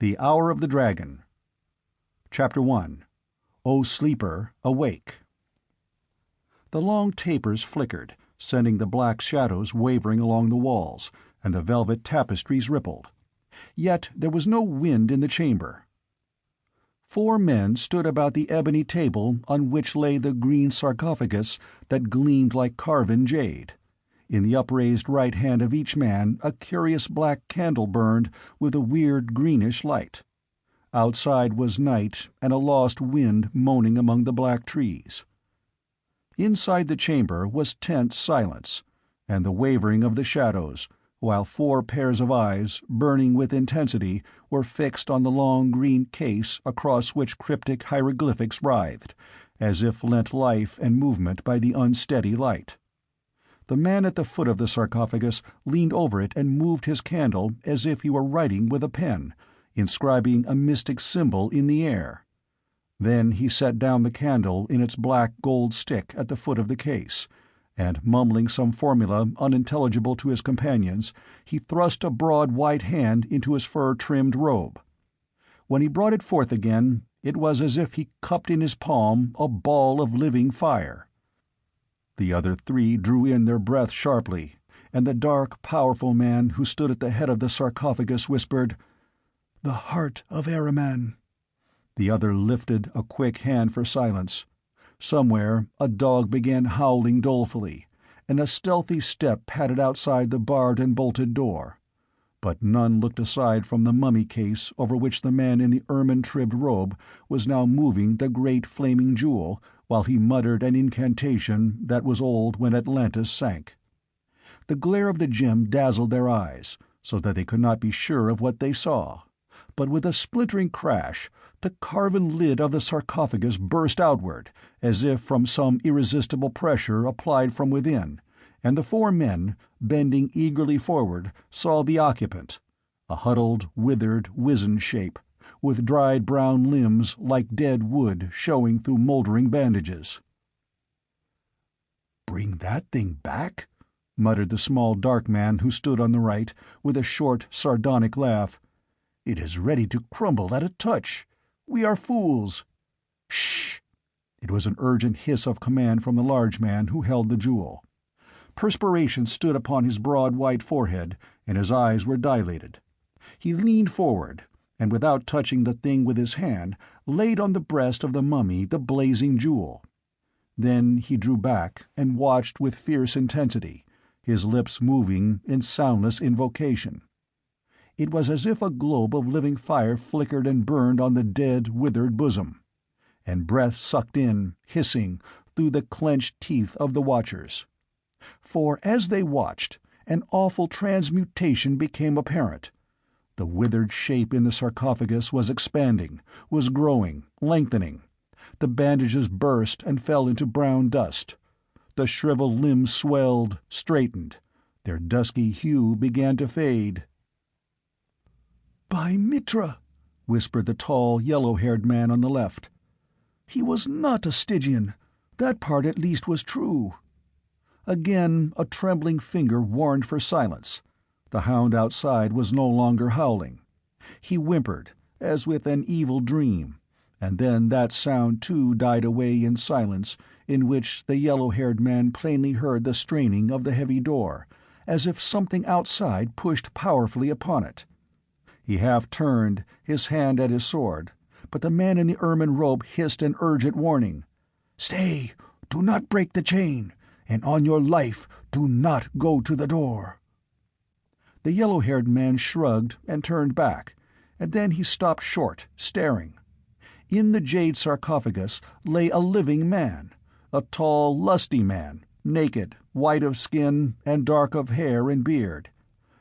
The Hour of the Dragon. Chapter 1. O Sleeper, Awake. The long tapers flickered, sending the black shadows wavering along the walls, and the velvet tapestries rippled. Yet there was no wind in the chamber. 4 men stood about the ebony table on which lay the green sarcophagus that gleamed like carven jade. In the upraised right hand of each man a curious black candle burned with a weird greenish light. Outside was night and a lost wind moaning among the black trees. Inside the chamber was tense silence, and the wavering of the shadows, while 4 pairs of eyes, burning with intensity, were fixed on the long green case across which cryptic hieroglyphics writhed, as if lent life and movement by the unsteady light. The man at the foot of the sarcophagus leaned over it and moved his candle as if he were writing with a pen, inscribing a mystic symbol in the air. Then he set down the candle in its black gold stick at the foot of the case, and mumbling some formula unintelligible to his companions, he thrust a broad white hand into his fur-trimmed robe. When he brought it forth again, it was as if he cupped in his palm a ball of living fire. The other 3 drew in their breath sharply, and the dark, powerful man who stood at the head of the sarcophagus whispered, "The heart of Ahriman." The other lifted a quick hand for silence. Somewhere a dog began howling dolefully, and a stealthy step padded outside the barred and bolted door. But none looked aside from the mummy case over which the man in the ermine-tribbed robe was now moving the great flaming jewel, while he muttered an incantation that was old when Atlantis sank. The glare of the gem dazzled their eyes, so that they could not be sure of what they saw. But with a splintering crash, the carven lid of the sarcophagus burst outward, as if from some irresistible pressure applied from within, and the 4 men, bending eagerly forward, saw the occupant, a huddled, withered, wizened shape, with dried brown limbs like dead wood showing through moldering bandages. "Bring that thing back?" muttered the small dark man who stood on the right, with a short, sardonic laugh. "It is ready to crumble at a touch. We are fools." "Shh!" It was an urgent hiss of command from the large man who held the jewel. Perspiration stood upon his broad white forehead, and his eyes were dilated. He leaned forward, and without touching the thing with his hand, laid on the breast of the mummy the blazing jewel. Then he drew back and watched with fierce intensity, his lips moving in soundless invocation. It was as if a globe of living fire flickered and burned on the dead, withered bosom, and breath sucked in, hissing, through the clenched teeth of the watchers. For as they watched, an awful transmutation became apparent. The withered shape in the sarcophagus was expanding, was growing, lengthening. The bandages burst and fell into brown dust. The shriveled limbs swelled, straightened. Their dusky hue began to fade. "By Mitra," whispered the tall, yellow-haired man on the left. "He was not a Stygian. That part at least was true." Again a trembling finger warned for silence. The hound outside was no longer howling. He whimpered, as with an evil dream, and then that sound too died away in silence, in which the yellow-haired man plainly heard the straining of the heavy door, as if something outside pushed powerfully upon it. He half turned, his hand at his sword, but the man in the ermine robe hissed an urgent warning. "Stay! Do not break the chain! And on your life, do not go to the door!" The yellow-haired man shrugged and turned back, and then he stopped short, staring. In the jade sarcophagus lay a living man, a tall, lusty man, naked, white of skin and dark of hair and beard.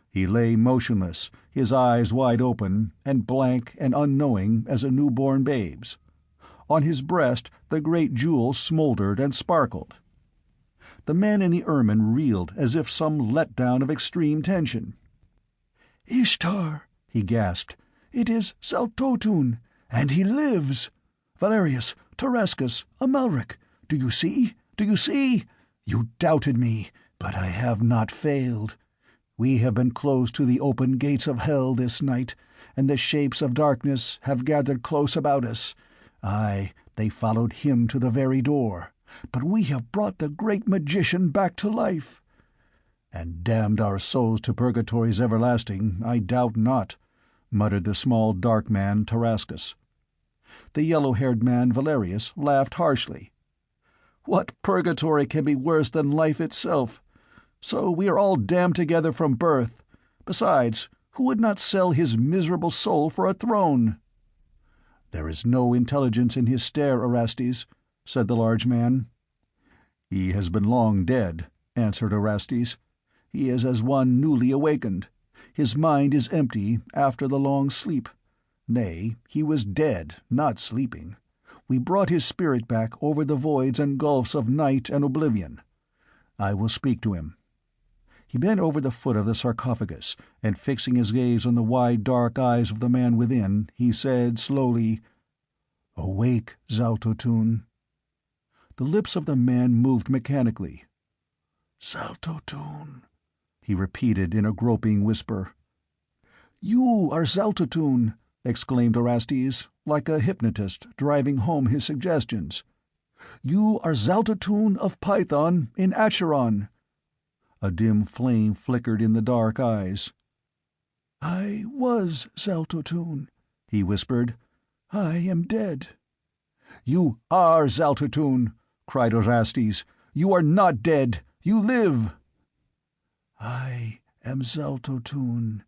He lay motionless, his eyes wide open, and blank and unknowing as a newborn babe's. On his breast the great jewel smoldered and sparkled. The man in the ermine reeled as if some letdown of extreme tension. "Ishtar!" he gasped. "It is Saltotun, and he lives! Valerius, Tarascus, Amalric, do you see? Do you see? You doubted me, but I have not failed. We have been close to the open gates of hell this night, and the shapes of darkness have gathered close about us. Aye, they followed him to the very door. But we have brought the great magician back to life. And damned our souls to purgatory's everlasting, I doubt not, muttered the small dark man Tarascus. The yellow-haired man Valerius laughed harshly. What purgatory can be worse than life itself? So we are all damned together from birth. Besides, who would not sell his miserable soul for a throne? There is no intelligence in his stare, Orestes, said the large man. He has been long dead, answered Orestes. He is as one newly awakened. His mind is empty after the long sleep. Nay, he was dead, not sleeping. We brought his spirit back over the voids and gulfs of night and oblivion. I will speak to him. He bent over the foot of the sarcophagus, and fixing his gaze on the wide dark eyes of the man within, he said slowly, "Awake, Zaltotun." The lips of the man moved mechanically. "Zaltotun," he repeated in a groping whisper. "You are Zaltotun!" exclaimed Orestes, like a hypnotist driving home his suggestions. "You are Zaltotun of Python in Acheron." A dim flame flickered in the dark eyes. "I was Zaltotun," he whispered. "I am dead." "You are Zaltotun!" cried Orestes. "You are not dead! You live!" "I am Zaltotun,"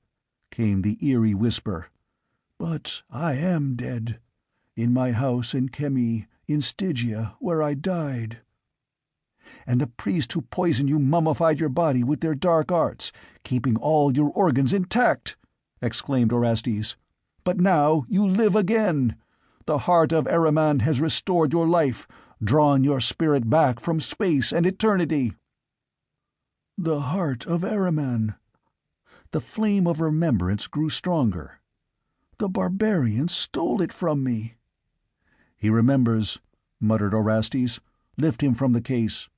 came the eerie whisper. "But I am dead. In my house in Chemi, in Stygia, where I died." "And the priests who poisoned you mummified your body with their dark arts, keeping all your organs intact!" exclaimed Orestes. "But now you live again! The heart of Ahriman has restored your life, drawn your spirit back from space and eternity." The heart of Ahriman. The flame of remembrance grew stronger. The barbarians stole it from me. "He remembers," muttered Orestes. "Lift him from the case."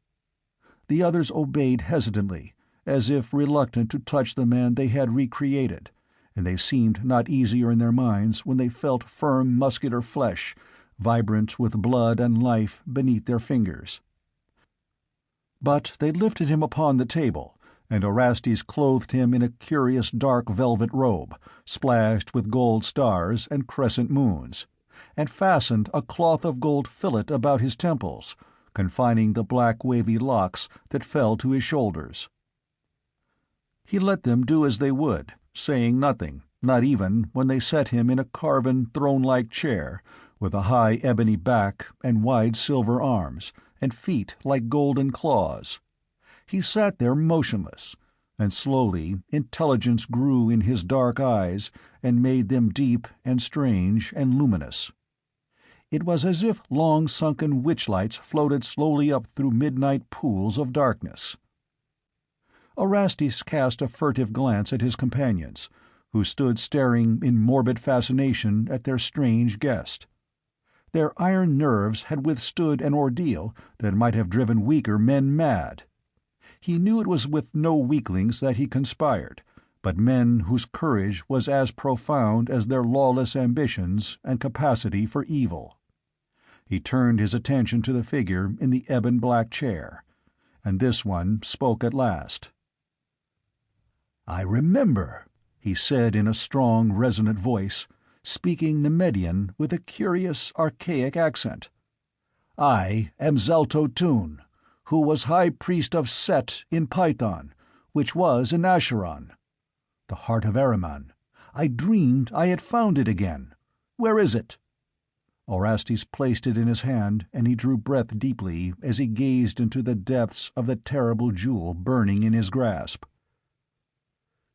The others obeyed hesitantly, as if reluctant to touch the man they had recreated, and they seemed not easier in their minds when they felt firm muscular flesh, vibrant with blood and life, beneath their fingers. But they lifted him upon the table, and Orestes clothed him in a curious dark velvet robe, splashed with gold stars and crescent moons, and fastened a cloth of gold fillet about his temples, confining the black wavy locks that fell to his shoulders. He let them do as they would, saying nothing, not even when they set him in a carven throne-like chair, with a high ebony back and wide silver arms, and feet like golden claws. He sat there motionless, and slowly intelligence grew in his dark eyes and made them deep and strange and luminous. It was as if long-sunken witch-lights floated slowly up through midnight pools of darkness. Orestes cast a furtive glance at his companions, who stood staring in morbid fascination at their strange guest. Their iron nerves had withstood an ordeal that might have driven weaker men mad. He knew it was with no weaklings that he conspired, but men whose courage was as profound as their lawless ambitions and capacity for evil. He turned his attention to the figure in the ebon-black chair, and this one spoke at last. "I remember," he said in a strong, resonant voice, speaking Nemedian with a curious, archaic accent. "I am Zaltotun, who was high priest of Set in Python, which was in Acheron. The heart of Ahriman. I dreamed I had found it again. Where is it?" Orestes placed it in his hand, and he drew breath deeply as he gazed into the depths of the terrible jewel burning in his grasp.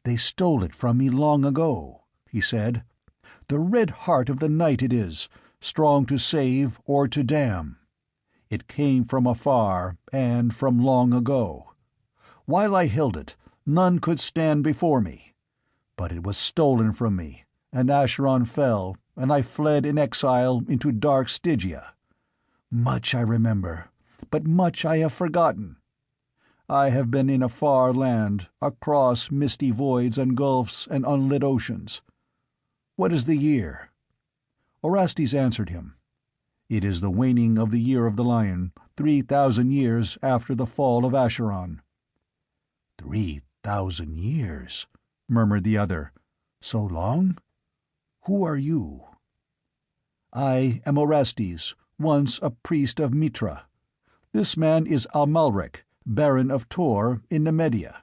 "They stole it from me long ago," he said. "The red heart of the night it is, strong to save or to damn. It came from afar, and from long ago. While I held it, none could stand before me. But it was stolen from me, and Acheron fell, and I fled in exile into dark Stygia. Much I remember, but much I have forgotten. I have been in a far land, across misty voids and gulfs and unlit oceans. What is the year?" Orestes answered him. "It is the waning of the Year of the Lion, 3,000 years after the fall of Acheron." 3,000 years, murmured the other. "So long? Who are you?" "I am Orestes, once a priest of Mitra. This man is Amalric, Baron of Tor in Nemedia.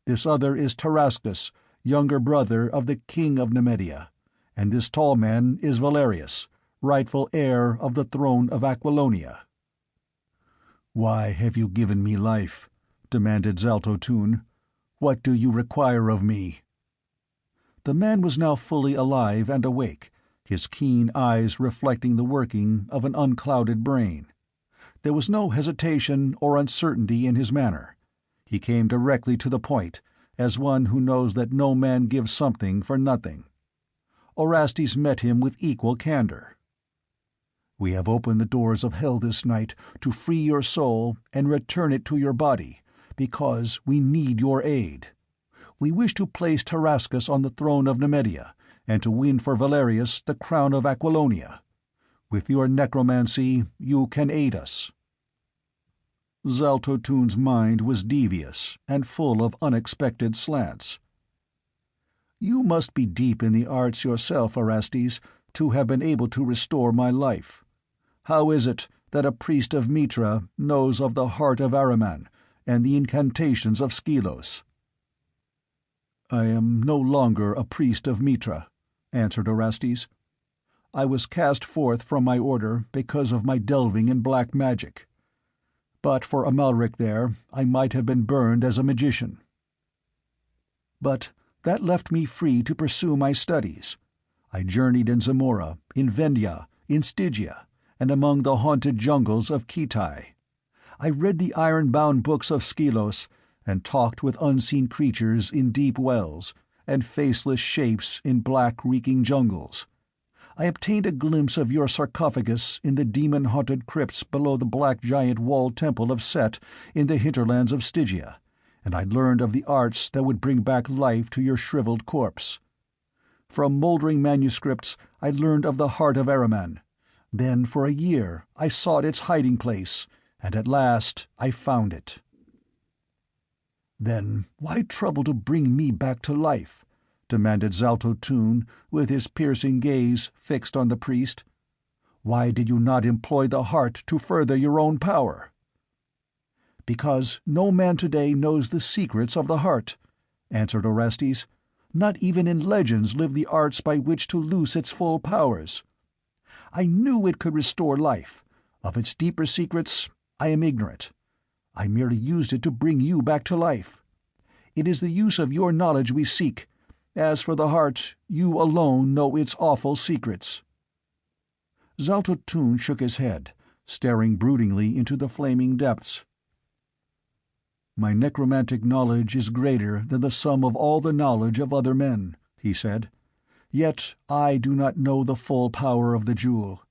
This other is Tarascus, younger brother of the King of Nemedia. And this tall man is Valerius, rightful heir of the throne of Aquilonia." "Why have you given me life?" demanded Zaltotun. "What do you require of me?" The man was now fully alive and awake, his keen eyes reflecting the working of an unclouded brain. There was no hesitation or uncertainty in his manner. He came directly to the point, as one who knows that no man gives something for nothing. Orestes met him with equal candor. "We have opened the doors of hell this night to free your soul and return it to your body, because we need your aid. We wish to place Tarascus on the throne of Nemedia, and to win for Valerius the crown of Aquilonia. With your necromancy, you can aid us." Zaltotun's mind was devious and full of unexpected slants. "You must be deep in the arts yourself, Orestes, to have been able to restore my life. How is it that a priest of Mitra knows of the heart of Ahriman and the incantations of Skylos?" "I am no longer a priest of Mitra," answered Orestes. "I was cast forth from my order because of my delving in black magic. But for Amalric there, I might have been burned as a magician. But that left me free to pursue my studies. I journeyed in Zamora, in Vendia, in Stygia, and among the haunted jungles of Khitai. I read the iron-bound books of Skylos, and talked with unseen creatures in deep wells, and faceless shapes in black, reeking jungles. I obtained a glimpse of your sarcophagus in the demon-haunted crypts below the black giant walled temple of Set in the hinterlands of Stygia, and I learned of the arts that would bring back life to your shriveled corpse. From moldering manuscripts I learned of the heart of Ahriman. Then for a year I sought its hiding place, and at last I found it." "Then why trouble to bring me back to life?" demanded Zaltotun, with his piercing gaze fixed on the priest. "Why did you not employ the heart to further your own power?" "Because no man today knows the secrets of the heart," answered Orestes. "Not even in legends live the arts by which to loose its full powers. I knew it could restore life. Of its deeper secrets I am ignorant. I merely used it to bring you back to life. It is the use of your knowledge we seek. As for the heart, you alone know its awful secrets." Zaltotun shook his head, staring broodingly into the flaming depths. "My necromantic knowledge is greater than the sum of all the knowledge of other men," he said. "Yet I do not know the full power of the jewel.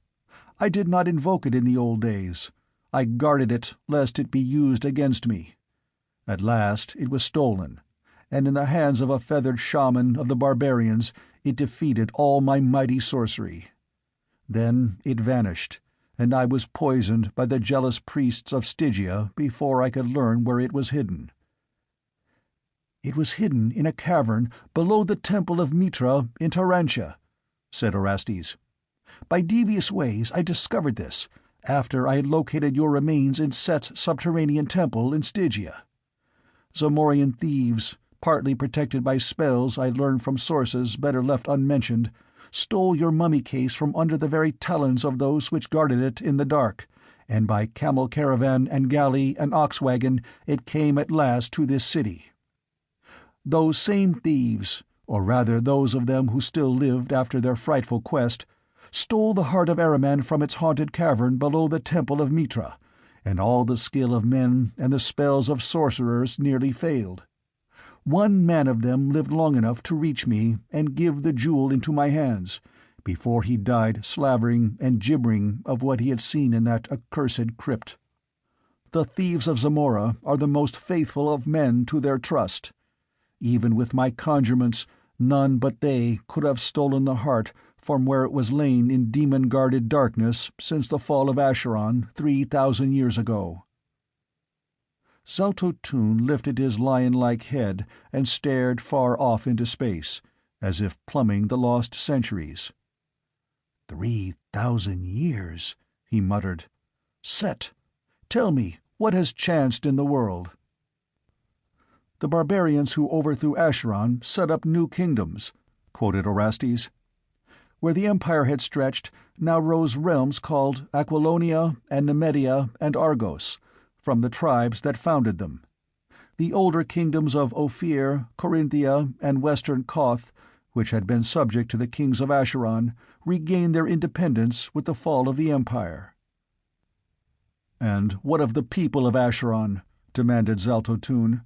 I did not invoke it in the old days. I guarded it lest it be used against me. At last it was stolen, and in the hands of a feathered shaman of the barbarians it defeated all my mighty sorcery. Then it vanished, and I was poisoned by the jealous priests of Stygia before I could learn where it was hidden." "It was hidden in a cavern below the temple of Mitra in Tarantia," said Orestes. "By devious ways I discovered this, after I had located your remains in Set's subterranean temple in Stygia. Zamorian thieves, partly protected by spells I learned from sources better left unmentioned, stole your mummy case from under the very talons of those which guarded it in the dark, and by camel caravan and galley and ox wagon it came at last to this city. Those same thieves, or rather those of them who still lived after their frightful quest, stole the heart of Ahriman from its haunted cavern below the temple of Mitra, and all the skill of men and the spells of sorcerers nearly failed. One man of them lived long enough to reach me and give the jewel into my hands, before he died slavering and gibbering of what he had seen in that accursed crypt." The thieves of Zamora are the most faithful of men to their trust. Even with my conjurements, none but they could have stolen the heart from where it was lain in demon-guarded darkness since the fall of Acheron 3,000 years ago." Zaltotun lifted his lion-like head and stared far off into space, as if plumbing the lost centuries. 3,000 years, he muttered. "Set, tell me, what has chanced in the world?" "The barbarians who overthrew Acheron set up new kingdoms," quoted Orestes. "Where the empire had stretched, now rose realms called Aquilonia and Nemedia and Argos, from the tribes that founded them. The older kingdoms of Ophir, Corinthia, and Western Koth, which had been subject to the kings of Acheron, regained their independence with the fall of the empire." "And what of the people of Acheron?" demanded Zaltotun.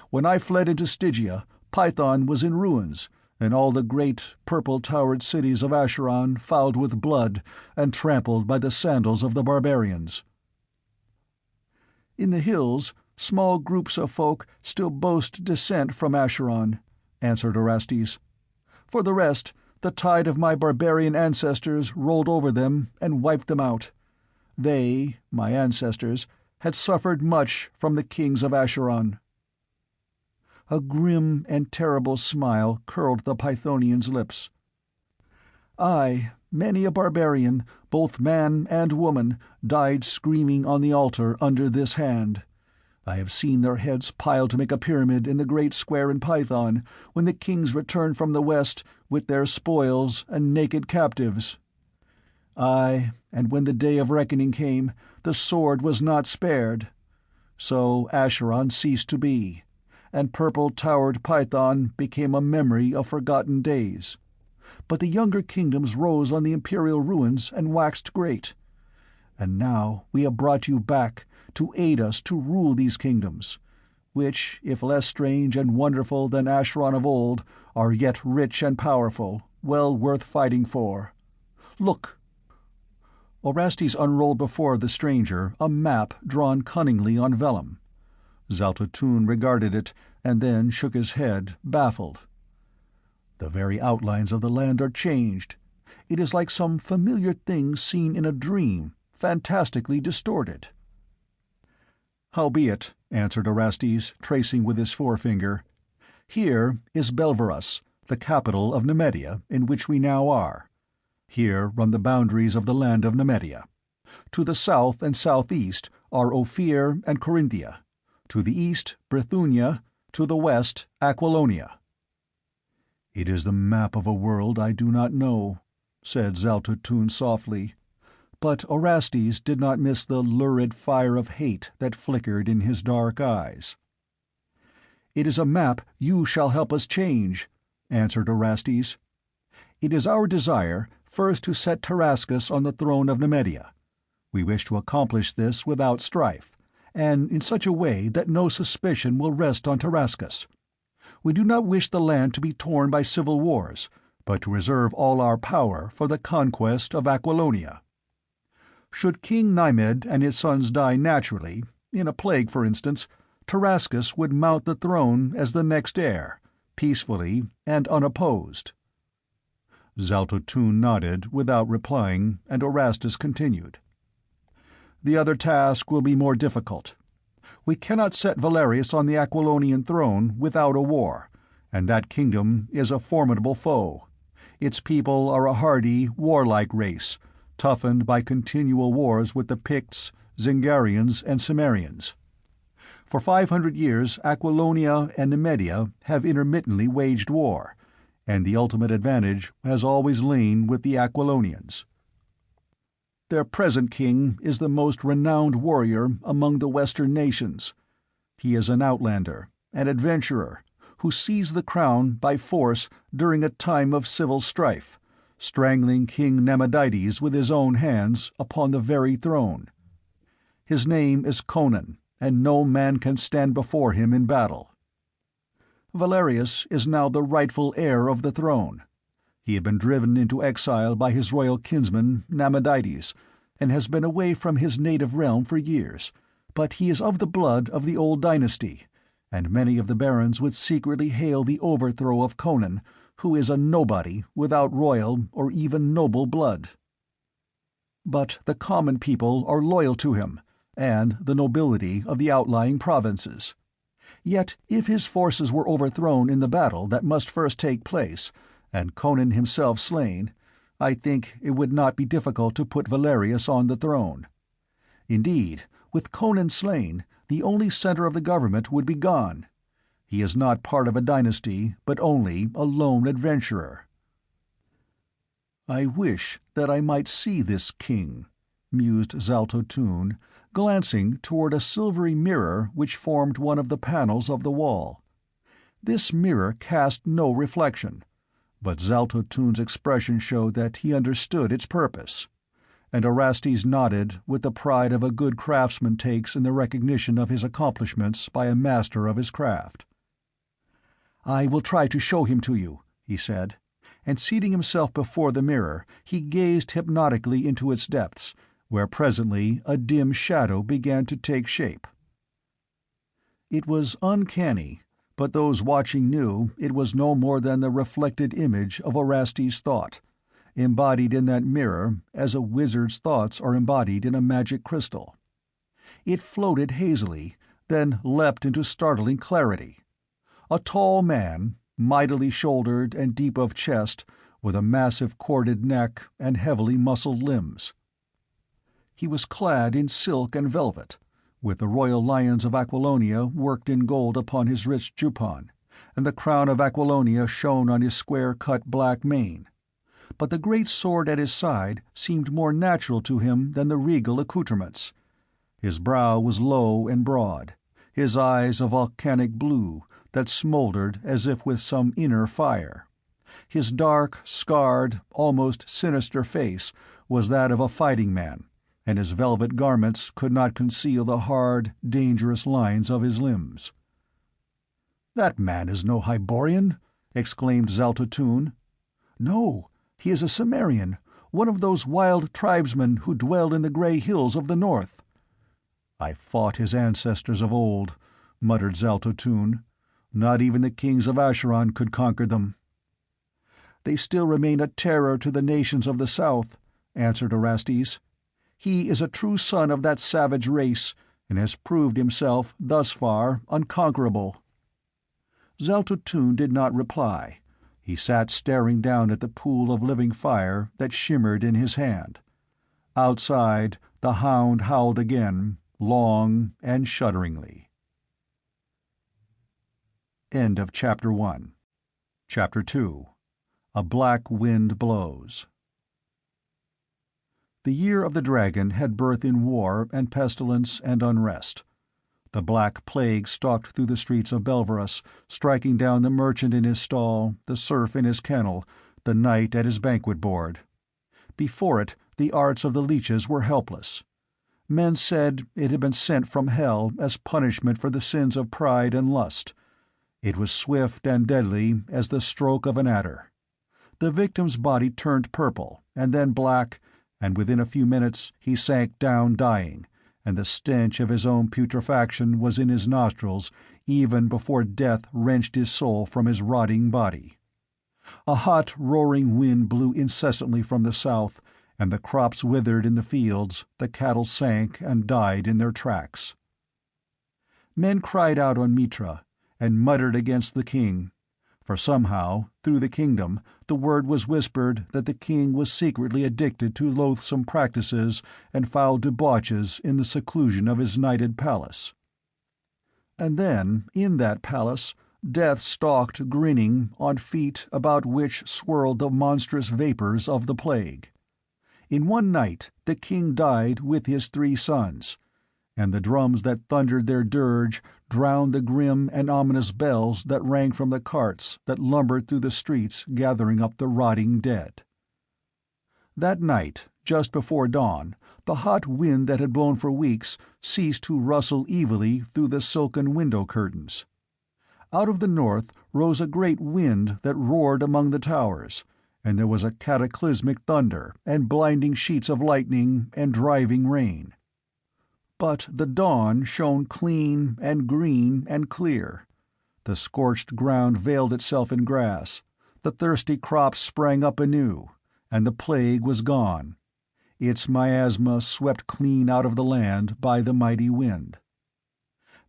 "When I fled into Stygia, Python was in ruins, and all the great, purple-towered cities of Acheron fouled with blood and trampled by the sandals of the barbarians." "In the hills, small groups of folk still boast descent from Acheron," answered Orestes. "For the rest, the tide of my barbarian ancestors rolled over them and wiped them out. They, my ancestors, had suffered much from the kings of Acheron." A grim and terrible smile curled the Pythonian's lips. "Aye, many a barbarian, both man and woman, died screaming on the altar under this hand. I have seen their heads piled to make a pyramid in the great square in Python, when the kings returned from the west with their spoils and naked captives. Aye, and when the day of reckoning came, the sword was not spared. So Acheron ceased to be, and purple-towered Python became a memory of forgotten days. But the younger kingdoms rose on the imperial ruins and waxed great. And now we have brought you back to aid us to rule these kingdoms, which, if less strange and wonderful than Acheron of old, are yet rich and powerful, well worth fighting for. Look!" Orestes unrolled before the stranger a map drawn cunningly on vellum. Zaltotun regarded it, and then shook his head, baffled. "The very outlines of the land are changed. It is like some familiar thing seen in a dream, fantastically distorted." "Howbeit," answered Orestes, tracing with his forefinger, "here is Belverus, the capital of Nemedia, in which we now are. Here run the boundaries of the land of Nemedia. To the south and southeast are Ophir and Corinthia. To the east, Bithynia. To the west, Aquilonia." "It is the map of a world I do not know," said Zaltotun softly. But Orestes did not miss the lurid fire of hate that flickered in his dark eyes. "It is a map you shall help us change," answered Orestes. "It is our desire first to set Tarascus on the throne of Nemedia. We wish to accomplish this without strife, and in such a way that no suspicion will rest on Tarascus. We do not wish the land to be torn by civil wars, but to reserve all our power for the conquest of Aquilonia. Should King Naimed and his sons die naturally, in a plague for instance, Tarascus would mount the throne as the next heir, peacefully and unopposed." Zaltotun nodded without replying, and Orestes continued. "The other task will be more difficult. We cannot set Valerius on the Aquilonian throne without a war, and that kingdom is a formidable foe. Its people are a hardy, warlike race, toughened by continual wars with the Picts, Zingarians, and Cimmerians. For 500 years Aquilonia and Nemedia have intermittently waged war, and the ultimate advantage has always lain with the Aquilonians. Their present king is the most renowned warrior among the Western nations. He is an outlander, an adventurer, who seized the crown by force during a time of civil strife, strangling King Namedides with his own hands upon the very throne. His name is Conan, and no man can stand before him in battle. Valerius is now the rightful heir of the throne. He had been driven into exile by his royal kinsman, Namedides, and has been away from his native realm for years, but he is of the blood of the old dynasty, and many of the barons would secretly hail the overthrow of Conan, who is a nobody without royal or even noble blood. But the common people are loyal to him, and the nobility of the outlying provinces. Yet if his forces were overthrown in the battle that must first take place, and Conan himself slain, I think it would not be difficult to put Valerius on the throne. Indeed, with Conan slain, the only center of the government would be gone. He is not part of a dynasty, but only a lone adventurer." "I wish that I might see this king," mused Zaltotun, glancing toward a silvery mirror which formed one of the panels of the wall. This mirror cast no reflection, but Zaltotun's expression showed that he understood its purpose, and Orestes nodded with the pride of a good craftsman takes in the recognition of his accomplishments by a master of his craft. "I will try to show him to you," he said, and seating himself before the mirror, he gazed hypnotically into its depths, where presently a dim shadow began to take shape. It was uncanny, but those watching knew it was no more than the reflected image of Orestes' thought, embodied in that mirror as a wizard's thoughts are embodied in a magic crystal. It floated hazily, then leapt into startling clarity. A tall man, mightily shouldered and deep of chest, with a massive corded neck and heavily muscled limbs. He was clad in silk and velvet, with the royal lions of Aquilonia worked in gold upon his rich juppon, and the crown of Aquilonia shone on his square-cut black mane. But the great sword at his side seemed more natural to him than the regal accoutrements. His brow was low and broad, his eyes a volcanic blue that smoldered as if with some inner fire. His dark, scarred, almost sinister face was that of a fighting man, and his velvet garments could not conceal the hard, dangerous lines of his limbs. "That man is no Hyborian!" exclaimed Zaltotun. "No, he is a Cimmerian, one of those wild tribesmen who dwell in the grey hills of the north." "I fought his ancestors of old," muttered Zaltotun. "Not even the kings of Acheron could conquer them." "They still remain a terror to the nations of the south," answered Orestes. "He is a true son of that savage race, and has proved himself, thus far, unconquerable." Zaltotun did not reply. He sat staring down at the pool of living fire that shimmered in his hand. Outside, the hound howled again, long and shudderingly. End of Chapter 1. Chapter 2. A Black Wind Blows. The year of the dragon had birth in war and pestilence and unrest. The Black Plague stalked through the streets of Belverus, striking down the merchant in his stall, the serf in his kennel, the knight at his banquet board. Before it, the arts of the leeches were helpless. Men said it had been sent from hell as punishment for the sins of pride and lust. It was swift and deadly as the stroke of an adder. The victim's body turned purple, and then black, and within a few minutes he sank down dying, and the stench of his own putrefaction was in his nostrils even before death wrenched his soul from his rotting body. A hot, roaring wind blew incessantly from the south, and the crops withered in the fields, the cattle sank and died in their tracks. Men cried out on Mitra, and muttered against the king, for somehow, through the kingdom, the word was whispered that the king was secretly addicted to loathsome practices and foul debauches in the seclusion of his nighted palace. And then, in that palace, Death stalked grinning on feet about which swirled the monstrous vapors of the plague. In one night the king died with his 3 sons, and the drums that thundered their dirge drowned the grim and ominous bells that rang from the carts that lumbered through the streets gathering up the rotting dead. That night, just before dawn, the hot wind that had blown for weeks ceased to rustle evilly through the silken window curtains. Out of the north rose a great wind that roared among the towers, and there was a cataclysmic thunder and blinding sheets of lightning and driving rain. But the dawn shone clean and green and clear. The scorched ground veiled itself in grass, the thirsty crops sprang up anew, and the plague was gone, its miasma swept clean out of the land by the mighty wind.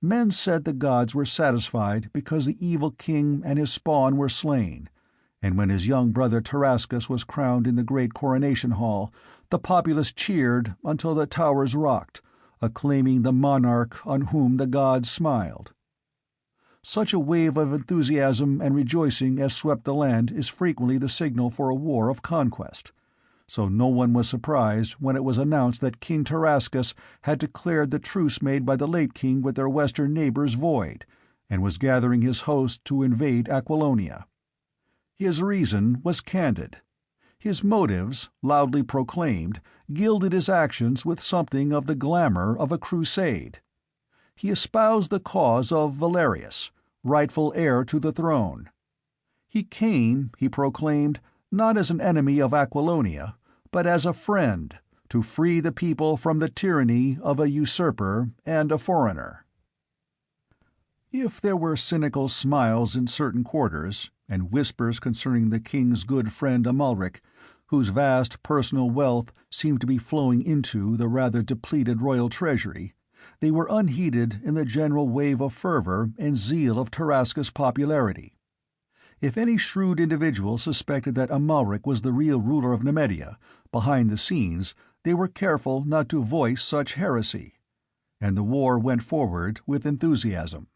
Men said the gods were satisfied because the evil king and his spawn were slain, and when his young brother Tarascus was crowned in the great coronation hall, the populace cheered until the towers rocked, acclaiming the monarch on whom the gods smiled. Such a wave of enthusiasm and rejoicing as swept the land is frequently the signal for a war of conquest, so no one was surprised when it was announced that King Tarascus had declared the truce made by the late king with their western neighbors void, and was gathering his host to invade Aquilonia. His reason was candid. His motives, loudly proclaimed, gilded his actions with something of the glamour of a crusade. He espoused the cause of Valerius, rightful heir to the throne. He came, he proclaimed, not as an enemy of Aquilonia, but as a friend, to free the people from the tyranny of a usurper and a foreigner. If there were cynical smiles in certain quarters, and whispers concerning the king's good friend Amalric, whose vast personal wealth seemed to be flowing into the rather depleted royal treasury, they were unheeded in the general wave of fervor and zeal of Tarascus' popularity. If any shrewd individual suspected that Amalric was the real ruler of Nemedia, behind the scenes they were careful not to voice such heresy, and the war went forward with enthusiasm.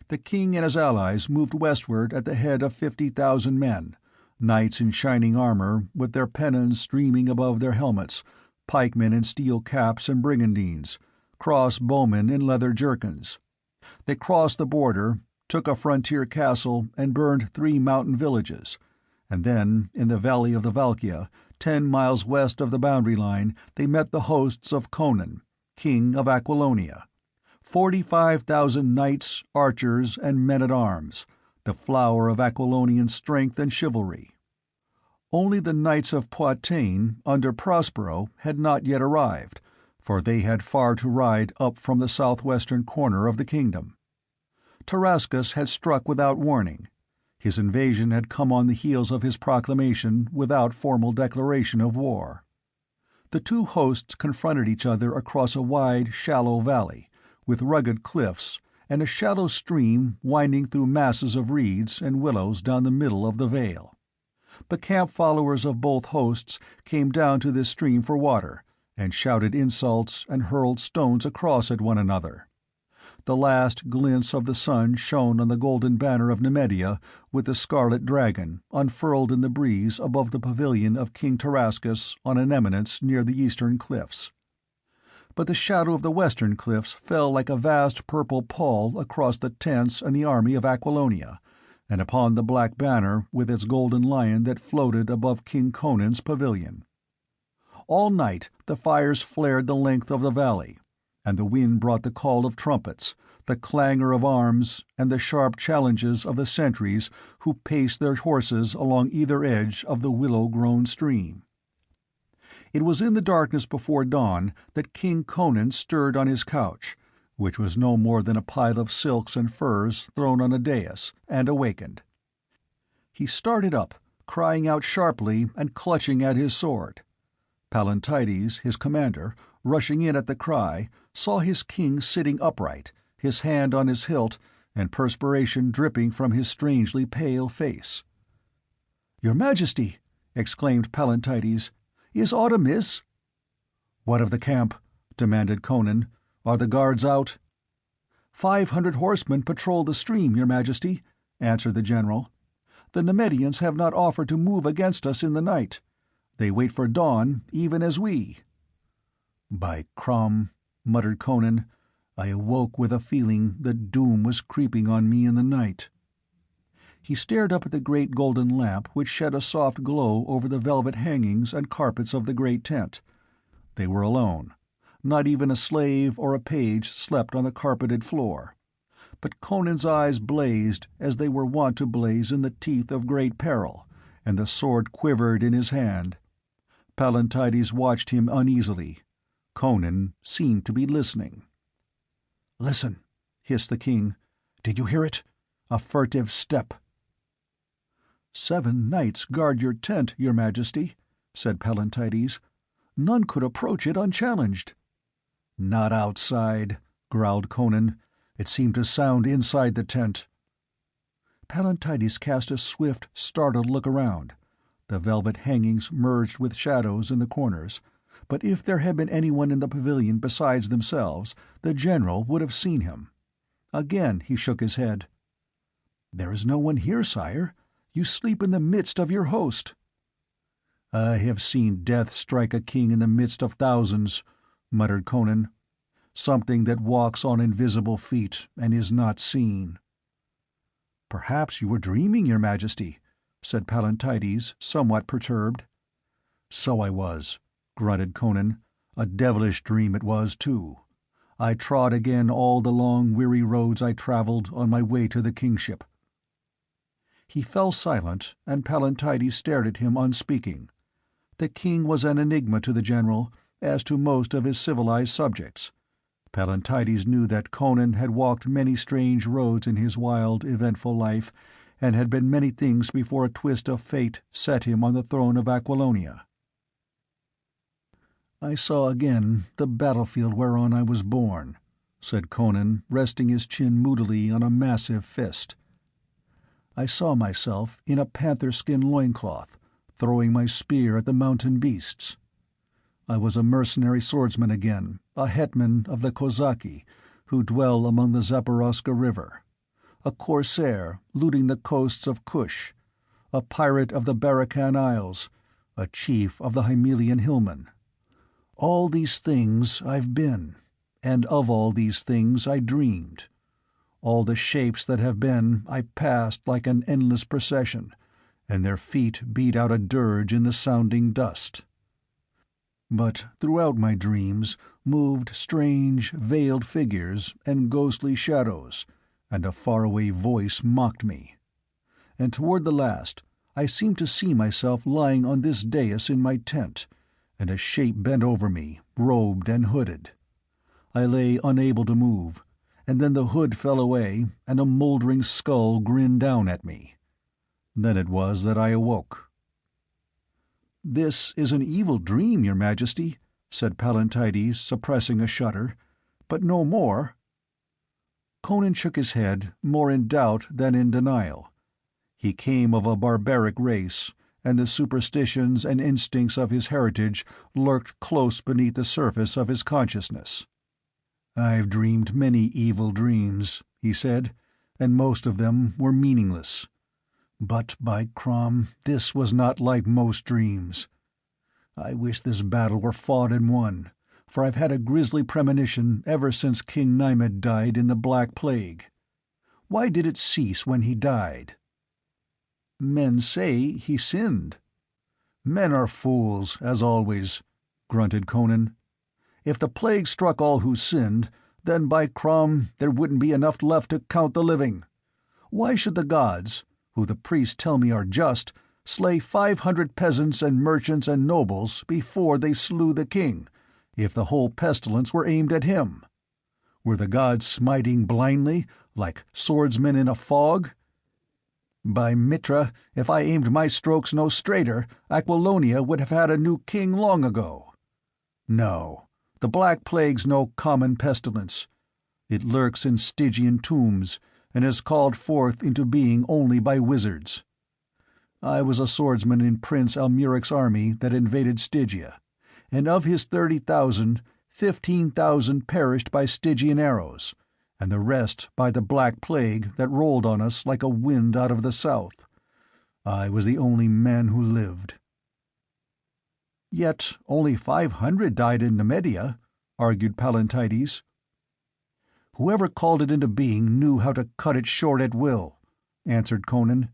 The king and his allies moved westward at the head of 50,000 men, knights in shining armor, with their pennons streaming above their helmets, pikemen in steel caps and brigandines, cross-bowmen in leather jerkins. They crossed the border, took a frontier castle, and burned 3 mountain villages, and then, in the valley of the Valkia, 10 miles west of the boundary line, they met the hosts of Conan, king of Aquilonia. 45,000 knights, archers, and men-at-arms, the flower of Aquilonian strength and chivalry. Only the knights of Poitou, under Prospero, had not yet arrived, for they had far to ride up from the southwestern corner of the kingdom. Tarascus had struck without warning. His invasion had come on the heels of his proclamation without formal declaration of war. The two hosts confronted each other across a wide, shallow valley, with rugged cliffs, and a shallow stream winding through masses of reeds and willows down the middle of the vale. The camp followers of both hosts came down to this stream for water, and shouted insults and hurled stones across at one another. The last glints of the sun shone on the golden banner of Nemedia, with the scarlet dragon, unfurled in the breeze above the pavilion of King Tarascus on an eminence near the eastern cliffs. But the shadow of the western cliffs fell like a vast purple pall across the tents and the army of Aquilonia, and upon the black banner with its golden lion that floated above King Conan's pavilion. All night the fires flared the length of the valley, and the wind brought the call of trumpets, the clangor of arms, and the sharp challenges of the sentries who paced their horses along either edge of the willow-grown stream. It was in the darkness before dawn that King Conan stirred on his couch, which was no more than a pile of silks and furs thrown on a dais, and awakened. He started up, crying out sharply and clutching at his sword. Pallantides, his commander, rushing in at the cry, saw his king sitting upright, his hand on his hilt, and perspiration dripping from his strangely pale face. "Your Majesty!" exclaimed Pallantides. "Is aught amiss?" "What of the camp?" demanded Conan. "Are the guards out?" 500 horsemen patrol the stream, Your Majesty," answered the general. "The Nemedians have not offered to move against us in the night. They wait for dawn, even as we." "By Crom," muttered Conan, "I awoke with a feeling that doom was creeping on me in the night." He stared up at the great golden lamp which shed a soft glow over the velvet hangings and carpets of the great tent. They were alone. Not even a slave or a page slept on the carpeted floor. But Conan's eyes blazed as they were wont to blaze in the teeth of great peril, and the sword quivered in his hand. Pallantides watched him uneasily. Conan seemed to be listening. "Listen," hissed the king. "Did you hear it? A furtive step." "7 knights guard your tent, your majesty," said Pallantides. "None could approach it unchallenged." "Not outside," growled Conan. "It seemed to sound inside the tent." Pallantides cast a swift, startled look around. The velvet hangings merged with shadows in the corners, but if there had been anyone in the pavilion besides themselves, the general would have seen him. Again he shook his head. "There is no one here, sire. You sleep in the midst of your host." "I have seen death strike a king in the midst of thousands," muttered Conan. "Something that walks on invisible feet and is not seen." "Perhaps you were dreaming, your majesty," said Pallantides, somewhat perturbed. "So I was," grunted Conan. "A devilish dream it was, too. I trod again all the long weary roads I travelled on my way to the kingship." He fell silent, and Pallantides stared at him unspeaking. The king was an enigma to the general, as to most of his civilized subjects. Pallantides knew that Conan had walked many strange roads in his wild, eventful life, and had been many things before a twist of fate set him on the throne of Aquilonia. "I saw again the battlefield whereon I was born," said Conan, resting his chin moodily on a massive fist. "I saw myself in a panther-skin loincloth, throwing my spear at the mountain beasts. I was a mercenary swordsman again, a hetman of the Kozaki, who dwell among the Zaporozhka River, a corsair looting the coasts of Kush, a pirate of the Barakan Isles, a chief of the Hymelian hillmen. All these things I've been, and of all these things I dreamed. All the shapes that have been I passed like an endless procession, and their feet beat out a dirge in the sounding dust. But throughout my dreams moved strange, veiled figures and ghostly shadows, and a faraway voice mocked me. And toward the last I seemed to see myself lying on this dais in my tent, and a shape bent over me, robed and hooded. I lay unable to move, and then the hood fell away, and a mouldering skull grinned down at me. Then it was that I awoke." "This is an evil dream, your majesty," said Pallantides, suppressing a shudder, "but no more." Conan shook his head, more in doubt than in denial. He came of a barbaric race, and the superstitions and instincts of his heritage lurked close beneath the surface of his consciousness. "I've dreamed many evil dreams," he said, "and most of them were meaningless. But, by Crom, this was not like most dreams. I wish this battle were fought and won, for I've had a grisly premonition ever since King Naimed died in the Black Plague. Why did it cease when he died?" "Men say he sinned." "Men are fools, as always," grunted Conan. "If the plague struck all who sinned, then by Crom there wouldn't be enough left to count the living. Why should the gods, who the priests tell me are just, slay 500 peasants and merchants and nobles before they slew the king, if the whole pestilence were aimed at him? Were the gods smiting blindly, like swordsmen in a fog? By Mitra, if I aimed my strokes no straighter, Aquilonia would have had a new king long ago. No, the Black Plague's no common pestilence. It lurks in Stygian tombs, and is called forth into being only by wizards. I was a swordsman in Prince Almuric's army that invaded Stygia, and of his 30,000, 15,000 perished by Stygian arrows, and the rest by the Black Plague that rolled on us like a wind out of the south. I was the only man who lived." "Yet only 500 died in Nemedia," argued Pallantides. "Whoever called it into being knew how to cut it short at will," answered Conan.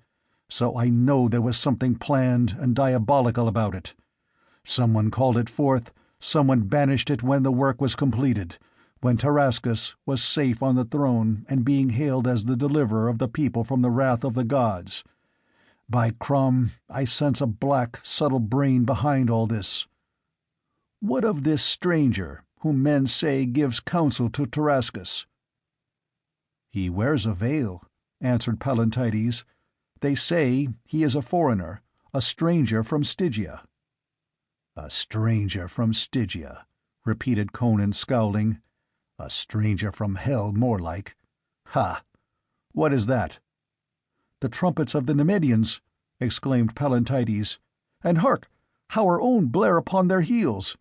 "So I know there was something planned and diabolical about it. Someone called it forth, someone banished it when the work was completed, when Tarascus was safe on the throne and being hailed as the deliverer of the people from the wrath of the gods. By Crom, I sense a black, subtle brain behind all this. What of this stranger, whom men say gives counsel to Tarascus." "He wears a veil," answered Pallantides. "They say he is a foreigner, a stranger from Stygia." "A stranger from Stygia," repeated Conan, scowling. "A stranger from hell, more like. Ha! What is that?" "The trumpets of the Nemedians!" exclaimed Pallantides. "And hark! How our own blare upon their heels!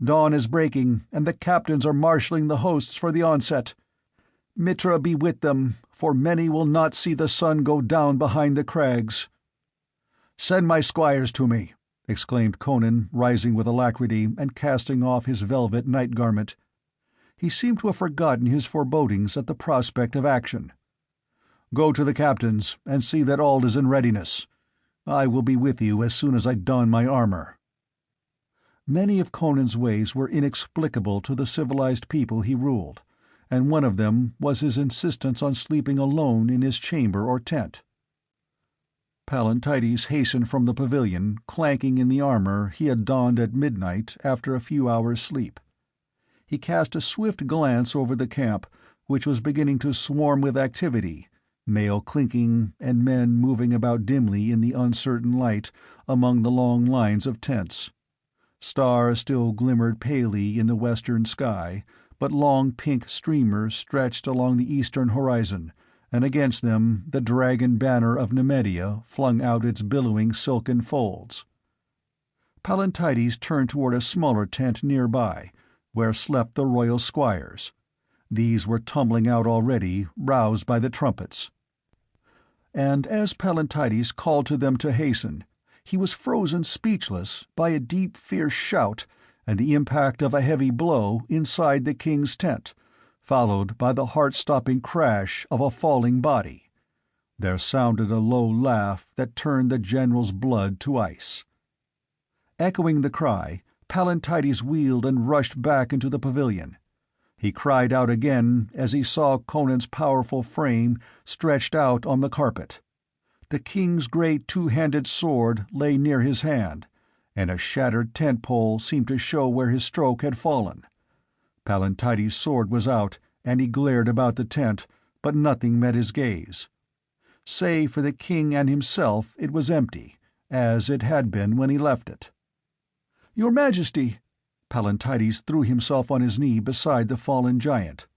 Dawn is breaking, and the captains are marshalling the hosts for the onset. Mitra be with them, for many will not see the sun go down behind the crags." "Send my squires to me!" exclaimed Conan, rising with alacrity and casting off his velvet night garment. He seemed to have forgotten his forebodings at the prospect of action. "Go to the captains, and see that all is in readiness. I will be with you as soon as I don my armor." Many of Conan's ways were inexplicable to the civilized people he ruled, and one of them was his insistence on sleeping alone in his chamber or tent. Pallantides hastened from the pavilion, clanking in the armor he had donned at midnight after a few hours' sleep. He cast a swift glance over the camp, which was beginning to swarm with activity, mail clinking and men moving about dimly in the uncertain light among the long lines of tents. Stars still glimmered palely in the western sky, but long pink streamers stretched along the eastern horizon, and against them the dragon banner of Nemedia flung out its billowing silken folds. Pallantides turned toward a smaller tent nearby, where slept the royal squires. These were tumbling out already, roused by the trumpets. And as Pallantides called to them to hasten, he was frozen speechless by a deep fierce shout and the impact of a heavy blow inside the king's tent, followed by the heart-stopping crash of a falling body. There sounded a low laugh that turned the general's blood to ice. Echoing the cry, Pallantides wheeled and rushed back into the pavilion. He cried out again as he saw Conan's powerful frame stretched out on the carpet. The king's great two-handed sword lay near his hand, and a shattered tent-pole seemed to show where his stroke had fallen. Pallantides' sword was out, and he glared about the tent, but nothing met his gaze. Save for the king and himself, it was empty, as it had been when he left it. "Your Majesty!" Pallantides threw himself on his knee beside the fallen giant.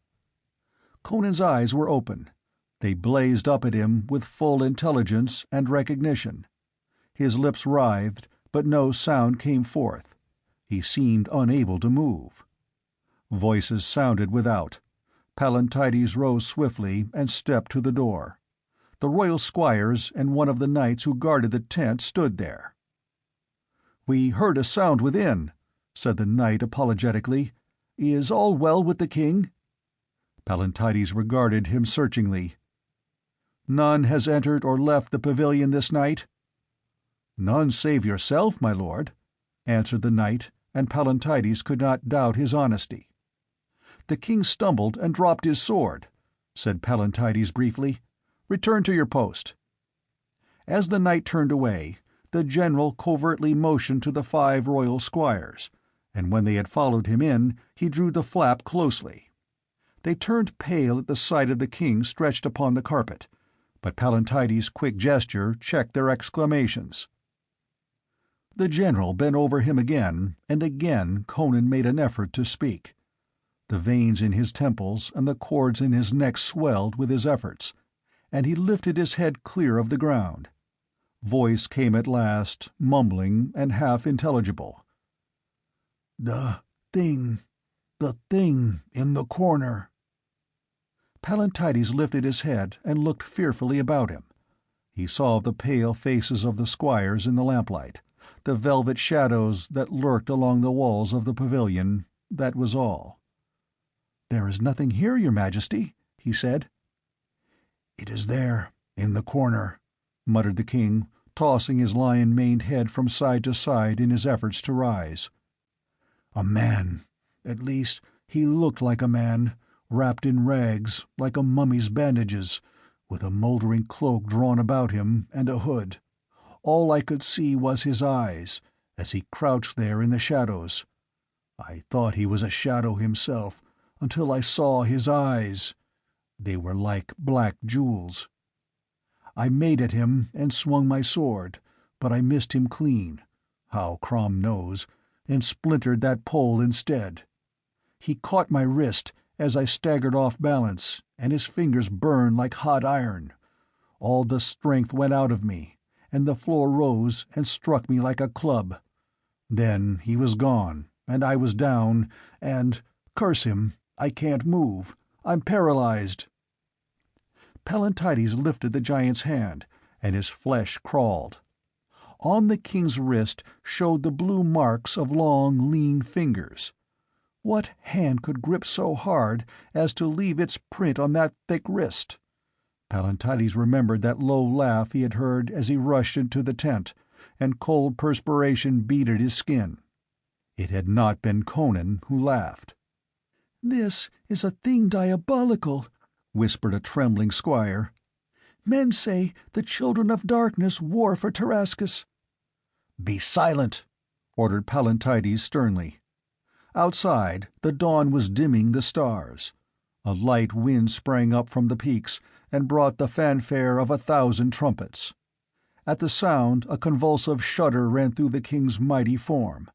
Conan's eyes were open. They blazed up at him with full intelligence and recognition. His lips writhed, but no sound came forth. He seemed unable to move. Voices sounded without. Pallantides rose swiftly and stepped to the door. The royal squires and one of the knights who guarded the tent stood there. "We heard a sound within," said the knight apologetically. "Is all well with the king?" Pallantides regarded him searchingly. "None has entered or left the pavilion this night?" "None save yourself, my lord," answered the knight, and Pallantides could not doubt his honesty. "The king stumbled and dropped his sword," said Pallantides briefly. "Return to your post." As the knight turned away, the general covertly motioned to the 5 royal squires, and when they had followed him in, he drew the flap closely. They turned pale at the sight of the king stretched upon the carpet, but Pallantides' quick gesture checked their exclamations. The general bent over him again, and again Conan made an effort to speak. The veins in his temples and the cords in his neck swelled with his efforts, and he lifted his head clear of the ground. Voice came at last, mumbling and half intelligible. The thing in the corner." Pallantides lifted his head and looked fearfully about him. He saw the pale faces of the squires in the lamplight, the velvet shadows that lurked along the walls of the pavilion, that was all. "There is nothing here, your Majesty," he said. "It is there, in the corner," muttered the king, tossing his lion-maned head from side to side in his efforts to rise. "A man. At least, he looked like a man, wrapped in rags, like a mummy's bandages, with a moldering cloak drawn about him, and a hood. All I could see was his eyes, as he crouched there in the shadows. I thought he was a shadow himself, until I saw his eyes. They were like black jewels. I made at him and swung my sword, but I missed him clean, how Crom knows, and splintered that pole instead. He caught my wrist as I staggered off balance, and his fingers burned like hot iron. All the strength went out of me, and the floor rose and struck me like a club. Then he was gone, and I was down, and, curse him, I can't move. I'm paralyzed." Pallantides lifted the giant's hand, and his flesh crawled. On the king's wrist showed the blue marks of long, lean fingers. What hand could grip so hard as to leave its print on that thick wrist? Pallantides remembered that low laugh he had heard as he rushed into the tent, and cold perspiration beaded his skin. It had not been Conan who laughed. "This is a thing diabolical," whispered a trembling squire. "Men say the children of darkness war for Tarascus." "Be silent!" ordered Pallantides sternly. Outside, the dawn was dimming the stars. A light wind sprang up from the peaks, and brought the fanfare of 1,000 trumpets. At the sound a convulsive shudder ran through the king's mighty form.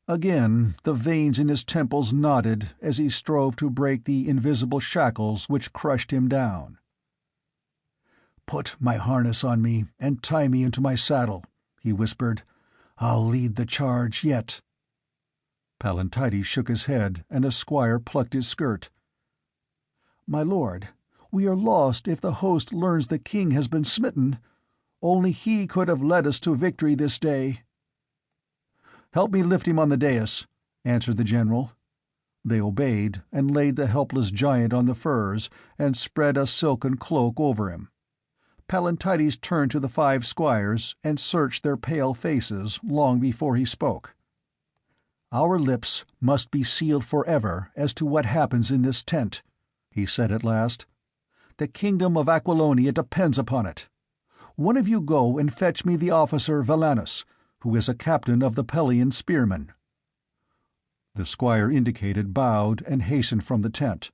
Again the veins in his temples knotted as he strove to break the invisible shackles which crushed him down. "Put my harness on me and tie me into my saddle," he whispered. "I'll lead the charge yet." Pallantides shook his head, and a squire plucked his skirt. "My lord, we are lost if the host learns the king has been smitten. Only he could have led us to victory this day." "Help me lift him on the dais," answered the general. They obeyed, and laid the helpless giant on the furs, and spread a silken cloak over him. Pallantides turned to the 5 squires, and searched their pale faces long before he spoke. "Our lips must be sealed forever as to what happens in this tent," he said at last. "The kingdom of Aquilonia depends upon it. One of you go and fetch me the officer Valannus, who is a captain of the Pelian spearmen." The squire indicated bowed and hastened from the tent,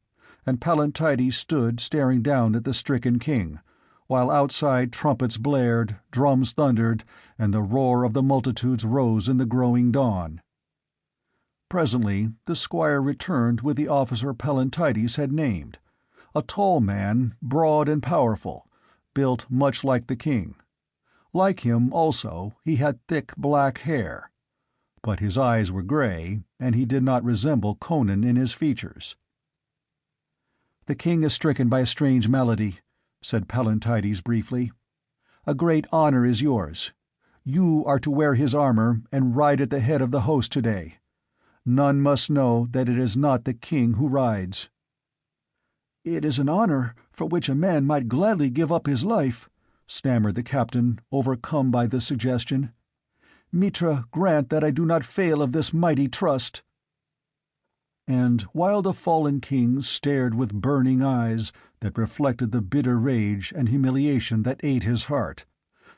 and Pallantides stood staring down at the stricken king, while outside trumpets blared, drums thundered, and the roar of the multitudes rose in the growing dawn. Presently the squire returned with the officer Pallantides had named, a tall man, broad and powerful, built much like the king. Like him, also, he had thick black hair. But his eyes were gray, and he did not resemble Conan in his features. "The king is stricken by a strange malady," said Pallantides briefly. "A great honor is yours. You are to wear his armor and ride at the head of the host today. None must know that it is not the king who rides." "It is an honor for which a man might gladly give up his life," stammered the captain, overcome by the suggestion. "Mitra, grant that I do not fail of this mighty trust." And while the fallen king stared with burning eyes that reflected the bitter rage and humiliation that ate his heart,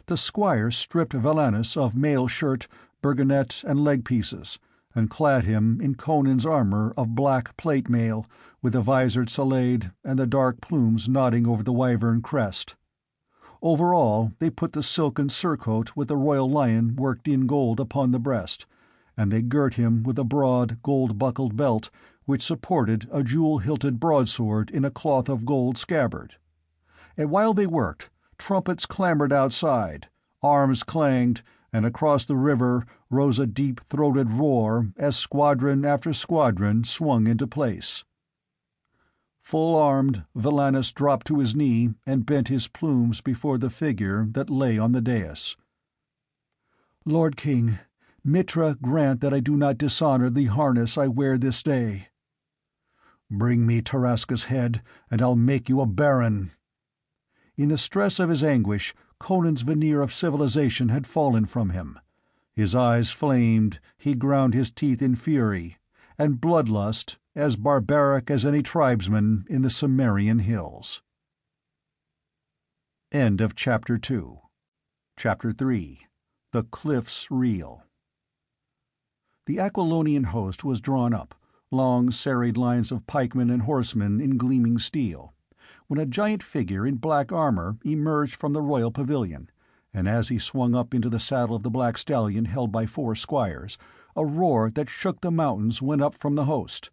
the squire stripped Valannus of mail shirt, burgonet, and leg-pieces, and clad him in Conan's armor of black plate mail, with the visored salade and the dark plumes nodding over the wyvern crest. Over all they put the silken surcoat with the royal lion worked in gold upon the breast, and they girt him with a broad, gold-buckled belt which supported a jewel-hilted broadsword in a cloth of gold scabbard. And while they worked, trumpets clamored outside, arms clanged, and across the river rose a deep-throated roar as squadron after squadron swung into place. Full-armed, Valannus dropped to his knee and bent his plumes before the figure that lay on the dais. "Lord King, Mitra grant that I do not dishonor the harness I wear this day." "Bring me Tarascus' head, and I'll make you a baron." In the stress of his anguish, Conan's veneer of civilization had fallen from him. His eyes flamed, he ground his teeth in fury, and bloodlust, as barbaric as any tribesman in the Cimmerian hills. End of Chapter 2. Chapter 3. The Cliffs Reel. The Aquilonian host was drawn up, long serried lines of pikemen and horsemen in gleaming steel, when a giant figure in black armor emerged from the royal pavilion, and as he swung up into the saddle of the black stallion held by 4 squires, a roar that shook the mountains went up from the host.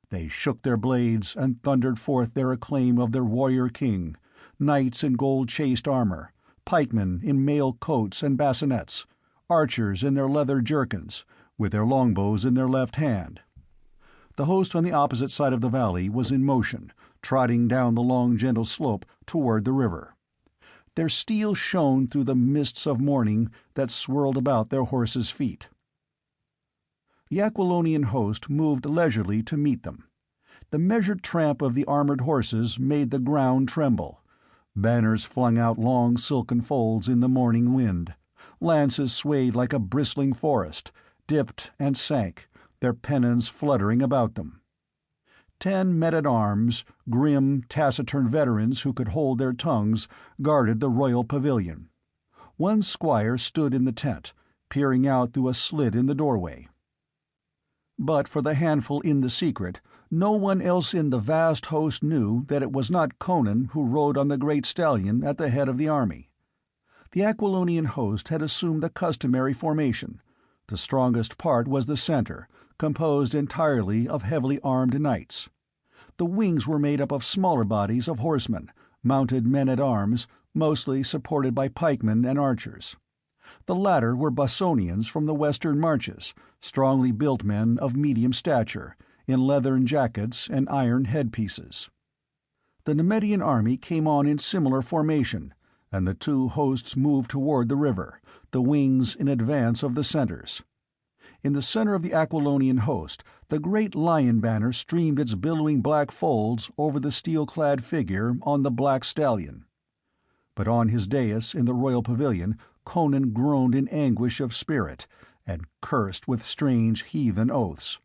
They shook their blades and thundered forth their acclaim of their warrior king, knights in gold-chased armor, pikemen in mail coats and bassinets, archers in their leather jerkins, with their longbows in their left hand. The host on the opposite side of the valley was in motion, trotting down the long gentle slope toward the river. Their steel shone through the mists of morning that swirled about their horses' feet. The Aquilonian host moved leisurely to meet them. The measured tramp of the armored horses made the ground tremble. Banners flung out long silken folds in the morning wind. Lances swayed like a bristling forest, dipped and sank, their pennons fluttering about them. 10 men-at-arms, grim, taciturn veterans who could hold their tongues, guarded the royal pavilion. 1 squire stood in the tent, peering out through a slit in the doorway. But for the handful in the secret, no one else in the vast host knew that it was not Conan who rode on the great stallion at the head of the army. The Aquilonian host had assumed the customary formation. The strongest part was the center, composed entirely of heavily armed knights. The wings were made up of smaller bodies of horsemen, mounted men-at-arms, mostly supported by pikemen and archers. The latter were Bossonians from the western marches, strongly built men of medium stature, in leathern jackets and iron headpieces. The Nemedian army came on in similar formation, and the 2 hosts moved toward the river, the wings in advance of the centers. In the center of the Aquilonian host, the great lion banner streamed its billowing black folds over the steel-clad figure on the black stallion. But on his dais in the royal pavilion, Conan groaned in anguish of spirit, and cursed with strange heathen oaths.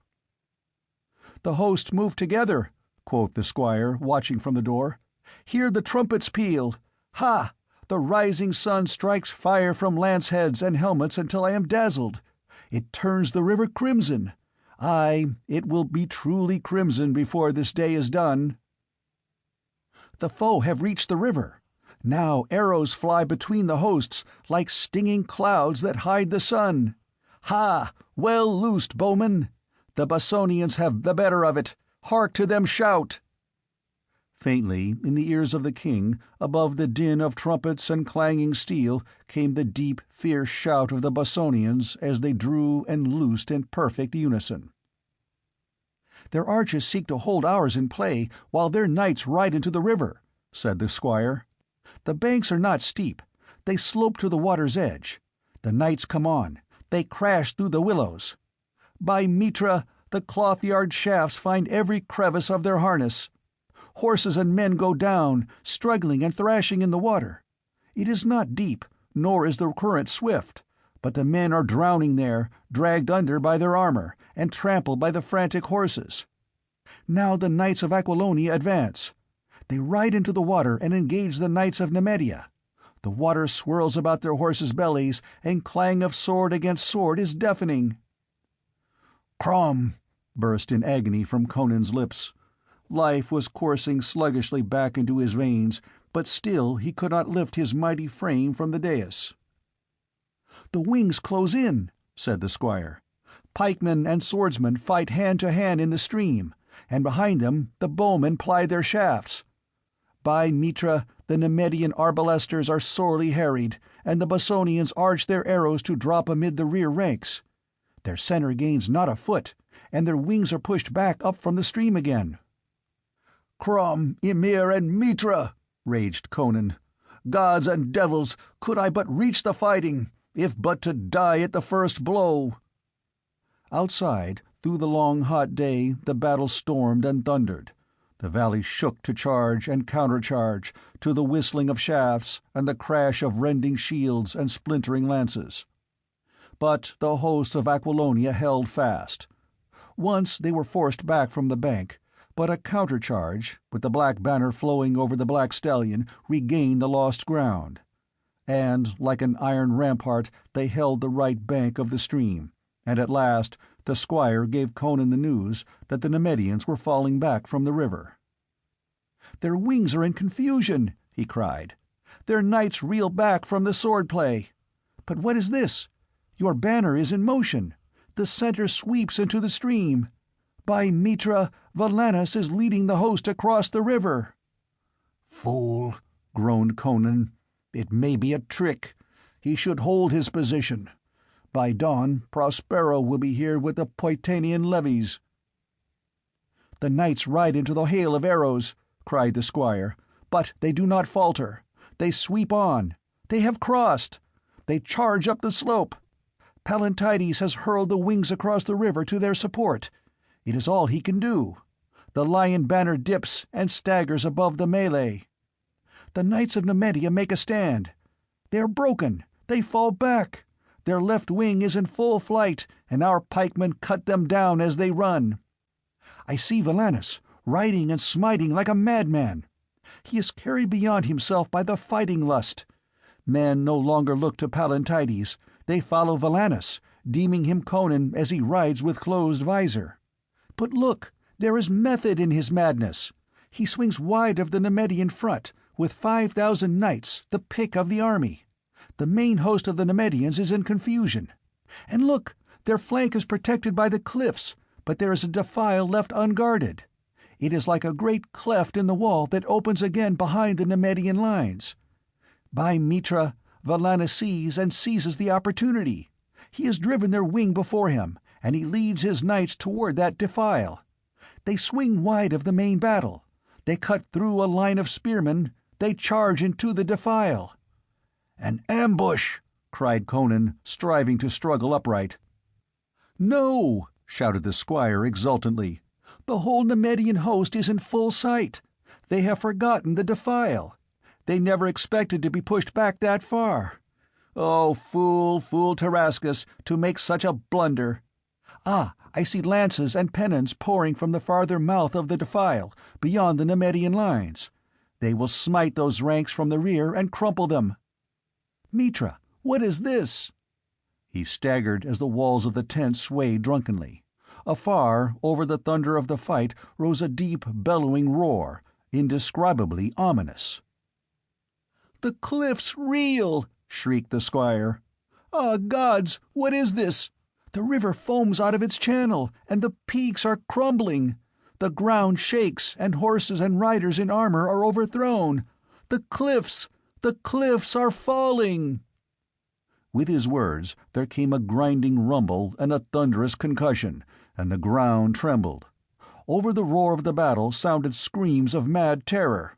"The hosts move together," quoth the squire, watching from the door. "Hear the trumpets peal! Ha! The rising sun strikes fire from lance-heads and helmets until I am dazzled. It turns the river crimson. Aye, it will be truly crimson before this day is done. The foe have reached the river. Now arrows fly between the hosts like stinging clouds that hide the sun. Ha! Well loosed, bowmen! The Bossonians have the better of it. Hark to them shout!" Faintly, in the ears of the king, above the din of trumpets and clanging steel, came the deep, fierce shout of the Bossonians as they drew and loosed in perfect unison. "Their archers seek to hold ours in play, while their knights ride into the river," said the squire. "The banks are not steep. They slope to the water's edge. The knights come on. They crash through the willows. By Mitra, the cloth-yard shafts find every crevice of their harness. Horses and men go down, struggling and thrashing in the water. It is not deep, nor is the current swift, but the men are drowning there, dragged under by their armor, and trampled by the frantic horses. Now the knights of Aquilonia advance. They ride into the water and engage the knights of Nemedia. The water swirls about their horses' bellies, and clang of sword against sword is deafening." "Crom!" burst in agony from Conan's lips. Life was coursing sluggishly back into his veins, but still he could not lift his mighty frame from the dais. "The wings close in," said the squire. "Pikemen and swordsmen fight hand to hand in the stream, and behind them the bowmen ply their shafts. By Mitra, the Nemedian arbalesters are sorely harried, and the Bossonians arch their arrows to drop amid the rear ranks. Their center gains not a foot, and their wings are pushed back up from the stream again." "Crom, Ymir, and Mitra!" raged Conan. "Gods and devils, could I but reach the fighting, if but to die at the first blow!" Outside, through the long hot day, the battle stormed and thundered. The valley shook to charge and countercharge, to the whistling of shafts and the crash of rending shields and splintering lances. But the hosts of Aquilonia held fast. Once they were forced back from the bank, but a countercharge, with the black banner flowing over the black stallion, regained the lost ground. And, like an iron rampart, they held the right bank of the stream, and at last The squire gave Conan the news that the Nemedians were falling back from the river. "Their wings are in confusion," he cried. "Their knights reel back from the sword-play. But what is this? Your banner is in motion. The center sweeps into the stream. By Mitra, Valanis is leading the host across the river." "Fool," groaned Conan. "It may be a trick. He should hold his position. By dawn, Prospero will be here with the Poetanian levies." "The knights ride into the hail of arrows," cried the squire. "But they do not falter. They sweep on. They have crossed. They charge up the slope. Pallantides has hurled the wings across the river to their support. It is all he can do. The lion banner dips and staggers above the melee. The knights of Nemedia make a stand. They are broken. They fall back. Their left wing is in full flight, and our pikemen cut them down as they run. I see Valanis, riding and smiting like a madman. He is carried beyond himself by the fighting lust. Men no longer look to Pallantides. They follow Valanis, deeming him Conan as he rides with closed visor. But look, there is method in his madness. He swings wide of the Nemedian front, with 5,000 knights, the pick of the army. The main host of the Nemedians is in confusion. And look, their flank is protected by the cliffs, but there is a defile left unguarded. It is like a great cleft in the wall that opens again behind the Nemedian lines. By Mitra, Valanis sees and seizes the opportunity. He has driven their wing before him, and he leads his knights toward that defile. They swing wide of the main battle. They cut through a line of spearmen. They charge into the defile." "An ambush!" cried Conan, striving to struggle upright. "No!" shouted the squire exultantly. "The whole Nemedian host is in full sight. They have forgotten the defile. They never expected to be pushed back that far. Oh, fool, fool Tarascus, to make such a blunder! Ah, I see lances and pennons pouring from the farther mouth of the defile, beyond the Nemedian lines. They will smite those ranks from the rear and crumple them. Mitra, what is this?" He staggered as the walls of the tent swayed drunkenly. Afar, over the thunder of the fight, rose a deep, bellowing roar, indescribably ominous. "The cliffs reel!" shrieked the squire. "Ah, gods, what is this? The river foams out of its channel, and the peaks are crumbling. The ground shakes, and horses and riders in armor are overthrown. The cliffs are falling!" With his words there came a grinding rumble and a thunderous concussion, and the ground trembled. Over the roar of the battle sounded screams of mad terror.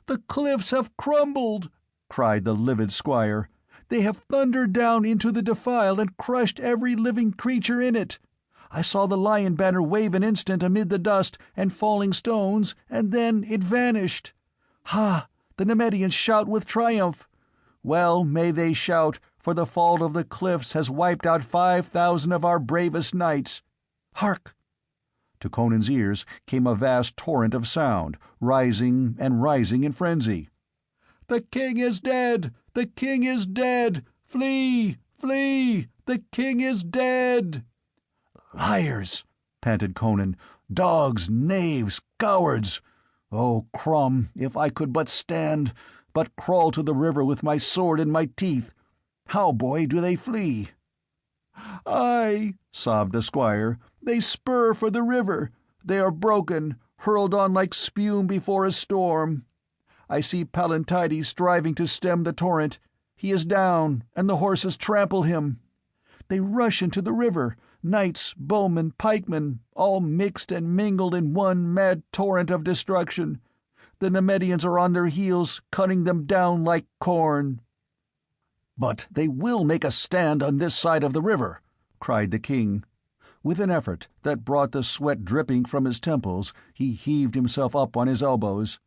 "The cliffs have crumbled!" cried the livid squire. "They have thundered down into the defile and crushed every living creature in it. I saw the lion banner wave an instant amid the dust and falling stones, and then it vanished. Ha! The Nemedians shout with triumph. Well may they shout, for the fall of the cliffs has wiped out 5,000 of our bravest knights. Hark!" To Conan's ears came a vast torrent of sound, rising and rising in frenzy. "The king is dead! The king is dead! Flee! Flee! The king is dead!" "Liars!" panted Conan. "Dogs, knaves, cowards! Oh, Crom, if I could but stand, but crawl to the river with my sword in my teeth! How, boy, do they flee?" "Aye," sobbed the squire, "they spur for the river. They are broken, hurled on like spume before a storm. I see Pallantides striving to stem the torrent. He is down, and the horses trample him. They rush into the river, knights, bowmen, pikemen, all mixed and mingled in one mad torrent of destruction. The Nemedians are on their heels, cutting them down like corn." "But they will make a stand on this side of the river," cried the king. With an effort that brought the sweat dripping from his temples, he heaved himself up on his elbows.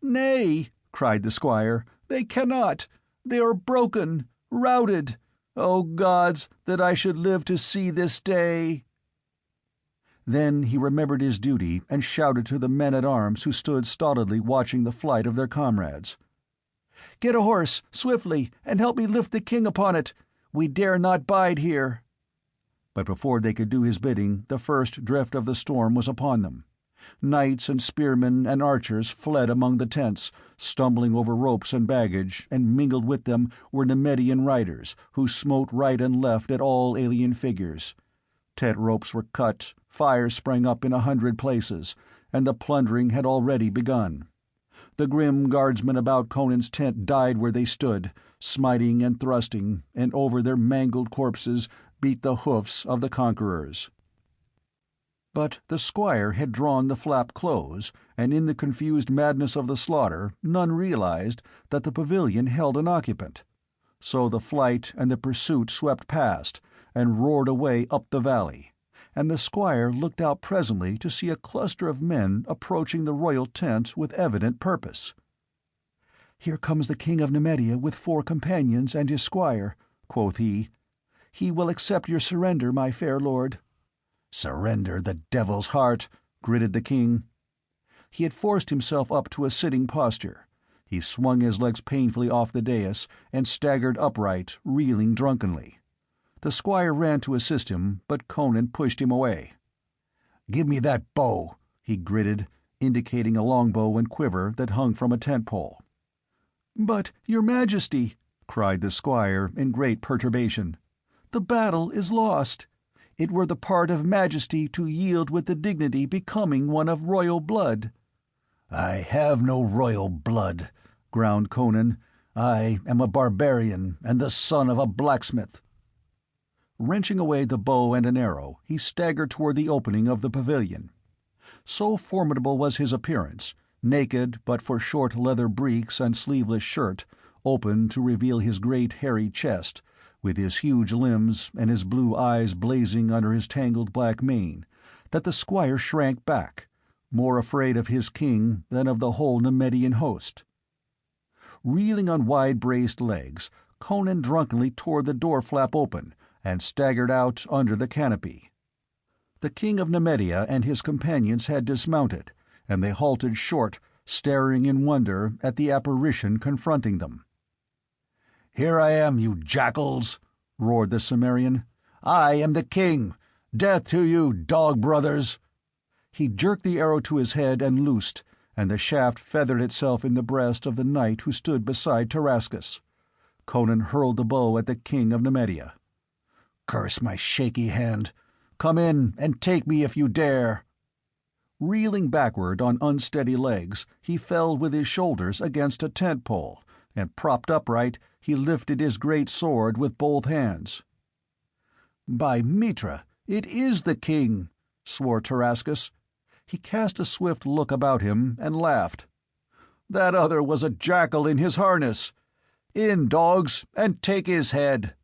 "Nay," cried the squire, "they cannot. They are broken, routed. O gods, that I should live to see this day!" Then he remembered his duty and shouted to the men-at-arms who stood stolidly watching the flight of their comrades. "Get a horse, swiftly, and help me lift the king upon it. We dare not bide here." But before they could do his bidding, the first drift of the storm was upon them. Knights and spearmen and archers fled among the tents, stumbling over ropes and baggage, and mingled with them were Nemedian riders, who smote right and left at all alien figures. Tent ropes were cut, fires sprang up in 100 places, and the plundering had already begun. The grim guardsmen about Conan's tent died where they stood, smiting and thrusting, and over their mangled corpses beat the hoofs of the conquerors. But the squire had drawn the flap close, and in the confused madness of the slaughter none realized that the pavilion held an occupant. So the flight and the pursuit swept past, and roared away up the valley, and the squire looked out presently to see a cluster of men approaching the royal tent with evident purpose. "Here comes the king of Nemedia with 4 companions and his squire," quoth he. "He will accept your surrender, my fair lord." "Surrender the devil's heart," gritted the king. He had forced himself up to a sitting posture. He swung his legs painfully off the dais and staggered upright, reeling drunkenly. The squire ran to assist him, but Conan pushed him away. "Give me that bow," he gritted, indicating a longbow and quiver that hung from a tent-pole. "But, your majesty," cried the squire in great perturbation, "the battle is lost. It were the part of majesty to yield with the dignity becoming one of royal blood." "I have no royal blood," ground Conan. "I am a barbarian and the son of a blacksmith." Wrenching away the bow and an arrow, he staggered toward the opening of the pavilion. So formidable was his appearance, naked but for short leather breeks and sleeveless shirt, open to reveal his great hairy chest, with his huge limbs and his blue eyes blazing under his tangled black mane, that the squire shrank back, more afraid of his king than of the whole Nemedian host. Reeling on wide-braced legs, Conan drunkenly tore the door-flap open and staggered out under the canopy. The king of Nemedia and his companions had dismounted, and they halted short, staring in wonder at the apparition confronting them. "Here I am, you jackals!" roared the Cimmerian. "I am the king! Death to you, dog-brothers!" He jerked the arrow to his head and loosed, and the shaft feathered itself in the breast of the knight who stood beside Tarascus. Conan hurled the bow at the king of Nemedia. "Curse my shaky hand! Come in and take me if you dare!" Reeling backward on unsteady legs, he fell with his shoulders against a tent-pole, and propped upright, he lifted his great sword with both hands. "By Mitra, it is the king!" swore Tarascus. He cast a swift look about him and laughed. "That other was a jackal in his harness! In, dogs, and take his head!"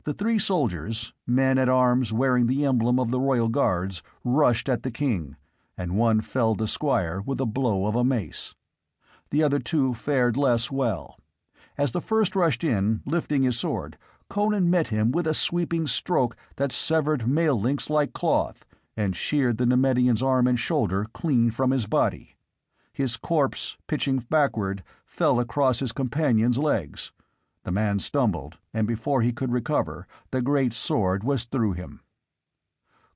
The 3 soldiers, men-at-arms wearing the emblem of the royal guards, rushed at the king, and one felled the squire with a blow of a mace. The other 2 fared less well. As the first rushed in, lifting his sword, Conan met him with a sweeping stroke that severed mail links like cloth, and sheared the Nemedian's arm and shoulder clean from his body. His corpse, pitching backward, fell across his companion's legs. The man stumbled, and before he could recover, the great sword was through him.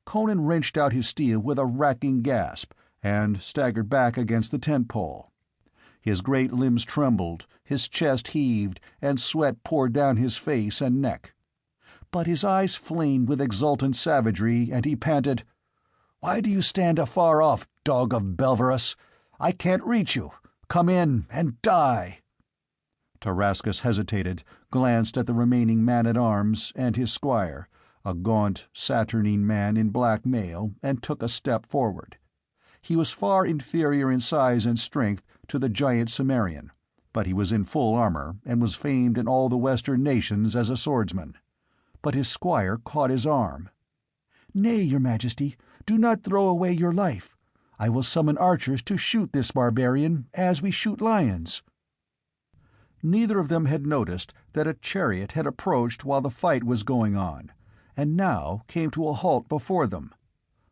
Conan wrenched out his steel with a racking gasp, and staggered back against the tent-pole. His great limbs trembled, his chest heaved, and sweat poured down his face and neck. But his eyes flamed with exultant savagery, and he panted, "Why do you stand afar off, dog of Belverus? I can't reach you. Come in and die!" Tarascus hesitated, glanced at the remaining man-at-arms and his squire, a gaunt, saturnine man in black mail, and took a step forward. He was far inferior in size and strength to the giant Cimmerian, but he was in full armor, and was famed in all the western nations as a swordsman. But his squire caught his arm. "Nay, your majesty, do not throw away your life. I will summon archers to shoot this barbarian, as we shoot lions." Neither of them had noticed that a chariot had approached while the fight was going on, and now came to a halt before them.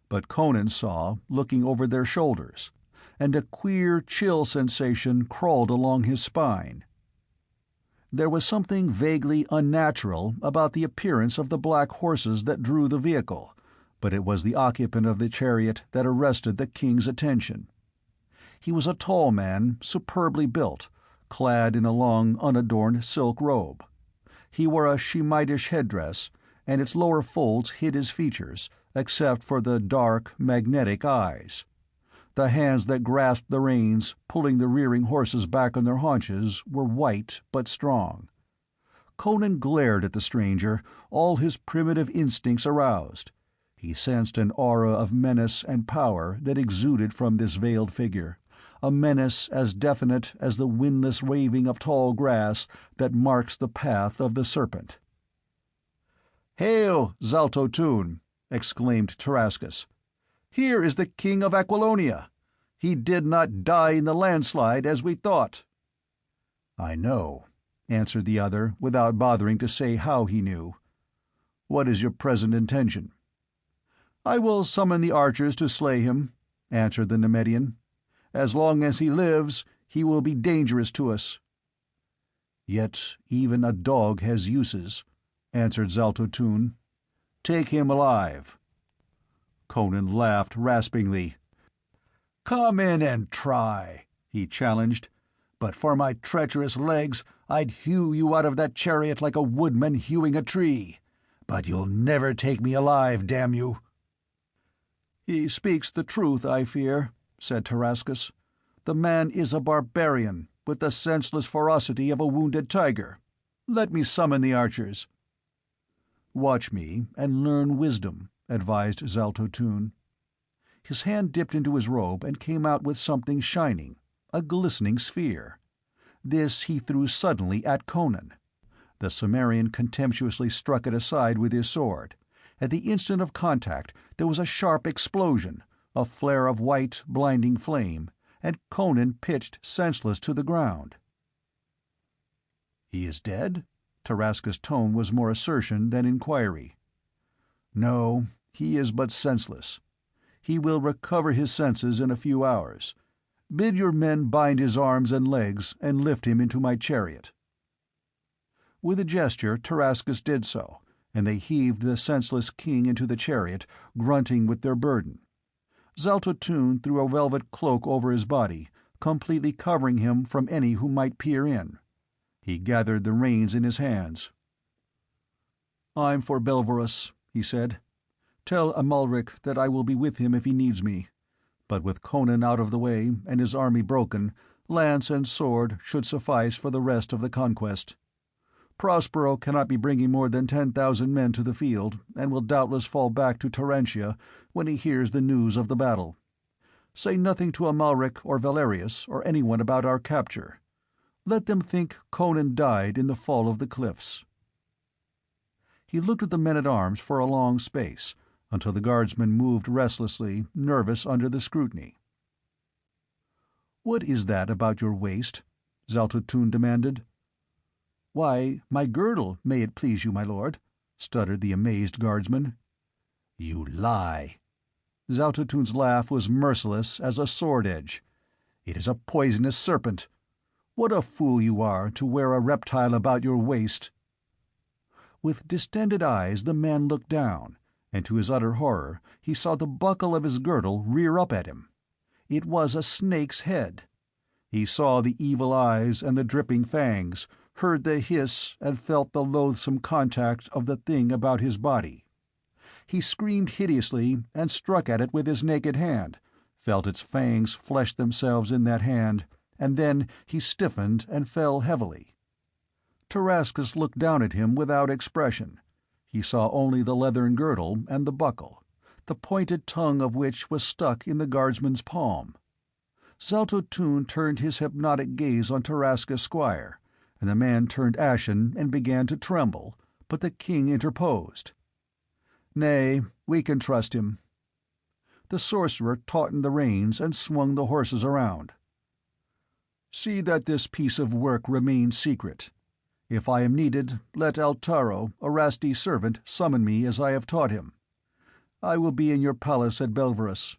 But Conan saw, looking over their shoulders, and a queer, chill sensation crawled along his spine. There was something vaguely unnatural about the appearance of the black horses that drew the vehicle, but it was the occupant of the chariot that arrested the king's attention. He was a tall man, superbly built, clad in a long, unadorned silk robe. He wore a Shemitish headdress, and its lower folds hid his features, except for the dark, magnetic eyes. The hands that grasped the reins, pulling the rearing horses back on their haunches, were white but strong. Conan glared at the stranger, all his primitive instincts aroused. He sensed an aura of menace and power that exuded from this veiled figure, a menace as definite as the windless waving of tall grass that marks the path of the serpent. "Hail, Zalto-tun!" exclaimed Tarascus. "Here is the king of Aquilonia. He did not die in the landslide as we thought." "I know," answered the other, without bothering to say how he knew. "What is your present intention?" "I will summon the archers to slay him," answered the Nemedian. "As long as he lives, he will be dangerous to us." "Yet even a dog has uses," answered Zalto-tun. "Take him alive." Conan laughed raspingly. "Come in and try," he challenged. "But for my treacherous legs, I'd hew you out of that chariot like a woodman hewing a tree. But you'll never take me alive, damn you!" "He speaks the truth, I fear," said Tarascus. "The man is a barbarian, with the senseless ferocity of a wounded tiger. Let me summon the archers." "Watch me, and learn wisdom," advised Zalto-tun. His hand dipped into his robe and came out with something shining, a glistening sphere. This he threw suddenly at Conan. The Cimmerian contemptuously struck it aside with his sword. At the instant of contact there was a sharp explosion, a flare of white, blinding flame, and Conan pitched senseless to the ground. "He is dead?" Tarascus' tone was more assertion than inquiry. "No, he is but senseless. He will recover his senses in a few hours. Bid your men bind his arms and legs and lift him into my chariot." With a gesture Tarascus did so, and they heaved the senseless king into the chariot, grunting with their burden. Zalto-tun threw a velvet cloak over his body, completely covering him from any who might peer in. He gathered the reins in his hands. "I'm for Belverus," he said. "Tell Amalric that I will be with him if he needs me. But with Conan out of the way, and his army broken, lance and sword should suffice for the rest of the conquest. Prospero cannot be bringing more than 10,000 men to the field, and will doubtless fall back to Tarentia when he hears the news of the battle. Say nothing to Amalric or Valerius or anyone about our capture. Let them think Conan died in the fall of the cliffs." He looked at the men-at-arms for a long space, until the guardsmen moved restlessly, nervous under the scrutiny. "What is that about your waist?" Zalto-tun demanded. "Why, my girdle, may it please you, my lord," stuttered the amazed guardsman. "You lie!" Zalto-tun's laugh was merciless as a sword edge. "It is a poisonous serpent. What a fool you are to wear a reptile about your waist!" With distended eyes the man looked down, and to his utter horror he saw the buckle of his girdle rear up at him. It was a snake's head. He saw the evil eyes and the dripping fangs, heard the hiss, and felt the loathsome contact of the thing about his body. He screamed hideously and struck at it with his naked hand, felt its fangs flesh themselves in that hand, and then he stiffened and fell heavily. Tarascus looked down at him without expression. He saw only the leathern girdle and the buckle, the pointed tongue of which was stuck in the guardsman's palm. Zalto-tun turned his hypnotic gaze on Tarascus' squire, and the man turned ashen and began to tremble, but the king interposed. "Nay, we can trust him." The sorcerer tautened the reins and swung the horses around. "See that this piece of work remains secret. If I am needed, let Altaro, Arasti's servant, summon me as I have taught him. I will be in your palace at Belverus."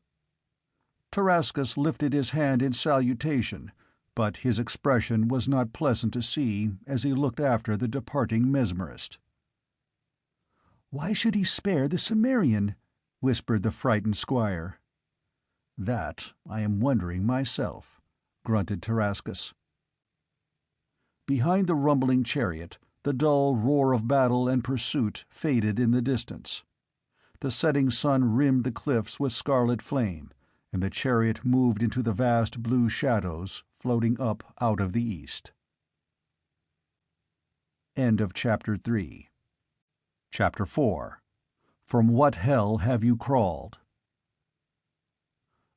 Tarascus lifted his hand in salutation, but his expression was not pleasant to see as he looked after the departing mesmerist. "Why should he spare the Cimmerian?" whispered the frightened squire. "That I am wondering myself," grunted Tarascus. Behind the rumbling chariot, the dull roar of battle and pursuit faded in the distance. The setting sun rimmed the cliffs with scarlet flame, and the chariot moved into the vast blue shadows floating up out of the east. End of Chapter 3. Chapter 4. From What Hell Have You Crawled?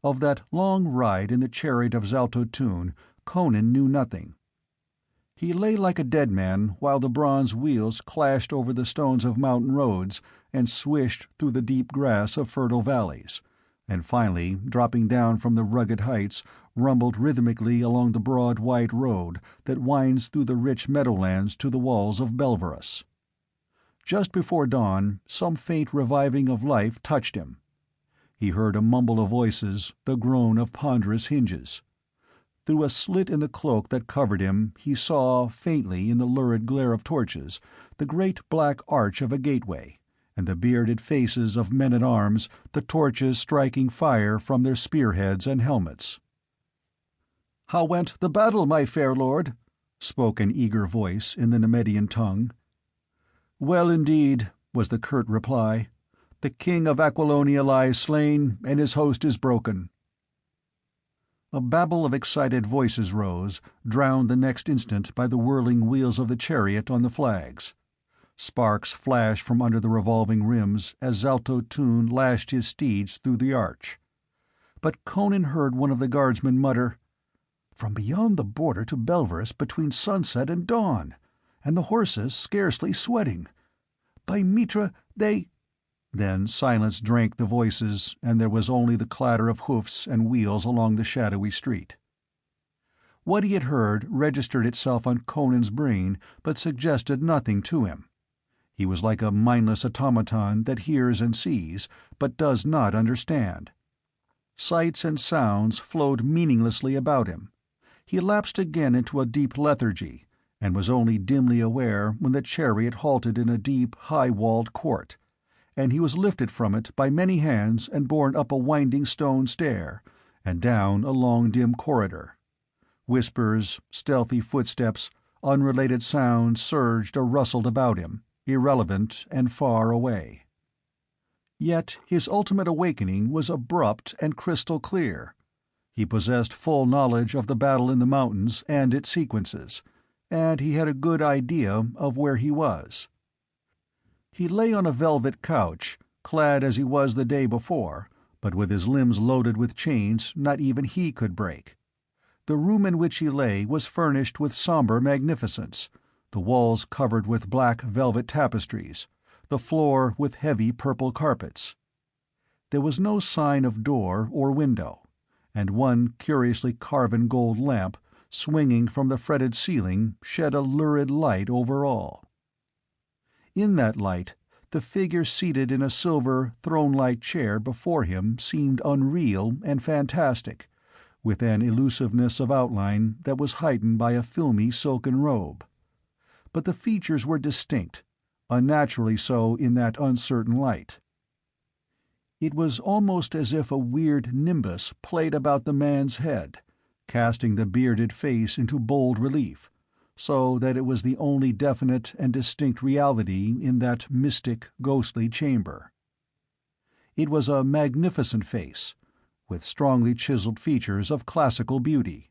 Of that long ride in the chariot of Zaltotun, Conan knew nothing. He lay like a dead man while the bronze wheels clashed over the stones of mountain roads and swished through the deep grass of fertile valleys, and finally, dropping down from the rugged heights, rumbled rhythmically along the broad white road that winds through the rich meadowlands to the walls of Belverus. Just before dawn, some faint reviving of life touched him. He heard a mumble of voices, the groan of ponderous hinges. Through a slit in the cloak that covered him he saw, faintly in the lurid glare of torches, the great black arch of a gateway, and the bearded faces of men-at-arms, the torches striking fire from their spearheads and helmets. "How went the battle, my fair lord?" spoke an eager voice in the Nemedian tongue. "Well indeed," was the curt reply. "The king of Aquilonia lies slain, and his host is broken." A babble of excited voices rose, drowned the next instant by the whirling wheels of the chariot on the flags. Sparks flashed from under the revolving rims as Zaltotun lashed his steeds through the arch. But Conan heard one of the guardsmen mutter, "From beyond the border to Belverus between sunset and dawn, and the horses scarcely sweating. By Mitra, they—" Then silence drank the voices, and there was only the clatter of hoofs and wheels along the shadowy street. What he had heard registered itself on Conan's brain but suggested nothing to him. He was like a mindless automaton that hears and sees, but does not understand. Sights and sounds flowed meaninglessly about him. He lapsed again into a deep lethargy, and was only dimly aware when the chariot halted in a deep, high-walled court, and he was lifted from it by many hands and borne up a winding stone stair, and down a long dim corridor. Whispers, stealthy footsteps, unrelated sounds surged or rustled about him, irrelevant and far away. Yet his ultimate awakening was abrupt and crystal clear. He possessed full knowledge of the battle in the mountains and its sequences, and he had a good idea of where he was. He lay on a velvet couch, clad as he was the day before, but with his limbs loaded with chains not even he could break. The room in which he lay was furnished with somber magnificence, the walls covered with black velvet tapestries, the floor with heavy purple carpets. There was no sign of door or window, and one curiously carven gold lamp, swinging from the fretted ceiling, shed a lurid light over all. In that light, the figure seated in a silver, throne-like chair before him seemed unreal and fantastic, with an elusiveness of outline that was heightened by a filmy silken robe. But the features were distinct, unnaturally so in that uncertain light. It was almost as if a weird nimbus played about the man's head, casting the bearded face into bold relief, so that it was the only definite and distinct reality in that mystic, ghostly chamber. It was a magnificent face, with strongly chiseled features of classical beauty.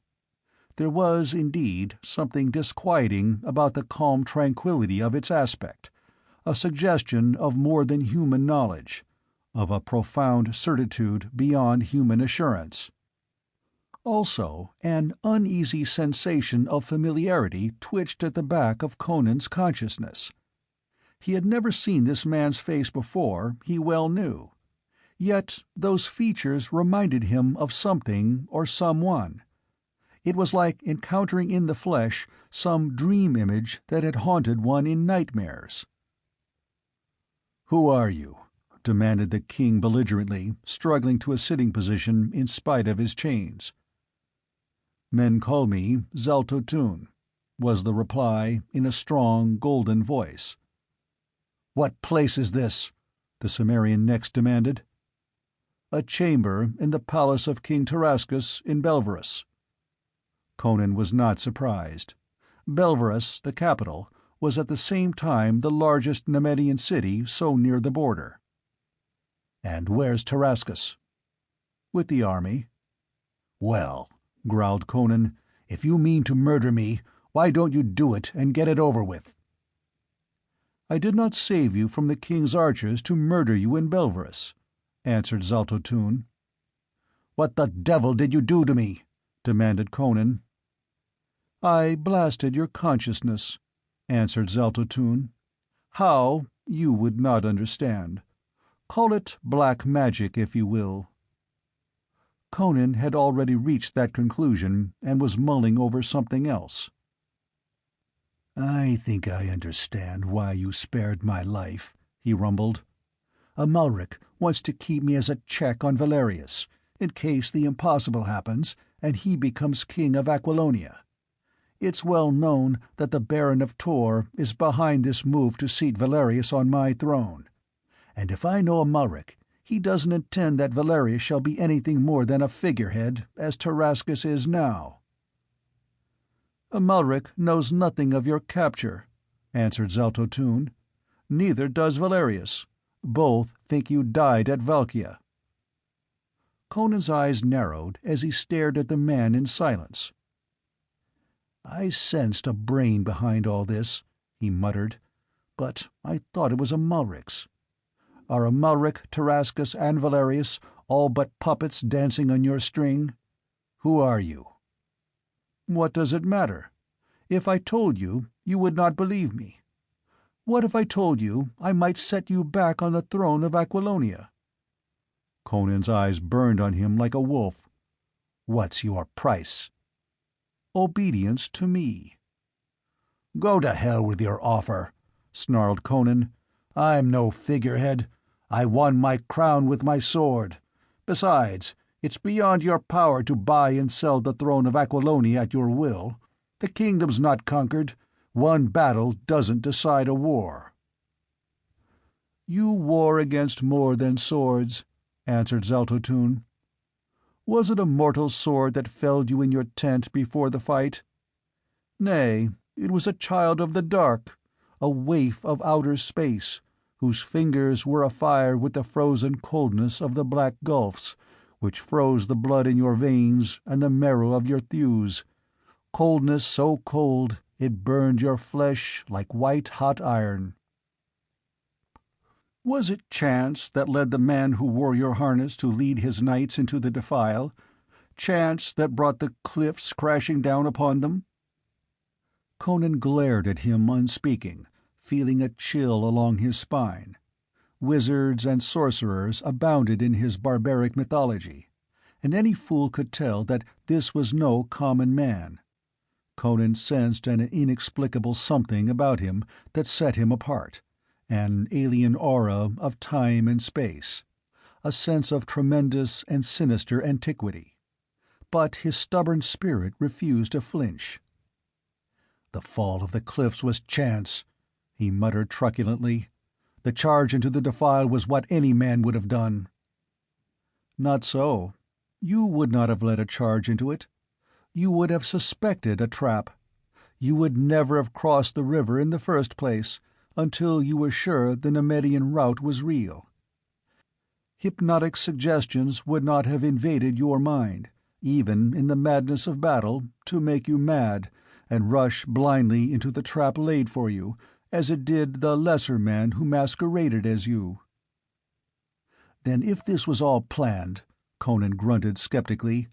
There was, indeed, something disquieting about the calm tranquillity of its aspect, a suggestion of more than human knowledge, of a profound certitude beyond human assurance. Also, an uneasy sensation of familiarity twitched at the back of Conan's consciousness. He had never seen this man's face before, he well knew. Yet those features reminded him of something or someone. It was like encountering in the flesh some dream image that had haunted one in nightmares. "Who are you?" demanded the king belligerently, struggling to a sitting position in spite of his chains. "Men call me Zaltotun," was the reply, in a strong, golden voice. "What place is this?" the Cimmerian next demanded. "A chamber in the palace of King Tarascus in Belverus." Conan was not surprised. Belverus, the capital, was at the same time the largest Nemedian city so near the border. "And where's Tarascus?" "With the army." "Well," growled Conan, "if you mean to murder me, why don't you do it and get it over with?" "I did not save you from the king's archers to murder you in Belverus," answered Zaltotun. "What the devil did you do to me?" demanded Conan. "I blasted your consciousness," answered Zaltotun. "How, you would not understand. Call it black magic if you will." Conan had already reached that conclusion and was mulling over something else. "I think I understand why you spared my life," he rumbled. "Amalric wants to keep me as a check on Valerius, in case the impossible happens and he becomes king of Aquilonia. It's well known that the Baron of Tor is behind this move to seat Valerius on my throne. And if I know Amalric, he doesn't intend that Valerius shall be anything more than a figurehead, as Tarascus is now." "Amalric knows nothing of your capture," answered Zaltotun. "Neither does Valerius. Both think you died at Valkia." Conan's eyes narrowed as he stared at the man in silence. "I sensed a brain behind all this," he muttered, "but I thought it was Amalric's. Are Amalric, Tarascus, and Valerius all but puppets dancing on your string? Who are you?" "What does it matter? If I told you, you would not believe me. What if I told you I might set you back on the throne of Aquilonia?" Conan's eyes burned on him like a wolf. "What's your price?" "Obedience to me." "Go to hell with your offer," snarled Conan. "I'm no figurehead. I won my crown with my sword. Besides, it's beyond your power to buy and sell the throne of Aquilonia at your will. The kingdom's not conquered. One battle doesn't decide a war." "You war against more than swords," answered Zaltotun. "Was it a mortal sword that felled you in your tent before the fight? Nay, it was a child of the dark, a waif of outer space, whose fingers were afire with the frozen coldness of the black gulfs, which froze the blood in your veins and the marrow of your thews, coldness so cold it burned your flesh like white-hot iron. Was it chance that led the man who wore your harness to lead his knights into the defile? Chance that brought the cliffs crashing down upon them?" Conan glared at him unspeaking, feeling a chill along his spine. Wizards and sorcerers abounded in his barbaric mythology, and any fool could tell that this was no common man. Conan sensed an inexplicable something about him that set him apart, an alien aura of time and space, a sense of tremendous and sinister antiquity. But his stubborn spirit refused to flinch. "The fall of the cliffs was chance," he muttered truculently. "The charge into the defile was what any man would have done." "Not so. You would not have led a charge into it. You would have suspected a trap. You would never have crossed the river in the first place, until you were sure the Nemedian route was real. Hypnotic suggestions would not have invaded your mind, even in the madness of battle, to make you mad, and rush blindly into the trap laid for you, as it did the lesser man who masqueraded as you." "Then if this was all planned," Conan grunted skeptically,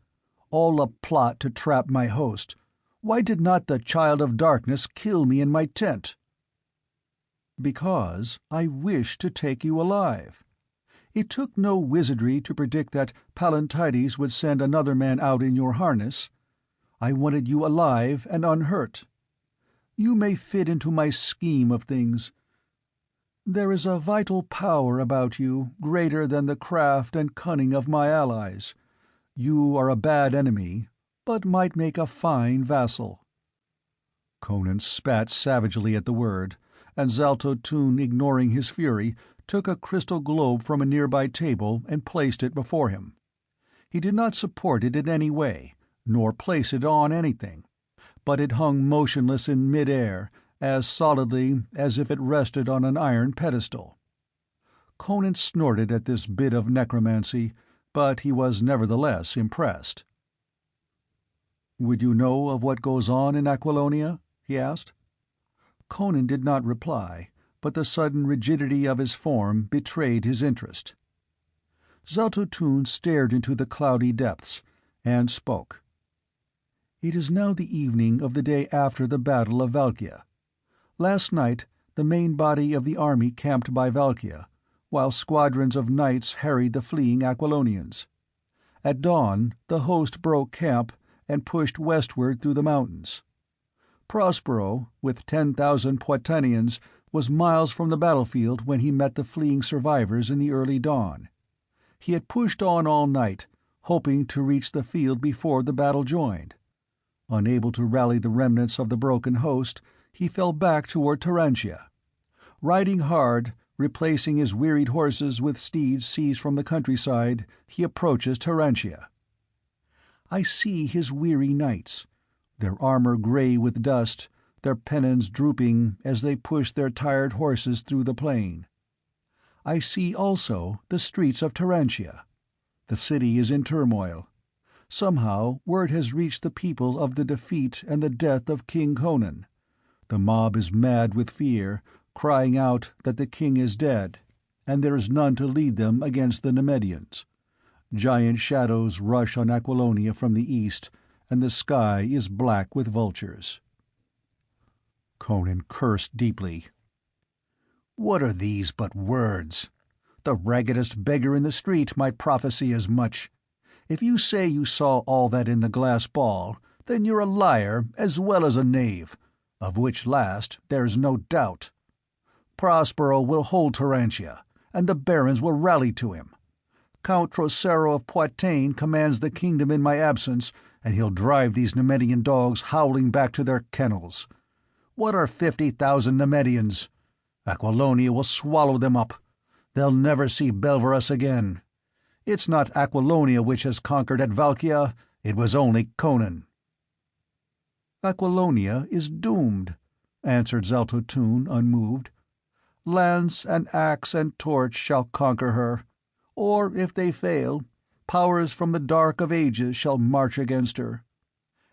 "all a plot to trap my host, why did not the Child of Darkness kill me in my tent?" "Because I wished to take you alive. It took no wizardry to predict that Palantides would send another man out in your harness. I wanted you alive and unhurt. You may fit into my scheme of things. There is a vital power about you greater than the craft and cunning of my allies. You are a bad enemy, but might make a fine vassal." Conan spat savagely at the word, and Zaltotun, ignoring his fury, took a crystal globe from a nearby table and placed it before him. He did not support it in any way, nor place it on anything, but it hung motionless in mid-air, as solidly as if it rested on an iron pedestal. Conan snorted at this bit of necromancy, but he was nevertheless impressed. "Would you know of what goes on in Aquilonia?" he asked. Conan did not reply, but the sudden rigidity of his form betrayed his interest. Zaltotun stared into the cloudy depths, and spoke. "It is now the evening of the day after the Battle of Valkia. Last night the main body of the army camped by Valkia, while squadrons of knights harried the fleeing Aquilonians. At dawn the host broke camp and pushed westward through the mountains. Prospero, with 10,000 Poitanians, was miles from the battlefield when he met the fleeing survivors in the early dawn. He had pushed on all night, hoping to reach the field before the battle joined. Unable to rally the remnants of the broken host, he fell back toward Turantia. Riding hard, replacing his wearied horses with steeds seized from the countryside, he approaches Turantia. I see his weary knights, their armor gray with dust, their pennons drooping as they push their tired horses through the plain. I see also the streets of Turantia. The city is in turmoil. Somehow word has reached the people of the defeat and the death of King Conan. The mob is mad with fear, crying out that the king is dead, and there is none to lead them against the Nemedians. Giant shadows rush on Aquilonia from the east, and the sky is black with vultures." Conan cursed deeply. "What are these but words? The raggedest beggar in the street might prophesy as much. If you say you saw all that in the glass ball, then you're a liar as well as a knave, of which last there's no doubt. Prospero will hold Turantia, and the barons will rally to him. Count Trocero of Poitain commands the kingdom in my absence, and he'll drive these Nemedian dogs howling back to their kennels. What are 50,000 Nemedians? Aquilonia will swallow them up. They'll never see Belverus again. It's not Aquilonia which has conquered at Valkia, it was only Conan." "Aquilonia is doomed," answered Zaltotun, unmoved. "Lance and axe and torch shall conquer her, or, if they fail, powers from the dark of ages shall march against her.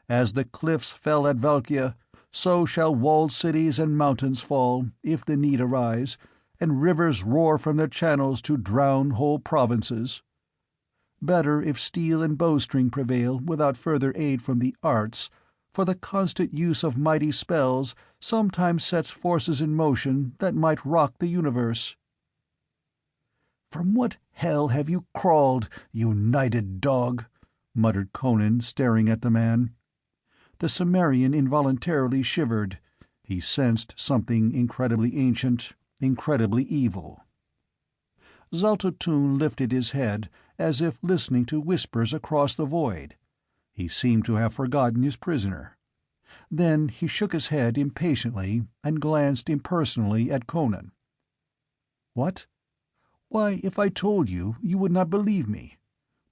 As the cliffs fell at Valkia, so shall walled cities and mountains fall, if the need arise, and rivers roar from their channels to drown whole provinces. Better if steel and bowstring prevail without further aid from the arts, for the constant use of mighty spells sometimes sets forces in motion that might rock the universe." "From what hell have you crawled, you knighted dog?" muttered Conan, staring at the man. The Cimmerian involuntarily shivered. He sensed something incredibly ancient, incredibly evil. Zaltotun lifted his head, as if listening to whispers across the void. He seemed to have forgotten his prisoner. Then he shook his head impatiently and glanced impersonally at Conan. "What? Why, if I told you, you would not believe me.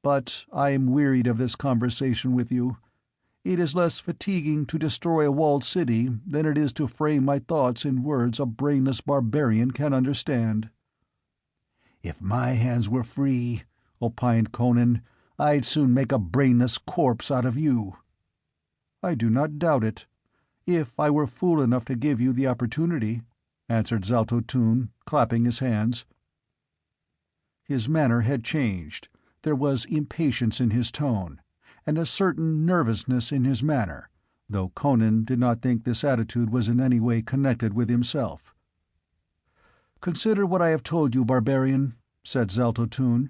But I am wearied of this conversation with you. It is less fatiguing to destroy a walled city than it is to frame my thoughts in words a brainless barbarian can understand." "If my hands were free," opined Conan, "I'd soon make a brainless corpse out of you." "I do not doubt it, if I were fool enough to give you the opportunity," answered Zaltotun, clapping his hands. His manner had changed. There was impatience in his tone, and a certain nervousness in his manner, though Conan did not think this attitude was in any way connected with himself. "Consider what I have told you, barbarian," said Zaltotun.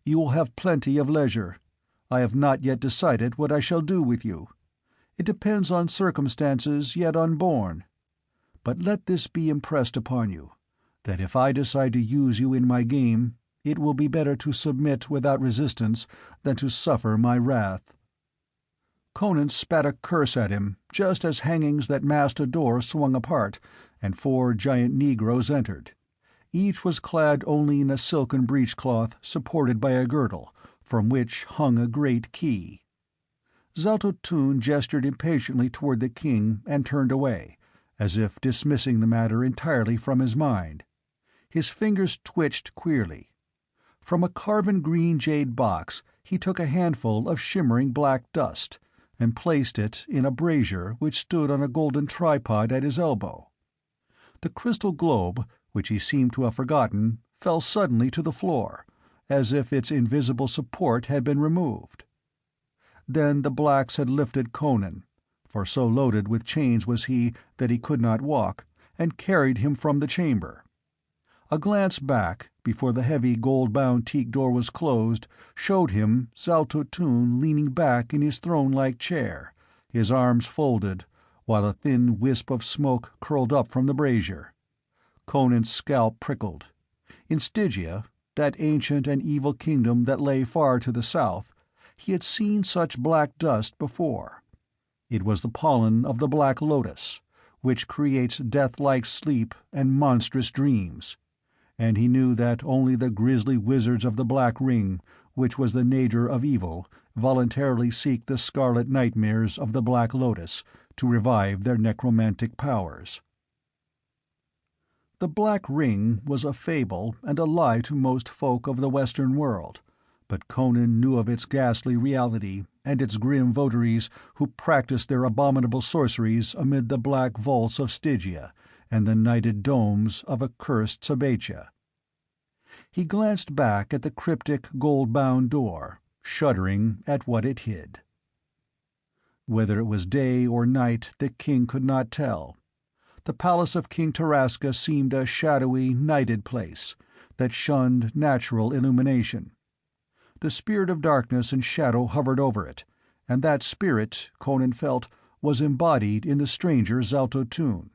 "You will have plenty of leisure. I have not yet decided what I shall do with you. It depends on circumstances yet unborn. But let this be impressed upon you, that if I decide to use you in my game, it will be better to submit without resistance than to suffer my wrath." Conan spat a curse at him just as hangings that masked a door swung apart, and 4 giant Negroes entered. Each was clad only in a silken breechcloth supported by a girdle, from which hung a great key. Zaltotun gestured impatiently toward the king and turned away, as if dismissing the matter entirely from his mind. His fingers twitched queerly. From a carven green jade box he took a handful of shimmering black dust, and placed it in a brazier which stood on a golden tripod at his elbow. The crystal globe, which he seemed to have forgotten, fell suddenly to the floor, as if its invisible support had been removed. Then the blacks had lifted Conan, for so loaded with chains was he that he could not walk, and carried him from the chamber. A glance back, before the heavy gold-bound teak door was closed, showed him Zaltotun leaning back in his throne-like chair, his arms folded, while a thin wisp of smoke curled up from the brazier. Conan's scalp prickled. In Stygia, that ancient and evil kingdom that lay far to the south, he had seen such black dust before. It was the pollen of the black lotus, which creates death-like sleep and monstrous dreams, and he knew that only the grisly wizards of the Black Ring, which was the nadir of evil, voluntarily seek the scarlet nightmares of the Black Lotus to revive their necromantic powers. The Black Ring was a fable and a lie to most folk of the Western world, but Conan knew of its ghastly reality and its grim votaries who practiced their abominable sorceries amid the black vaults of Stygia and the nighted domes of accursed Sabbatia. He glanced back at the cryptic gold-bound door, shuddering at what it hid. Whether it was day or night the king could not tell. The palace of King Tarasca seemed a shadowy, nighted place that shunned natural illumination. The spirit of darkness and shadow hovered over it, and that spirit, Conan felt, was embodied in the stranger Zaltotun.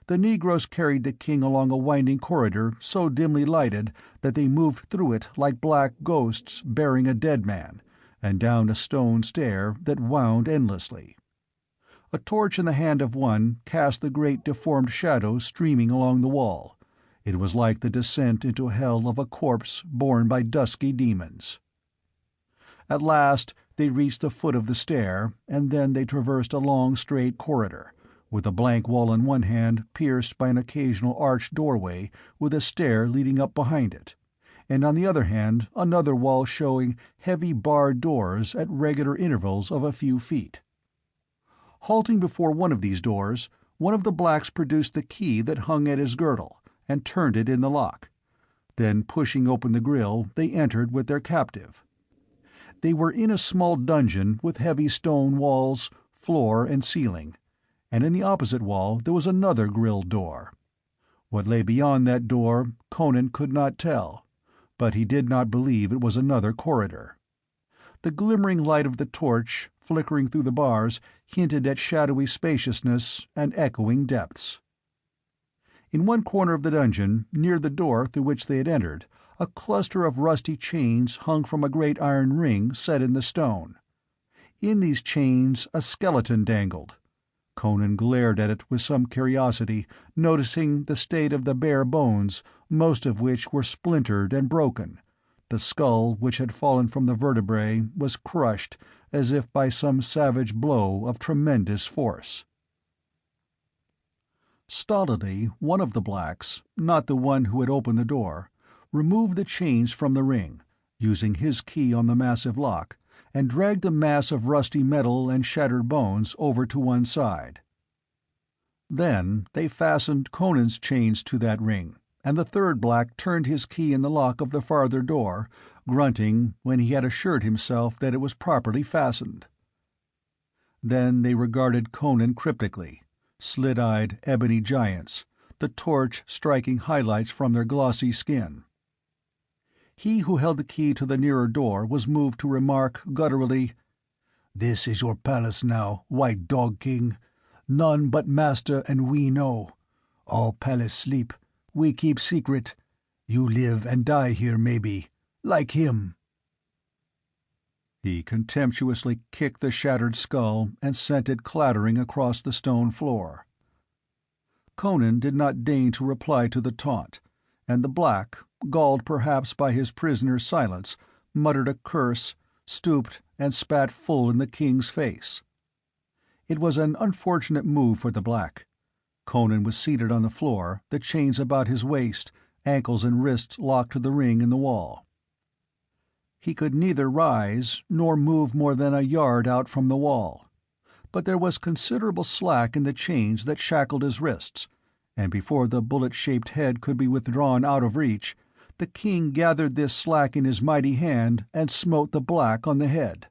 The Negroes carried the king along a winding corridor so dimly lighted that they moved through it like black ghosts bearing a dead man, and down a stone stair that wound endlessly. A torch in the hand of one cast the great deformed shadows streaming along the wall. It was like the descent into hell of a corpse borne by dusky demons. At last they reached the foot of the stair, and then they traversed a long straight corridor, with a blank wall on one hand pierced by an occasional arched doorway with a stair leading up behind it, and on the other hand another wall showing heavy barred doors at regular intervals of a few feet. Halting before one of these doors, one of the blacks produced the key that hung at his girdle, and turned it in the lock. Then, pushing open the grille, they entered with their captive. They were in a small dungeon with heavy stone walls, floor and ceiling, and in the opposite wall there was another grilled door. What lay beyond that door Conan could not tell, but he did not believe it was another corridor. The glimmering light of the torch, flickering through the bars, hinted at shadowy spaciousness and echoing depths. In one corner of the dungeon, near the door through which they had entered, a cluster of rusty chains hung from a great iron ring set in the stone. In these chains a skeleton dangled. Conan glared at it with some curiosity, noticing the state of the bare bones, most of which were splintered and broken. The skull, which had fallen from the vertebrae, was crushed as if by some savage blow of tremendous force. Stolidly, one of the blacks, not the one who had opened the door, removed the chains from the ring, using his key on the massive lock, and dragged the mass of rusty metal and shattered bones over to one side. Then they fastened Conan's chains to that ring, and the third black turned his key in the lock of the farther door, grunting when he had assured himself that it was properly fastened. Then they regarded Conan cryptically, slit-eyed ebony giants, the torch striking highlights from their glossy skin. He who held the key to the nearer door was moved to remark gutturally, "This is your palace now, White Dog King. None but master and we know. All palace sleep. We keep secret. You live and die here maybe, like him." He contemptuously kicked the shattered skull and sent it clattering across the stone floor. Conan did not deign to reply to the taunt, and the black, galled perhaps by his prisoner's silence, muttered a curse, stooped, and spat full in the king's face. It was an unfortunate move for the black. Conan was seated on the floor, the chains about his waist, ankles and wrists locked to the ring in the wall. He could neither rise nor move more than a yard out from the wall. But there was considerable slack in the chains that shackled his wrists, and before the bullet-shaped head could be withdrawn out of reach, the king gathered this slack in his mighty hand and smote the black on the head.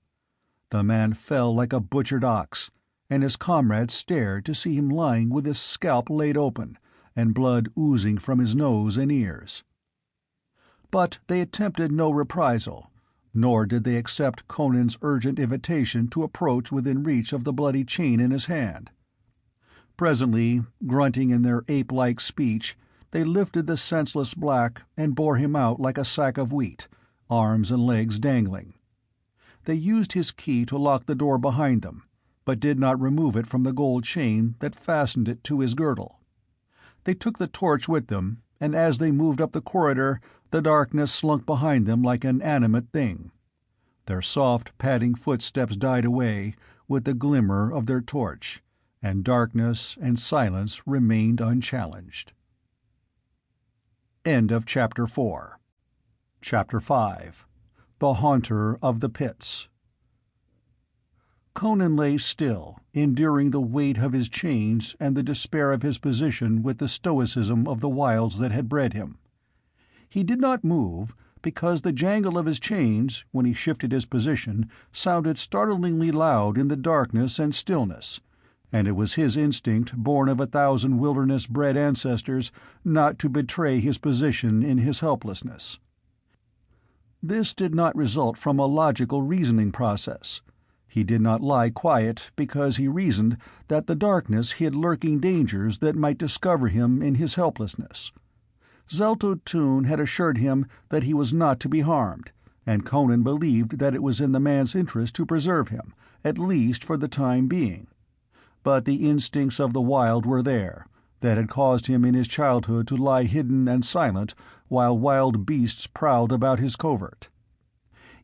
The man fell like a butchered ox, and his comrades stared to see him lying with his scalp laid open, and blood oozing from his nose and ears. But they attempted no reprisal, nor did they accept Conan's urgent invitation to approach within reach of the bloody chain in his hand. Presently, grunting in their ape-like speech, they lifted the senseless black and bore him out like a sack of wheat, arms and legs dangling. They used his key to lock the door behind them, but did not remove it from the gold chain that fastened it to his girdle. They took the torch with them, and as they moved up the corridor, the darkness slunk behind them like an animate thing. Their soft, padding footsteps died away with the glimmer of their torch, and darkness and silence remained unchallenged. End of Chapter 4. Chapter 5. The Haunter of the Pits. Conan lay still, enduring the weight of his chains and the despair of his position with the stoicism of the wilds that had bred him. He did not move, because the jangle of his chains, when he shifted his position, sounded startlingly loud in the darkness and stillness, and it was his instinct, born of 1,000 wilderness-bred ancestors, not to betray his position in his helplessness. This did not result from a logical reasoning process. He did not lie quiet because he reasoned that the darkness hid lurking dangers that might discover him in his helplessness. Zelto Toon had assured him that he was not to be harmed, and Conan believed that it was in the man's interest to preserve him, at least for the time being. But the instincts of the wild were there, that had caused him in his childhood to lie hidden and silent while wild beasts prowled about his covert.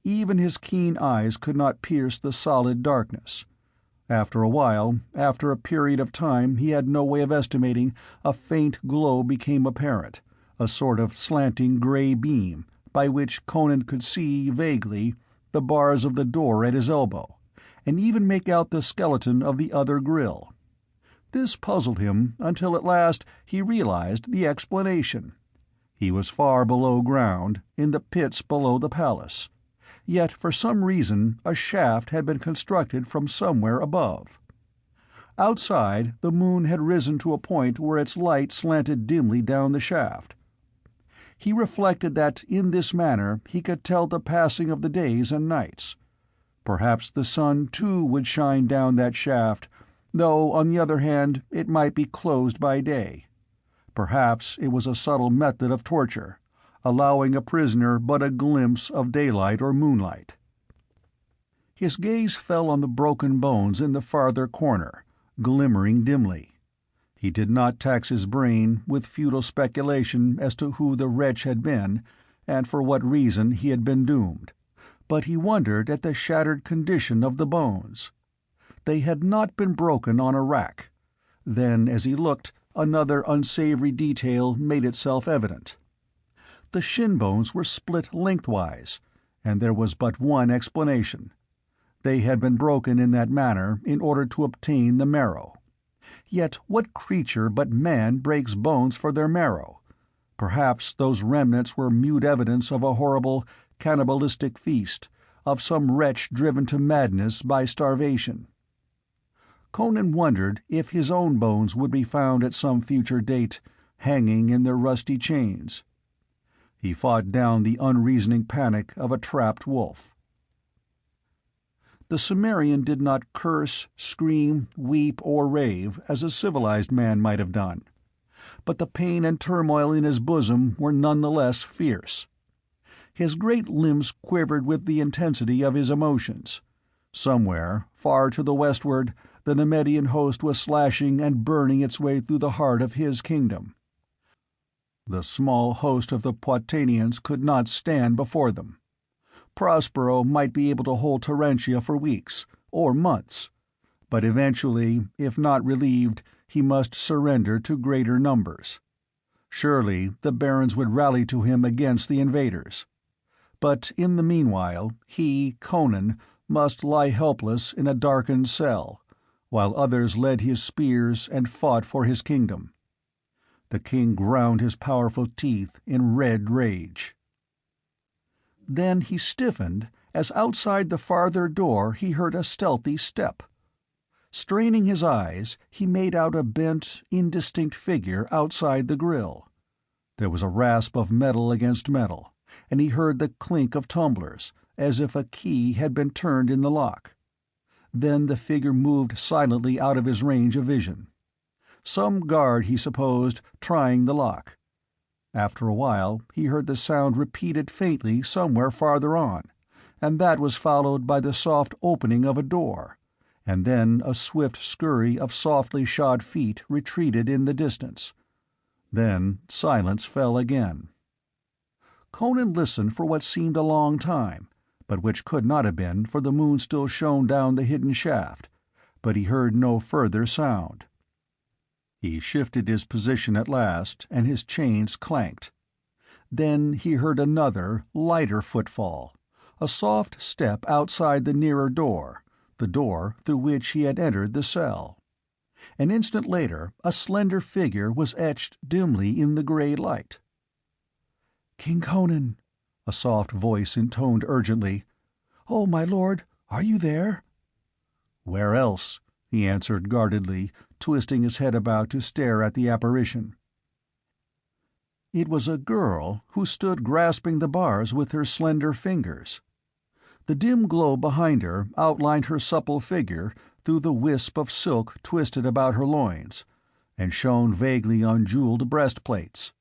Even his keen eyes could not pierce the solid darkness. After a while, after a period of time he had no way of estimating, a faint glow became apparent, a sort of slanting gray beam, by which Conan could see, vaguely, the bars of the door at his elbow, and even make out the skeleton of the other grille. This puzzled him until at last he realized the explanation. He was far below ground, in the pits below the palace. Yet for some reason a shaft had been constructed from somewhere above. Outside, the moon had risen to a point where its light slanted dimly down the shaft. He reflected that in this manner he could tell the passing of the days and nights. Perhaps the sun too would shine down that shaft, though on the other hand it might be closed by day. Perhaps it was a subtle method of torture, allowing a prisoner but a glimpse of daylight or moonlight. His gaze fell on the broken bones in the farther corner, glimmering dimly. He did not tax his brain with futile speculation as to who the wretch had been, and for what reason he had been doomed, but he wondered at the shattered condition of the bones. They had not been broken on a rack. Then, as he looked, another unsavory detail made itself evident. The shin bones were split lengthwise, and there was but one explanation. They had been broken in that manner in order to obtain the marrow. Yet what creature but man breaks bones for their marrow? Perhaps those remnants were mute evidence of a horrible, cannibalistic feast, of some wretch driven to madness by starvation. Conan wondered if his own bones would be found at some future date, hanging in their rusty chains. He fought down the unreasoning panic of a trapped wolf. The Cimmerian did not curse, scream, weep, or rave as a civilized man might have done, but the pain and turmoil in his bosom were none the less fierce. His great limbs quivered with the intensity of his emotions. Somewhere, far to the westward, the Nemedian host was slashing and burning its way through the heart of his kingdom. The small host of the Poitanians could not stand before them. Prospero might be able to hold Terentia for weeks, or months, but eventually, if not relieved, he must surrender to greater numbers. Surely the barons would rally to him against the invaders. But in the meanwhile, he, Conan, must lie helpless in a darkened cell, while others led his spears and fought for his kingdom. The king ground his powerful teeth in red rage. Then he stiffened as outside the farther door he heard a stealthy step. Straining his eyes, he made out a bent, indistinct figure outside the grill. There was a rasp of metal against metal, and he heard the clink of tumblers, as if a key had been turned in the lock. Then the figure moved silently out of his range of vision. Some guard, he supposed, trying the lock. After a while he heard the sound repeated faintly somewhere farther on, and that was followed by the soft opening of a door, and then a swift scurry of softly shod feet retreated in the distance. Then silence fell again. Conan listened for what seemed a long time, but which could not have been, for the moon still shone down the hidden shaft, but he heard no further sound. He shifted his position at last, and his chains clanked. Then he heard another, lighter footfall, a soft step outside the nearer door, the door through which he had entered the cell. An instant later a slender figure was etched dimly in the grey light. "King Conan," a soft voice intoned urgently. "Oh, my lord, are you there?" "Where else?" he answered guardedly, twisting his head about to stare at the apparition. It was a girl who stood grasping the bars with her slender fingers. The dim glow behind her outlined her supple figure through the wisp of silk twisted about her loins, and shone vaguely on jeweled breastplates.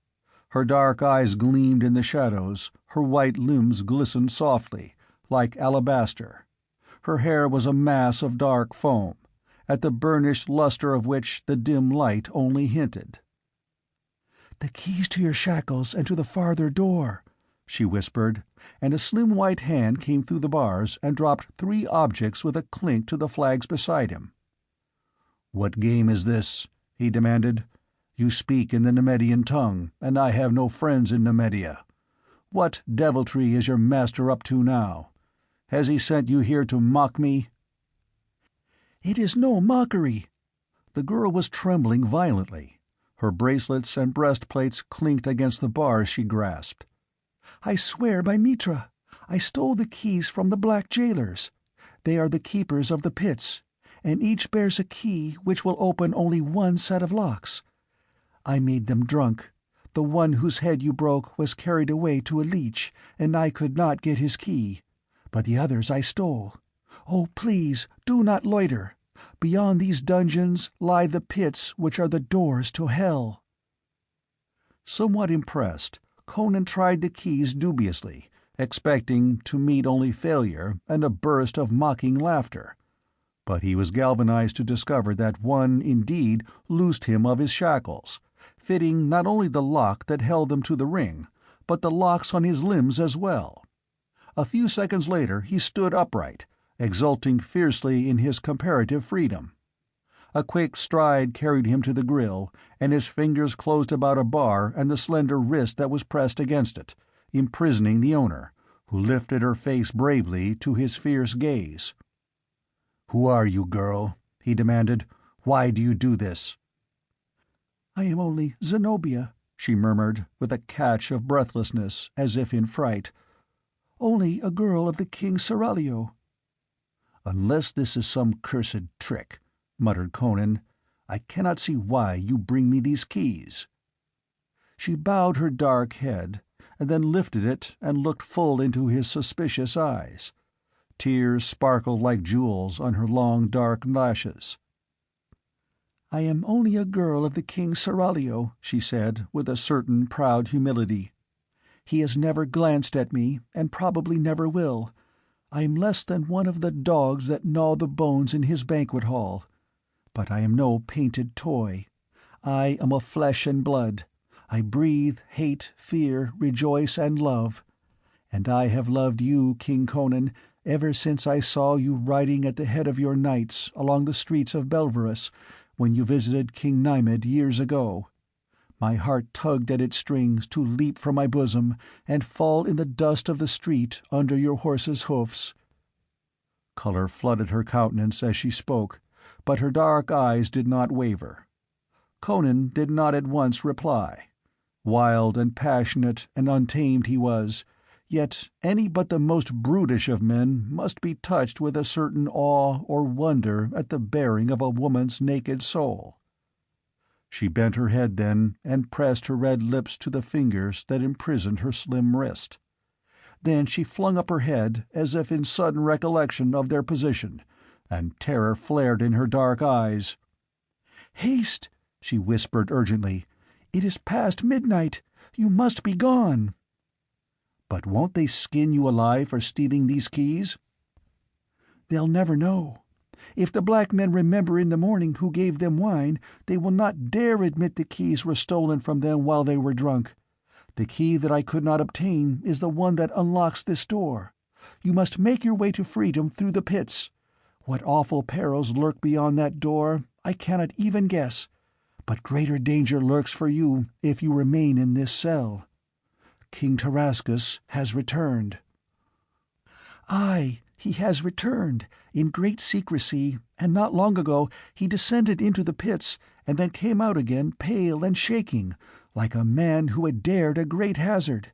Her dark eyes gleamed in the shadows, her white limbs glistened softly, like alabaster. Her hair was a mass of dark foam, at the burnished luster of which the dim light only hinted. "The keys to your shackles and to the farther door," she whispered, and a slim white hand came through the bars and dropped 3 objects with a clink to the flags beside him. "What game is this?" he demanded. "You speak in the Nemedian tongue, and I have no friends in Nemedia. What deviltry is your master up to now? Has he sent you here to mock me?" "It is no mockery." The girl was trembling violently. Her bracelets and breastplates clinked against the bars she grasped. "I swear by Mitra, I stole the keys from the black jailers. They are the keepers of the pits, and each bears a key which will open only one set of locks. I made them drunk. The one whose head you broke was carried away to a leech, and I could not get his key. But the others I stole. Oh, please, do not loiter. Beyond these dungeons lie the pits which are the doors to hell." Somewhat impressed, Conan tried the keys dubiously, expecting to meet only failure and a burst of mocking laughter. But he was galvanized to discover that one indeed loosed him of his shackles, fitting not only the lock that held them to the ring, but the locks on his limbs as well. A few seconds later he stood upright, exulting fiercely in his comparative freedom. A quick stride carried him to the grill, and his fingers closed about a bar and the slender wrist that was pressed against it, imprisoning the owner, who lifted her face bravely to his fierce gaze. "Who are you, girl?" he demanded. "Why do you do this?" "I am only Zenobia," she murmured, with a catch of breathlessness, as if in fright. "Only a girl of the King Seraglio." "Unless this is some cursed trick," muttered Conan, "I cannot see why you bring me these keys." She bowed her dark head, and then lifted it and looked full into his suspicious eyes. Tears sparkled like jewels on her long dark lashes. "I am only a girl of the King Seraglio," she said, with a certain proud humility. He has never glanced at me, and probably never will. I am less than one of the dogs that gnaw the bones in his banquet hall. But I am no painted toy. I am of flesh and blood. I breathe, hate, fear, rejoice, and love. And I have loved you, King Conan, ever since I saw you riding at the head of your knights along the streets of Belverus when you visited King Nymud years ago. My heart tugged at its strings to leap from my bosom and fall in the dust of the street under your horse's hoofs." Color flooded her countenance as she spoke, but her dark eyes did not waver. Conan did not at once reply. Wild and passionate and untamed he was, yet any but the most brutish of men must be touched with a certain awe or wonder at the baring of a woman's naked soul. She bent her head then and pressed her red lips to the fingers that imprisoned her slim wrist. Then she flung up her head as if in sudden recollection of their position, and terror flared in her dark eyes. "Haste!" she whispered urgently. "It is past midnight. You must be gone." "But won't they skin you alive for stealing these keys?" "They'll never know. If the black men remember in the morning who gave them wine, they will not dare admit the keys were stolen from them while they were drunk. The key that I could not obtain is the one that unlocks this door. You must make your way to freedom through the pits. What awful perils lurk beyond that door, I cannot even guess, but greater danger lurks for you if you remain in this cell. King Tarascus has returned." "Aye, he has returned, in great secrecy, and not long ago he descended into the pits, and then came out again pale and shaking, like a man who had dared a great hazard.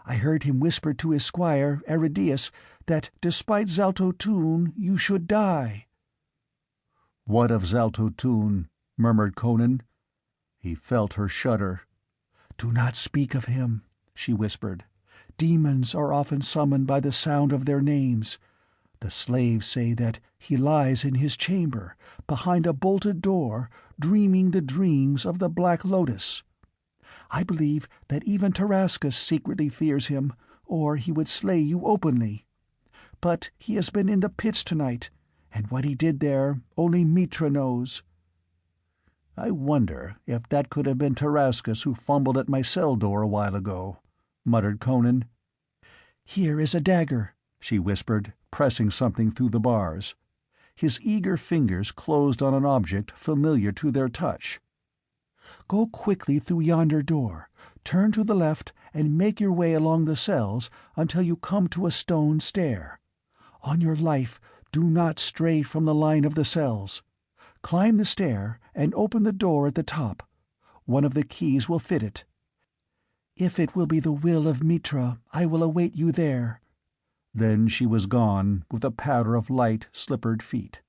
I heard him whisper to his squire, Aridaeus, that despite Zaltotun you should die." "What of Zaltotun?" murmured Conan. He felt her shudder. "Do not speak of him," she whispered. "Demons are often summoned by the sound of their names. The slaves say that he lies in his chamber, behind a bolted door, dreaming the dreams of the Black Lotus. I believe that even Tarascus secretly fears him, or he would slay you openly. But he has been in the pits tonight, and what he did there only Mitra knows." "I wonder if that could have been Tarascus who fumbled at my cell door a while ago," muttered Conan. "Here is a dagger," she whispered, pressing something through the bars. His eager fingers closed on an object familiar to their touch. "Go quickly through yonder door, turn to the left, and make your way along the cells until you come to a stone stair. On your life, do not stray from the line of the cells. Climb the stair and open the door at the top. One of the keys will fit it. If it will be the will of Mitra, I will await you there." Then she was gone, with a patter of light, slippered feet.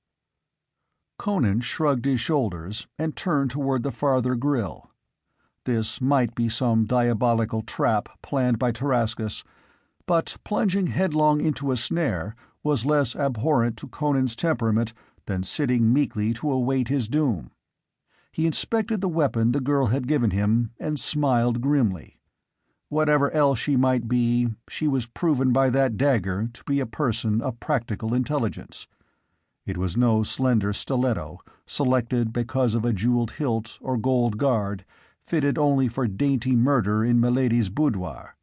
Conan shrugged his shoulders and turned toward the farther grille. This might be some diabolical trap planned by Tarascus, but plunging headlong into a snare was less abhorrent to Conan's temperament than sitting meekly to await his doom. He inspected the weapon the girl had given him and smiled grimly. Whatever else she might be, she was proven by that dagger to be a person of practical intelligence. It was no slender stiletto, selected because of a jeweled hilt or gold guard, fitted only for dainty murder in milady's boudoir.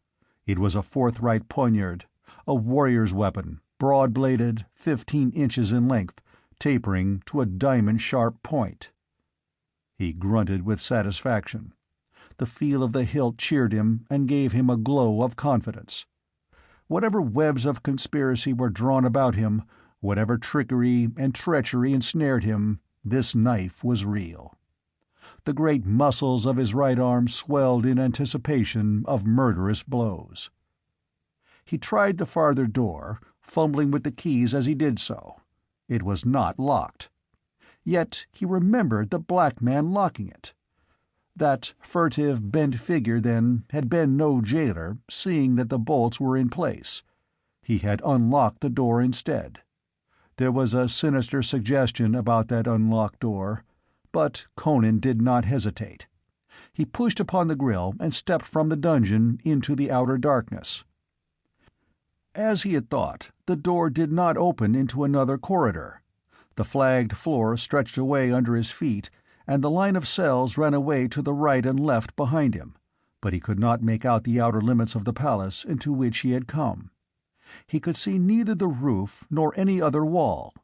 It was a forthright poignard, a warrior's weapon, broad-bladed, 15 inches in length, tapering to a diamond-sharp point. He grunted with satisfaction. The feel of the hilt cheered him and gave him a glow of confidence. Whatever webs of conspiracy were drawn about him, whatever trickery and treachery ensnared him, this knife was real. The great muscles of his right arm swelled in anticipation of murderous blows. He tried the farther door, fumbling with the keys as he did so. It was not locked. Yet he remembered the black man locking it. That furtive, bent figure, then, had been no jailer, seeing that the bolts were in place. He had unlocked the door instead. There was a sinister suggestion about that unlocked door, but Conan did not hesitate. He pushed upon the grill and stepped from the dungeon into the outer darkness. As he had thought, the door did not open into another corridor. The flagged floor stretched away under his feet, and the line of cells ran away to the right and left behind him, but he could not make out the outer limits of the palace into which he had come. He could see neither the roof nor any other wall.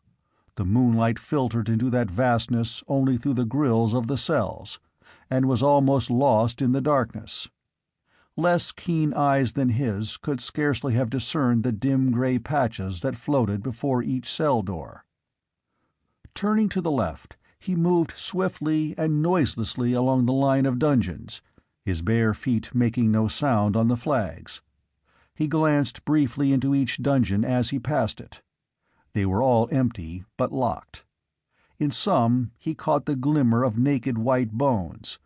The moonlight filtered into that vastness only through the grilles of the cells, and was almost lost in the darkness. Less keen eyes than his could scarcely have discerned the dim gray patches that floated before each cell door. Turning to the left, he moved swiftly and noiselessly along the line of dungeons, his bare feet making no sound on the flags. He glanced briefly into each dungeon as he passed it. They were all empty, but locked. In some he caught the glimmer of naked white bones.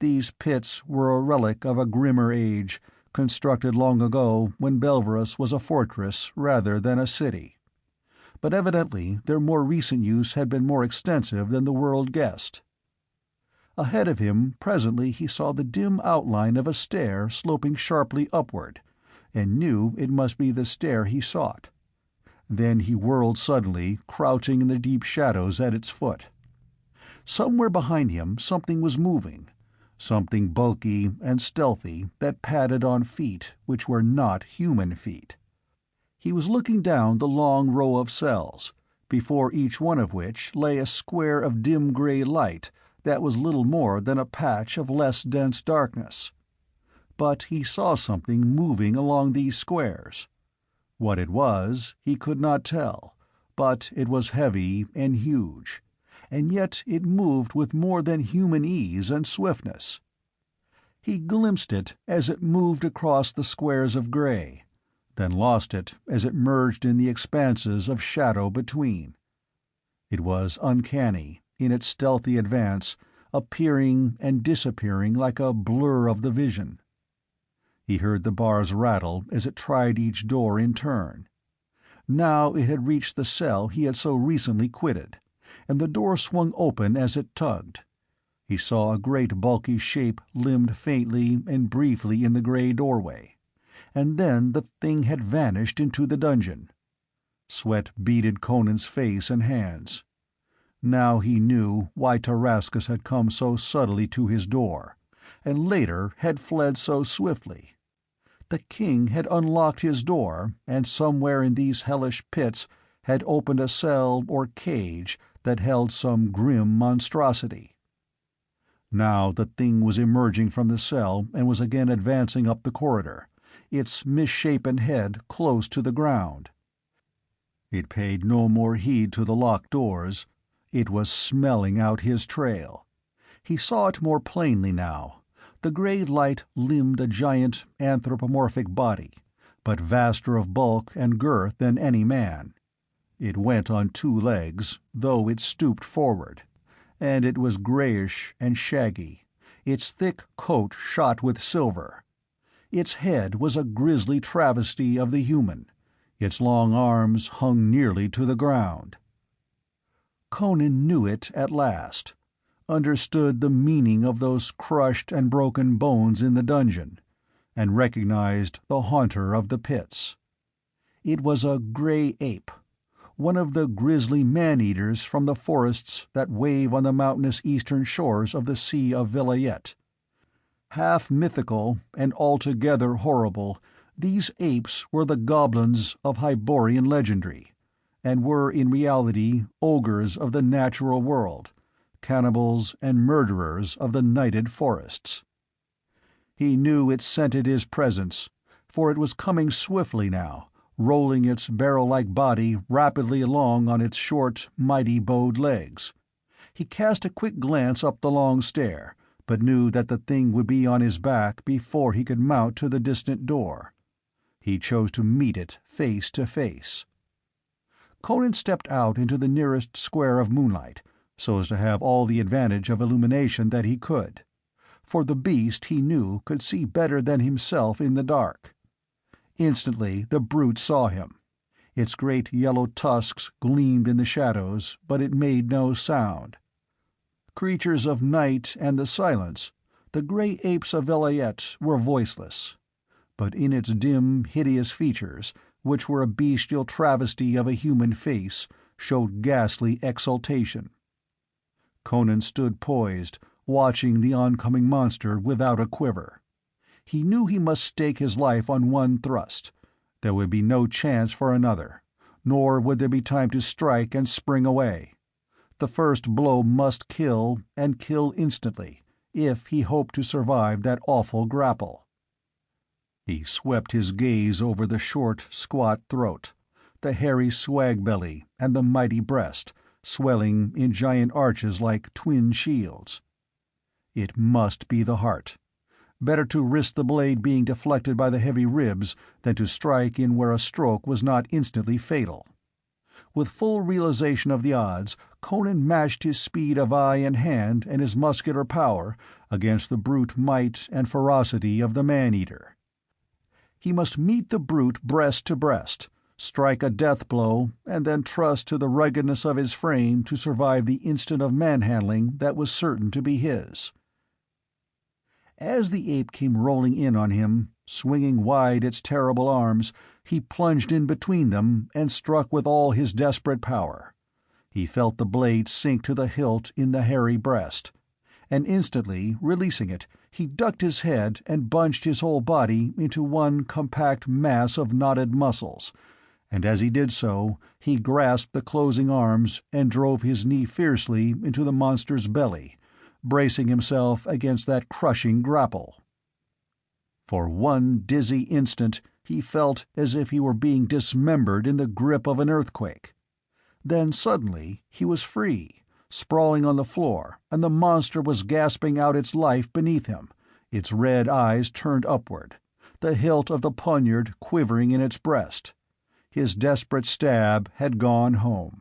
These pits were a relic of a grimmer age, constructed long ago when Belverus was a fortress rather than a city. But evidently their more recent use had been more extensive than the world guessed. Ahead of him presently he saw the dim outline of a stair sloping sharply upward, and knew it must be the stair he sought. Then he whirled suddenly, crouching in the deep shadows at its foot. Somewhere behind him something was moving, something bulky and stealthy that padded on feet which were not human feet. He was looking down the long row of cells, before each one of which lay a square of dim gray light that was little more than a patch of less dense darkness. But he saw something moving along these squares. What it was, he could not tell, but it was heavy and huge, and yet it moved with more than human ease and swiftness. He glimpsed it as it moved across the squares of gray, then lost it as it merged in the expanses of shadow between. It was uncanny, in its stealthy advance, appearing and disappearing like a blur of the vision. He heard the bars rattle as it tried each door in turn. Now it had reached the cell he had so recently quitted, and the door swung open as it tugged. He saw a great bulky shape limned faintly and briefly in the gray doorway, and then the thing had vanished into the dungeon. Sweat beaded Conan's face and hands. Now he knew why Tarascus had come so subtly to his door, and later had fled so swiftly. The king had unlocked his door, and somewhere in these hellish pits had opened a cell or cage that held some grim monstrosity. Now the thing was emerging from the cell and was again advancing up the corridor, its misshapen head close to the ground. It paid no more heed to the locked doors. It was smelling out his trail. He saw it more plainly now. The gray light limned a giant anthropomorphic body, but vaster of bulk and girth than any man. It went on two legs, though it stooped forward, and it was grayish and shaggy, its thick coat shot with silver. Its head was a grisly travesty of the human, its long arms hung nearly to the ground. Conan knew it at last, understood the meaning of those crushed and broken bones in the dungeon, and recognized the haunter of the pits. It was a gray ape, one of the grisly man-eaters from the forests that wave on the mountainous eastern shores of the Sea of Vilayet. Half mythical and altogether horrible, these apes were the goblins of Hyborian legendry, and were in reality ogres of the natural world, cannibals and murderers of the nighted forests. He knew it scented his presence, for it was coming swiftly now, rolling its barrel-like body rapidly along on its short, mighty-bowed legs. He cast a quick glance up the long stair, but knew that the thing would be on his back before he could mount to the distant door. He chose to meet it face to face. Conan stepped out into the nearest square of moonlight, so as to have all the advantage of illumination that he could, for the beast, he knew, could see better than himself in the dark. Instantly the brute saw him. Its great yellow tusks gleamed in the shadows, but it made no sound. Creatures of night and the silence, The grey apes of Vilayet were voiceless, but in its dim, hideous features, which were a bestial travesty of a human face, showed ghastly exultation. Conan stood poised, watching the oncoming monster without a quiver. He knew he must stake his life on one thrust. There would be no chance for another, nor would there be time to strike and spring away. The first blow must kill, and kill instantly, if he hoped to survive that awful grapple. He swept his gaze over the short, squat throat, the hairy swag belly, and the mighty breast, swelling in giant arches like twin shields. It must be the heart. Better to risk the blade being deflected by the heavy ribs than to strike in where a stroke was not instantly fatal. With full realization of the odds, Conan matched his speed of eye and hand and his muscular power against the brute might and ferocity of the man-eater. He must meet the brute breast to breast, strike a death blow, and then trust to the ruggedness of his frame to survive the instant of manhandling that was certain to be his. As the ape came rolling in on him, swinging wide its terrible arms, he plunged in between them and struck with all his desperate power. He felt the blade sink to the hilt in the hairy breast, and instantly, releasing it, he ducked his head and bunched his whole body into one compact mass of knotted muscles, and as he did so, he grasped the closing arms and drove his knee fiercely into the monster's belly, bracing himself against that crushing grapple. For one dizzy instant he felt as if he were being dismembered in the grip of an earthquake. Then suddenly he was free, sprawling on the floor, and the monster was gasping out its life beneath him, its red eyes turned upward, the hilt of the poniard quivering in its breast. His desperate stab had gone home.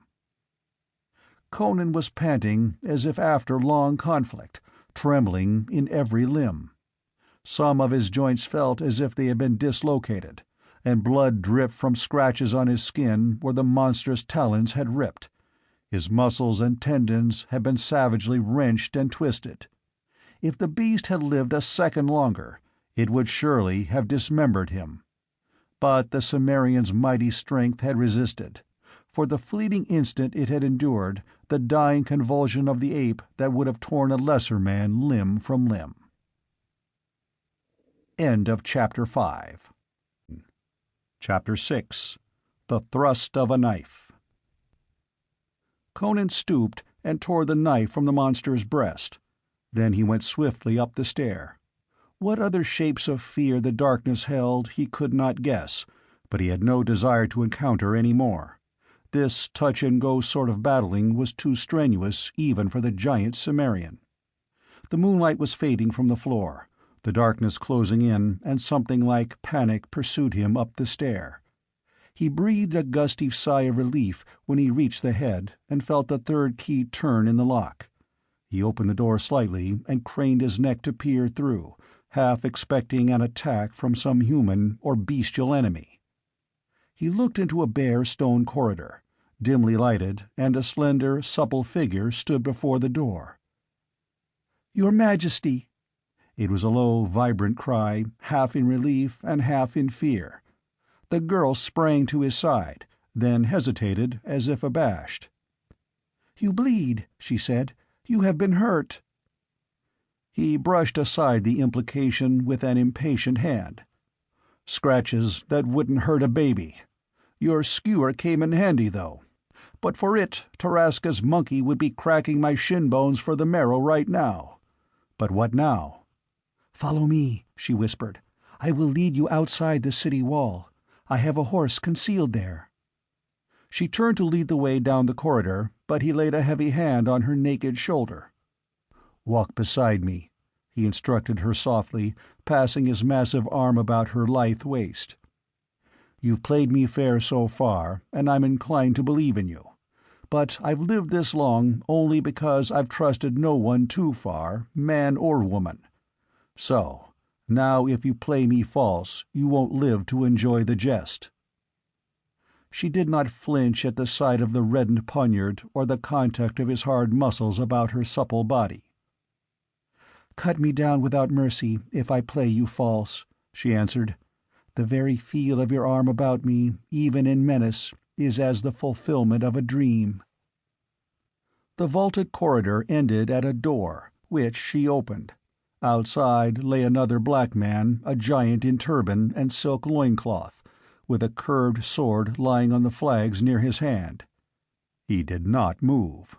Conan was panting as if after long conflict, trembling in every limb. Some of his joints felt as if they had been dislocated, and blood dripped from scratches on his skin where the monstrous talons had ripped. His muscles and tendons had been savagely wrenched and twisted. If the beast had lived a second longer, it would surely have dismembered him. But the Cimmerian's mighty strength had resisted. For the fleeting instant it had endured the dying convulsion of the ape that would have torn a lesser man limb from limb. End of Chapter 5. Chapter 6. The Thrust of a Knife. Conan stooped and tore the knife from the monster's breast. Then he went swiftly up the stair. What other shapes of fear the darkness held he could not guess, but he had no desire to encounter any more. This touch-and-go sort of battling was too strenuous even for the giant Cimmerian. The moonlight was fading from the floor, the darkness closing in, and something like panic pursued him up the stair. He breathed a gusty sigh of relief when he reached the head and felt the third key turn in the lock. He opened the door slightly and craned his neck to peer through, half expecting an attack from some human or bestial enemy. He looked into a bare stone corridor, dimly lighted, and a slender, supple figure stood before the door. "Your Majesty!" It was a low, vibrant cry, half in relief and half in fear. The girl sprang to his side, then hesitated as if abashed. "You bleed," she said. "You have been hurt." He brushed aside the implication with an impatient hand. "Scratches that wouldn't hurt a baby. Your skewer came in handy, though. But for it, Tarasca's monkey would be cracking my shin bones for the marrow right now. But what now?" "Follow me," she whispered. "I will lead you outside the city wall. I have a horse concealed there." She turned to lead the way down the corridor, but he laid a heavy hand on her naked shoulder. "Walk beside me," he instructed her softly, passing his massive arm about her lithe waist. "You've played me fair so far, and I'm inclined to believe in you. But I've lived this long only because I've trusted no one too far, man or woman. So, now if you play me false, you won't live to enjoy the jest." She did not flinch at the sight of the reddened poniard or the contact of his hard muscles about her supple body. "Cut me down without mercy if I play you false," she answered. "The very feel of your arm about me, even in menace, is as the fulfillment of a dream." The vaulted corridor ended at a door, which she opened. Outside lay another black man, a giant in turban and silk loincloth, with a curved sword lying on the flags near his hand. He did not move.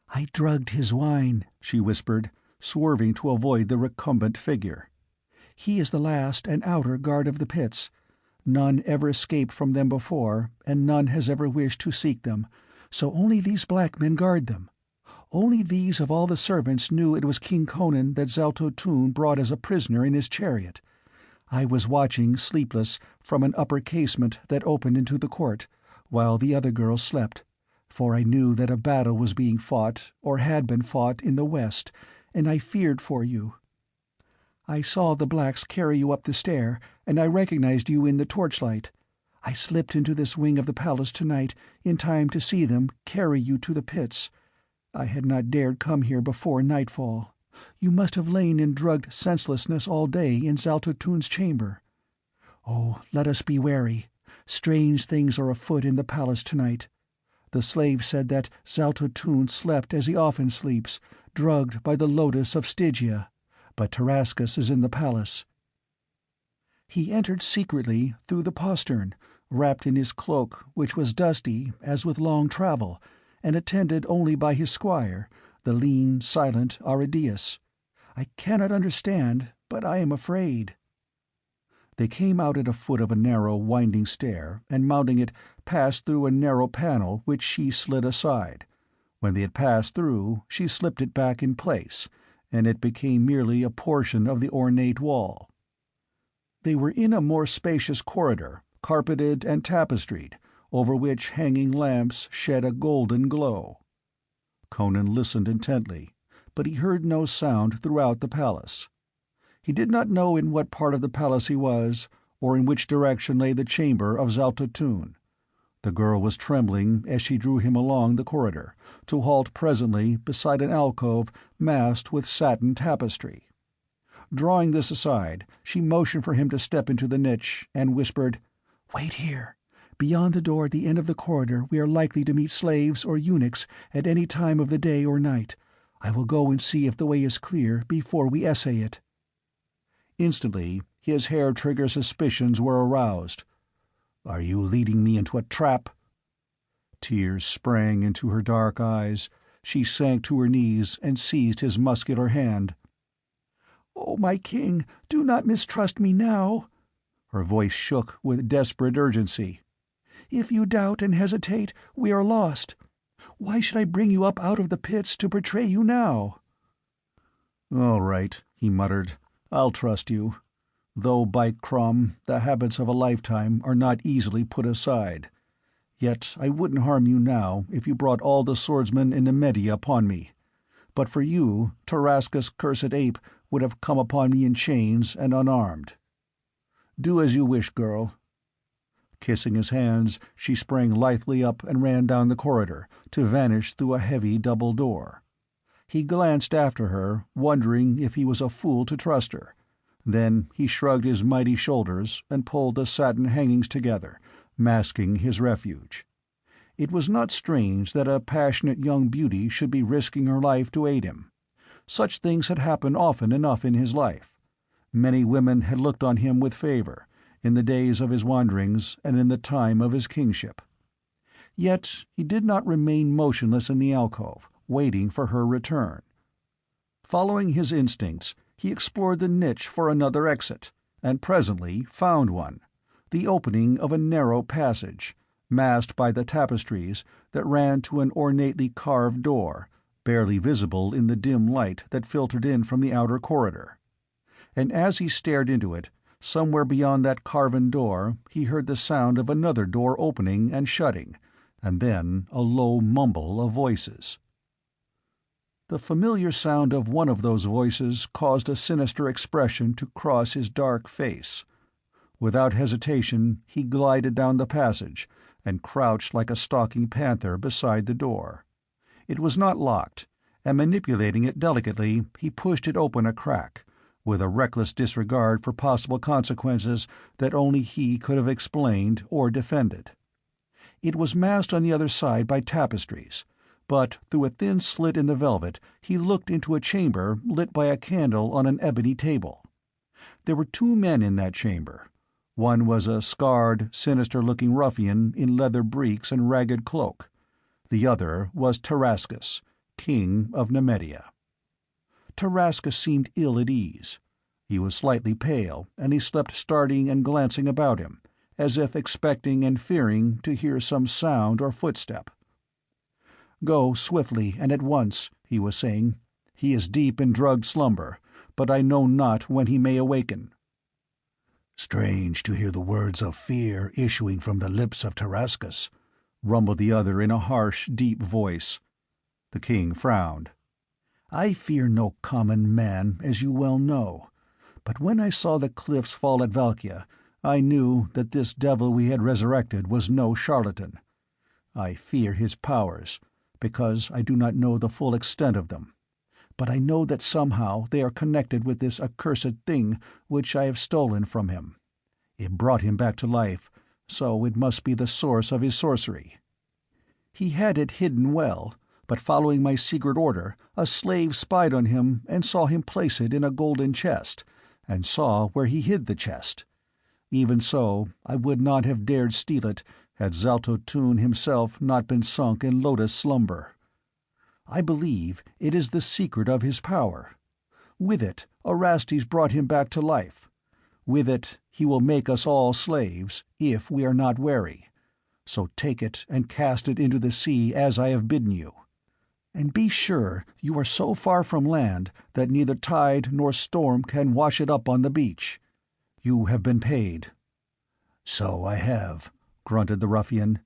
"I drugged his wine," she whispered, swerving to avoid the recumbent figure. "He is the last and outer guard of the pits. None ever escaped from them before, and none has ever wished to seek them, so only these black men guard them. Only these of all the servants knew it was King Conan that Zaltotun brought as a prisoner in his chariot. I was watching, sleepless, from an upper casement that opened into the court, while the other girls slept, for I knew that a battle was being fought, or had been fought, in the west, and I feared for you. I saw the blacks carry you up the stair, and I recognized you in the torchlight. I slipped into this wing of the palace tonight, in time to see them carry you to the pits. I had not dared come here before nightfall. You must have lain in drugged senselessness all day in Zaltotun's chamber. Oh, let us be wary. Strange things are afoot in the palace tonight. The slave said that Zaltotun slept as he often sleeps, drugged by the lotus of Stygia, but Tarascus is in the palace. He entered secretly through the postern, wrapped in his cloak, which was dusty as with long travel, and attended only by his squire, the lean, silent Aridaeus. I cannot understand, but I am afraid." They came out at a foot of a narrow, winding stair, and mounting it, passed through a narrow panel which she slid aside. When they had passed through, she slipped it back in place, and it became merely a portion of the ornate wall. They were in a more spacious corridor, carpeted and tapestried, over which hanging lamps shed a golden glow. Conan listened intently, but he heard no sound throughout the palace. He did not know in what part of the palace he was, or in which direction lay the chamber of Zaltotun. The girl was trembling as she drew him along the corridor, to halt presently beside an alcove masked with satin tapestry. Drawing this aside, she motioned for him to step into the niche, and whispered, "Wait here. Beyond the door at the end of the corridor we are likely to meet slaves or eunuchs at any time of the day or night. I will go and see if the way is clear before we essay it." Instantly his hair-trigger suspicions were aroused. "Are you leading me into a trap?" Tears sprang into her dark eyes. She sank to her knees and seized his muscular hand. "Oh, my king, do not mistrust me now." Her voice shook with desperate urgency. "If you doubt and hesitate, we are lost. Why should I bring you up out of the pits to betray you now?" "All right," he muttered. "I'll trust you. Though, by Crom, the habits of a lifetime are not easily put aside. Yet I wouldn't harm you now if you brought all the swordsmen in Nemedia upon me. But for you, Tarascus' cursed ape would have come upon me in chains and unarmed. Do as you wish, girl." Kissing his hands, she sprang lithely up and ran down the corridor, to vanish through a heavy double door. He glanced after her, wondering if he was a fool to trust her. Then he shrugged his mighty shoulders and pulled the satin hangings together, masking his refuge. It was not strange that a passionate young beauty should be risking her life to aid him. Such things had happened often enough in his life. Many women had looked on him with favor, in the days of his wanderings and in the time of his kingship. Yet he did not remain motionless in the alcove, waiting for her return. Following his instincts, he explored the niche for another exit, and presently found one, the opening of a narrow passage, masked by the tapestries, that ran to an ornately carved door, barely visible in the dim light that filtered in from the outer corridor. And as he stared into it, somewhere beyond that carven door he heard the sound of another door opening and shutting, and then a low mumble of voices. The familiar sound of one of those voices caused a sinister expression to cross his dark face. Without hesitation he glided down the passage, and crouched like a stalking panther beside the door. It was not locked, and manipulating it delicately, he pushed it open a crack, with a reckless disregard for possible consequences that only he could have explained or defended. It was masked on the other side by tapestries, but through a thin slit in the velvet he looked into a chamber lit by a candle on an ebony table. There were two men in that chamber. One was a scarred, sinister-looking ruffian in leather breeks and ragged cloak. The other was Tarascus, king of Nemedia. Tarascus seemed ill at ease. He was slightly pale, and he slept starting and glancing about him, as if expecting and fearing to hear some sound or footstep. "Go swiftly and at once," he was saying. "He is deep in drugged slumber, but I know not when he may awaken." "Strange to hear the words of fear issuing from the lips of Tarascus," rumbled the other in a harsh, deep voice. The king frowned. "I fear no common man, as you well know. But when I saw the cliffs fall at Valkia, I knew that this devil we had resurrected was no charlatan. I fear his powers, because I do not know the full extent of them. But I know that somehow they are connected with this accursed thing which I have stolen from him. It brought him back to life, so it must be the source of his sorcery. He had it hidden well, but following my secret order, a slave spied on him and saw him place it in a golden chest, and saw where he hid the chest. Even so, I would not have dared steal it had Xaltotun himself not been sunk in lotus slumber. I believe it is the secret of his power. With it, Orestes brought him back to life. With it, he will make us all slaves, if we are not wary. So take it and cast it into the sea as I have bidden you. And be sure you are so far from land that neither tide nor storm can wash it up on the beach. You have been paid." "So I have," grunted the ruffian.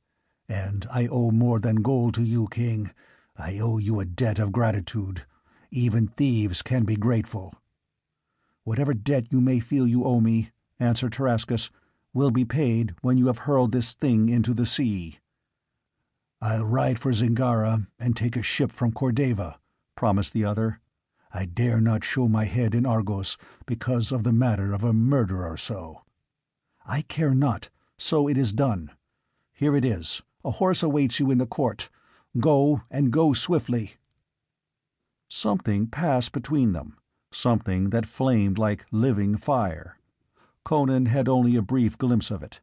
"And I owe more than gold to you, king. I owe you a debt of gratitude. Even thieves can be grateful." "Whatever debt you may feel you owe me," answered Tarascus, "will be paid when you have hurled this thing into the sea." "I'll ride for Zingara and take a ship from Cordova," promised the other. "I dare not show my head in Argos because of the matter of a murder or so." "I care not, so it is done. Here it is. A horse awaits you in the court. Go, and go swiftly." Something passed between them, something that flamed like living fire. Conan had only a brief glimpse of it.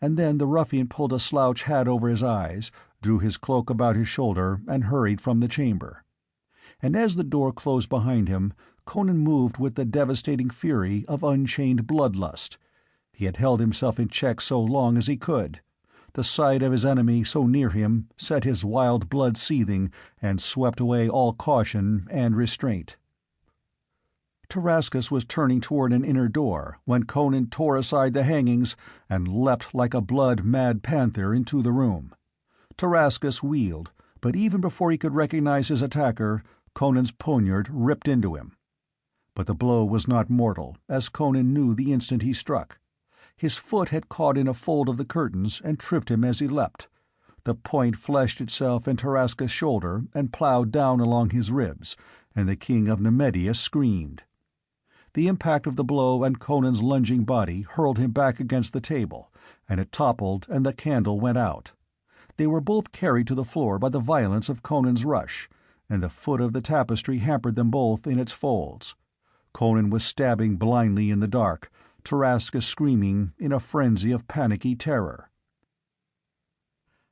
And then the ruffian pulled a slouch hat over his eyes, drew his cloak about his shoulder, and hurried from the chamber. And as the door closed behind him, Conan moved with the devastating fury of unchained bloodlust. He had held himself in check so long as he could. The sight of his enemy so near him set his wild blood seething and swept away all caution and restraint. Tarascus was turning toward an inner door when Conan tore aside the hangings and leapt like a blood-mad panther into the room. Tarascus wheeled, but even before he could recognize his attacker, Conan's poniard ripped into him. But the blow was not mortal, as Conan knew the instant he struck. His foot had caught in a fold of the curtains and tripped him as he leapt. The point fleshed itself in Tarascus' shoulder and ploughed down along his ribs, and the king of Nemedia screamed. The impact of the blow and Conan's lunging body hurled him back against the table, and it toppled and the candle went out. They were both carried to the floor by the violence of Conan's rush, and the foot of the tapestry hampered them both in its folds. Conan was stabbing blindly in the dark, Tarascus screaming in a frenzy of panicky terror.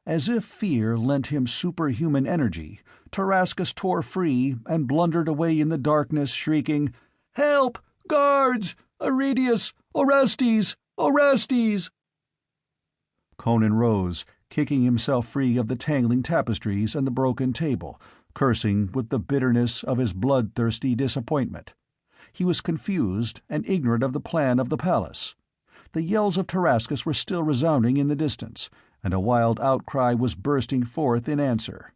As if fear lent him superhuman energy, Tarascus tore free and blundered away in the darkness, shrieking, "Help! Guards! Aridius! Orestes! Orestes!" Conan rose, kicking himself free of the tangling tapestries and the broken table, cursing with the bitterness of his bloodthirsty disappointment. He was confused and ignorant of the plan of the palace. The yells of Tarascus were still resounding in the distance, and a wild outcry was bursting forth in answer.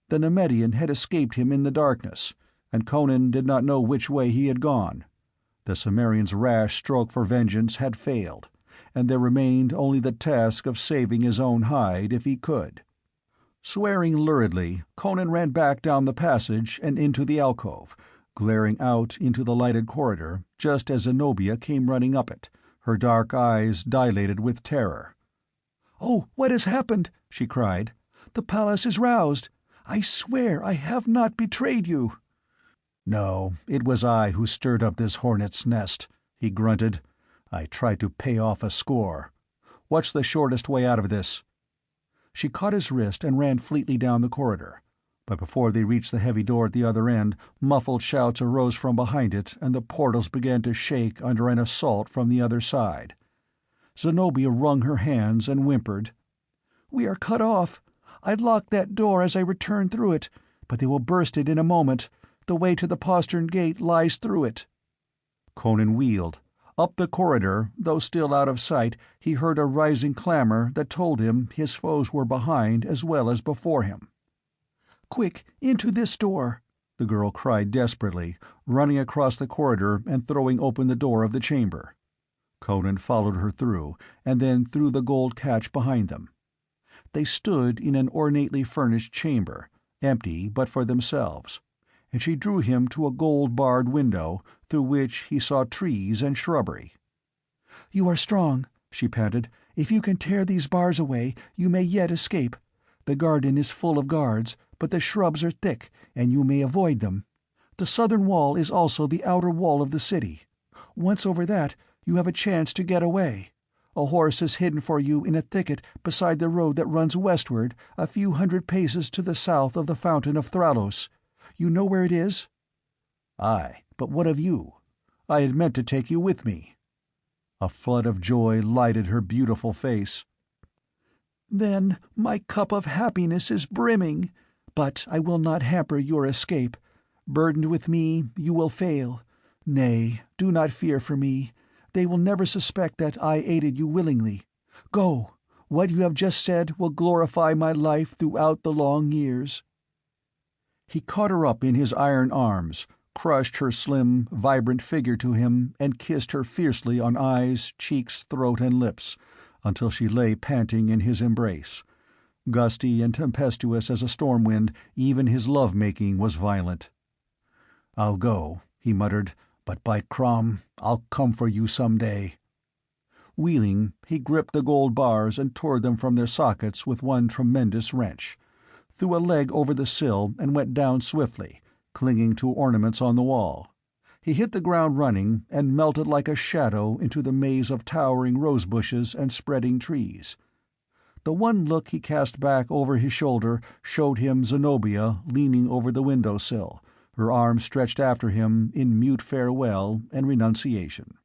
The Nemedian had escaped him in the darkness, and Conan did not know which way he had gone. The Cimmerian's rash stroke for vengeance had failed, and there remained only the task of saving his own hide if he could. Swearing luridly, Conan ran back down the passage and into the alcove, glaring out into the lighted corridor just as Zenobia came running up it, her dark eyes dilated with terror. "Oh, what has happened?" she cried. "The palace is roused. I swear I have not betrayed you." "No, it was I who stirred up this hornet's nest," he grunted. "I tried to pay off a score. What's the shortest way out of this?" She caught his wrist and ran fleetly down the corridor. But before they reached the heavy door at the other end, muffled shouts arose from behind it and the portals began to shake under an assault from the other side. Zenobia wrung her hands and whimpered. "We are cut off. I locked that door as I returned through it, but they will burst it in a moment. The way to the postern gate lies through it." Conan wheeled. Up the corridor, though still out of sight, he heard a rising clamor that told him his foes were behind as well as before him. "Quick, into this door!" the girl cried desperately, running across the corridor and throwing open the door of the chamber. Conan followed her through, and then through the gold catch behind them. They stood in an ornately furnished chamber, empty but for themselves, and she drew him to a gold-barred window, through which he saw trees and shrubbery. "You are strong," she panted. "If you can tear these bars away, you may yet escape. The garden is full of guards, but the shrubs are thick, and you may avoid them. The southern wall is also the outer wall of the city. Once over that, you have a chance to get away. A horse is hidden for you in a thicket beside the road that runs westward, a few hundred paces to the south of the Fountain of Thralos. You know where it is?" "Aye, but what of you? I had meant to take you with me." A flood of joy lighted her beautiful face. "Then my cup of happiness is brimming. But I will not hamper your escape. Burdened with me, you will fail. Nay, do not fear for me. They will never suspect that I aided you willingly. Go! What you have just said will glorify my life throughout the long years." He caught her up in his iron arms, crushed her slim, vibrant figure to him, and kissed her fiercely on eyes, cheeks, throat, and lips, until she lay panting in his embrace. Gusty and tempestuous as a storm wind, even his love-making was violent. "I'll go," he muttered, "but by Crom, I'll come for you some day." Wheeling, he gripped the gold bars and tore them from their sockets with one tremendous wrench, threw a leg over the sill and went down swiftly, clinging to ornaments on the wall. He hit the ground running and melted like a shadow into the maze of towering rose-bushes and spreading trees. The one look he cast back over his shoulder showed him Zenobia leaning over the window-sill, her arms stretched after him in mute farewell and renunciation.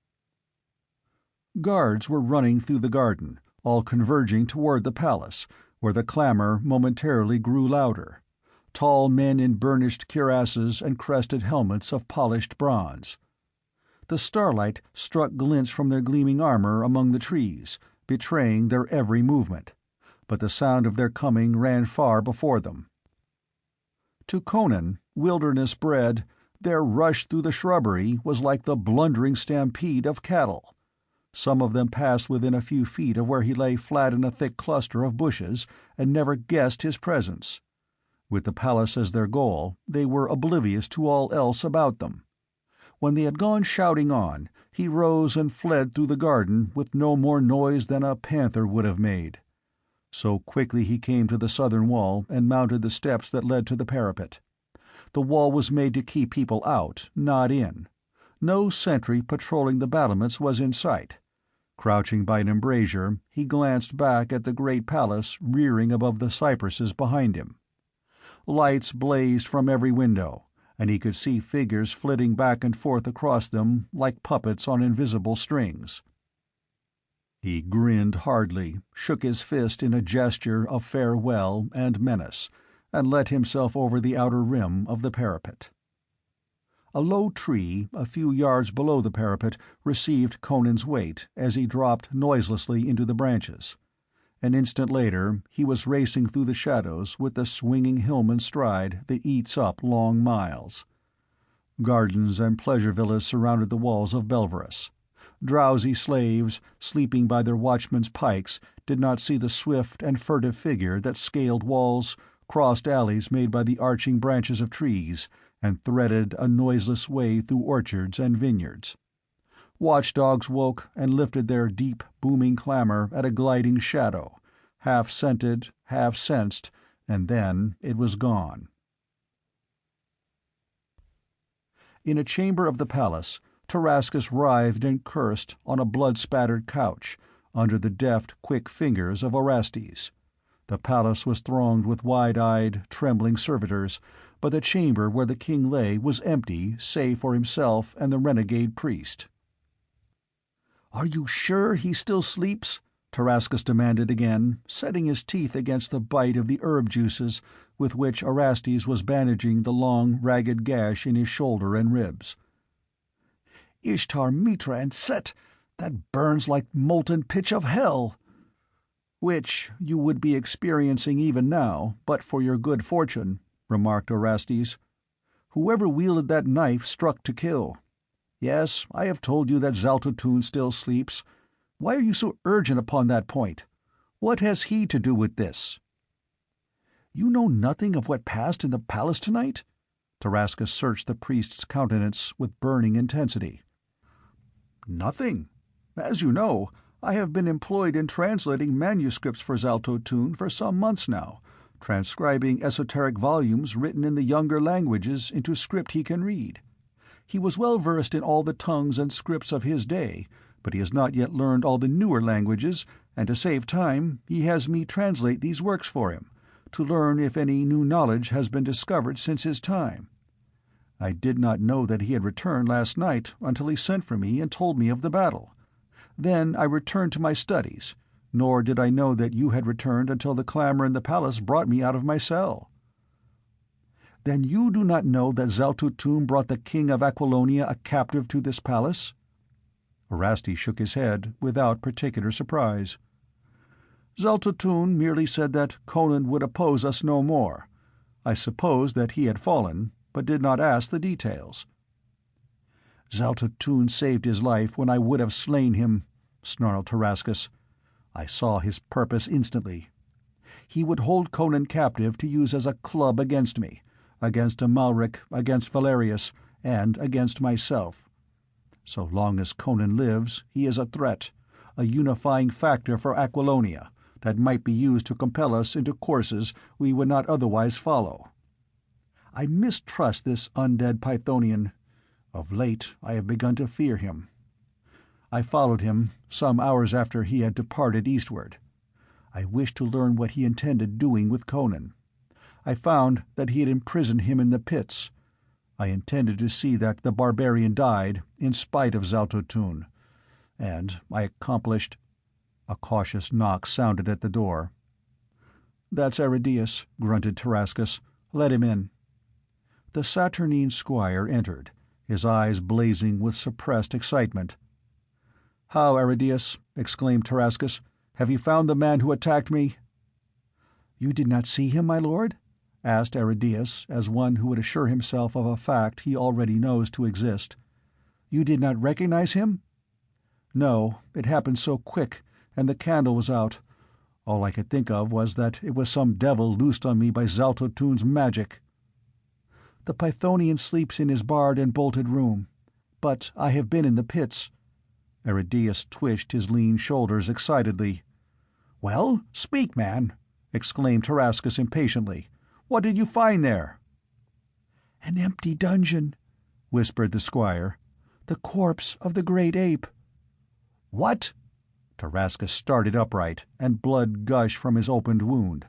Guards were running through the garden, all converging toward the palace, where the clamor momentarily grew louder. Tall men in burnished cuirasses and crested helmets of polished bronze. The starlight struck glints from their gleaming armor among the trees, betraying their every movement, but the sound of their coming ran far before them. To Conan, wilderness-bred, their rush through the shrubbery was like the blundering stampede of cattle. Some of them passed within a few feet of where he lay flat in a thick cluster of bushes and never guessed his presence. With the palace as their goal, they were oblivious to all else about them. When they had gone shouting on, he rose and fled through the garden with no more noise than a panther would have made. So quickly he came to the southern wall and mounted the steps that led to the parapet. The wall was made to keep people out, not in. No sentry patrolling the battlements was in sight. Crouching by an embrasure, he glanced back at the great palace rearing above the cypresses behind him. Lights blazed from every window, and he could see figures flitting back and forth across them like puppets on invisible strings. He grinned hardly, shook his fist in a gesture of farewell and menace, and let himself over the outer rim of the parapet. A low tree, a few yards below the parapet, received Conan's weight as he dropped noiselessly into the branches. An instant later he was racing through the shadows with the swinging hillman stride that eats up long miles. Gardens and pleasure villas surrounded the walls of Belverus. Drowsy slaves, sleeping by their watchmen's pikes, did not see the swift and furtive figure that scaled walls, crossed alleys made by the arching branches of trees, and threaded a noiseless way through orchards and vineyards. Watchdogs woke and lifted their deep, booming clamor at a gliding shadow, half-scented, half-sensed, and then it was gone. In a chamber of the palace, Tarascus writhed and cursed on a blood-spattered couch, under the deft, quick fingers of Orestes. The palace was thronged with wide-eyed, trembling servitors, but the chamber where the king lay was empty save for himself and the renegade priest. "Are you sure he still sleeps?" Tarascus demanded again, setting his teeth against the bite of the herb juices with which Orestes was bandaging the long, ragged gash in his shoulder and ribs. "Ishtar, Mitra, and Set, that burns like molten pitch of hell." "Which you would be experiencing even now, but for your good fortune," remarked Orestes. "Whoever wielded that knife struck to kill. Yes, I have told you that Zaltotun still sleeps. Why are you so urgent upon that point? What has he to do with this?" "You know nothing of what passed in the palace tonight?" Tarascus searched the priest's countenance with burning intensity. "Nothing. As you know, I have been employed in translating manuscripts for Zaltotun for some months now, transcribing esoteric volumes written in the younger languages into script he can read. He was well versed in all the tongues and scripts of his day, but he has not yet learned all the newer languages, and to save time he has me translate these works for him, to learn if any new knowledge has been discovered since his time. I did not know that he had returned last night until he sent for me and told me of the battle. Then I returned to my studies, nor did I know that you had returned until the clamor in the palace brought me out of my cell." "Then you do not know that Zaltotun brought the king of Aquilonia a captive to this palace?" Orestes shook his head, without particular surprise. "Zaltotun merely said that Conan would oppose us no more. I supposed that he had fallen, but did not ask the details." "Zaltotun saved his life when I would have slain him," snarled Tarascus. "I saw his purpose instantly. He would hold Conan captive to use as a club against me, against Amalric, against Valerius, and against myself. So long as Conan lives, he is a threat, a unifying factor for Aquilonia, that might be used to compel us into courses we would not otherwise follow. I mistrust this undead Pythonian. Of late I have begun to fear him. I followed him, some hours after he had departed eastward. I wished to learn what he intended doing with Conan. I found that he had imprisoned him in the pits. I intended to see that the barbarian died, in spite of Zaltotun. And I accomplished—" A cautious knock sounded at the door. "That's Aridaeus," grunted Tarascus. "Let him in." The Saturnine squire entered, his eyes blazing with suppressed excitement. "How, Aridaeus?" exclaimed Tarascus. "Have you found the man who attacked me?" "You did not see him, my lord?" asked Aridaeus, as one who would assure himself of a fact he already knows to exist. "You did not recognize him?" "No, it happened so quick, and the candle was out. All I could think of was that it was some devil loosed on me by Zaltotun's magic." "The Pythonian sleeps in his barred and bolted room. But I have been in the pits." Aridaeus twitched his lean shoulders excitedly. "Well, speak, man!" exclaimed Tarascus impatiently. "What did you find there?" "An empty dungeon," whispered the squire. "The corpse of the great ape." "What?" Tarascus started upright, and blood gushed from his opened wound.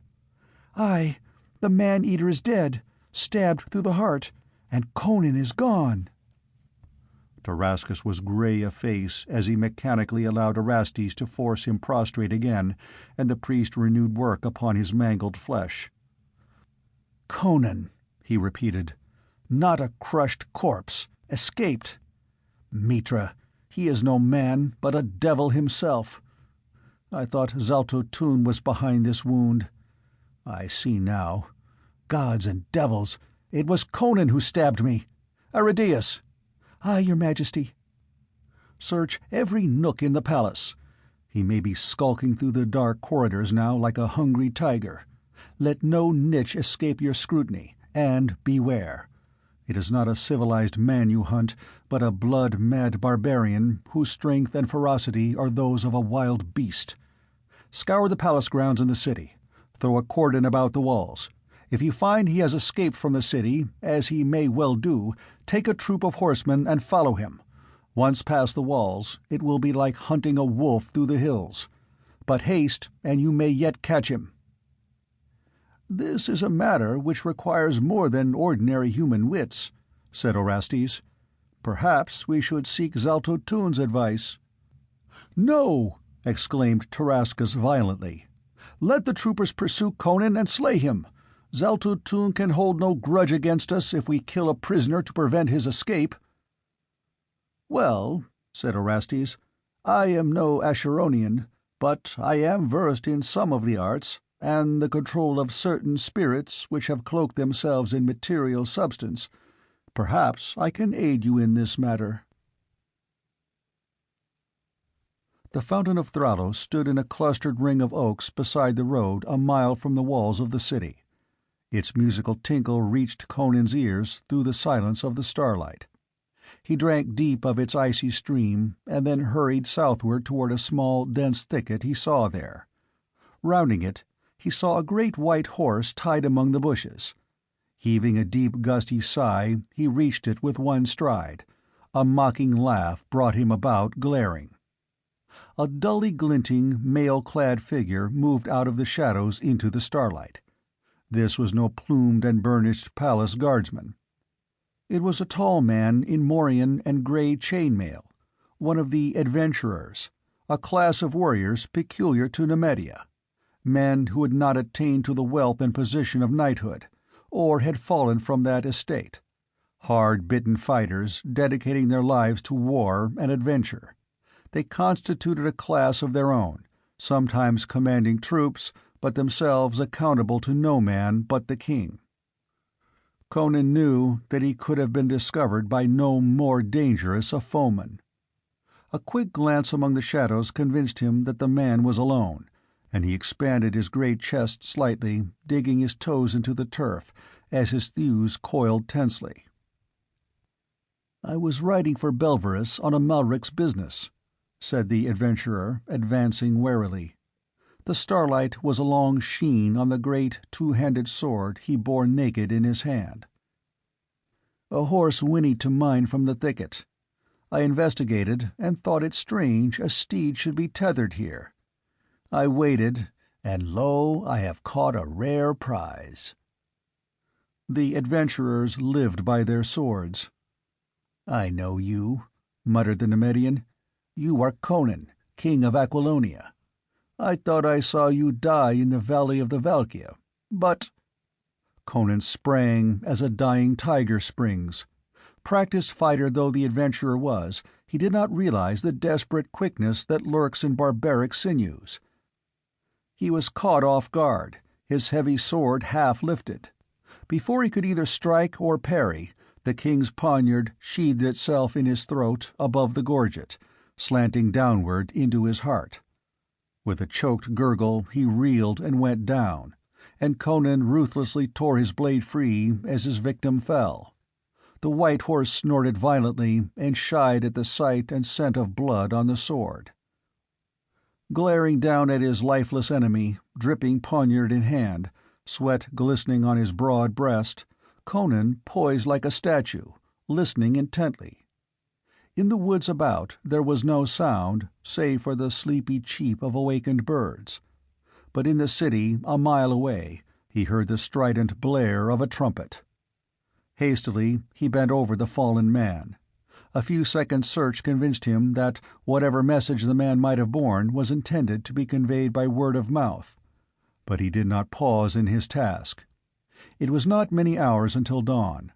"Aye, the man-eater is dead, stabbed through the heart, and Conan is gone." Tarascus was gray of face as he mechanically allowed Orestes to force him prostrate again, and the priest renewed work upon his mangled flesh. "Conan," he repeated. "Not a crushed corpse. Escaped. Mitra, he is no man, but a devil himself. I thought Zaltotun was behind this wound. I see now. Gods and devils, it was Conan who stabbed me! Aridaeus!" "Aye, your majesty." Search every nook in the palace. He may be skulking through the dark corridors now like a hungry tiger. Let no niche escape your scrutiny, and beware. It is not a civilized man you hunt, but a blood-mad barbarian whose strength and ferocity are those of a wild beast. Scour the palace grounds in the city. Throw a cordon about the walls. If you find he has escaped from the city, as he may well do, take a troop of horsemen and follow him. Once past the walls, it will be like hunting a wolf through the hills. But haste, and you may yet catch him." "This is a matter which requires more than ordinary human wits," said Orestes. "Perhaps we should seek Zaltotun's advice." "No!" exclaimed Tarascus violently. "Let the troopers pursue Conan and slay him. Zaltotun can hold no grudge against us if we kill a prisoner to prevent his escape." "Well," said Orestes, "I am no Asheronian, but I am versed in some of the arts, and the control of certain spirits which have cloaked themselves in material substance. Perhaps I can aid you in this matter." The Fountain of Thralos stood in a clustered ring of oaks beside the road a mile from the walls of the city. Its musical tinkle reached Conan's ears through the silence of the starlight. He drank deep of its icy stream, and then hurried southward toward a small, dense thicket he saw there. Rounding it, he saw a great white horse tied among the bushes. Heaving a deep, gusty sigh, he reached it with one stride. A mocking laugh brought him about, glaring. A dully glinting, mail-clad figure moved out of the shadows into the starlight. This was no plumed and burnished palace guardsman. It was a tall man in morion and grey chain-mail, one of the adventurers, a class of warriors peculiar to Nemedia, men who had not attained to the wealth and position of knighthood, or had fallen from that estate, hard-bitten fighters dedicating their lives to war and adventure. They constituted a class of their own, sometimes commanding troops, but themselves accountable to no man but the king. Conan knew that he could have been discovered by no more dangerous a foeman. A quick glance among the shadows convinced him that the man was alone, and he expanded his great chest slightly, digging his toes into the turf as his thews coiled tensely. "I was riding for Belverus on a Malric's business," said the adventurer, advancing warily. The starlight was a long sheen on the great two-handed sword he bore naked in his hand. "A horse whinnied to mine from the thicket. I investigated, and thought it strange a steed should be tethered here. I waited, and lo, I have caught a rare prize." The adventurers lived by their swords. "I know you," muttered the Nemedian. "You are Conan, king of Aquilonia. I thought I saw you die in the valley of the Valkia, but—" Conan sprang as a dying tiger springs. Practiced fighter though the adventurer was, he did not realize the desperate quickness that lurks in barbaric sinews. He was caught off guard, his heavy sword half lifted. Before he could either strike or parry, the king's poniard sheathed itself in his throat above the gorget, slanting downward into his heart. With a choked gurgle he reeled and went down, and Conan ruthlessly tore his blade free as his victim fell. The white horse snorted violently and shied at the sight and scent of blood on the sword. Glaring down at his lifeless enemy, dripping poniard in hand, sweat glistening on his broad breast, Conan poised like a statue, listening intently. In the woods about there was no sound, save for the sleepy cheep of awakened birds. But in the city, a mile away, he heard the strident blare of a trumpet. Hastily, he bent over the fallen man. A few seconds' search convinced him that whatever message the man might have borne was intended to be conveyed by word of mouth. But he did not pause in his task. It was not many hours until dawn.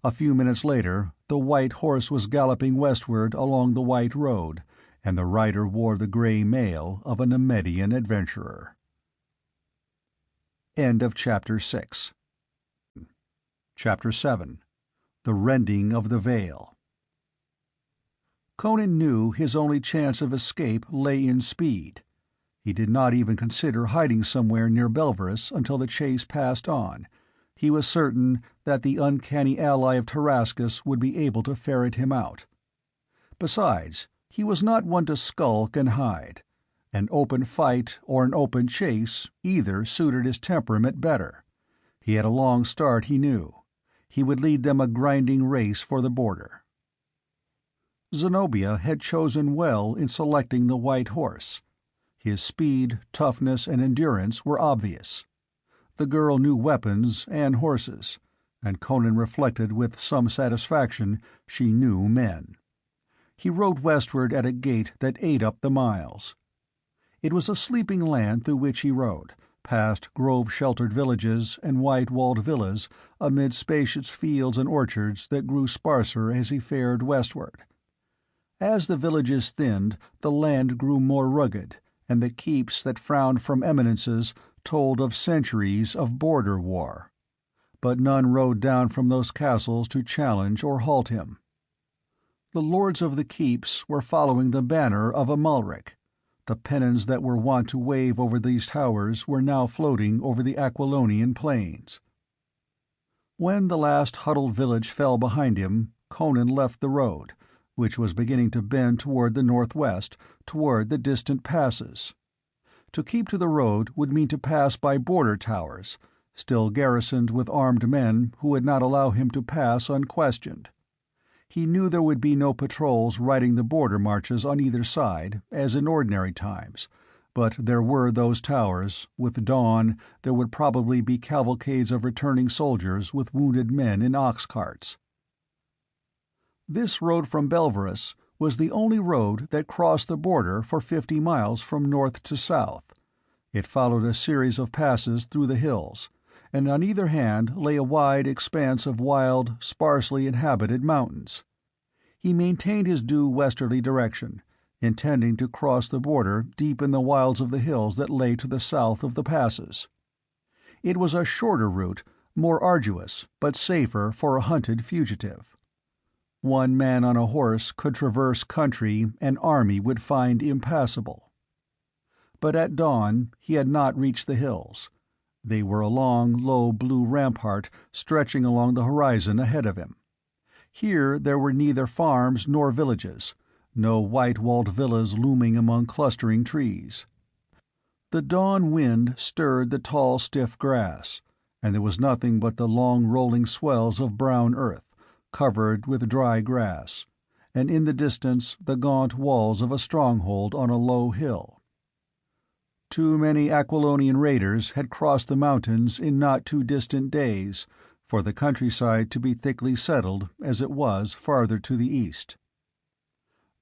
A few minutes later, the white horse was galloping westward along the white road, and the rider wore the grey mail of a Nemedian adventurer. End of Chapter 6. Chapter 7. The Rending of the Veil. Conan knew his only chance of escape lay in speed. He did not even consider hiding somewhere near Belverus until the chase passed on. He was certain that the uncanny ally of Tarascus would be able to ferret him out. Besides, he was not one to skulk and hide. An open fight or an open chase, either suited his temperament better. He had a long start, he knew. He would lead them a grinding race for the border. Zenobia had chosen well in selecting the white horse. His speed, toughness, and endurance were obvious. The girl knew weapons and horses, and Conan reflected with some satisfaction she knew men. He rode westward at a gait that ate up the miles. It was a sleeping land through which he rode, past grove-sheltered villages and white-walled villas amid spacious fields and orchards that grew sparser as he fared westward. As the villages thinned, the land grew more rugged, and the keeps that frowned from eminences told of centuries of border war. But none rode down from those castles to challenge or halt him. The lords of the keeps were following the banner of Amalric. The pennons that were wont to wave over these towers were now floating over the Aquilonian plains. When the last huddled village fell behind him, Conan left the road, which was beginning to bend toward the northwest, toward the distant passes. To keep to the road would mean to pass by border towers, still garrisoned with armed men who would not allow him to pass unquestioned. He knew there would be no patrols riding the border marches on either side, as in ordinary times, but there were those towers. With dawn there would probably be cavalcades of returning soldiers with wounded men in ox carts. This road from Belverus was the only road that crossed the border for 50 miles from north to south. It followed a series of passes through the hills, and on either hand lay a wide expanse of wild, sparsely inhabited mountains. He maintained his due westerly direction, intending to cross the border deep in the wilds of the hills that lay to the south of the passes. It was a shorter route, more arduous, but safer for a hunted fugitive. One man on a horse could traverse country an army would find impassable. But at dawn he had not reached the hills. They were a long, low blue rampart stretching along the horizon ahead of him. Here there were neither farms nor villages, no white-walled villas looming among clustering trees. The dawn wind stirred the tall, stiff grass, and there was nothing but the long rolling swells of brown earth, covered with dry grass, and in the distance the gaunt walls of a stronghold on a low hill. Too many Aquilonian raiders had crossed the mountains in not too distant days for the countryside to be thickly settled as it was farther to the east.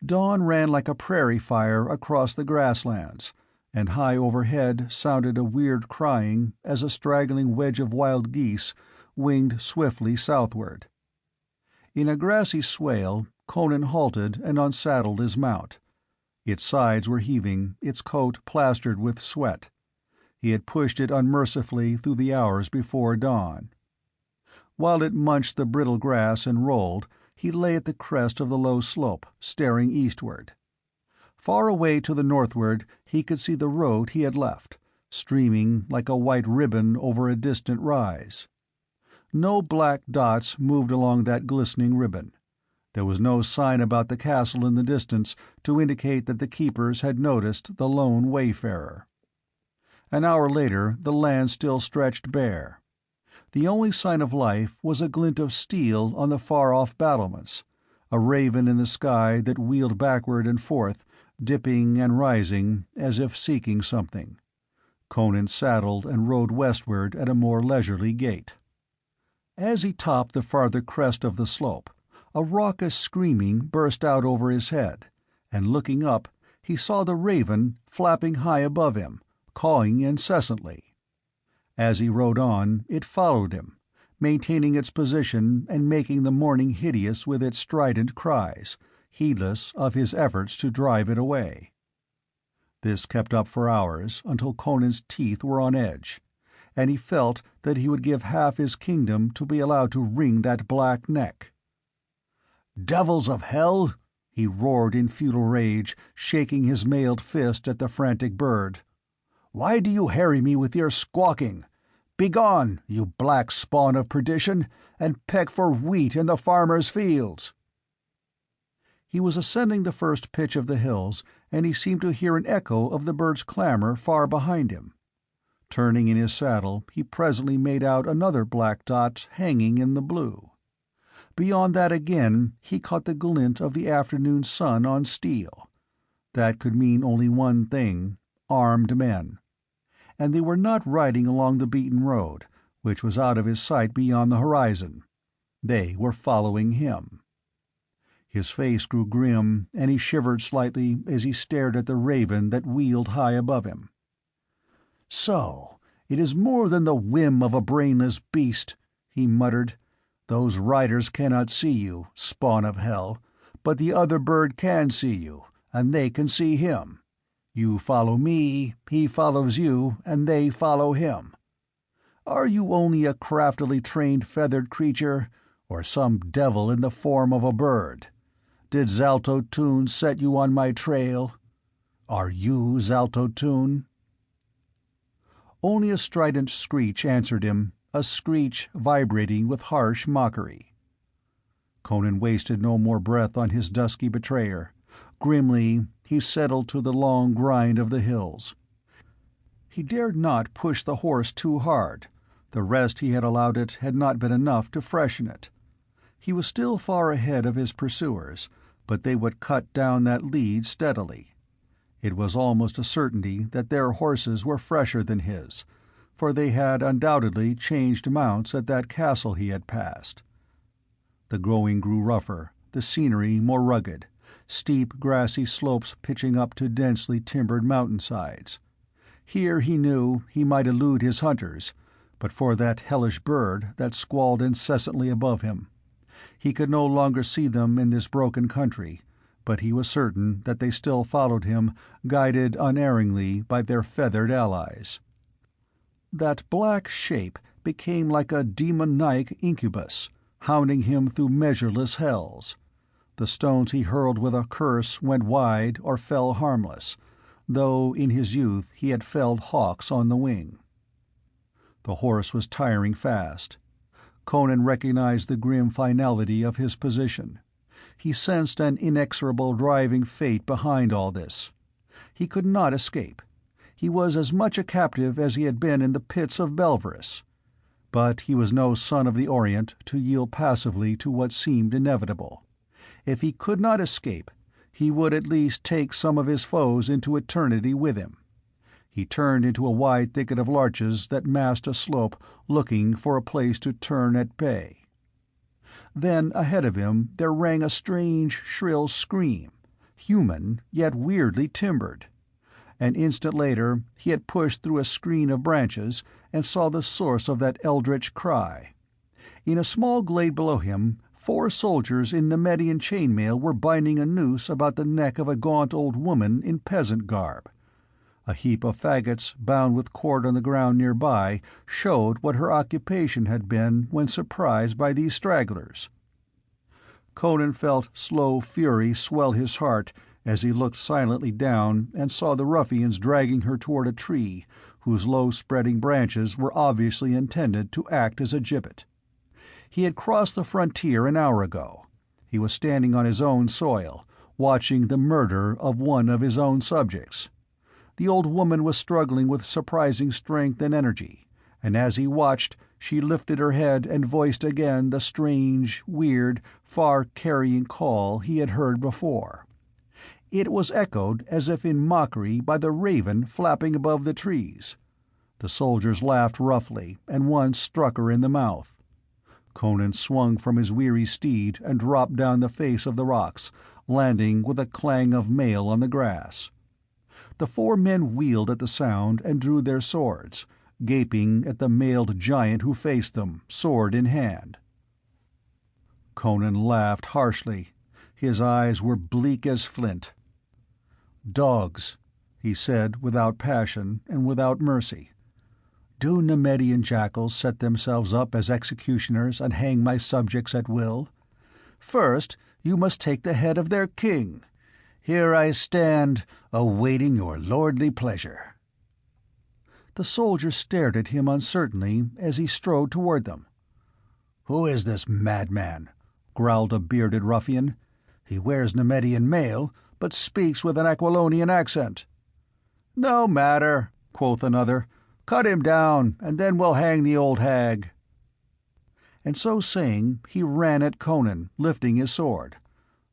Dawn ran like a prairie fire across the grasslands, and high overhead sounded a weird crying as a straggling wedge of wild geese winged swiftly southward. In a grassy swale, Conan halted and unsaddled his mount. Its sides were heaving, its coat plastered with sweat. He had pushed it unmercifully through the hours before dawn. While it munched the brittle grass and rolled, he lay at the crest of the low slope, staring eastward. Far away to the northward he could see the road he had left, streaming like a white ribbon over a distant rise. No black dots moved along that glistening ribbon. There was no sign about the castle in the distance to indicate that the keepers had noticed the lone wayfarer. An hour later the land still stretched bare. The only sign of life was a glint of steel on the far-off battlements, a raven in the sky that wheeled backward and forth, dipping and rising as if seeking something. Conan saddled and rode westward at a more leisurely gait. As he topped the farther crest of the slope, a raucous screaming burst out over his head, and looking up, he saw the raven flapping high above him, cawing incessantly. As he rode on, it followed him, maintaining its position and making the morning hideous with its strident cries, heedless of his efforts to drive it away. This kept up for hours, until Conan's teeth were on edge, and he felt that he would give half his kingdom to be allowed to wring that black neck. "Devils of hell!" he roared in futile rage, shaking his mailed fist at the frantic bird. "Why do you harry me with your squawking? Begone, you black spawn of perdition, and peck for wheat in the farmer's fields!" He was ascending the first pitch of the hills, and he seemed to hear an echo of the bird's clamor far behind him. Turning in his saddle, he presently made out another black dot hanging in the blue. Beyond that again he caught the glint of the afternoon sun on steel. That could mean only one thing: armed men. And they were not riding along the beaten road, which was out of his sight beyond the horizon. They were following him. His face grew grim, and he shivered slightly as he stared at the raven that wheeled high above him. "So, it is more than the whim of a brainless beast," he muttered. "Those riders cannot see you, spawn of hell, but the other bird can see you, and they can see him. You follow me, he follows you, and they follow him. Are you only a craftily trained feathered creature, or some devil in the form of a bird? Did Zalto Tune set you on my trail? Are you Zalto Tune?" Only a strident screech answered him, a screech vibrating with harsh mockery. Conan wasted no more breath on his dusky betrayer. Grimly, he settled to the long grind of the hills. He dared not push the horse too hard. The rest he had allowed it had not been enough to freshen it. He was still far ahead of his pursuers, but they would cut down that lead steadily. It was almost a certainty that their horses were fresher than his, for they had undoubtedly changed mounts at that castle he had passed. The going grew rougher, the scenery more rugged, steep grassy slopes pitching up to densely timbered mountainsides. Here, he knew, he might elude his hunters, but for that hellish bird that squalled incessantly above him. He could no longer see them in this broken country, but he was certain that they still followed him, guided unerringly by their feathered allies. That black shape became like a demoniac incubus, hounding him through measureless hells. The stones he hurled with a curse went wide or fell harmless, though in his youth he had felled hawks on the wing. The horse was tiring fast. Conan recognized the grim finality of his position. He sensed an inexorable driving fate behind all this. He could not escape. He was as much a captive as he had been in the pits of Belverus. But he was no son of the Orient to yield passively to what seemed inevitable. If he could not escape, he would at least take some of his foes into eternity with him. He turned into a wide thicket of larches that masked a slope, looking for a place to turn at bay. Then ahead of him there rang a strange, shrill scream, human yet weirdly timbered. An instant later he had pushed through a screen of branches and saw the source of that eldritch cry. In a small glade below him, 4 soldiers in Nemedian chainmail were binding a noose about the neck of a gaunt old woman in peasant garb. A heap of faggots bound with cord on the ground nearby showed what her occupation had been when surprised by these stragglers. Conan felt slow fury swell his heart as he looked silently down and saw the ruffians dragging her toward a tree whose low-spreading branches were obviously intended to act as a gibbet. He had crossed the frontier an hour ago. He was standing on his own soil, watching the murder of one of his own subjects. The old woman was struggling with surprising strength and energy, and as he watched, she lifted her head and voiced again the strange, weird, far-carrying call he had heard before. It was echoed as if in mockery by the raven flapping above the trees. The soldiers laughed roughly, and one struck her in the mouth. Conan swung from his weary steed and dropped down the face of the rocks, landing with a clang of mail on the grass. The 4 men wheeled at the sound and drew their swords, gaping at the mailed giant who faced them, sword in hand. Conan laughed harshly. His eyes were bleak as flint. "Dogs," he said without passion and without mercy. "Do Nemedian jackals set themselves up as executioners and hang my subjects at will? First, You must take the head of their king. Here I stand, awaiting your lordly pleasure." The soldiers stared at him uncertainly as he strode toward them. "Who is this madman?" growled a bearded ruffian. "He wears Nemedian mail, but speaks with an Aquilonian accent." "No matter," quoth another. "Cut him down, and then we'll hang the old hag." And so saying, he ran at Conan, lifting his sword.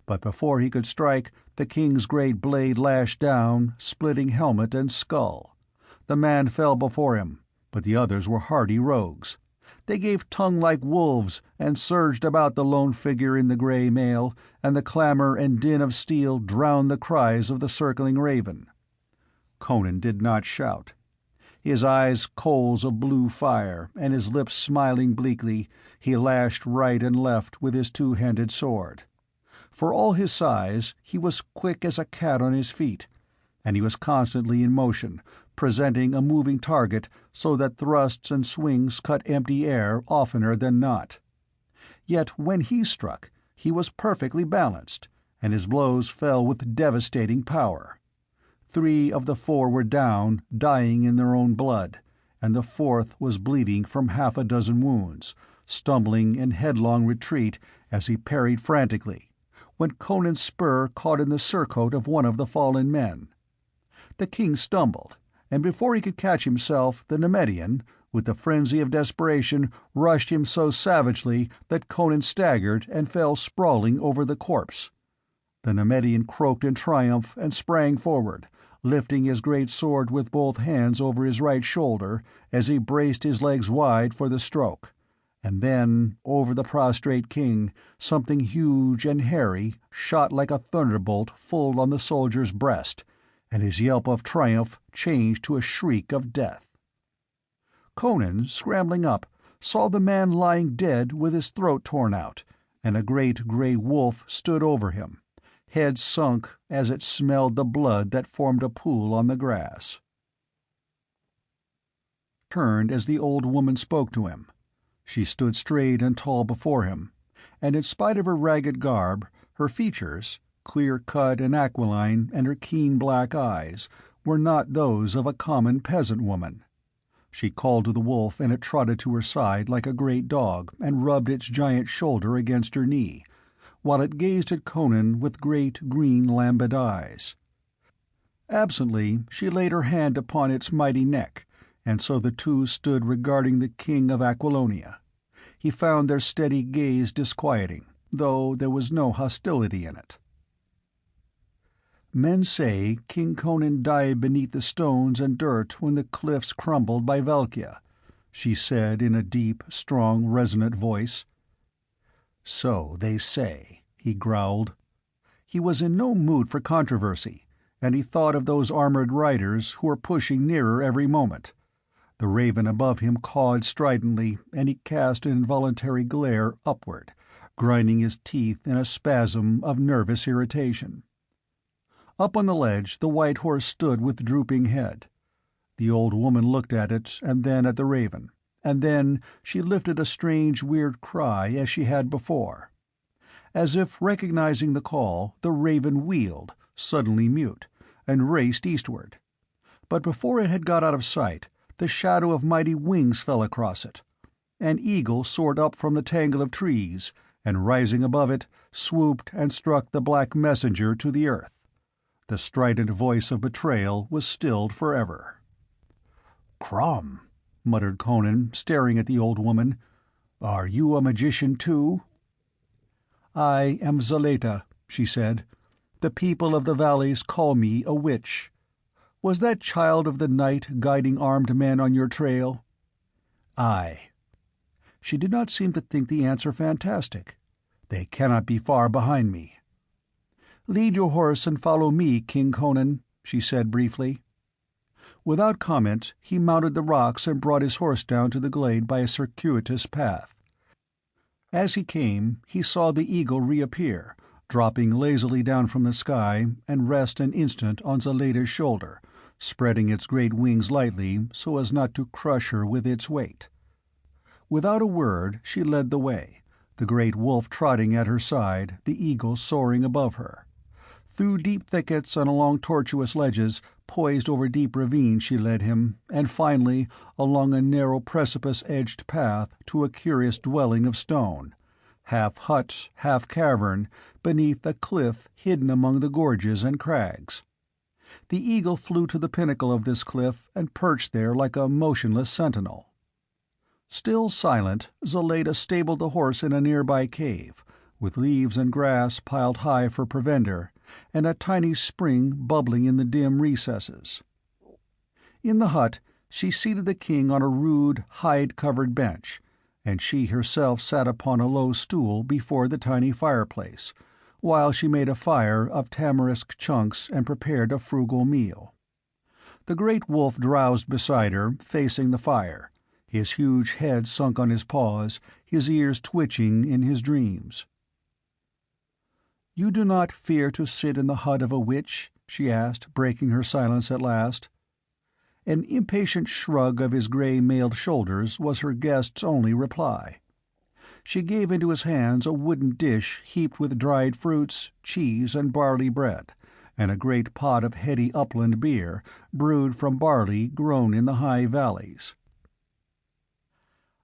But before he could strike, the king's great blade lashed down, splitting helmet and skull. The man fell before him, but the others were hardy rogues. They gave tongue like wolves and surged about the lone figure in the grey mail, and the clamor and din of steel drowned the cries of the circling raven. Conan did not shout. His eyes coals of blue fire, and his lips smiling bleakly, he lashed right and left with his two-handed sword. For all his size, he was quick as a cat on his feet, and he was constantly in motion, presenting a moving target so that thrusts and swings cut empty air oftener than not. Yet when he struck, he was perfectly balanced, and his blows fell with devastating power. 3 of the 4 were down, dying in their own blood, and the 4th was bleeding from half a dozen wounds, stumbling in headlong retreat as he parried frantically, when Conan's spur caught in the surcoat of one of the fallen men. The king stumbled, and before he could catch himself, the Nemedian, with the frenzy of desperation, rushed him so savagely that Conan staggered and fell sprawling over the corpse. The Nemedian croaked in triumph and sprang forward, lifting his great sword with both hands over his right shoulder as he braced his legs wide for the stroke. And then, over the prostrate king, something huge and hairy shot like a thunderbolt full on the soldier's breast, and his yelp of triumph changed to a shriek of death. Conan, scrambling up, saw the man lying dead with his throat torn out, and a great grey wolf stood over him, head sunk as it smelled the blood that formed a pool on the grass. Turned as the old woman spoke to him. She stood straight and tall before him, and in spite of her ragged garb, her features, clear-cut and aquiline, and her keen black eyes, were not those of a common peasant woman. She called to the wolf, and it trotted to her side like a great dog and rubbed its giant shoulder against her knee, while it gazed at Conan with great green lambent eyes. Absently she laid her hand upon its mighty neck, and so the two stood regarding the king of Aquilonia. He found their steady gaze disquieting, though there was no hostility in it. "Men say King Conan died beneath the stones and dirt when the cliffs crumbled by Velkia," she said in a deep, strong, resonant voice. "So they say," he growled. He was in no mood for controversy, and he thought of those armored riders who were pushing nearer every moment. The raven above him cawed stridently, and he cast an involuntary glare upward, grinding his teeth in a spasm of nervous irritation. Up on the ledge the white horse stood with drooping head. The old woman looked at it, and then at the raven, and then she lifted a strange weird cry as she had before. As if recognizing the call, the raven wheeled, suddenly mute, and raced eastward. But before it had got out of sight, the shadow of mighty wings fell across it. An eagle soared up from the tangle of trees, and rising above it, swooped and struck the black messenger to the earth. The strident voice of betrayal was stilled forever. "Crom," muttered Conan, staring at the old woman. "Are you a magician too?" "I am Zaleta," she said. "The people of the valleys call me a witch. Was that child of the night guiding armed men on your trail?" "Aye." She did not seem to think the answer fantastic. "They cannot be far behind me." "Lead your horse and follow me, King Conan," she said briefly. Without comment, he mounted the rocks and brought his horse down to the glade by a circuitous path. As he came, he saw the eagle reappear, dropping lazily down from the sky, and rest an instant on Zaleta's shoulder, spreading its great wings lightly so as not to crush her with its weight. Without a word she led the way, the great wolf trotting at her side, the eagle soaring above her. Through deep thickets and along tortuous ledges, poised over deep ravines she led him, and finally along a narrow precipice-edged path to a curious dwelling of stone, half hut, half cavern, beneath a cliff hidden among the gorges and crags. The eagle flew to the pinnacle of this cliff and perched there like a motionless sentinel. Still silent, Zaleda stabled the horse in a nearby cave, with leaves and grass piled high for provender, and a tiny spring bubbling in the dim recesses. In the hut, she seated the king on a rude, hide-covered bench, and she herself sat upon a low stool before the tiny fireplace, while she made a fire of tamarisk chunks and prepared a frugal meal. The great wolf drowsed beside her, facing the fire, his huge head sunk on his paws, his ears twitching in his dreams. "You do not fear to sit in the hut of a witch?" she asked, breaking her silence at last. An impatient shrug of his grey-mailed shoulders was her guest's only reply. She gave into his hands a wooden dish heaped with dried fruits, cheese, and barley bread, and a great pot of heady upland beer, brewed from barley grown in the high valleys.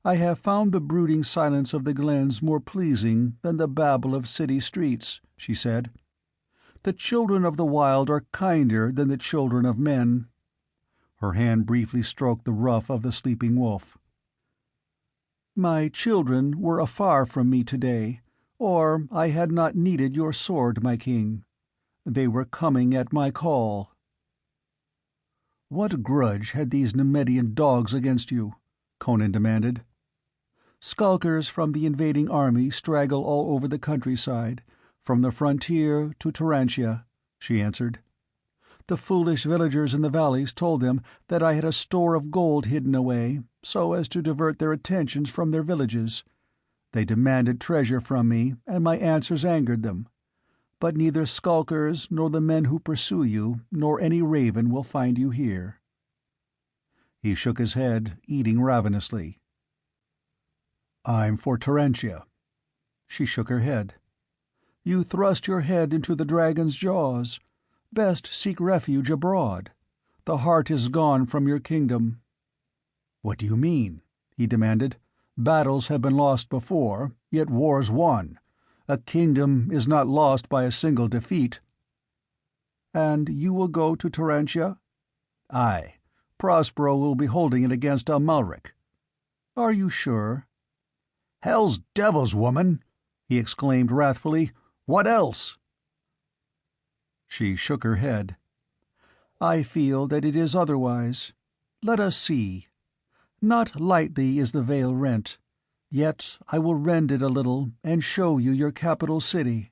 "I have found the brooding silence of the glens more pleasing than the babble of city streets," she said. "The children of the wild are kinder than the children of men." Her hand briefly stroked the ruff of the sleeping wolf. "My children were afar from me today, or I had not needed your sword, my king. They were coming at my call." "What grudge had these Nemedian dogs against you?" Conan demanded. "Skulkers from the invading army straggle all over the countryside, from the frontier to Turantia," she answered. "The foolish villagers in the valleys told them that I had a store of gold hidden away, so as to divert their attentions from their villages. They demanded treasure from me, and my answers angered them. But neither skulkers, nor the men who pursue you, nor any raven will find you here." He shook his head, eating ravenously. "I'm for Turantia." She shook her head. "You thrust your head into the dragon's jaws. Best seek refuge abroad. The heart is gone from your kingdom." "What do you mean?" he demanded. "Battles have been lost before, yet wars won. A kingdom is not lost by a single defeat." "And you will go to Turantia?" "Aye. Prospero will be holding it against Amalric." "Are you sure?" "Hell's devils, woman!" he exclaimed wrathfully. "What else?" She shook her head. "I feel that it is otherwise. Let us see. Not lightly is the veil rent, yet I will rend it a little and show you your capital city."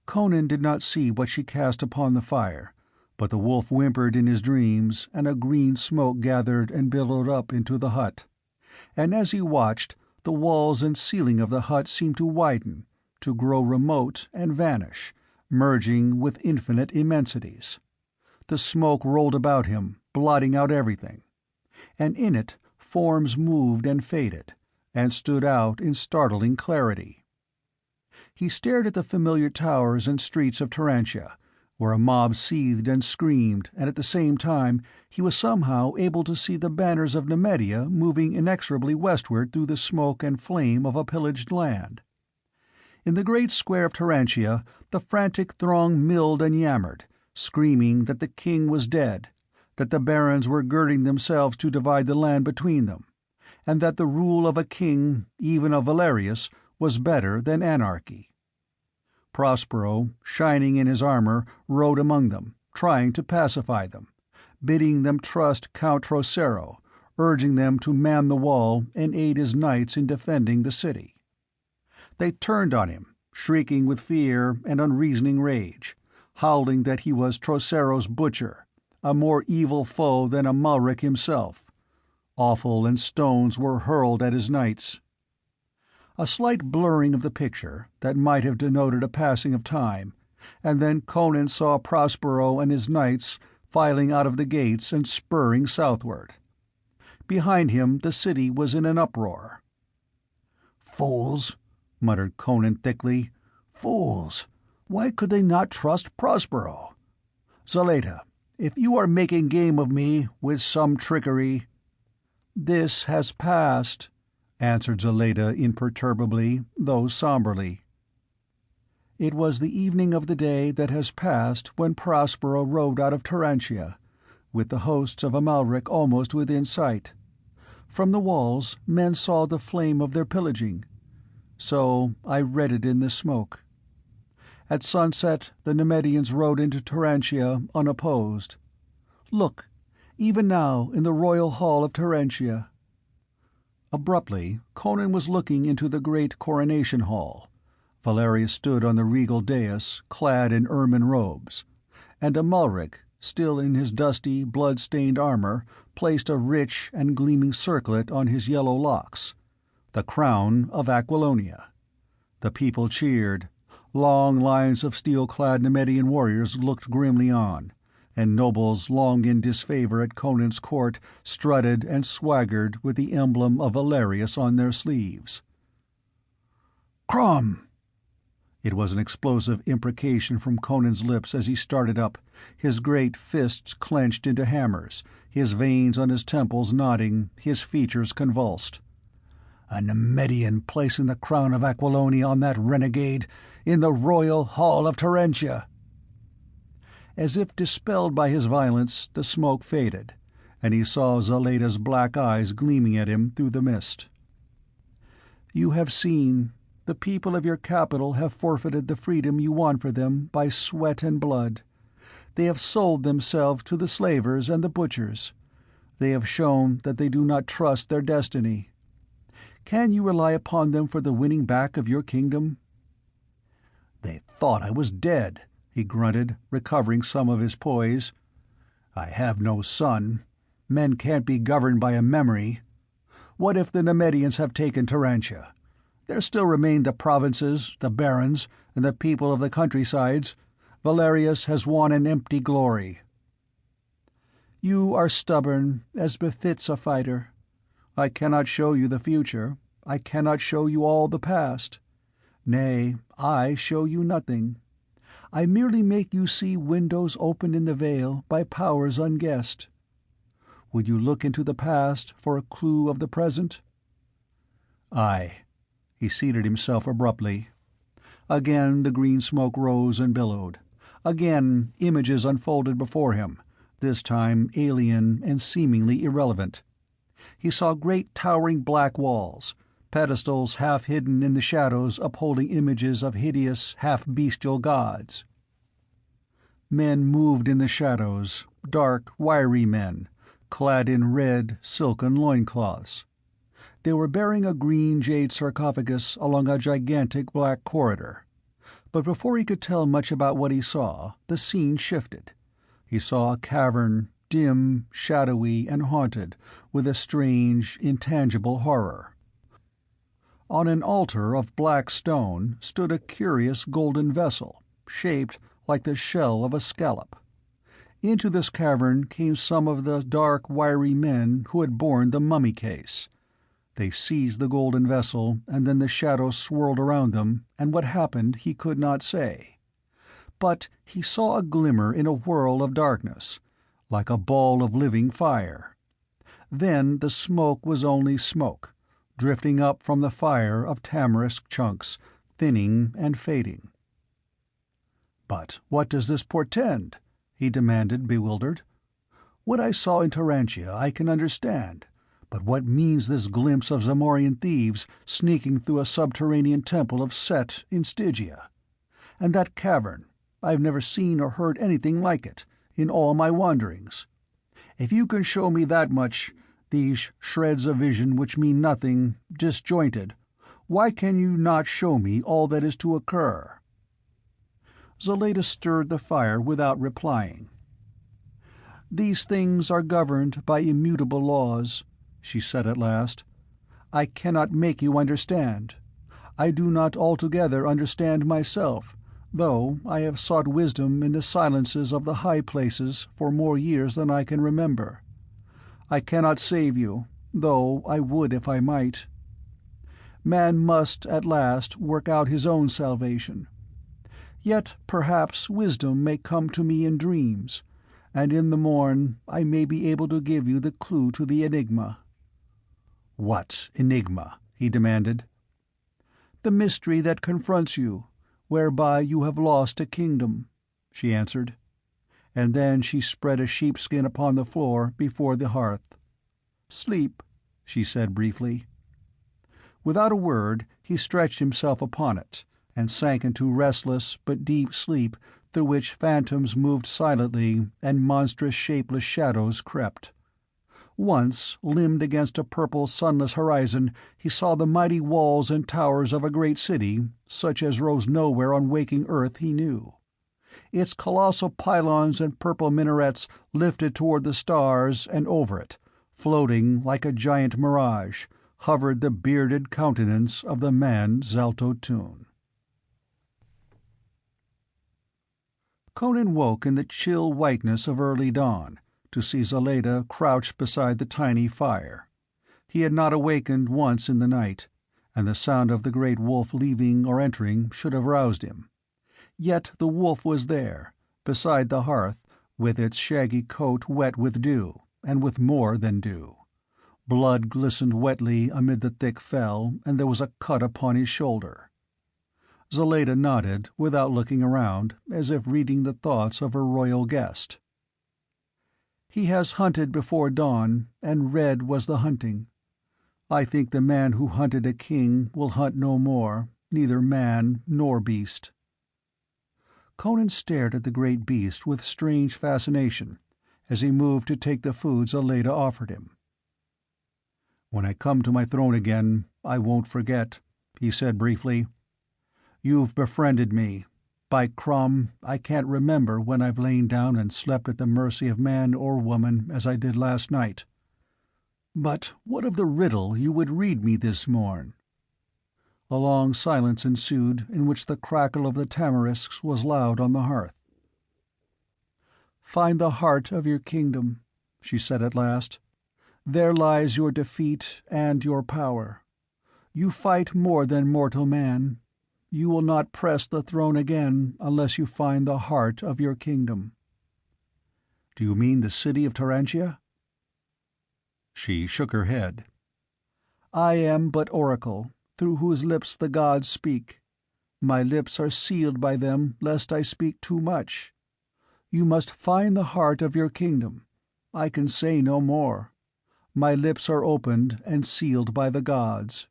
Conan did not see what she cast upon the fire, but the wolf whimpered in his dreams, and a green smoke gathered and billowed up into the hut. And as he watched, the walls and ceiling of the hut seemed to widen, to grow remote and vanish, merging with infinite immensities. The smoke rolled about him, blotting out everything. And in it forms moved and faded, and stood out in startling clarity. He stared at the familiar towers and streets of Turantia, where a mob seethed and screamed, and at the same time he was somehow able to see the banners of Nemedia moving inexorably westward through the smoke and flame of a pillaged land. In the great square of Turantia the frantic throng milled and yammered, screaming that the king was dead, that the barons were girding themselves to divide the land between them, and that the rule of a king, even of Valerius, was better than anarchy. Prospero, shining in his armor, rode among them, trying to pacify them, bidding them trust Count Trocero, urging them to man the wall and aid his knights in defending the city. They turned on him, shrieking with fear and unreasoning rage, howling that he was Trocero's butcher, a more evil foe than Amalric himself. Offal and stones were hurled at his knights. A slight blurring of the picture, that might have denoted a passing of time, and then Conan saw Prospero and his knights filing out of the gates and spurring southward. Behind him the city was in an uproar. "Fools! muttered Conan thickly. "Fools! Why could they not trust Prospero? Zaleta, if you are making game of me with some trickery—" "This has passed," answered Zaleta imperturbably, though somberly. "It was the evening of the day that has passed when Prospero rode out of Turantia, with the hosts of Amalric almost within sight. From the walls men saw the flame of their pillaging. So I read it in the smoke. At sunset the Nemedians rode into Turantia unopposed. Look, even now in the royal hall of Turantia." Abruptly, Conan was looking into the great coronation hall. Valerius stood on the regal dais, clad in ermine robes, and Amalric, still in his dusty, blood-stained armor, placed a rich and gleaming circlet on his yellow locks, the crown of Aquilonia. The people cheered. Long lines of steel-clad Nemedian warriors looked grimly on, and nobles long in disfavor at Conan's court strutted and swaggered with the emblem of Valerius on their sleeves. "Crom!" It was an explosive imprecation from Conan's lips as he started up, his great fists clenched into hammers, his veins on his temples knotting, his features convulsed. "A Nemedian placing the crown of Aquilonia on that renegade, in the royal hall of Turantia!" As if dispelled by his violence, the smoke faded, and he saw Zaleta's black eyes gleaming at him through the mist. "You have seen. The people of your capital have forfeited the freedom you won for them by sweat and blood. They have sold themselves to the slavers and the butchers. They have shown that they do not trust their destiny. Can you rely upon them for the winning back of your kingdom?" "They thought I was dead," he grunted, recovering some of his poise. "I have no son. Men can't be governed by a memory. What if the Nemedians have taken Turantia? There still remain the provinces, the barons, and the people of the countrysides. Valerius has won an empty glory." "You are stubborn, as befits a fighter. I cannot show you the future. I cannot show you all the past. Nay, I show you nothing. I merely make you see windows opened in the veil by powers unguessed. Would you look into the past for a clue of the present?" "Aye." He seated himself abruptly. Again the green smoke rose and billowed. Again images unfolded before him, this time alien and seemingly irrelevant. He saw great towering black walls, pedestals half hidden in the shadows upholding images of hideous, half-bestial gods. Men moved in the shadows, dark, wiry men, clad in red, silken loincloths. They were bearing a green jade sarcophagus along a gigantic black corridor. But before he could tell much about what he saw, the scene shifted. He saw a cavern, dim, shadowy, and haunted with a strange, intangible horror. On an altar of black stone stood a curious golden vessel, shaped like the shell of a scallop. Into this cavern came some of the dark, wiry men who had borne the mummy case. They seized the golden vessel, and then the shadows swirled around them, and what happened he could not say. But he saw a glimmer in a whirl of darkness, like a ball of living fire. Then the smoke was only smoke, drifting up from the fire of tamarisk chunks, thinning and fading. "But what does this portend?" he demanded, bewildered. "What I saw in Turantia I can understand. But what means this glimpse of Zamorian thieves sneaking through a subterranean temple of Set in Stygia? And that cavern, I've never seen or heard anything like it, in all my wanderings. If you can show me that much, these shreds of vision which mean nothing, disjointed, why can you not show me all that is to occur?" Zaleta stirred the fire without replying. "These things are governed by immutable laws," she said at last. "I cannot make you understand. I do not altogether understand myself, though I have sought wisdom in the silences of the high places for more years than I can remember. I cannot save you, though I would if I might. Man must, at last, work out his own salvation. Yet perhaps wisdom may come to me in dreams, and in the morn I may be able to give you the clue to the enigma." "What enigma?" he demanded. "The mystery that confronts you, whereby you have lost a kingdom," she answered. And then she spread a sheepskin upon the floor before the hearth. "Sleep," she said briefly. Without a word he stretched himself upon it, and sank into restless but deep sleep through which phantoms moved silently and monstrous shapeless shadows crept. Once, limned against a purple sunless horizon, he saw the mighty walls and towers of a great city, such as rose nowhere on waking earth he knew. Its colossal pylons and purple minarets lifted toward the stars, and over it, floating like a giant mirage, hovered the bearded countenance of the man Zaltotun. Conan woke in the chill whiteness of early dawn, to see Zaleda crouched beside the tiny fire. He had not awakened once in the night, and the sound of the great wolf leaving or entering should have roused him. Yet the wolf was there, beside the hearth, with its shaggy coat wet with dew, and with more than dew. Blood glistened wetly amid the thick fell, and there was a cut upon his shoulder. Zaleda nodded, without looking around, as if reading the thoughts of her royal guest. "He has hunted before dawn, and red was the hunting. I think the man who hunted a king will hunt no more, neither man nor beast." Conan stared at the great beast with strange fascination, as he moved to take the food Zaleda offered him. "When I come to my throne again, I won't forget," he said briefly. "You've befriended me. By Crom, I can't remember when I've lain down and slept at the mercy of man or woman as I did last night. But what of the riddle you would read me this morn?" A long silence ensued, in which the crackle of the tamarisks was loud on the hearth. "Find the heart of your kingdom," she said at last. "There lies your defeat and your power. You fight more than mortal man. You will not press the throne again unless you find the heart of your kingdom." "Do you mean the city of Tarantia?" She shook her head. "I am but oracle, through whose lips the gods speak. My lips are sealed by them lest I speak too much. You must find the heart of your kingdom. I can say no more. My lips are opened and sealed by the gods."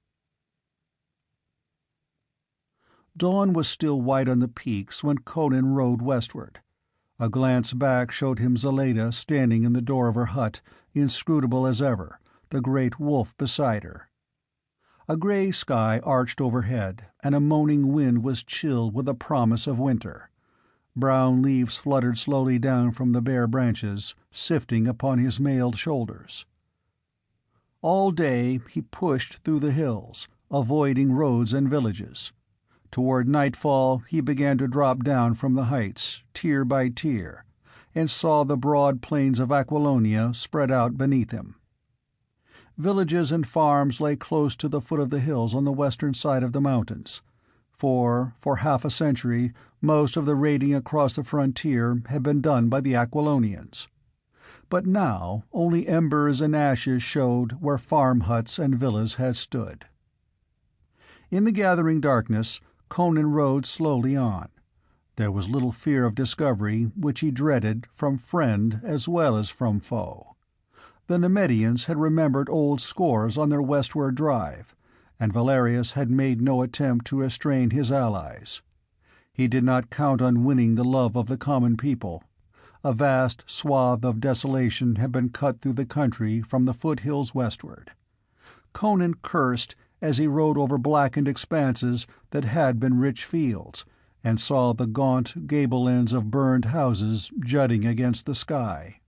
Dawn was still white on the peaks when Conan rode westward. A glance back showed him Zaleda standing in the door of her hut, inscrutable as ever, the great wolf beside her. A gray sky arched overhead, and a moaning wind was chill with the promise of winter. Brown leaves fluttered slowly down from the bare branches, sifting upon his mailed shoulders. All day he pushed through the hills, avoiding roads and villages. Toward nightfall he began to drop down from the heights, tier by tier, and saw the broad plains of Aquilonia spread out beneath him. Villages and farms lay close to the foot of the hills on the western side of the mountains, for half a century most of the raiding across the frontier had been done by the Aquilonians. But now only embers and ashes showed where farm huts and villas had stood. In the gathering darkness Conan rode slowly on. There was little fear of discovery, which he dreaded from friend as well as from foe. The Nemedians had remembered old scores on their westward drive, and Valerius had made no attempt to restrain his allies. He did not count on winning the love of the common people. A vast swath of desolation had been cut through the country from the foothills westward. Conan cursed as he rode over blackened expanses that had been rich fields, and saw the gaunt gable ends of burned houses jutting against the sky.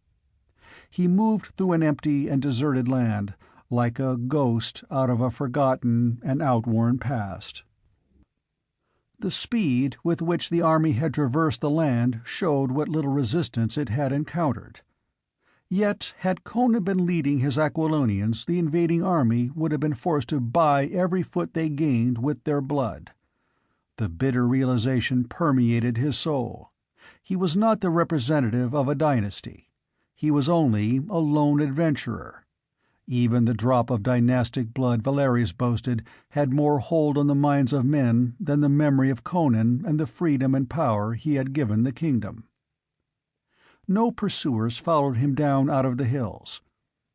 He moved through an empty and deserted land, like a ghost out of a forgotten and outworn past. The speed with which the army had traversed the land showed what little resistance it had encountered. Yet had Conan been leading his Aquilonians, the invading army would have been forced to buy every foot they gained with their blood. The bitter realization permeated his soul. He was not the representative of a dynasty. He was only a lone adventurer. Even the drop of dynastic blood Valerius boasted had more hold on the minds of men than the memory of Conan and the freedom and power he had given the kingdom. No pursuers followed him down out of the hills.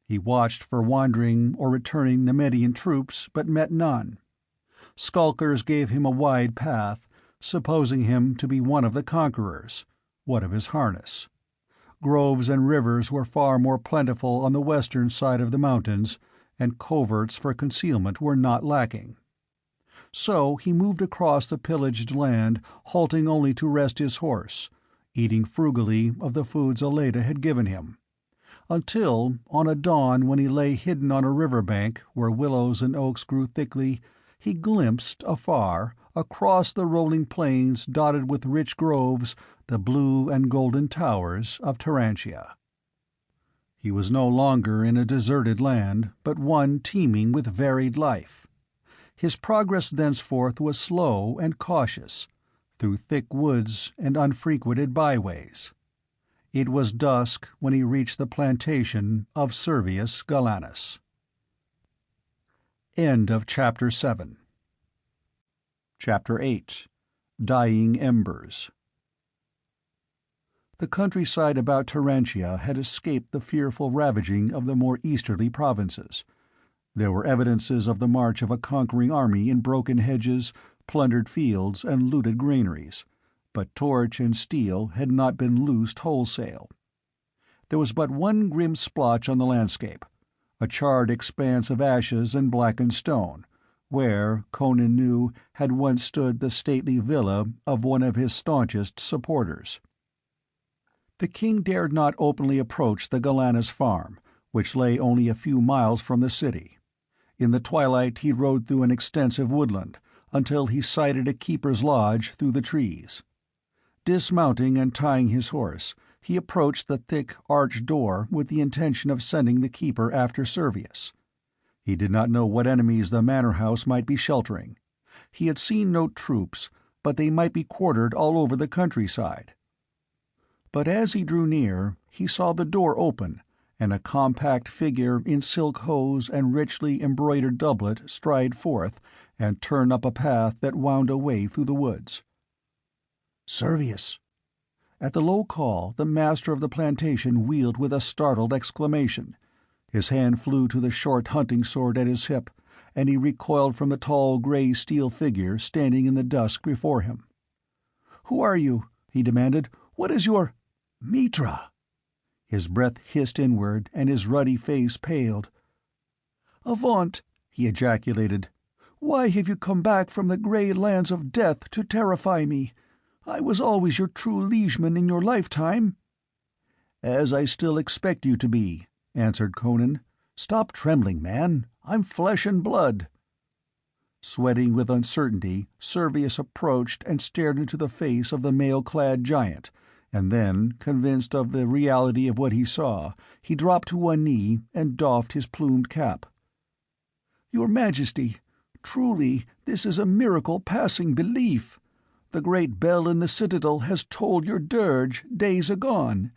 He watched for wandering or returning Nemedian troops, but met none. Skulkers gave him a wide path, supposing him to be one of the conquerors. What of his harness? Groves and rivers were far more plentiful on the western side of the mountains, and coverts for concealment were not lacking. So he moved across the pillaged land, halting only to rest his horse, eating frugally of the foods Aleda had given him, until, on a dawn when he lay hidden on a river bank where willows and oaks grew thickly, he glimpsed, afar, across the rolling plains dotted with rich groves, the blue and golden towers of Turantia. He was no longer in a deserted land, but one teeming with varied life. His progress thenceforth was slow and cautious, through thick woods and unfrequented byways. It was dusk when he reached the plantation of Servius Galanus. End of Chapter 7. Chapter 8. Dying Embers. The countryside about Turantia had escaped the fearful ravaging of the more easterly provinces. There were evidences of the march of a conquering army in broken hedges, plundered fields, and looted granaries, but torch and steel had not been loosed wholesale. There was but one grim splotch on the landscape, a charred expanse of ashes and blackened stone, where, Conan knew, had once stood the stately villa of one of his staunchest supporters. The king dared not openly approach the Galanus farm, which lay only a few miles from the city. In the twilight he rode through an extensive woodland, until he sighted a keeper's lodge through the trees. Dismounting and tying his horse, he approached the thick, arched door with the intention of sending the keeper after Servius. He did not know what enemies the manor house might be sheltering. He had seen no troops, but they might be quartered all over the countryside. But as he drew near, he saw the door open, and a compact figure in silk hose and richly embroidered doublet stride forth and turn up a path that wound away through the woods. "Servius!" At the low call, the master of the plantation wheeled with a startled exclamation. His hand flew to the short hunting sword at his hip, and he recoiled from the tall gray steel figure standing in the dusk before him. "Who are you?" he demanded. "What is your—" "Mitra!" His breath hissed inward, and his ruddy face paled. "Avaunt!" he ejaculated. "Why have you come back from the grey lands of death to terrify me? I was always your true liegeman in your lifetime." "As I still expect you to be," answered Conan. "Stop trembling, man. I'm flesh and blood." Sweating with uncertainty, Servius approached and stared into the face of the mail-clad giant, and then, convinced of the reality of what he saw, he dropped to one knee and doffed his plumed cap. "Your Majesty, truly this is a miracle passing belief. The great bell in the citadel has tolled your dirge, days agone.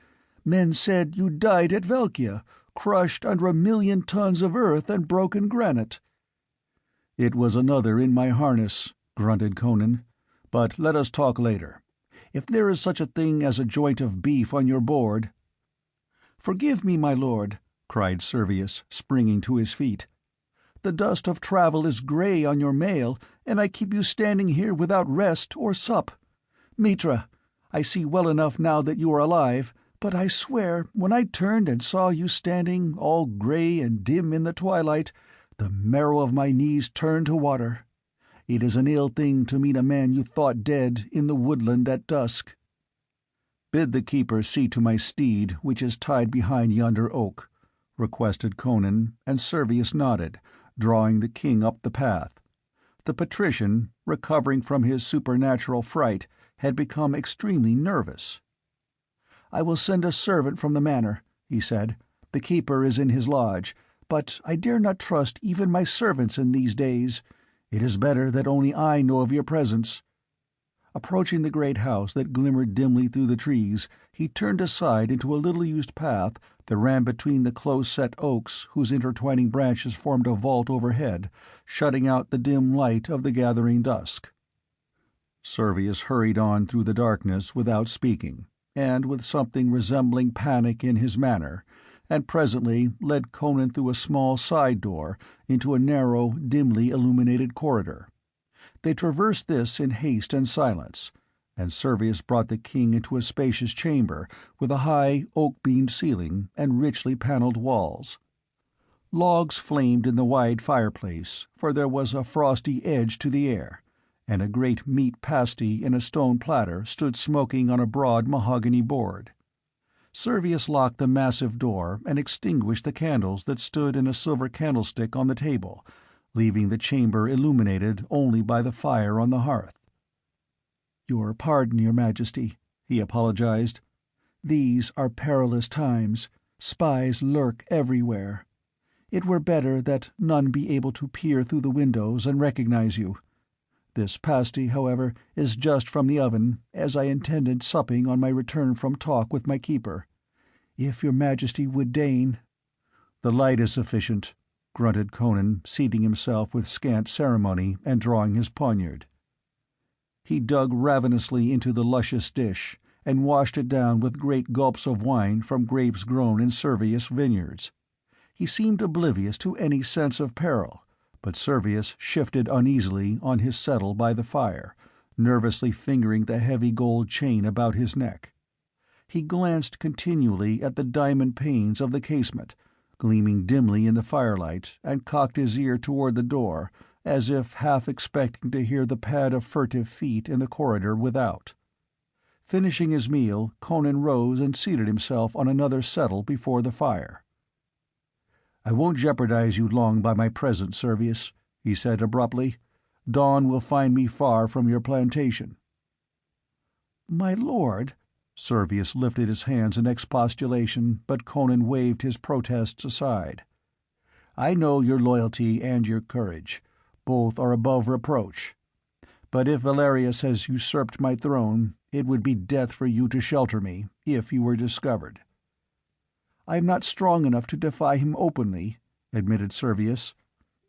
Men said you died at Velkia, crushed under 1,000,000 tons of earth and broken granite." "It was another in my harness," grunted Conan. "But let us talk later. If there is such a thing as a joint of beef on your board—" "Forgive me, my lord," cried Servius, springing to his feet. "The dust of travel is grey on your mail, and I keep you standing here without rest or sup. Mitra, I see well enough now that you are alive, but I swear when I turned and saw you standing, all grey and dim in the twilight, the marrow of my knees turned to water. It is an ill thing to meet a man you thought dead in the woodland at dusk." "Bid the keeper see to my steed, which is tied behind yonder oak," requested Conan, and Servius nodded, drawing the king up the path. The patrician, recovering from his supernatural fright, had become extremely nervous. "I will send a servant from the manor," he said. The keeper is in his lodge, but I dare not trust even my servants in these days. It is better that only I know of your presence." Approaching the great house that glimmered dimly through the trees, he turned aside into a little-used path that ran between the close-set oaks whose intertwining branches formed a vault overhead, shutting out the dim light of the gathering dusk. Servius hurried on through the darkness without speaking, and with something resembling panic in his manner, and presently led Conan through a small side door into a narrow, dimly illuminated corridor. They traversed this in haste and silence, and Servius brought the king into a spacious chamber with a high, oak-beamed ceiling and richly panelled walls. Logs flamed in the wide fireplace, for there was a frosty edge to the air, and a great meat pasty in a stone platter stood smoking on a broad mahogany board. Servius locked the massive door and extinguished the candles that stood in a silver candlestick on the table, leaving the chamber illuminated only by the fire on the hearth. "Your pardon, your Majesty," he apologized. "These are perilous times. Spies lurk everywhere. It were better that none be able to peer through the windows and recognize you. This pasty, however, is just from the oven, as I intended supping on my return from talk with my keeper. If your Majesty would deign—" "The light is sufficient," grunted Conan, seating himself with scant ceremony and drawing his poniard. He dug ravenously into the luscious dish, and washed it down with great gulps of wine from grapes grown in Servius' vineyards. He seemed oblivious to any sense of peril, but Servius shifted uneasily on his settle by the fire, nervously fingering the heavy gold chain about his neck. He glanced continually at the diamond panes of the casement, gleaming dimly in the firelight, and cocked his ear toward the door, as if half expecting to hear the pad of furtive feet in the corridor without. Finishing his meal, Conan rose and seated himself on another settle before the fire. "I won't jeopardize you long by my presence, Servius," he said abruptly. "Dawn will find me far from your plantation." "My lord—" Servius lifted his hands in expostulation, but Conan waved his protests aside. "I know your loyalty and your courage. Both are above reproach. But if Valerius has usurped my throne, it would be death for you to shelter me, if you were discovered." "I am not strong enough to defy him openly," admitted Servius.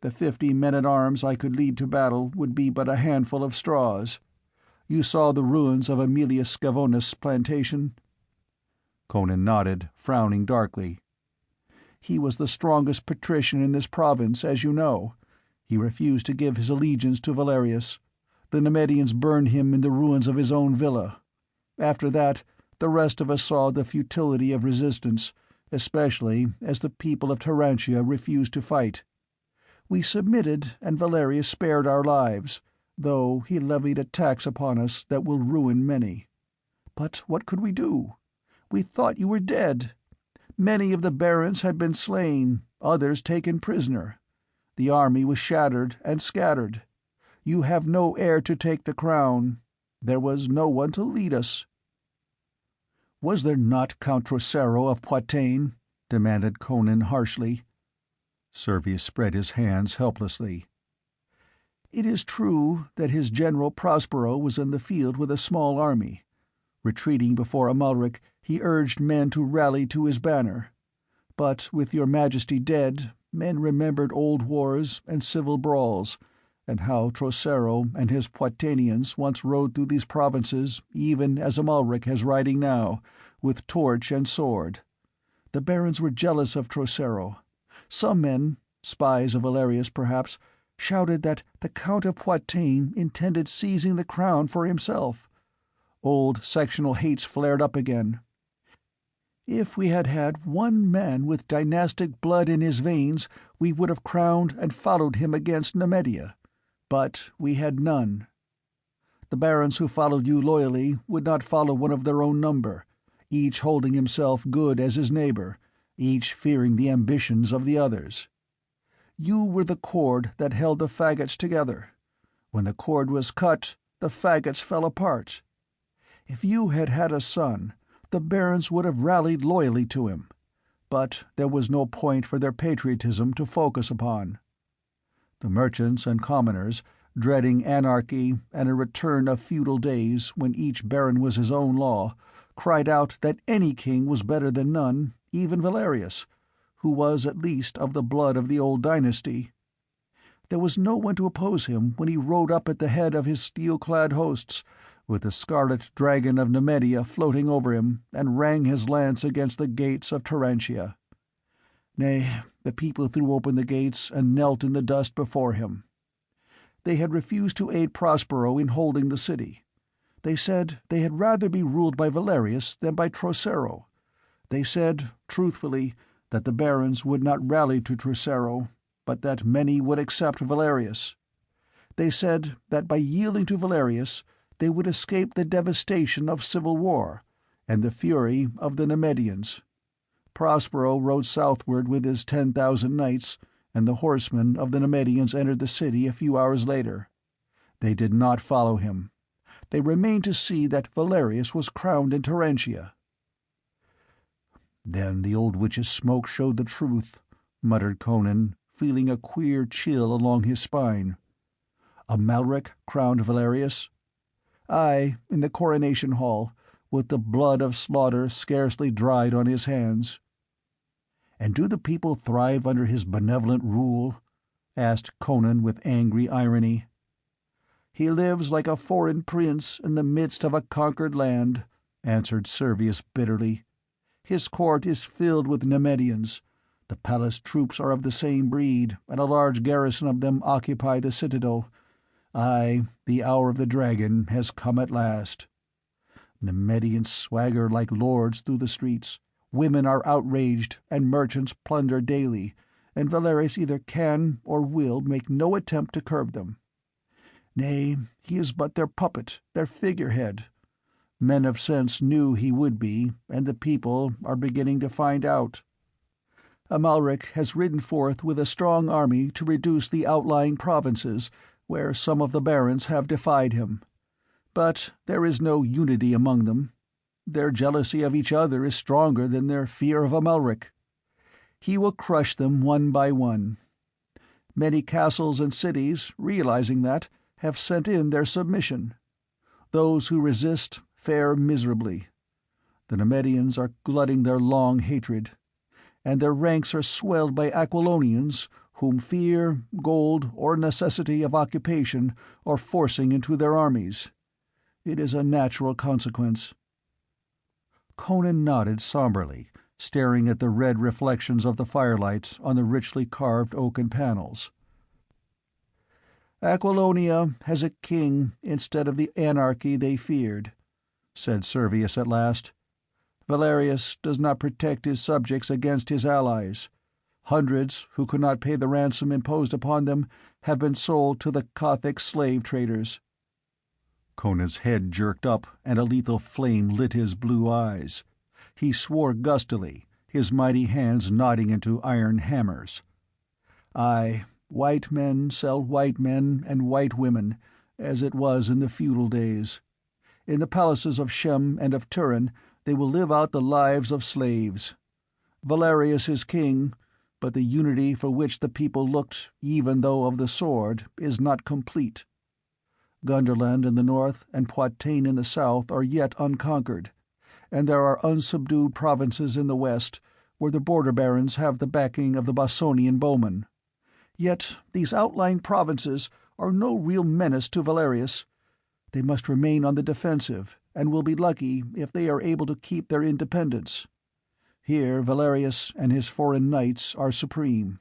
"The 50 men-at-arms I could lead to battle would be but a handful of straws. You saw the ruins of Aemilius Scaevonis' plantation?" Conan nodded, frowning darkly. "He was the strongest patrician in this province, as you know. He refused to give his allegiance to Valerius. The Nemedians burned him in the ruins of his own villa. After that, the rest of us saw the futility of resistance, especially as the people of Tarantia refused to fight. We submitted, and Valerius spared our lives, though he levied a tax upon us that will ruin many. But what could we do? We thought you were dead. Many of the barons had been slain, others taken prisoner. The army was shattered and scattered. You have no heir to take the crown. There was no one to lead us." "Was there not Count Trocero of Poitain?" demanded Conan harshly. Servius spread his hands helplessly. "It is true that his general Prospero was in the field with a small army. Retreating before Amalric, he urged men to rally to his banner. But with your Majesty dead, men remembered old wars and civil brawls, and how Trocero and his Poitanians once rode through these provinces, even as Amalric is riding now, with torch and sword. The barons were jealous of Trocero. Some men, spies of Valerius perhaps, shouted that the Count of Poitain intended seizing the crown for himself. Old sectional hates flared up again. If we had had one man with dynastic blood in his veins, we would have crowned and followed him against Nemedia. But we had none. The barons who followed you loyally would not follow one of their own number, each holding himself good as his neighbor, each fearing the ambitions of the others. You were the cord that held the faggots together. When the cord was cut, the faggots fell apart. If you had had a son, the barons would have rallied loyally to him. but there was no point for their patriotism to focus upon. The merchants and commoners, dreading anarchy and a return of feudal days when each baron was his own law, cried out that any king was better than none, even Valerius, who was at least of the blood of the old dynasty. There was no one to oppose him when he rode up at the head of his steel-clad hosts, with the scarlet dragon of Nemedia floating over him, and rang his lance against the gates of Turantia. Nay, the people threw open the gates and knelt in the dust before him. They had refused to aid Prospero in holding the city. They said they had rather be ruled by Valerius than by Trocero. They said, truthfully, that the barons would not rally to Trocero, but that many would accept Valerius. They said that by yielding to Valerius they would escape the devastation of civil war and the fury of the Nemedians. Prospero rode southward with his 10,000 knights, and the horsemen of the Nemedians entered the city a few hours later. They did not follow him. They remained to see that Valerius was crowned in Turantia. "Then the old witch's smoke showed the truth," muttered Conan, feeling a queer chill along his spine. "Amalric crowned Valerius?" "Aye, in the coronation hall, with the blood of slaughter scarcely dried on his hands." "And do the people thrive under his benevolent rule?" asked Conan with angry irony. "He lives like a foreign prince in the midst of a conquered land," answered Servius bitterly. "His court is filled with Nemedians. The palace troops are of the same breed, and a large garrison of them occupy the citadel. Aye, the hour of the dragon has come at last. Nemedians swagger like lords through the streets, women are outraged, and merchants plunder daily, and Valerius either can or will make no attempt to curb them. Nay, he is but their puppet, their figurehead. Men of sense knew he would be, and the people are beginning to find out. Amalric has ridden forth with a strong army to reduce the outlying provinces, where some of the barons have defied him. But there is no unity among them. Their jealousy of each other is stronger than their fear of Amalric. He will crush them one by one. Many castles and cities, realizing that, have sent in their submission. Those who resist fare miserably. The Nemedians are glutting their long hatred, and their ranks are swelled by Aquilonians whom fear, gold, or necessity of occupation are forcing into their armies. It is a natural consequence." Conan nodded somberly, staring at the red reflections of the firelights on the richly carved oaken panels. "Aquilonia has a king instead of the anarchy they feared," said Servius at last. "Valerius does not protect his subjects against his allies. Hundreds, who could not pay the ransom imposed upon them, have been sold to the Gothic slave traders." Conan's head jerked up, and a lethal flame lit his blue eyes. He swore gustily, his mighty hands knotting into iron hammers. "Aye, white men sell white men and white women, as it was in the feudal days. In the palaces of Shem and of Turin they will live out the lives of slaves. Valerius is king, but the unity for which the people looked, even though of the sword, is not complete. Gunderland in the north and Poitou in the south are yet unconquered, and there are unsubdued provinces in the west, where the border barons have the backing of the Bossonian bowmen. Yet these outlying provinces are no real menace to Valerius. They must remain on the defensive, and will be lucky if they are able to keep their independence. Here Valerius and his foreign knights are supreme."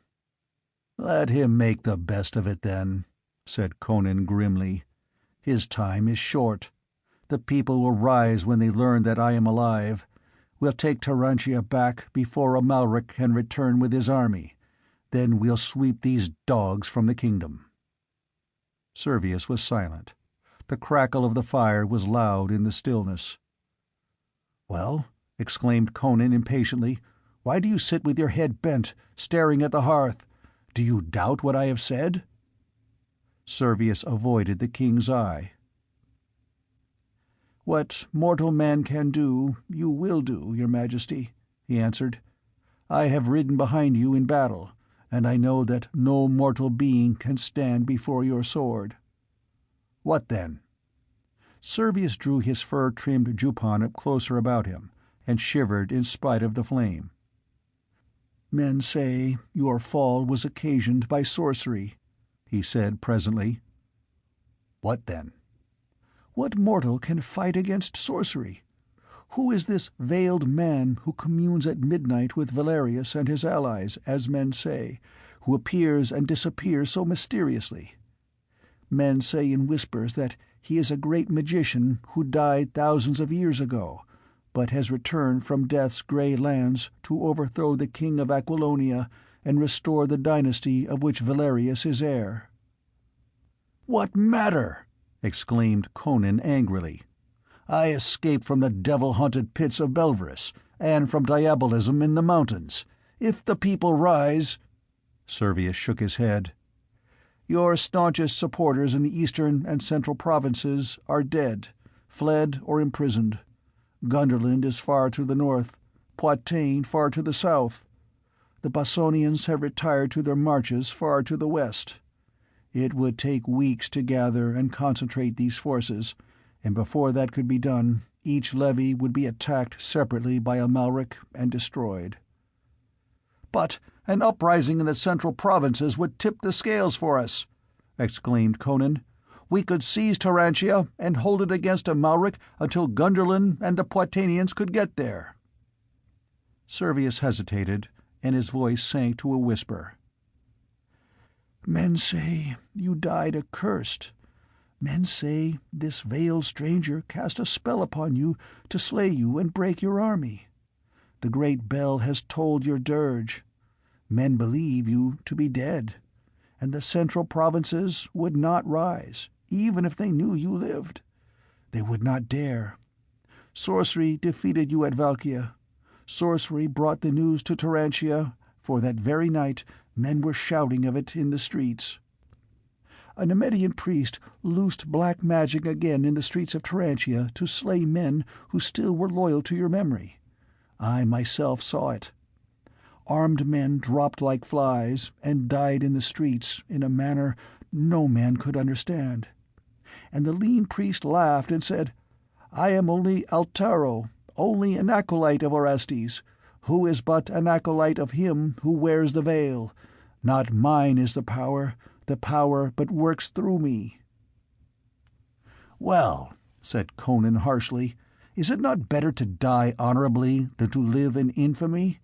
"Let him make the best of it, then," said Conan grimly. "His time is short. The people will rise when they learn that I am alive. We'll take Turantia back before Amalric can return with his army. Then we'll sweep these dogs from the kingdom." Servius was silent. The crackle of the fire was loud in the stillness. "Well?" exclaimed Conan impatiently. "Why do you sit with your head bent, staring at the hearth? Do you doubt what I have said?" Servius avoided the king's eye. "What mortal man can do, you will do, your Majesty," he answered. I have ridden behind you in battle, and I know that no mortal being can stand before your sword." "What then?" Servius drew his fur-trimmed jupon up closer about him, and shivered in spite of the flame. "Men say your fall was occasioned by sorcery," he said presently. "What then?" "What mortal can fight against sorcery? Who is this veiled man who communes at midnight with Valerius and his allies, as men say, who appears and disappears so mysteriously? Men say in whispers that he is a great magician who died thousands of years ago, but has returned from death's grey lands to overthrow the king of Aquilonia and restore the dynasty of which Valerius is heir." "What matter?" exclaimed Conan angrily. "I escaped from the devil-haunted pits of Belverus, and from diabolism in the mountains. If the people rise—" Servius shook his head. "Your staunchest supporters in the eastern and central provinces are dead, fled or imprisoned. Gunderland is far to the north, Poitou far to the south. The Bossonians have retired to their marches far to the west. It would take weeks to gather and concentrate these forces, and before that could be done, each levy would be attacked separately by Amalric and destroyed." "But an uprising in the central provinces would tip the scales for us," exclaimed Conan. "We could seize Turantia and hold it against Amalric until Gunderlin and the Poitanians could get there." Servius hesitated, and his voice sank to a whisper. "Men say you died accursed. Men say this veiled stranger cast a spell upon you to slay you and break your army. The great bell has tolled your dirge. Men believe you to be dead, and the central provinces would not rise, even if they knew you lived. They would not dare. Sorcery defeated you at Valkia. Sorcery brought the news to Turantia, for that very night men were shouting of it in the streets. A Nemedian priest loosed black magic again in the streets of Turantia to slay men who still were loyal to your memory. I myself saw it. Armed men dropped like flies and died in the streets in a manner no man could understand. And the lean priest laughed and said, 'I am only Altaro, only an acolyte of Orestes, who is but an acolyte of him who wears the veil. Not mine is the power but works through me.'" "Well," said Conan harshly, "is it not better to die honorably than to live in infamy?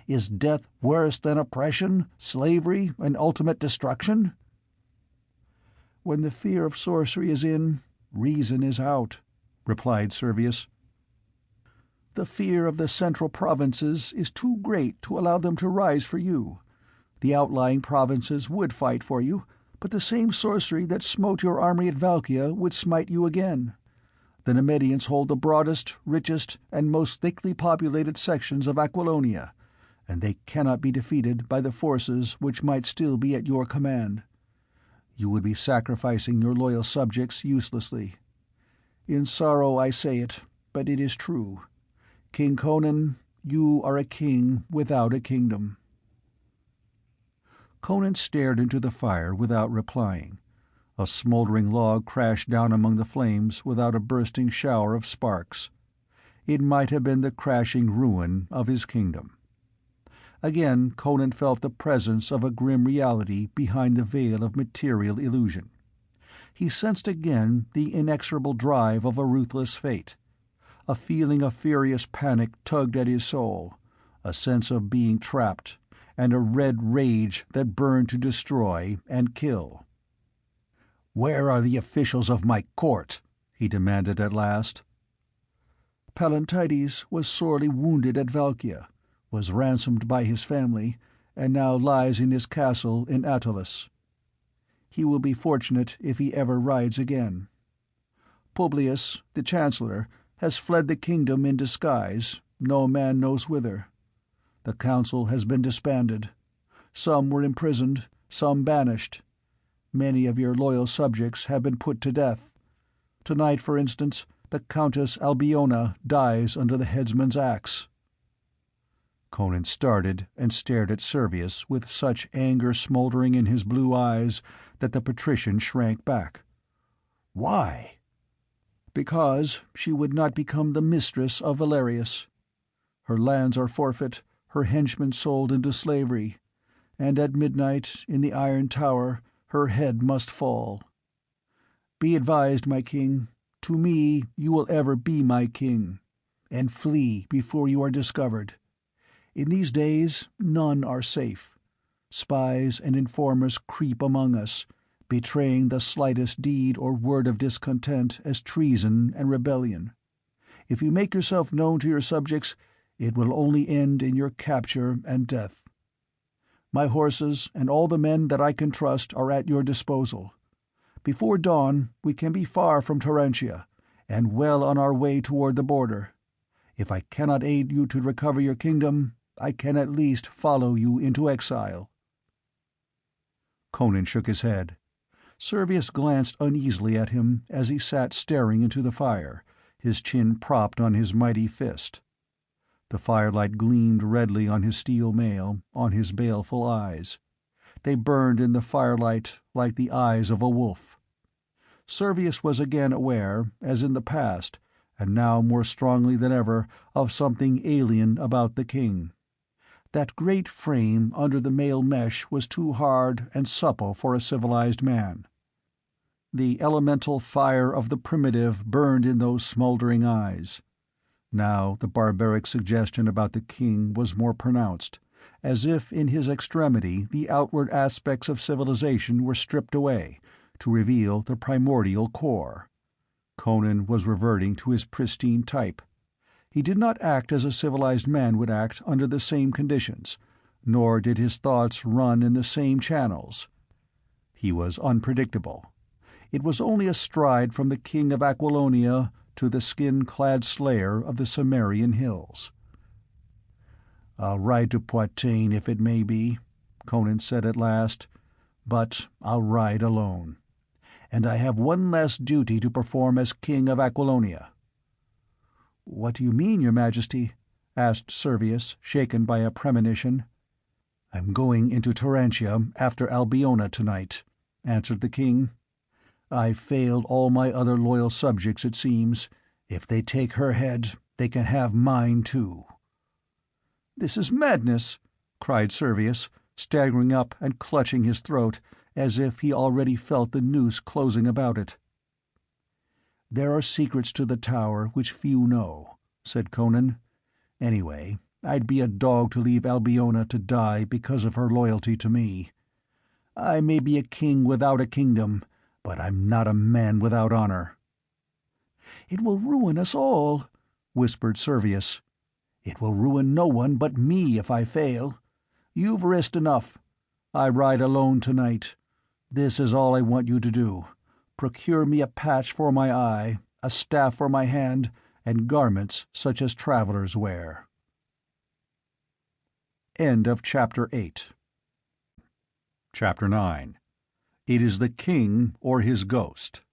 Is death worse than oppression, slavery, and ultimate destruction?" "When the fear of sorcery is in, reason is out," replied Servius. "The fear of the central provinces is too great to allow them to rise for you. The outlying provinces would fight for you, but the same sorcery that smote your army at Valkia would smite you again. The Nemedians hold the broadest, richest, and most thickly populated sections of Aquilonia, and they cannot be defeated by the forces which might still be at your command. You would be sacrificing your loyal subjects uselessly. In sorrow I say it, but it is true. King Conan, you are a king without a kingdom." Conan stared into the fire without replying. A smoldering log crashed down among the flames without a bursting shower of sparks. It might have been the crashing ruin of his kingdom. Again Conan felt the presence of a grim reality behind the veil of material illusion. He sensed again the inexorable drive of a ruthless fate. A feeling of furious panic tugged at his soul, a sense of being trapped, and a red rage that burned to destroy and kill. "Where are the officials of my court?" he demanded at last. "Pallantides was sorely wounded at Valkia, was ransomed by his family, and now lies in his castle in Attalus. He will be fortunate if he ever rides again. Publius, the chancellor, has fled the kingdom in disguise, no man knows whither. The council has been disbanded. Some were imprisoned, some banished. Many of your loyal subjects have been put to death. Tonight, for instance, the Countess Albiona dies under the headsman's axe." Conan started and stared at Servius with such anger smoldering in his blue eyes that the patrician shrank back. "Why?" "Because she would not become the mistress of Valerius. Her lands are forfeit, her henchmen sold into slavery, and at midnight, in the Iron Tower, her head must fall. Be advised, my king. To me you will ever be my king, and flee before you are discovered. In these days none are safe. Spies and informers creep among us, betraying the slightest deed or word of discontent as treason and rebellion. If you make yourself known to your subjects, it will only end in your capture and death. My horses and all the men that I can trust are at your disposal. Before dawn we can be far from Tarantia, and well on our way toward the border. If I cannot aid you to recover your kingdom, I can at least follow you into exile." Conan shook his head. Servius glanced uneasily at him as he sat staring into the fire, his chin propped on his mighty fist. The firelight gleamed redly on his steel mail, on his baleful eyes. They burned in the firelight like the eyes of a wolf. Servius was again aware, as in the past, and now more strongly than ever, of something alien about the king. That great frame under the mail mesh was too hard and supple for a civilized man. The elemental fire of the primitive burned in those smoldering eyes. Now the barbaric suggestion about the king was more pronounced, as if in his extremity the outward aspects of civilization were stripped away, to reveal the primordial core. Conan was reverting to his pristine type. He did not act as a civilized man would act under the same conditions, nor did his thoughts run in the same channels. He was unpredictable. It was only a stride from the king of Aquilonia to the skin-clad slayer of the Cimmerian hills. "I'll ride to Poitain if it may be," Conan said at last, "but I'll ride alone. And I have one last duty to perform as king of Aquilonia." "What do you mean, your majesty?" asked Servius, shaken by a premonition. "I'm going into Tarantia after Albiona tonight," answered the king. "I've failed all my other loyal subjects, it seems. If they take her head, they can have mine too." "This is madness!" cried Servius, staggering up and clutching his throat, as if he already felt the noose closing about it. "There are secrets to the tower which few know," said Conan. "Anyway, I'd be a dog to leave Albiona to die because of her loyalty to me. I may be a king without a kingdom, but I'm not a man without honor." "It will ruin us all," whispered Servius. "It will ruin no one but me if I fail. You've risked enough. I ride alone tonight. This is all I want you to do. Procure me a patch for my eye, a staff for my hand, and garments such as travelers wear." End of Chapter 8. Chapter 9. It is the King or his Ghost.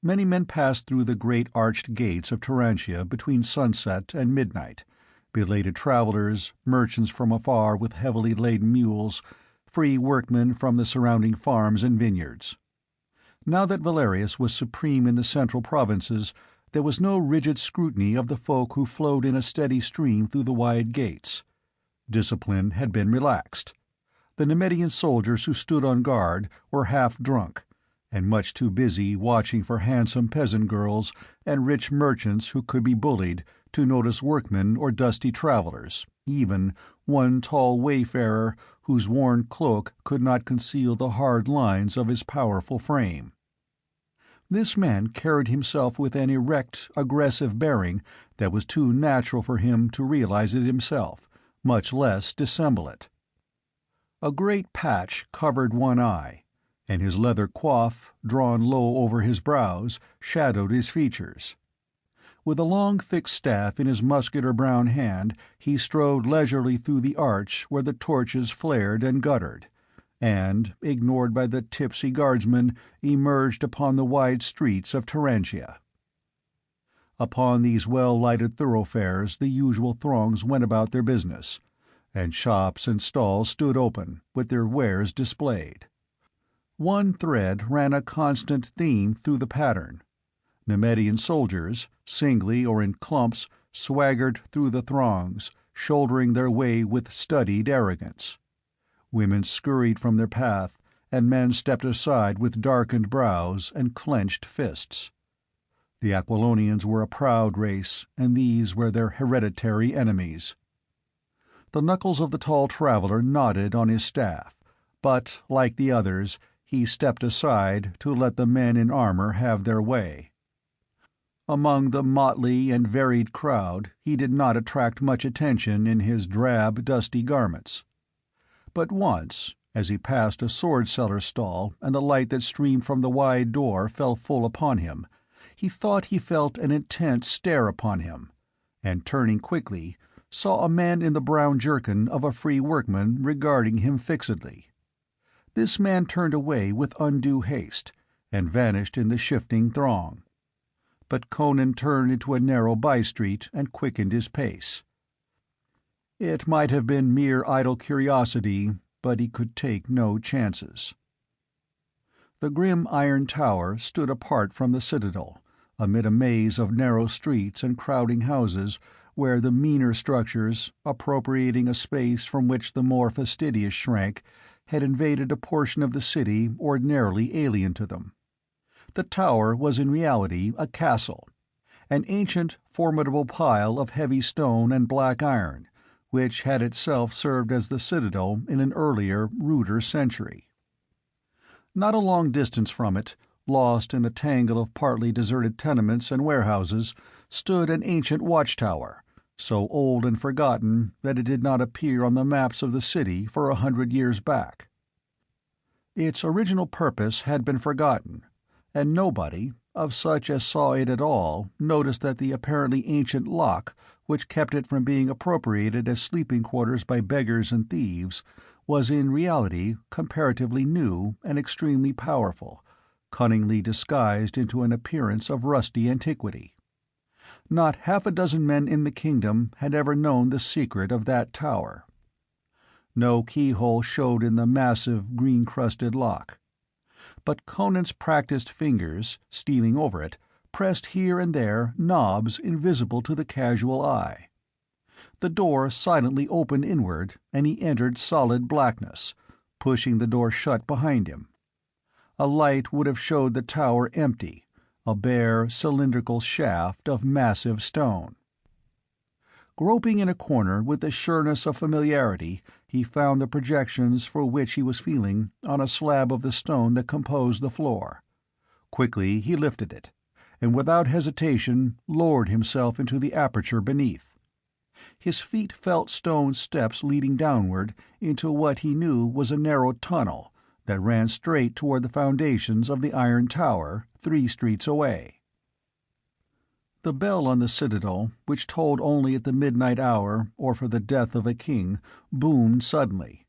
Many men passed through the great arched gates of Tarantia between sunset and midnight, belated travelers, merchants from afar with heavily laden mules, free workmen from the surrounding farms and vineyards. Now that Valerius was supreme in the central provinces, there was no rigid scrutiny of the folk who flowed in a steady stream through the wide gates. Discipline had been relaxed. The Nemedian soldiers who stood on guard were half drunk, and much too busy watching for handsome peasant girls and rich merchants who could be bullied to notice workmen or dusty travelers, even one tall wayfarer whose worn cloak could not conceal the hard lines of his powerful frame. This man carried himself with an erect, aggressive bearing that was too natural for him to realize it himself, much less dissemble it. A great patch covered one eye, and his leather coif, drawn low over his brows, shadowed his features. With a long thick staff in his muscular brown hand he strode leisurely through the arch where the torches flared and guttered, and, ignored by the tipsy guardsmen, emerged upon the wide streets of Tarantia. Upon these well-lighted thoroughfares the usual throngs went about their business, and shops and stalls stood open, with their wares displayed. One thread ran a constant theme through the pattern. Nemedian soldiers, singly or in clumps, swaggered through the throngs, shouldering their way with studied arrogance. Women scurried from their path, and men stepped aside with darkened brows and clenched fists. The Aquilonians were a proud race, and these were their hereditary enemies. The knuckles of the tall traveler knotted on his staff, but, like the others, he stepped aside to let the men in armor have their way. Among the motley and varied crowd he did not attract much attention in his drab, dusty garments. But once, as he passed a sword-seller's stall and the light that streamed from the wide door fell full upon him, he thought he felt an intent stare upon him, and turning quickly, saw a man in the brown jerkin of a free workman regarding him fixedly. This man turned away with undue haste, and vanished in the shifting throng. But Conan turned into a narrow by-street and quickened his pace. It might have been mere idle curiosity, but he could take no chances. The grim iron tower stood apart from the citadel, amid a maze of narrow streets and crowding houses where the meaner structures, appropriating a space from which the more fastidious shrank, had invaded a portion of the city ordinarily alien to them. The tower was in reality a castle, an ancient, formidable pile of heavy stone and black iron, which had itself served as the citadel in an earlier, ruder century. Not a long distance from it, lost in a tangle of partly deserted tenements and warehouses, stood an ancient watchtower, so old and forgotten that it did not appear on the maps of the city for 100 years back. Its original purpose had been forgotten, and nobody, of such as saw it at all, noticed that the apparently ancient lock which kept it from being appropriated as sleeping quarters by beggars and thieves was in reality comparatively new and extremely powerful, cunningly disguised into an appearance of rusty antiquity. Not half a dozen men in the kingdom had ever known the secret of that tower. No keyhole showed in the massive, green-crusted lock. But Conan's practiced fingers, stealing over it, pressed here and there knobs invisible to the casual eye. The door silently opened inward, and he entered solid blackness, pushing the door shut behind him. A light would have showed the tower empty, a bare, cylindrical shaft of massive stone. Groping in a corner with the sureness of familiarity, he found the projections for which he was feeling on a slab of the stone that composed the floor. Quickly he lifted it, and without hesitation lowered himself into the aperture beneath. His feet felt stone steps leading downward into what he knew was a narrow tunnel that ran straight toward the foundations of the iron tower 3 streets away. The bell on the citadel, which tolled only at the midnight hour or for the death of a king, boomed suddenly.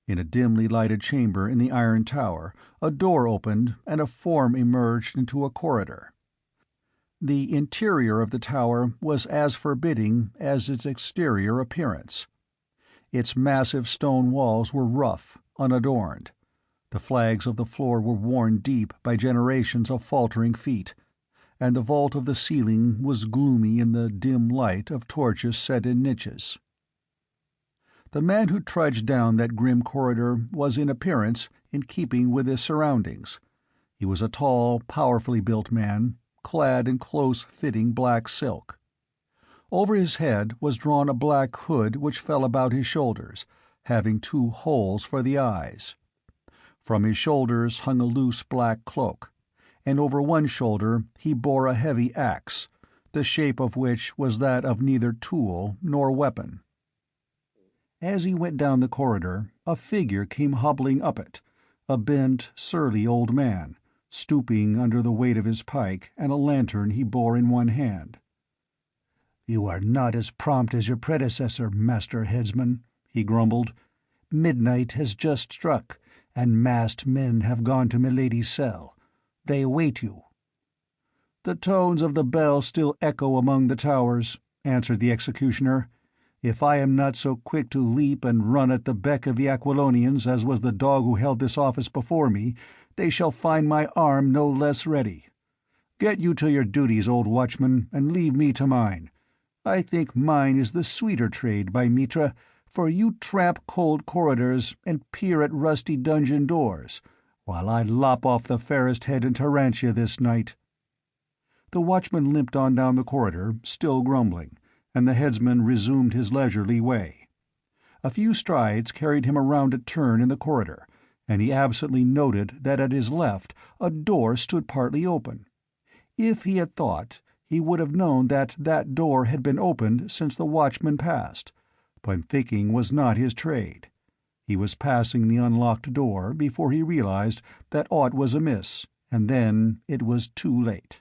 In a dimly lighted chamber in the iron tower, a door opened and a form emerged into a corridor. The interior of the tower was as forbidding as its exterior appearance. Its massive stone walls were rough, unadorned. The flags of the floor were worn deep by generations of faltering feet, and the vault of the ceiling was gloomy in the dim light of torches set in niches. The man who trudged down that grim corridor was in appearance in keeping with his surroundings. He was a tall, powerfully built man, clad in close-fitting black silk. Over his head was drawn a black hood which fell about his shoulders, having 2 holes for the eyes. From his shoulders hung a loose black cloak, and over one shoulder he bore a heavy axe, the shape of which was that of neither tool nor weapon. As he went down the corridor, a figure came hobbling up it, a bent, surly old man, stooping under the weight of his pike and a lantern he bore in one hand. "You are not as prompt as your predecessor, Master Headsman," he grumbled. "Midnight has just struck, and masked men have gone to Milady's cell. They await you." "The tones of the bell still echo among the towers," answered the executioner. "If I am not so quick to leap and run at the beck of the Aquilonians as was the dog who held this office before me, they shall find my arm no less ready. Get you to your duties, old watchman, and leave me to mine. I think mine is the sweeter trade, by Mitra, for you tramp cold corridors and peer at rusty dungeon doors, while I lop off the fairest head in Tarantia this night." The watchman limped on down the corridor, still grumbling, and the headsman resumed his leisurely way. A few strides carried him around a turn in the corridor, and he absently noted that at his left a door stood partly open. If he had thought, he would have known that that door had been opened since the watchman passed, but thinking was not his trade. He was passing the unlocked door before he realized that aught was amiss, and then it was too late.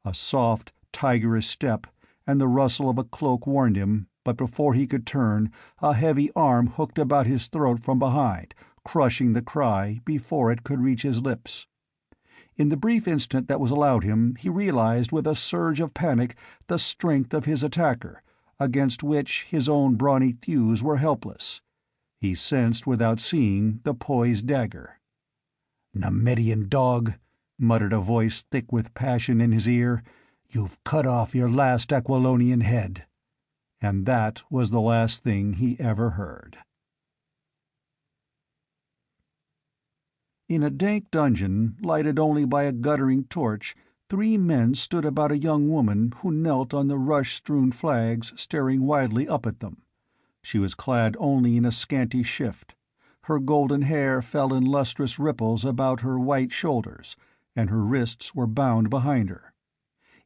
A soft, tigerish step and the rustle of a cloak warned him, but before he could turn, a heavy arm hooked about his throat from behind, crushing the cry before it could reach his lips. In the brief instant that was allowed him, he realized with a surge of panic the strength of his attacker, against which his own brawny thews were helpless. He sensed without seeing the poised dagger. "Nemedian dog," muttered a voice thick with passion in his ear, "you've cut off your last Aquilonian head." And that was the last thing he ever heard. In a dank dungeon, lighted only by a guttering torch, 3 men stood about a young woman who knelt on the rush-strewn flags, staring wildly up at them. She was clad only in a scanty shift. Her golden hair fell in lustrous ripples about her white shoulders, and her wrists were bound behind her.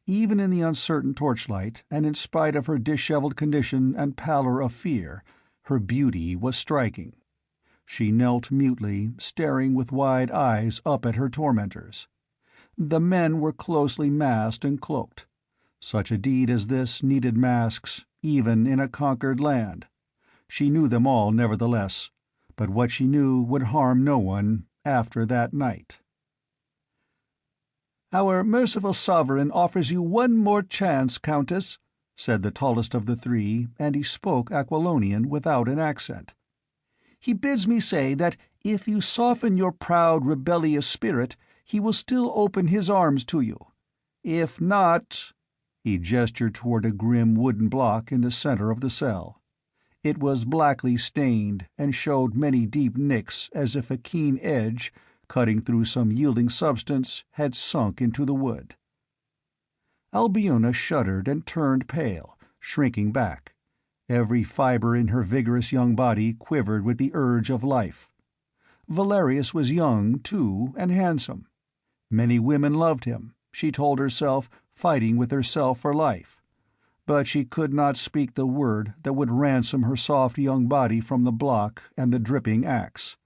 Even in the uncertain torchlight, and in spite of her disheveled condition and pallor of fear, her beauty was striking. She knelt mutely, staring with wide eyes up at her tormentors. The men were closely masked and cloaked. Such a deed as this needed masks, even in a conquered land. She knew them all, nevertheless, but what she knew would harm no one after that night. "Our merciful sovereign offers you one more chance, Countess," said the tallest of the 3, and he spoke Aquilonian without an accent. "He bids me say that if you soften your proud, rebellious spirit, he will still open his arms to you. If not—" He gestured toward a grim wooden block in the center of the cell. It was blackly stained, and showed many deep nicks as if a keen edge, cutting through some yielding substance, had sunk into the wood. Albiona shuddered and turned pale, shrinking back. Every fiber in her vigorous young body quivered with the urge of life. Valerius was young, too, and handsome. Many women loved him, she told herself, fighting with herself for life. But she could not speak the word that would ransom her soft young body from the block and the dripping axe.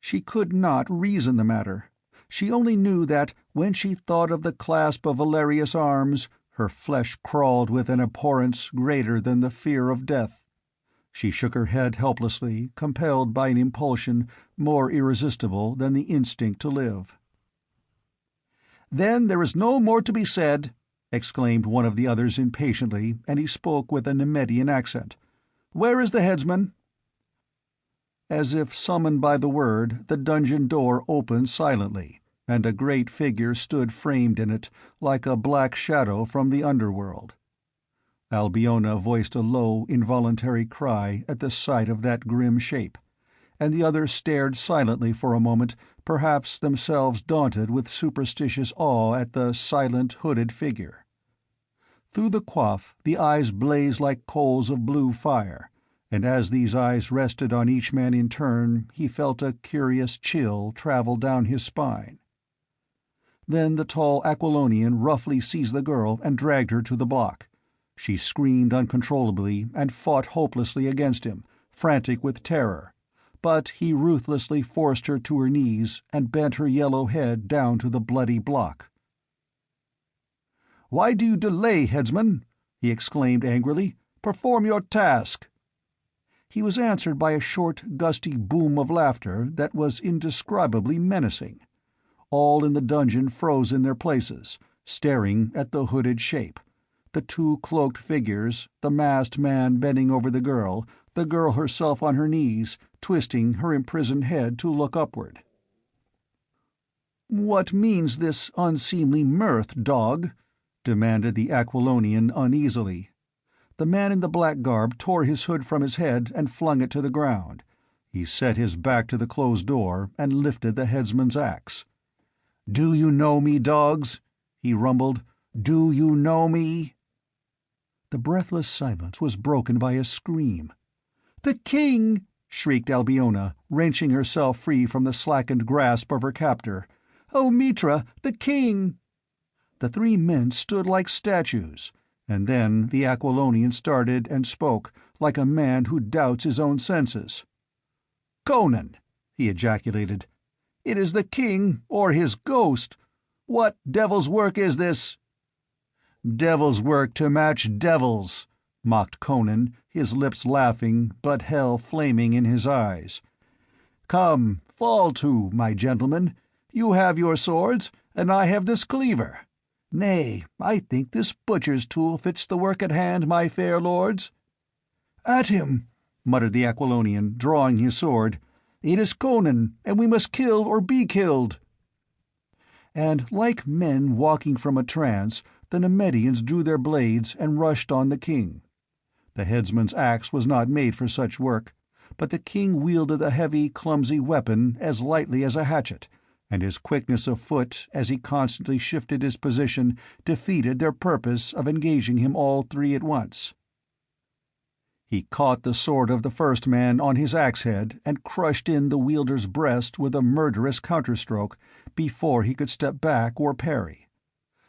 She could not reason the matter. She only knew that, when she thought of the clasp of Valerius' arms, her flesh crawled with an abhorrence greater than the fear of death. She shook her head helplessly, compelled by an impulsion more irresistible than the instinct to live. "Then there is no more to be said," exclaimed one of the others impatiently, and he spoke with a Nemedian accent. "Where is the headsman?" As if summoned by the word, the dungeon door opened silently, and a great figure stood framed in it, like a black shadow from the underworld. Albiona voiced a low, involuntary cry at the sight of that grim shape, and the others stared silently for a moment, perhaps themselves daunted with superstitious awe at the silent, hooded figure. Through the coif the eyes blazed like coals of blue fire, and as these eyes rested on each man in turn, he felt a curious chill travel down his spine. Then the tall Aquilonian roughly seized the girl and dragged her to the block. She screamed uncontrollably and fought hopelessly against him, frantic with terror, but he ruthlessly forced her to her knees and bent her yellow head down to the bloody block. "Why do you delay, headsman?" he exclaimed angrily. "Perform your task." He was answered by a short, gusty boom of laughter that was indescribably menacing. All in the dungeon froze in their places, staring at the hooded shape, the two cloaked figures, the masked man bending over the girl herself on her knees, twisting her imprisoned head to look upward. "What means this unseemly mirth, dog?" demanded the Aquilonian uneasily. The man in the black garb tore his hood from his head and flung it to the ground. He set his back to the closed door and lifted the headsman's axe. "Do you know me, dogs?" he rumbled. "Do you know me?" The breathless silence was broken by a scream. "The king!" shrieked Albiona, wrenching herself free from the slackened grasp of her captor. "Oh, Mitra, the king!" The three men stood like statues, and then the Aquilonian started and spoke, like a man who doubts his own senses. "Conan!" he ejaculated. "It is the king, or his ghost! What devil's work is this?" "Devil's work to match devils," mocked Conan, his lips laughing, but hell flaming in his eyes. "Come, fall to, my gentlemen. You have your swords, and I have this cleaver. Nay, I think this butcher's tool fits the work at hand, my fair lords." "At him!" muttered the Aquilonian, drawing his sword. "It is Conan, and we must kill or be killed." And like men walking from a trance, the Nemedians drew their blades and rushed on the king. The headsman's axe was not made for such work, but the king wielded the heavy, clumsy weapon as lightly as a hatchet, and his quickness of foot, as he constantly shifted his position, defeated their purpose of engaging him all three at once. He caught the sword of the first man on his axe-head and crushed in the wielder's breast with a murderous counterstroke before he could step back or parry.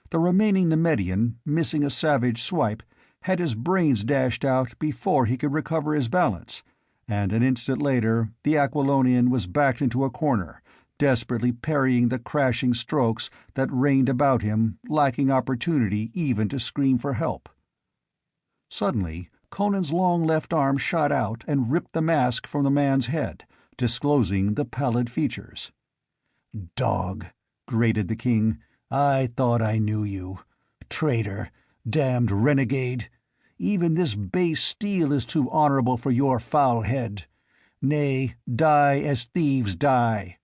The remaining Nemedian, missing a savage swipe, had his brains dashed out before he could recover his balance, and an instant later the Aquilonian was backed into a corner, desperately parrying the crashing strokes that rained about him, lacking opportunity even to scream for help. Suddenly, Conan's long left arm shot out and ripped the mask from the man's head, disclosing the pallid features. "Dog!" grated the king. "I thought I knew you. Traitor! Damned renegade! Even this base steel is too honorable for your foul head. Nay, die as thieves die!"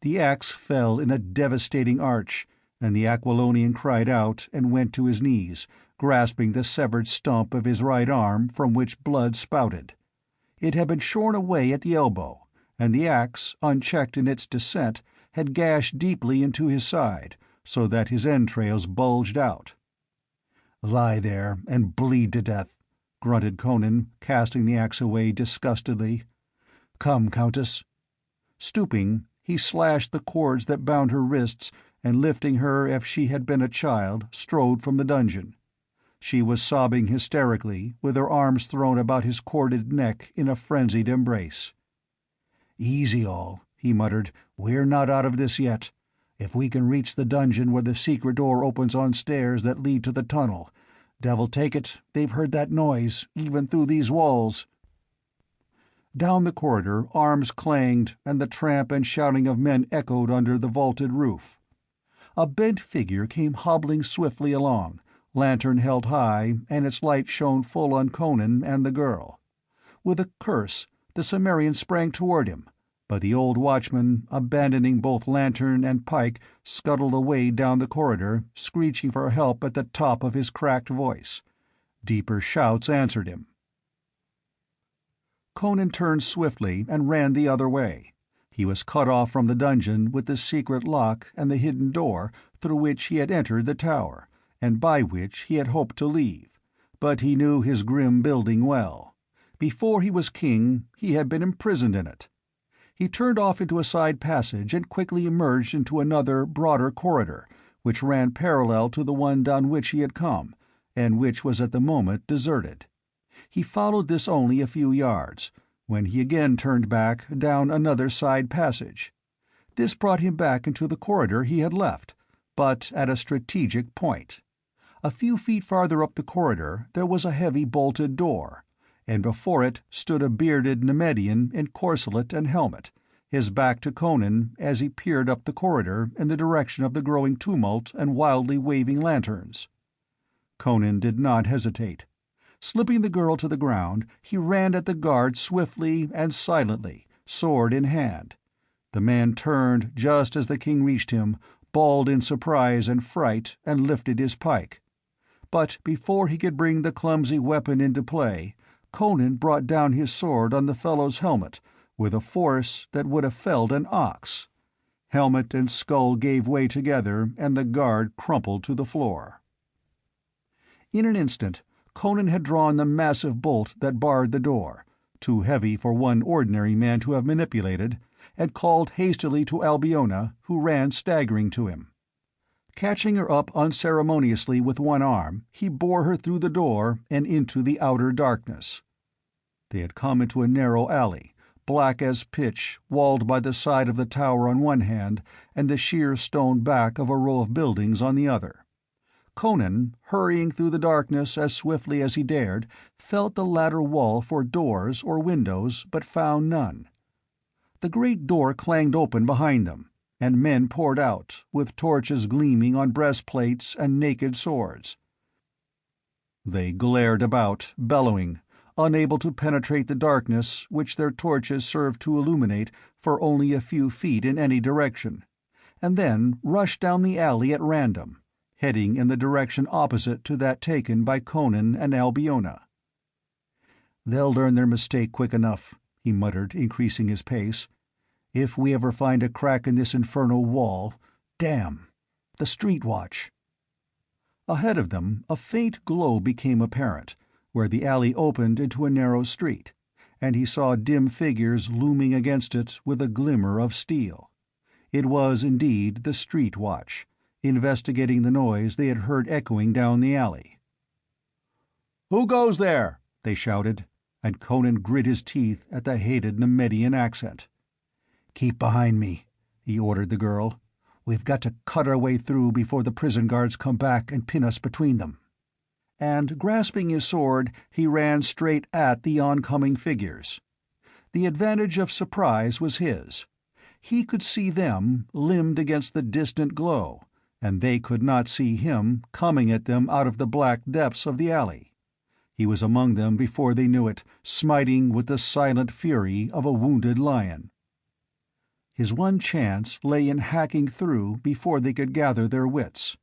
The axe fell in a devastating arch, and the Aquilonian cried out and went to his knees, grasping the severed stump of his right arm from which blood spouted. It had been shorn away at the elbow, and the axe, unchecked in its descent, had gashed deeply into his side, so that his entrails bulged out. "Lie there and bleed to death," grunted Conan, casting the axe away disgustedly. "Come, Countess." Stooping, he slashed the cords that bound her wrists, and lifting her as if she had been a child, strode from the dungeon. She was sobbing hysterically, with her arms thrown about his corded neck in a frenzied embrace. "Easy all," he muttered. "We're not out of this yet. If we can reach the dungeon where the secret door opens on stairs that lead to the tunnel, devil take it, they've heard that noise, even through these walls." Down the corridor arms clanged, and the tramp and shouting of men echoed under the vaulted roof. A bent figure came hobbling swiftly along, lantern held high, and its light shone full on Conan and the girl. With a curse, the Cimmerian sprang toward him, but the old watchman, abandoning both lantern and pike, scuttled away down the corridor, screeching for help at the top of his cracked voice. Deeper shouts answered him. Conan turned swiftly and ran the other way. He was cut off from the dungeon with the secret lock and the hidden door through which he had entered the tower, and by which he had hoped to leave, but he knew his grim building well. Before he was king, he had been imprisoned in it. He turned off into a side passage and quickly emerged into another, broader corridor, which ran parallel to the one down which he had come, and which was at the moment deserted. He followed this only a few yards, when he again turned back down another side passage. This brought him back into the corridor he had left, but at a strategic point. A few feet farther up the corridor there was a heavy bolted door, and before it stood a bearded Nemedian in corselet and helmet, his back to Conan as he peered up the corridor in the direction of the growing tumult and wildly waving lanterns. Conan did not hesitate. Slipping the girl to the ground, he ran at the guard swiftly and silently, sword in hand. The man turned just as the king reached him, bawled in surprise and fright, and lifted his pike. But before he could bring the clumsy weapon into play, Conan brought down his sword on the fellow's helmet with a force that would have felled an ox. Helmet and skull gave way together, and the guard crumpled to the floor. In an instant, Conan had drawn the massive bolt that barred the door, too heavy for one ordinary man to have manipulated, and called hastily to Albiona, who ran staggering to him. Catching her up unceremoniously with one arm, he bore her through the door and into the outer darkness. They had come into a narrow alley, black as pitch, walled by the side of the tower on one hand and the sheer stone back of a row of buildings on the other. Conan, hurrying through the darkness as swiftly as he dared, felt the latter wall for doors or windows, but found none. The great door clanged open behind them, and men poured out, with torches gleaming on breastplates and naked swords. They glared about, bellowing, unable to penetrate the darkness which their torches served to illuminate for only a few feet in any direction, and then rushed down the alley at random, heading in the direction opposite to that taken by Conan and Albiona. "They'll learn their mistake quick enough," he muttered, increasing his pace. "If we ever find a crack in this infernal wall— damn! The street watch!" Ahead of them a faint glow became apparent, where the alley opened into a narrow street, and he saw dim figures looming against it with a glimmer of steel. It was indeed the street watch, investigating the noise they had heard echoing down the alley. "Who goes there?" they shouted, and Conan grit his teeth at the hated Nemedian accent. "Keep behind me," he ordered the girl. "We've got to cut our way through before the prison guards come back and pin us between them." And grasping his sword, he ran straight at the oncoming figures. The advantage of surprise was his. He could see them, limned against the distant glow, and they could not see him, coming at them out of the black depths of the alley. He was among them before they knew it, smiting with the silent fury of a wounded lion. His one chance lay in hacking through before they could gather their wits.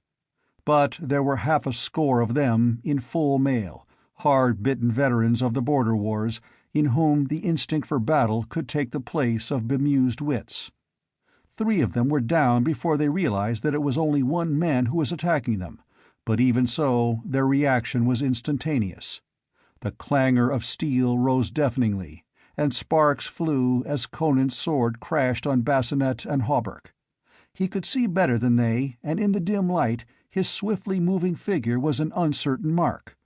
But there were half a score of them in full mail, hard-bitten veterans of the border wars, in whom the instinct for battle could take the place of bemused wits. 3 of them were down before they realized that it was only one man who was attacking them, but even so their reaction was instantaneous. The clangor of steel rose deafeningly, and sparks flew as Conan's sword crashed on bassinet and hauberk. He could see better than they, and in the dim light his swiftly moving figure was an uncertain mark.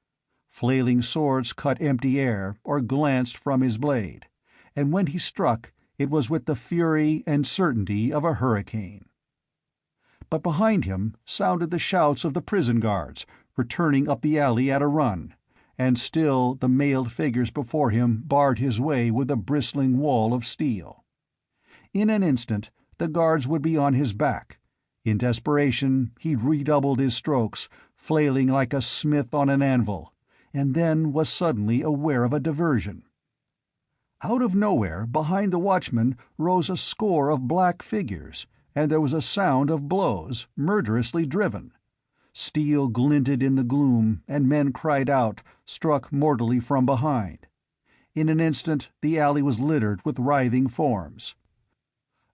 Flailing swords cut empty air or glanced from his blade, and when he struck it was with the fury and certainty of a hurricane. But behind him sounded the shouts of the prison guards, returning up the alley at a run, and still the mailed figures before him barred his way with a bristling wall of steel. In an instant the guards would be on his back. In desperation he redoubled his strokes, flailing like a smith on an anvil, and then was suddenly aware of a diversion. Out of nowhere, behind the watchman, rose a score of black figures, and there was a sound of blows, murderously driven. Steel glinted in the gloom, and men cried out, struck mortally from behind. In an instant the alley was littered with writhing forms.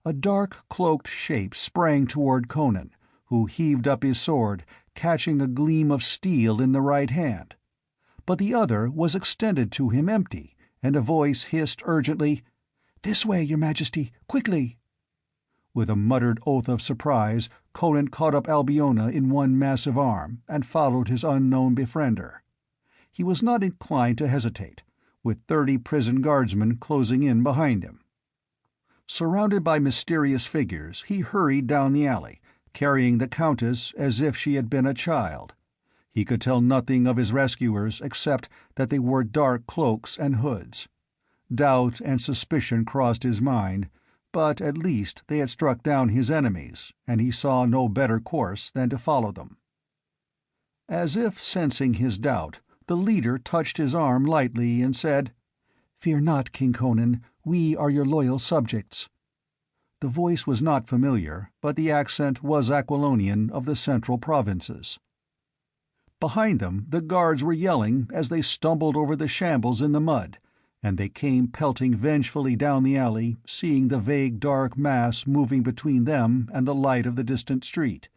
A dark, cloaked shape sprang toward Conan, who heaved up his sword, catching a gleam of steel in the right hand. But the other was extended to him empty, and a voice hissed urgently, "This way, Your Majesty, quickly!" With a muttered oath of surprise, Conan caught up Albiona in one massive arm, and followed his unknown befriender. He was not inclined to hesitate, with 30 prison guardsmen closing in behind him. Surrounded by mysterious figures, he hurried down the alley, carrying the Countess as if she had been a child. He could tell nothing of his rescuers except that they wore dark cloaks and hoods. Doubt and suspicion crossed his mind, but at least they had struck down his enemies, and he saw no better course than to follow them. As if sensing his doubt, the leader touched his arm lightly and said, "Fear not, King Conan, we are your loyal subjects." The voice was not familiar, but the accent was Aquilonian of the central provinces. Behind them, the guards were yelling as they stumbled over the shambles in the mud, and they came pelting vengefully down the alley, seeing the vague dark mass moving between them and the light of the distant street.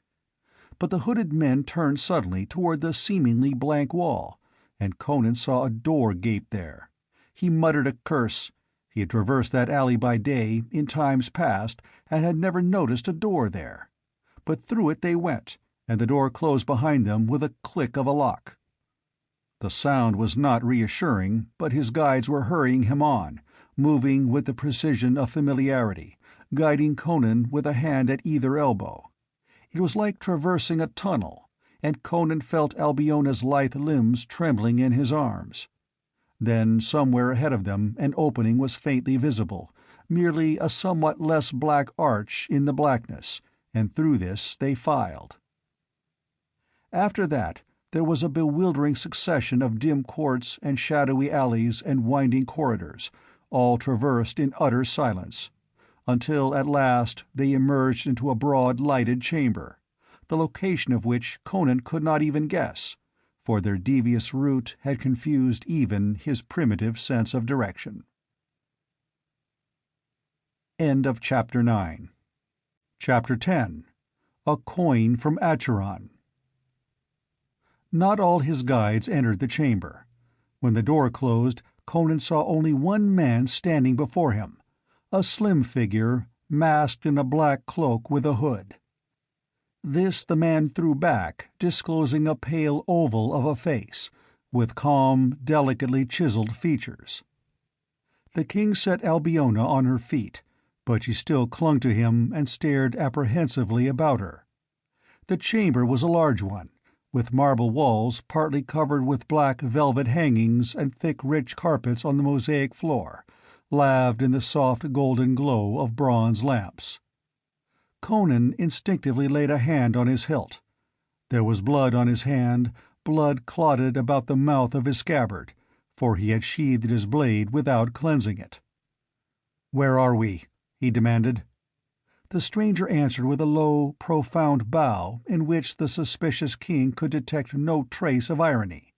But the hooded men turned suddenly toward the seemingly blank wall, and Conan saw a door gape there. He muttered a curse. He had traversed that alley by day, in times past, and had never noticed a door there. But through it they went, and the door closed behind them with a click of a lock. The sound was not reassuring, but his guides were hurrying him on, moving with the precision of familiarity, guiding Conan with a hand at either elbow. It was like traversing a tunnel, and Conan felt Albiona's lithe limbs trembling in his arms. Then, somewhere ahead of them, an opening was faintly visible, merely a somewhat less black arch in the blackness, and through this they filed. After that, there was a bewildering succession of dim courts and shadowy alleys and winding corridors, all traversed in utter silence, until at last they emerged into a broad lighted chamber, the location of which Conan could not even guess, for their devious route had confused even his primitive sense of direction. End of Chapter 9. Chapter 10. A Coin from Acheron. Not all his guides entered the chamber. When the door closed, Conan saw only one man standing before him, a slim figure, masked in a black cloak with a hood. This the man threw back, disclosing a pale oval of a face, with calm, delicately chiseled features. The king set Albiona on her feet, but she still clung to him and stared apprehensively about her. The chamber was a large one, with marble walls partly covered with black velvet hangings and thick rich carpets on the mosaic floor, laved in the soft golden glow of bronze lamps. Conan instinctively laid a hand on his hilt. There was blood on his hand, blood clotted about the mouth of his scabbard, for he had sheathed his blade without cleansing it. "Where are we?" he demanded. The stranger answered with a low, profound bow in which the suspicious king could detect no trace of irony.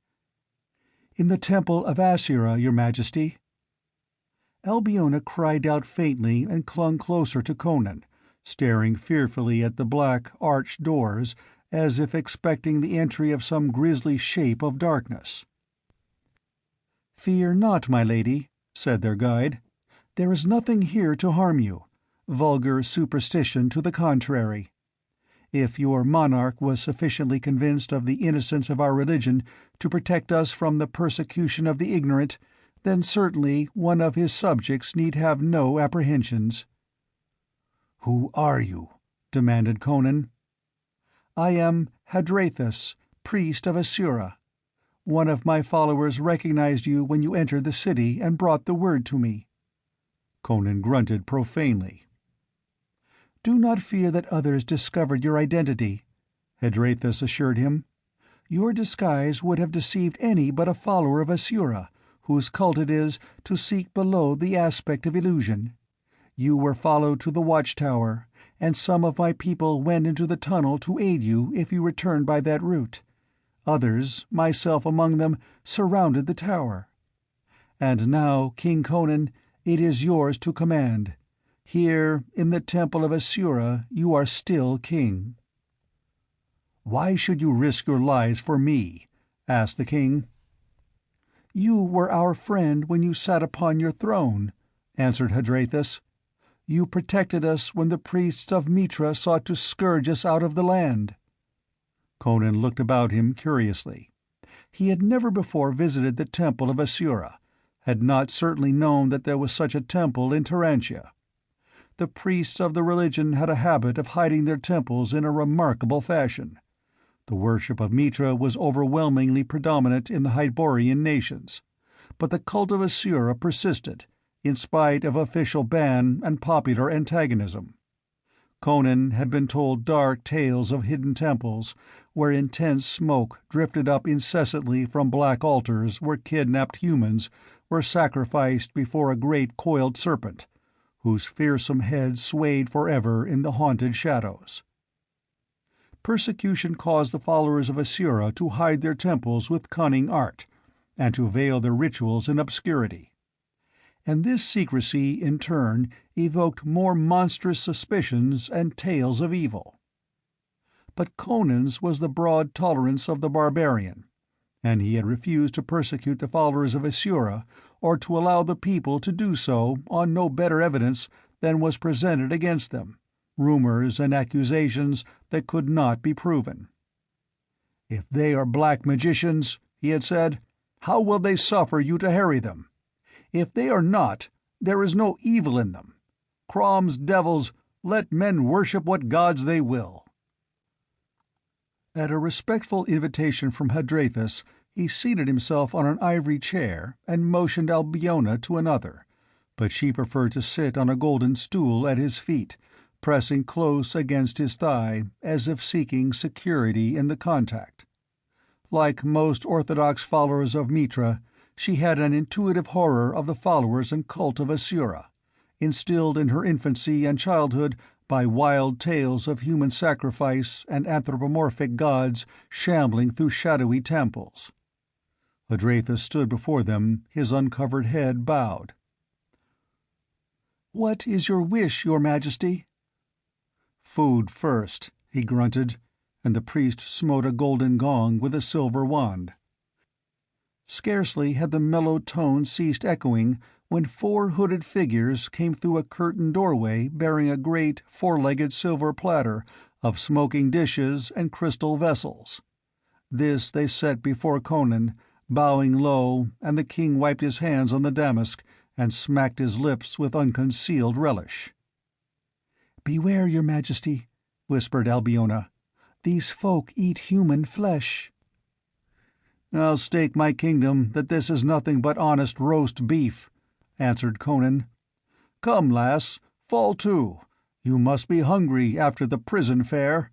"In the temple of Asura, your Majesty." Albiona cried out faintly and clung closer to Conan, staring fearfully at the black, arched doors, as if expecting the entry of some grisly shape of darkness. "Fear not, my lady," said their guide. "There is nothing here to harm you. Vulgar superstition to the contrary. If your monarch was sufficiently convinced of the innocence of our religion to protect us from the persecution of the ignorant, then certainly one of his subjects need have no apprehensions." "Who are you?" demanded Conan. "I am Hadrathus, priest of Asura. One of my followers recognized you when you entered the city and brought the word to me." Conan grunted profanely. "Do not fear that others discovered your identity," Hadrathus assured him. "Your disguise would have deceived any but a follower of Asura, whose cult it is to seek below the aspect of illusion. You were followed to the watchtower, and some of my people went into the tunnel to aid you if you returned by that route. Others, myself among them, surrounded the tower. And now, King Conan, it is yours to command. Here, in the temple of Asura, you are still king." "Why should you risk your lives for me?" asked the king. "You were our friend when you sat upon your throne," answered Hadrathus. "You protected us when the priests of Mitra sought to scourge us out of the land." Conan looked about him curiously. He had never before visited the temple of Asura, had not certainly known that there was such a temple in Turantia. The priests of the religion had a habit of hiding their temples in a remarkable fashion. The worship of Mitra was overwhelmingly predominant in the Hyborian nations, but the cult of Asura persisted, in spite of official ban and popular antagonism. Conan had been told dark tales of hidden temples, where intense smoke drifted up incessantly from black altars where kidnapped humans were sacrificed before a great coiled serpent, whose fearsome head swayed forever in the haunted shadows. Persecution caused the followers of Asura to hide their temples with cunning art, and to veil their rituals in obscurity. And this secrecy, in turn, evoked more monstrous suspicions and tales of evil. But Conan's was the broad tolerance of the barbarian, and he had refused to persecute the followers of Asura, or to allow the people to do so on no better evidence than was presented against them, rumors and accusations that could not be proven. "If they are black magicians," he had said, "how will they suffer you to harry them? If they are not, there is no evil in them. Crom's devils, let men worship what gods they will." At a respectful invitation from Hadrathus, he seated himself on an ivory chair and motioned Albiona to another, but she preferred to sit on a golden stool at his feet, pressing close against his thigh, as if seeking security in the contact. Like most orthodox followers of Mitra, she had an intuitive horror of the followers and cult of Asura, instilled in her infancy and childhood by wild tales of human sacrifice and anthropomorphic gods shambling through shadowy temples. Hadrathus stood before them, his uncovered head bowed. "What is your wish, your Majesty?" "Food first," he grunted, and the priest smote a golden gong with a silver wand. Scarcely had the mellow tones ceased echoing when 4 hooded figures came through a curtained doorway bearing a great 4-legged silver platter of smoking dishes and crystal vessels. This they set before Conan, bowing low, and the king wiped his hands on the damask and smacked his lips with unconcealed relish. "Beware, your Majesty," whispered Albiona. "These folk eat human flesh." "I'll stake my kingdom that this is nothing but honest roast beef," answered Conan. "Come, lass, fall to. You must be hungry after the prison fare."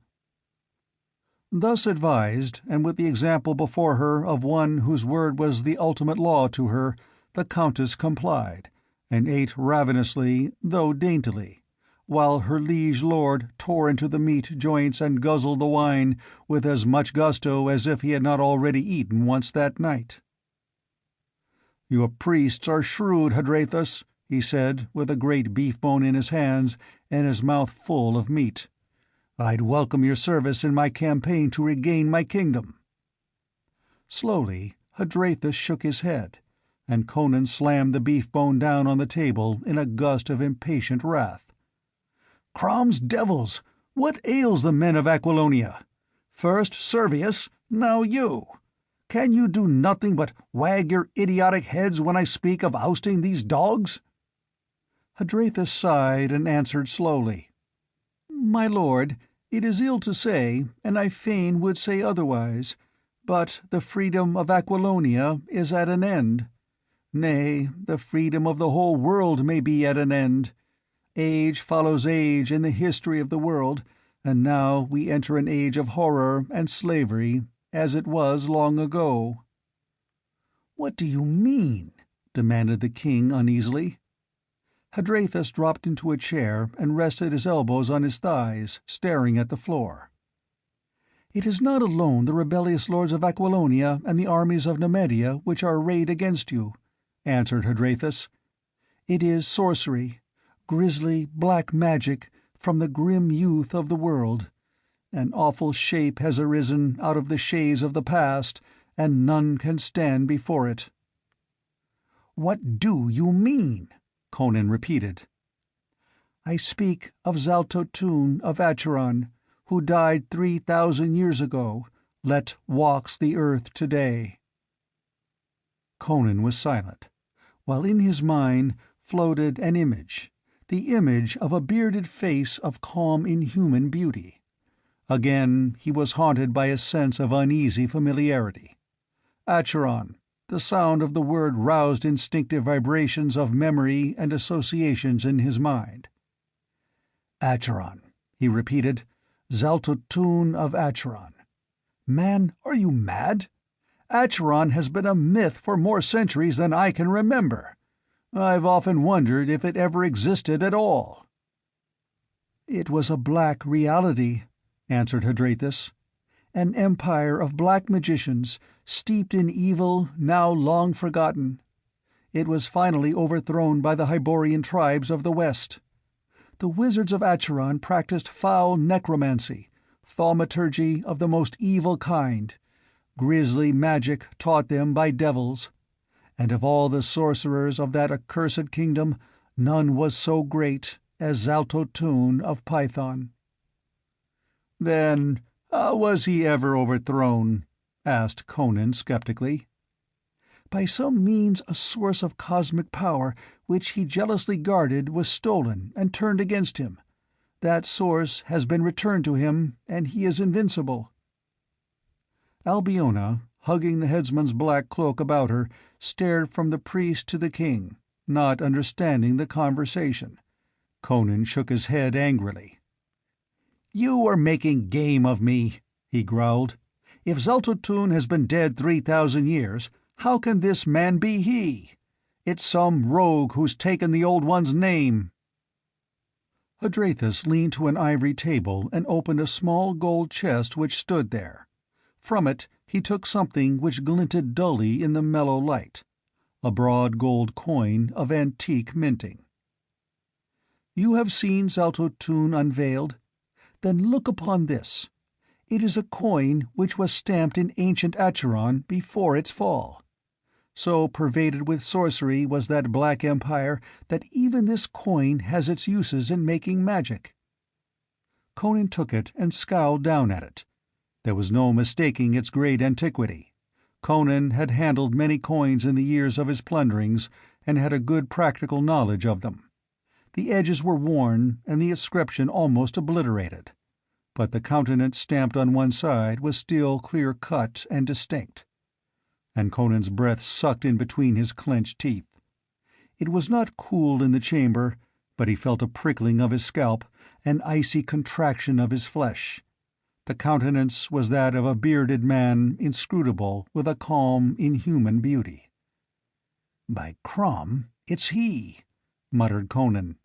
Thus advised, and with the example before her of one whose word was the ultimate law to her, the Countess complied, and ate ravenously, though daintily, while her liege lord tore into the meat joints and guzzled the wine with as much gusto as if he had not already eaten once that night. "Your priests are shrewd, Hadrathus," he said, with a great beef-bone in his hands and his mouth full of meat. "I'd welcome your service in my campaign to regain my kingdom." Slowly, Hadrathus shook his head, and Conan slammed the beef-bone down on the table in a gust of impatient wrath. "Crom's devils! What ails the men of Aquilonia? First Servius, now you! Can you do nothing but wag your idiotic heads when I speak of ousting these dogs?" Hadrathus sighed and answered slowly. "My lord, it is ill to say, and I fain would say otherwise, but the freedom of Aquilonia is at an end. Nay, the freedom of the whole world may be at an end. Age follows age in the history of the world, and now we enter an age of horror and slavery, as it was long ago." "What do you mean?" demanded the king uneasily. Hadrathus dropped into a chair and rested his elbows on his thighs, staring at the floor. "It is not alone the rebellious lords of Aquilonia and the armies of Nemedia which are arrayed against you," answered Hadrathus. "It is sorcery, grisly black magic from the grim youth of the world. An awful shape has arisen out of the shades of the past, and none can stand before it." "What do you mean?" Conan repeated. "I speak of Xaltotun of Acheron, who died 3,000 years ago, let walks the earth today." Conan was silent, while in his mind floated an image, the image of a bearded face of calm inhuman beauty. Again he was haunted by a sense of uneasy familiarity. Acheron, The sound of the word roused instinctive vibrations of memory and associations in his mind. "Acheron," he repeated. "Zaltotun of Acheron. Man, are you mad? Acheron has been a myth for more centuries than I can remember. I've often wondered if it ever existed at all." "It was a black reality," answered Hadrathis. "An empire of black magicians, steeped in evil now long forgotten. It was finally overthrown by the Hyborian tribes of the West. The wizards of Acheron practiced foul necromancy, thaumaturgy of the most evil kind, grisly magic taught them by devils, and of all the sorcerers of that accursed kingdom none was so great as Zaltotun of Python." "Then how was he ever overthrown?" asked Conan skeptically. "By some means a source of cosmic power which he jealously guarded was stolen and turned against him. That source has been returned to him, and he is invincible." Albiona, hugging the headsman's black cloak about her, stared from the priest to the king, not understanding the conversation. Conan shook his head angrily. "You are making game of me," he growled. "If Zaltotun has been dead 3,000 years, how can this man be he? It's some rogue who's taken the Old One's name." Hadrathis leaned to an ivory table and opened a small gold chest which stood there. From it he took something which glinted dully in the mellow light, a broad gold coin of antique minting. "You have seen Zaltotun unveiled? Then look upon this. It is a coin which was stamped in ancient Acheron before its fall. So pervaded with sorcery was that Black Empire that even this coin has its uses in making magic." Conan took it and scowled down at it. There was no mistaking its great antiquity. Conan had handled many coins in the years of his plunderings, and had a good practical knowledge of them. The edges were worn and the inscription almost obliterated, but the countenance stamped on one side was still clear-cut and distinct. And Conan's breath sucked in between his clenched teeth. It was not cool in the chamber, but he felt a prickling of his scalp, an icy contraction of his flesh. The countenance was that of a bearded man, inscrutable, with a calm, inhuman beauty. "By Crom, it's he," muttered Conan.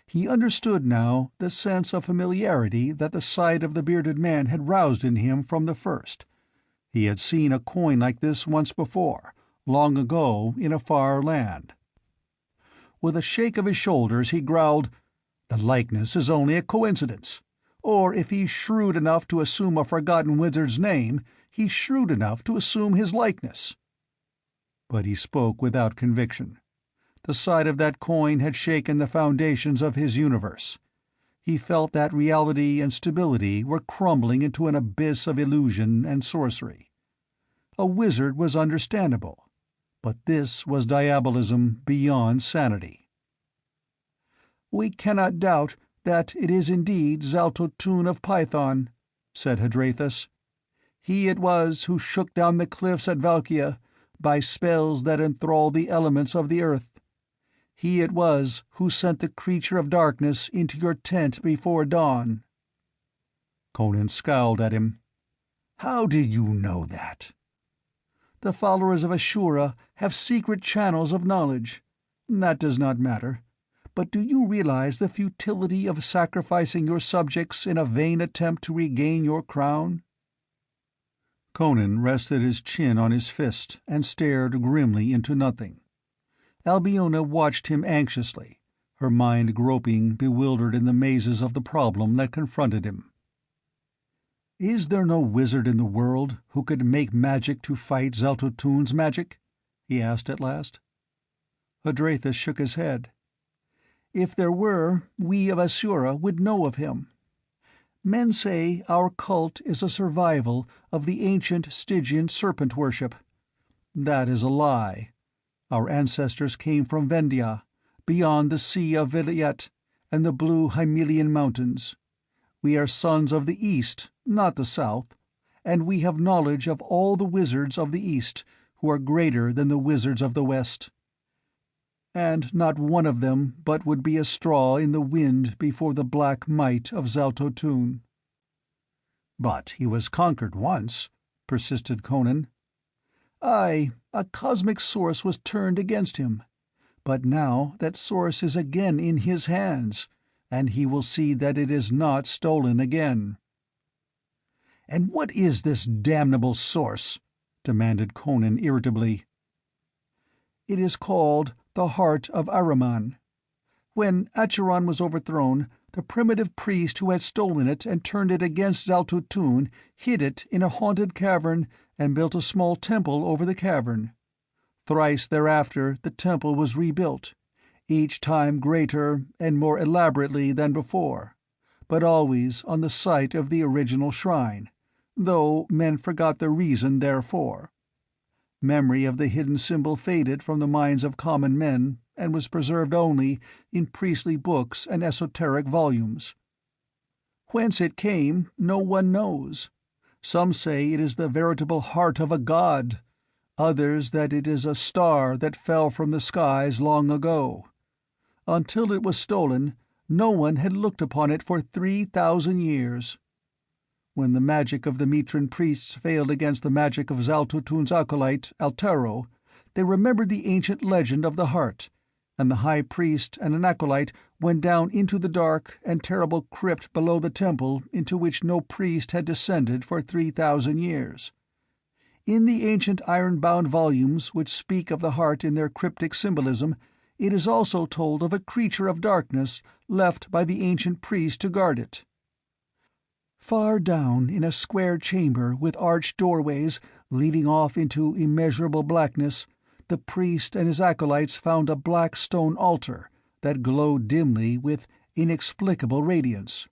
He understood now the sense of familiarity that the sight of the bearded man had roused in him from the first. He had seen a coin like this once before, long ago in a far land. With a shake of his shoulders he growled, "The likeness is only a coincidence. Or if he's shrewd enough to assume a forgotten wizard's name, he's shrewd enough to assume his likeness." But he spoke without conviction. The sight of that coin had shaken the foundations of his universe. He felt that reality and stability were crumbling into an abyss of illusion and sorcery. A wizard was understandable, but this was diabolism beyond sanity. "We cannot doubt that it is indeed Zaltotun of Python," said Hadrathis. "He it was who shook down the cliffs at Valkia by spells that enthralled the elements of the earth. He it was who sent the creature of darkness into your tent before dawn." Conan scowled at him. "How do you know that?" "The followers of Ashura have secret channels of knowledge. That does not matter. But do you realize the futility of sacrificing your subjects in a vain attempt to regain your crown?" Conan rested his chin on his fist and stared grimly into nothing. Albiona watched him anxiously, her mind groping bewildered in the mazes of the problem that confronted him. "Is there no wizard in the world who could make magic to fight Zaltotun's magic?" he asked at last. Hadrathis shook his head. "If there were, we of Asura would know of him. Men say our cult is a survival of the ancient Stygian serpent worship. That is a lie. Our ancestors came from Vendia, beyond the Sea of Vilayet and the blue Hymelian mountains. We are sons of the East, not the South, and we have knowledge of all the wizards of the East, who are greater than the wizards of the West. And not one of them but would be a straw in the wind before the black might of Zaltotun." "But he was conquered once," persisted Conan. "Aye, a cosmic source was turned against him. But now that source is again in his hands, and he will see that it is not stolen again." "And what is this damnable source?" demanded Conan irritably. "It is called the Heart of Ahriman. When Acheron was overthrown, the primitive priest who had stolen it and turned it against Zaltotun hid it in a haunted cavern and built a small temple over the cavern. Thrice thereafter the temple was rebuilt, each time greater and more elaborately than before, but always on the site of the original shrine, though men forgot the reason therefor. Memory of the hidden symbol faded from the minds of common men, and was preserved only in priestly books and esoteric volumes. Whence it came, no one knows. Some say it is the veritable heart of a god, others that it is a star that fell from the skies long ago. Until it was stolen, no one had looked upon it for 3,000 years. When the magic of the Mitran priests failed against the magic of Zaltotun's acolyte, Altero, they remembered the ancient legend of the heart, and the high priest and an acolyte went down into the dark and terrible crypt below the temple into which no priest had descended for 3,000 years. In the ancient iron-bound volumes which speak of the heart in their cryptic symbolism, it is also told of a creature of darkness left by the ancient priest to guard it. Far down in a square chamber with arched doorways leading off into immeasurable blackness, the priest and his acolytes found a black stone altar that glowed dimly with inexplicable radiance.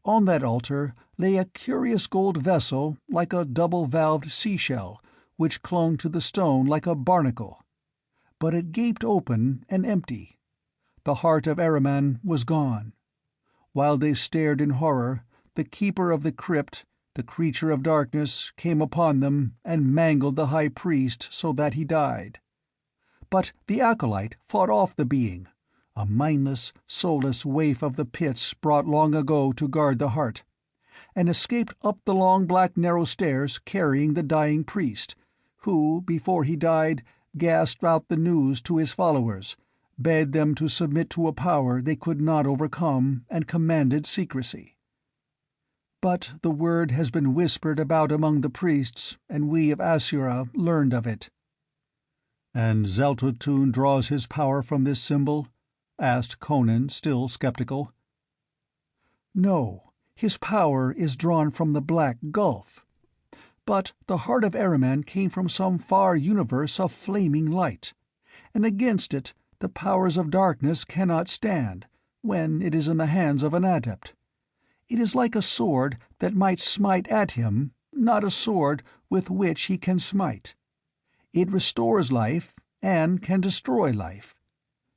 On that altar lay a curious gold vessel like a double-valved seashell, which clung to the stone like a barnacle. But it gaped open and empty. The heart of Ahriman was gone. While they stared in horror, the keeper of the crypt, the creature of darkness, came upon them and mangled the high priest so that he died. But the acolyte fought off the being, a mindless, soulless waif of the pits brought long ago to guard the heart, and escaped up the long black narrow stairs carrying the dying priest, who, before he died, gasped out the news to his followers, bade them to submit to a power they could not overcome, and commanded secrecy. But the word has been whispered about among the priests, and we of Asura learned of it." "And Zaltotun draws his power from this symbol?" asked Conan, still skeptical. "No, his power is drawn from the Black Gulf. But the heart of Ahriman came from some far universe of flaming light, and against it the powers of darkness cannot stand, when it is in the hands of an adept. It is like a sword that might smite at him, not a sword with which he can smite. It restores life, and can destroy life.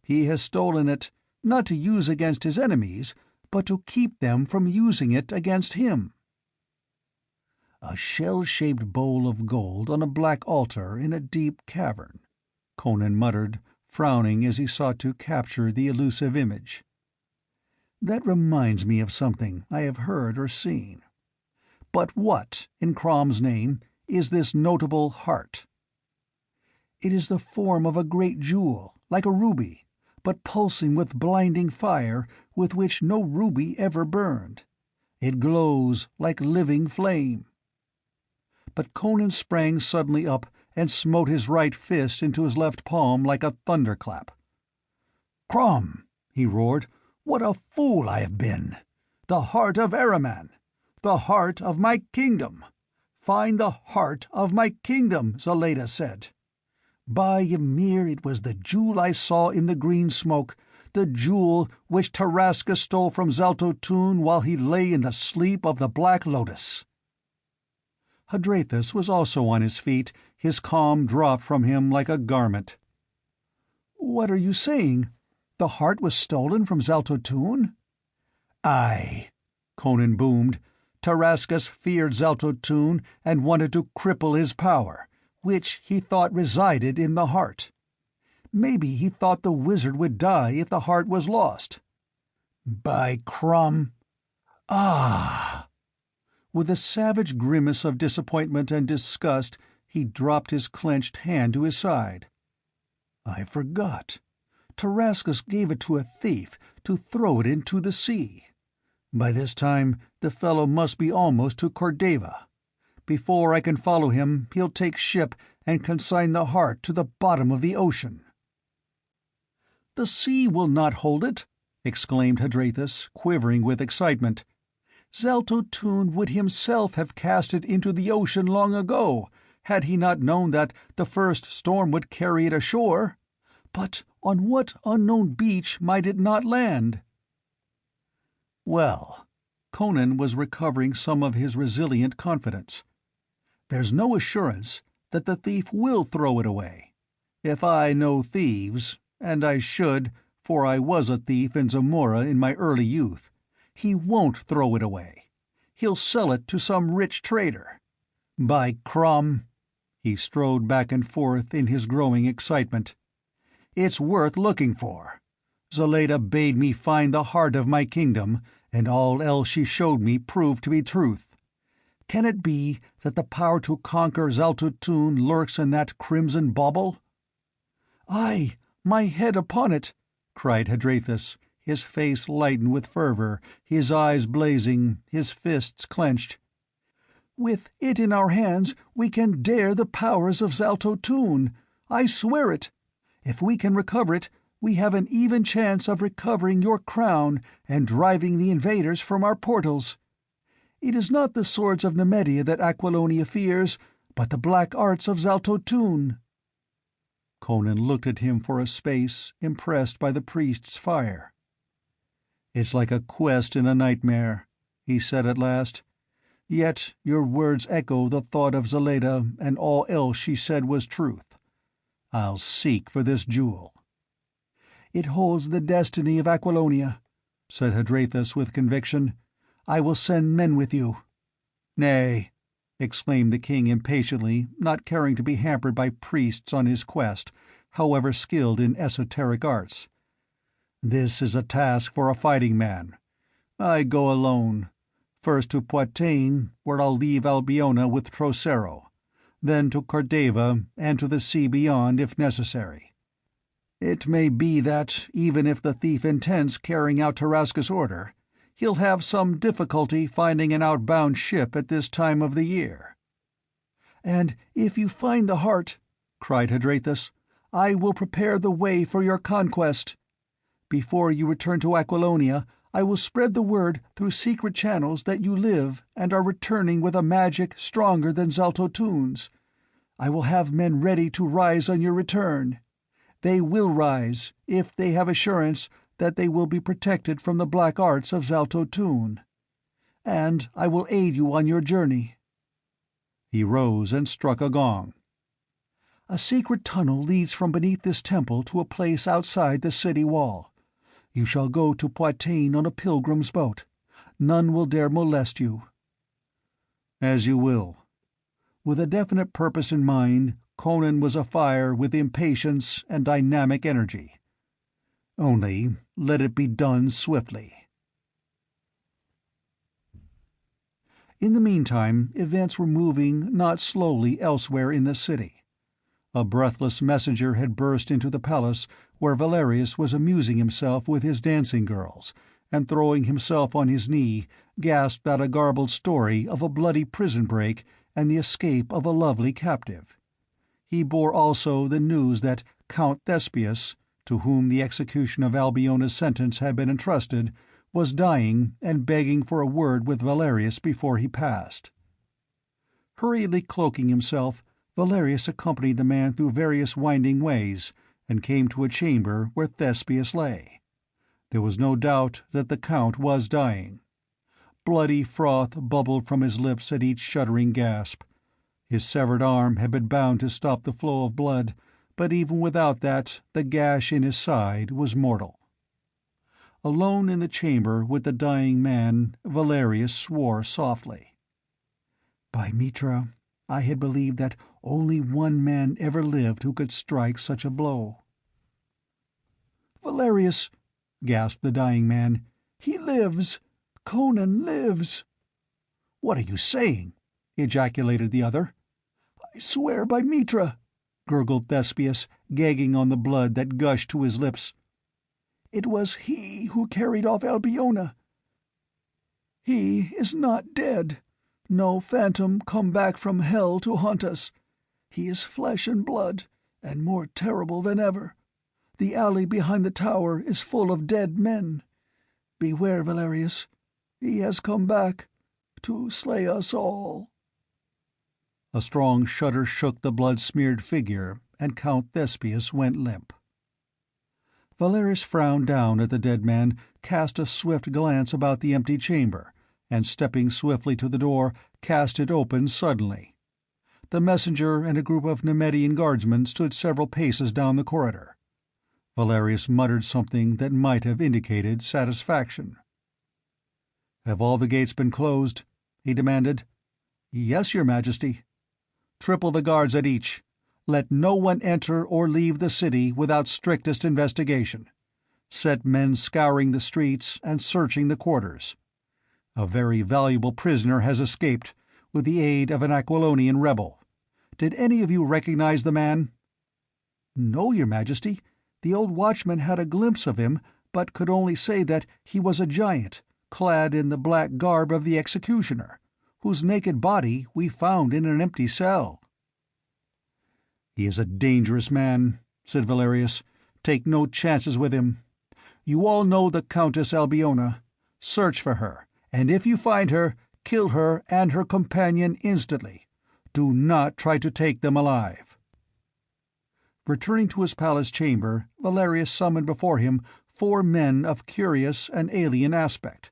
He has stolen it, not to use against his enemies, but to keep them from using it against him." "A shell-shaped bowl of gold on a black altar in a deep cavern," Conan muttered, frowning as he sought to capture the elusive image. "That reminds me of something I have heard or seen. But what, in Crom's name, is this notable heart?" "It is the form of a great jewel, like a ruby, but pulsing with blinding fire with which no ruby ever burned. It glows like living flame." But Conan sprang suddenly up and smote his right fist into his left palm like a thunderclap. "Crom!" he roared. "What a fool I have been! The heart of Ahriman! The heart of my kingdom! Find the heart of my kingdom, Zaleda said. By Ymir, it was the jewel I saw in the green smoke, the jewel which Tarasca stole from Zaltotun while he lay in the sleep of the Black Lotus." Hadrathus was also on his feet, his calm dropped from him like a garment. "What are you saying? The heart was stolen from Zaltotun?" "Aye," Conan boomed. "Tarascus feared Zaltotun and wanted to cripple his power, which he thought resided in the heart. Maybe he thought the wizard would die if the heart was lost. By Crum! Ah! With a savage grimace of disappointment and disgust, he dropped his clenched hand to his side. I forgot. Tarascus gave it to a thief to throw it into the sea. By this time, the fellow must be almost to Cordova. Before I can follow him, he'll take ship and consign the heart to the bottom of the ocean. "The sea will not hold it," exclaimed Hadrathus, quivering with excitement. "Zaltotun would himself have cast it into the ocean long ago, had he not known that the first storm would carry it ashore. But on what unknown beach might it not land?" Well, Conan was recovering some of his resilient confidence. "There's no assurance that the thief will throw it away. If I know thieves, and I should, for I was a thief in Zamora in my early youth, he won't throw it away. He'll sell it to some rich trader. By Crum!" He strode back and forth in his growing excitement. "It's worth looking for. Zaleda bade me find the heart of my kingdom, and all else she showed me proved to be truth. Can it be that the power to conquer Zaltotun lurks in that crimson bauble?" "Aye, my head upon it!" cried Hadrathus, his face lightened with fervor, his eyes blazing, his fists clenched. "With it in our hands we can dare the powers of Zaltotun. I swear it. If we can recover it, we have an even chance of recovering your crown and driving the invaders from our portals. It is not the swords of Nemedia that Aquilonia fears, but the black arts of Zaltotun." Conan looked at him for a space, impressed by the priest's fire. "It's like a quest in a nightmare," he said at last. "Yet your words echo the thought of Zaleda, and all else she said was truth. I'll seek for this jewel." "It holds the destiny of Aquilonia," said Hadrathus with conviction. "I will send men with you." "Nay," exclaimed the king impatiently, not caring to be hampered by priests on his quest, however skilled in esoteric arts. "This is a task for a fighting man. I go alone. First to Poitain, where I'll leave Albiona with Trocero, then to Cordova and to the sea beyond if necessary. It may be that, even if the thief intends carrying out Tarascus' order, he'll have some difficulty finding an outbound ship at this time of the year." "And if you find the heart," cried Hadrathus, "I will prepare the way for your conquest. Before you return to Aquilonia, I will spread the word through secret channels that you live and are returning with a magic stronger than Zaltotun's. I will have men ready to rise on your return. They will rise, if they have assurance that they will be protected from the black arts of Zaltotun. And I will aid you on your journey." He rose and struck a gong. "A secret tunnel leads from beneath this temple to a place outside the city wall. You shall go to Poitain on a pilgrim's boat. None will dare molest you." "As you will." With a definite purpose in mind, Conan was afire with impatience and dynamic energy. Only let it be done swiftly. In the meantime, events were moving not slowly elsewhere in the city. A breathless messenger had burst into the palace where Valerius was amusing himself with his dancing girls, and throwing himself on his knee, gasped out a garbled story of a bloody prison break and the escape of a lovely captive. He bore also the news that Count Thespius, to whom the execution of Albiona's sentence had been entrusted, was dying and begging for a word with Valerius before he passed. Hurriedly cloaking himself, Valerius accompanied the man through various winding ways, and came to a chamber where Thespius lay. There was no doubt that the Count was dying. Bloody froth bubbled from his lips at each shuddering gasp. His severed arm had been bound to stop the flow of blood, but even without that, the gash in his side was mortal. Alone in the chamber with the dying man, Valerius swore softly. "By Mitra, I had believed that only one man ever lived who could strike such a blow. "Valerius," gasped the dying man, "he lives! Conan lives!" "What are you saying?" ejaculated the other. "I swear by Mitra," gurgled Thespius, gagging on the blood that gushed to his lips. "It was he who carried off Albiona. He is not dead. No phantom come back from hell to haunt us. He is flesh and blood, and more terrible than ever. The alley behind the tower is full of dead men. Beware, Valerius. He has come back to slay us all." A strong shudder shook the blood-smeared figure, and Count Thespius went limp. Valerius frowned down at the dead man, cast a swift glance about the empty chamber, and stepping swiftly to the door, cast it open suddenly. The messenger and a group of Nemedian guardsmen stood several paces down the corridor. Valerius muttered something that might have indicated satisfaction. "Have all the gates been closed?" he demanded. "Yes, your Majesty." "Triple the guards at each. Let no one enter or leave the city without strictest investigation. Set men scouring the streets and searching the quarters. A very valuable prisoner has escaped, with the aid of an Aquilonian rebel. Did any of you recognize the man?" "No, your Majesty. The old watchman had a glimpse of him, but could only say that he was a giant, clad in the black garb of the executioner, whose naked body we found in an empty cell." "He is a dangerous man," said Valerius. "Take no chances with him. You all know the Countess Albiona. Search for her, and if you find her, kill her and her companion instantly. Do not try to take them alive." Returning to his palace chamber, Valerius summoned before him 4 men of curious and alien aspect.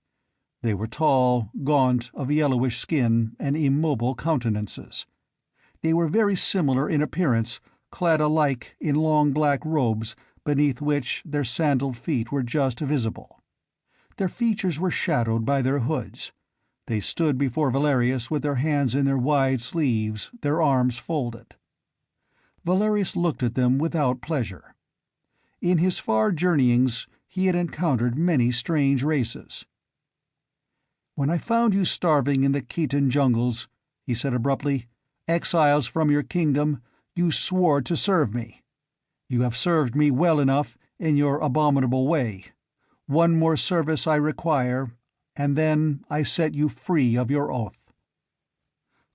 They were tall, gaunt, of yellowish skin and immobile countenances. They were very similar in appearance, clad alike in long black robes, beneath which their sandaled feet were just visible. Their features were shadowed by their hoods. They stood before Valerius with their hands in their wide sleeves, their arms folded. Valerius looked at them without pleasure. In his far journeyings he had encountered many strange races. "When I found you starving in the Khitan jungles," he said abruptly, "exiles from your kingdom, you swore to serve me. You have served me well enough, in your abominable way. One more service I require, and then I set you free of your oath.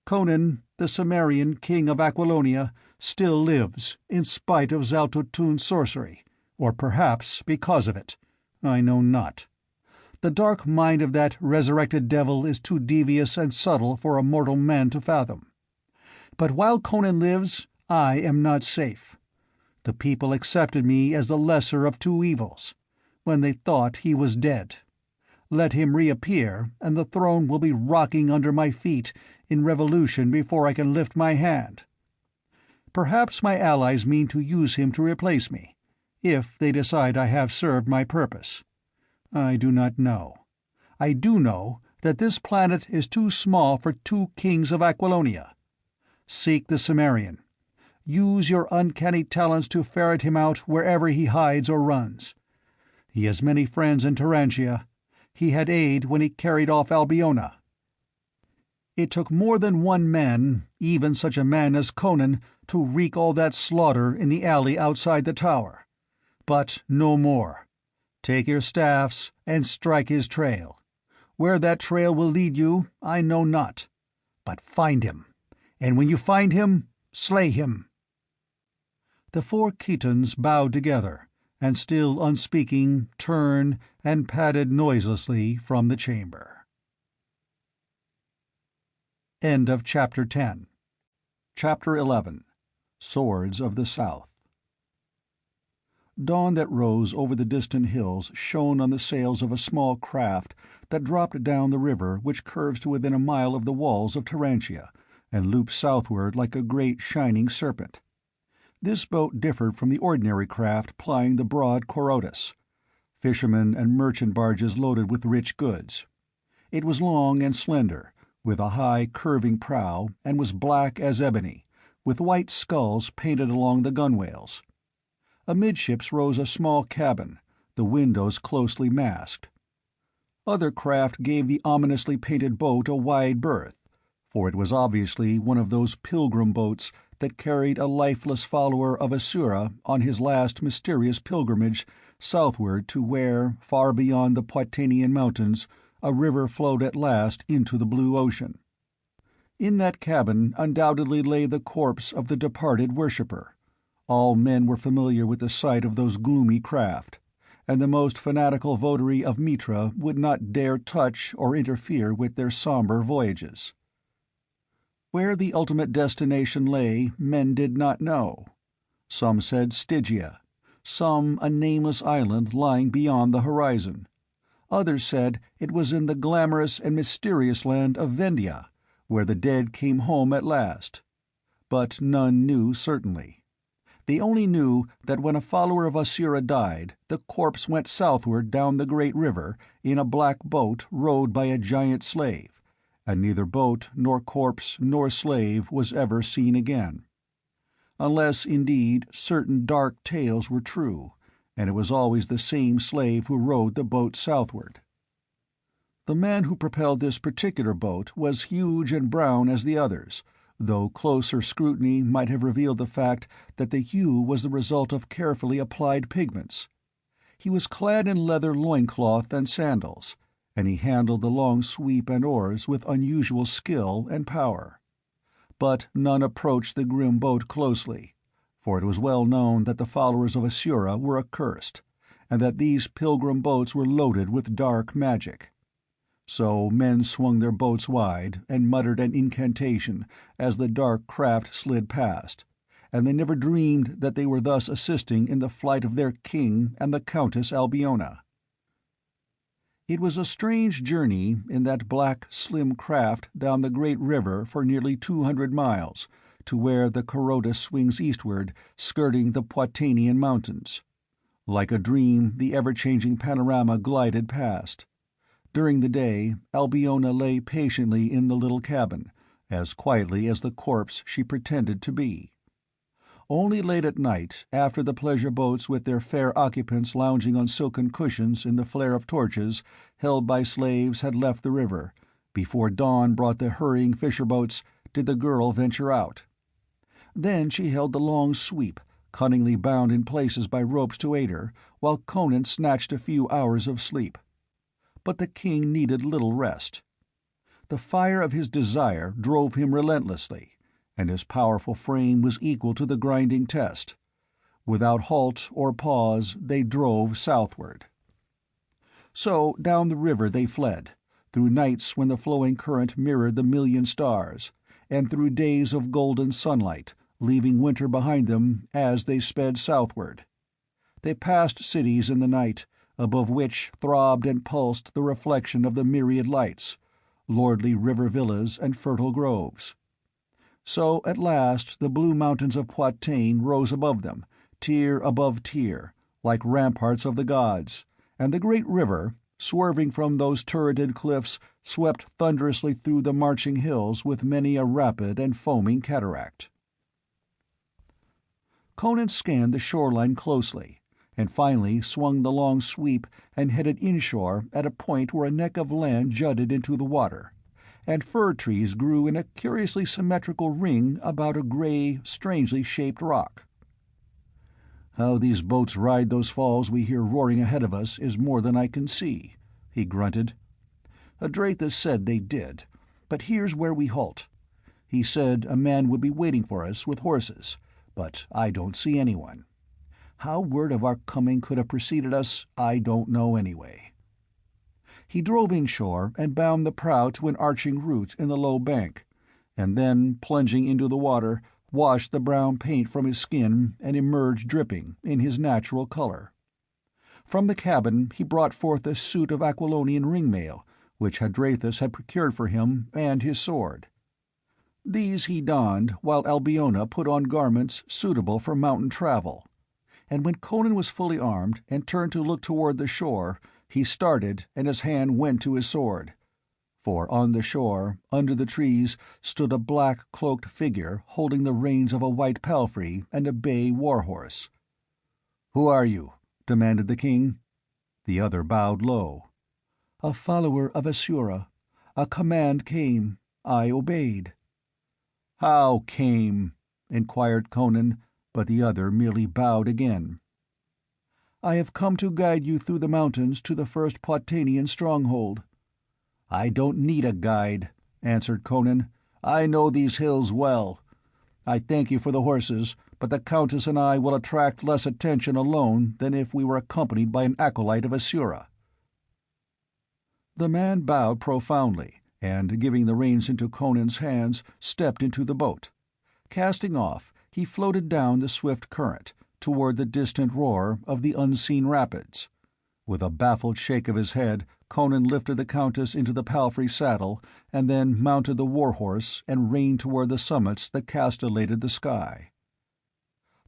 Conan, the Cimmerian king of Aquilonia, still lives, in spite of Zaltutun's sorcery, or perhaps because of it. I know not. The dark mind of that resurrected devil is too devious and subtle for a mortal man to fathom. But while Conan lives, I am not safe. The people accepted me as the lesser of 2 evils, when they thought he was dead. Let him reappear, and the throne will be rocking under my feet in revolution before I can lift my hand. Perhaps my allies mean to use him to replace me, if they decide I have served my purpose. I do not know. I do know that this planet is too small for 2 kings of Aquilonia. Seek the Cimmerian. Use your uncanny talents to ferret him out wherever he hides or runs. He has many friends in Turantia. He had aid when he carried off Albiona. It took more than one man, even such a man as Conan, to wreak all that slaughter in the alley outside the tower. But no more. Take your staffs and strike his trail. Where that trail will lead you, I know not. But find him, and when you find him, slay him." The 4 Khitans bowed together, and still unspeaking, turned and padded noiselessly from the chamber. End of Chapter 10. Chapter 11. Swords of the South. Dawn that rose over the distant hills shone on the sails of a small craft that dropped down the river which curves to within a mile of the walls of Turantia, and loops southward like a great shining serpent. This boat differed from the ordinary craft plying the broad Corotus, fishermen and merchant barges loaded with rich goods. It was long and slender, with a high, curving prow, and was black as ebony, with white skulls painted along the gunwales. Amidships rose a small cabin, the windows closely masked. Other craft gave the ominously painted boat a wide berth, for it was obviously one of those pilgrim boats that carried a lifeless follower of Asura on his last mysterious pilgrimage southward to where, far beyond the Poitanian mountains, a river flowed at last into the blue ocean. In that cabin undoubtedly lay the corpse of the departed worshipper. All men were familiar with the sight of those gloomy craft, and the most fanatical votary of Mitra would not dare touch or interfere with their somber voyages. Where the ultimate destination lay, men did not know. Some said Stygia, some a nameless island lying beyond the horizon. Others said it was in the glamorous and mysterious land of Vendia, where the dead came home at last. But none knew certainly. They only knew that when a follower of Asura died, the corpse went southward down the great river in a black boat rowed by a giant slave, and neither boat nor corpse nor slave was ever seen again. Unless, indeed, certain dark tales were true, and it was always the same slave who rowed the boat southward. The man who propelled this particular boat was huge and brown as the others, though closer scrutiny might have revealed the fact that the hue was the result of carefully applied pigments. He was clad in leather loincloth and sandals, and he handled the long sweep and oars with unusual skill and power. But none approached the grim boat closely, for it was well known that the followers of Asura were accursed, and that these pilgrim boats were loaded with dark magic. So men swung their boats wide and muttered an incantation as the dark craft slid past, and they never dreamed that they were thus assisting in the flight of their king and the Countess Albiona. It was a strange journey in that black, slim craft down the great river for nearly 200 miles, to where the Carota swings eastward, skirting the Poitanian mountains. Like a dream, the ever-changing panorama glided past. During the day, Albiona lay patiently in the little cabin, as quietly as the corpse she pretended to be. Only late at night, after the pleasure boats with their fair occupants lounging on silken cushions in the flare of torches held by slaves had left the river, before dawn brought the hurrying fisher boats, did the girl venture out. Then she held the long sweep, cunningly bound in places by ropes to aid her, while Conan snatched a few hours of sleep. But the king needed little rest. The fire of his desire drove him relentlessly, and his powerful frame was equal to the grinding test. Without halt or pause, they drove southward. So down the river they fled, through nights when the flowing current mirrored the million stars, and through days of golden sunlight, leaving winter behind them as they sped southward. They passed cities in the night, above which throbbed and pulsed the reflection of the myriad lights, lordly river villas and fertile groves. So at last the blue mountains of Poitain rose above them, tier above tier, like ramparts of the gods, and the great river, swerving from those turreted cliffs, swept thunderously through the marching hills with many a rapid and foaming cataract. Conan scanned the shoreline closely, and finally swung the long sweep and headed inshore at a point where a neck of land jutted into the water, and fir trees grew in a curiously symmetrical ring about a gray, strangely shaped rock. "How these boats ride those falls we hear roaring ahead of us is more than I can see," he grunted. "Adrathus said they did, but here's where we halt. He said a man would be waiting for us with horses, but I don't see anyone. How word of our coming could have preceded us, I don't know anyway." He drove inshore and bound the prow to an arching root in the low bank, and then, plunging into the water, washed the brown paint from his skin and emerged dripping, in his natural color. From the cabin he brought forth a suit of Aquilonian ringmail, which Hadrathus had procured for him, and his sword. These he donned, while Albiona put on garments suitable for mountain travel. And when Conan was fully armed and turned to look toward the shore, he started and his hand went to his sword. for on the shore, under the trees, stood a black-cloaked figure holding the reins of a white palfrey and a bay war-horse. "Who are you?" demanded the king. The other bowed low. "A follower of Asura. A command came. I obeyed." "How came?" inquired Conan, but the other merely bowed again. "I have come to guide you through the mountains to the first Poitanian stronghold." "I don't need a guide," answered Conan. "I know these hills well. I thank you for the horses, but the Countess and I will attract less attention alone than if we were accompanied by an acolyte of Asura." The man bowed profoundly, and, giving the reins into Conan's hands, stepped into the boat. Casting off, he floated down the swift current, toward the distant roar of the unseen rapids. With a baffled shake of his head, Conan lifted the Countess into the palfrey saddle, and then mounted the war-horse and reined toward the summits that castellated the sky.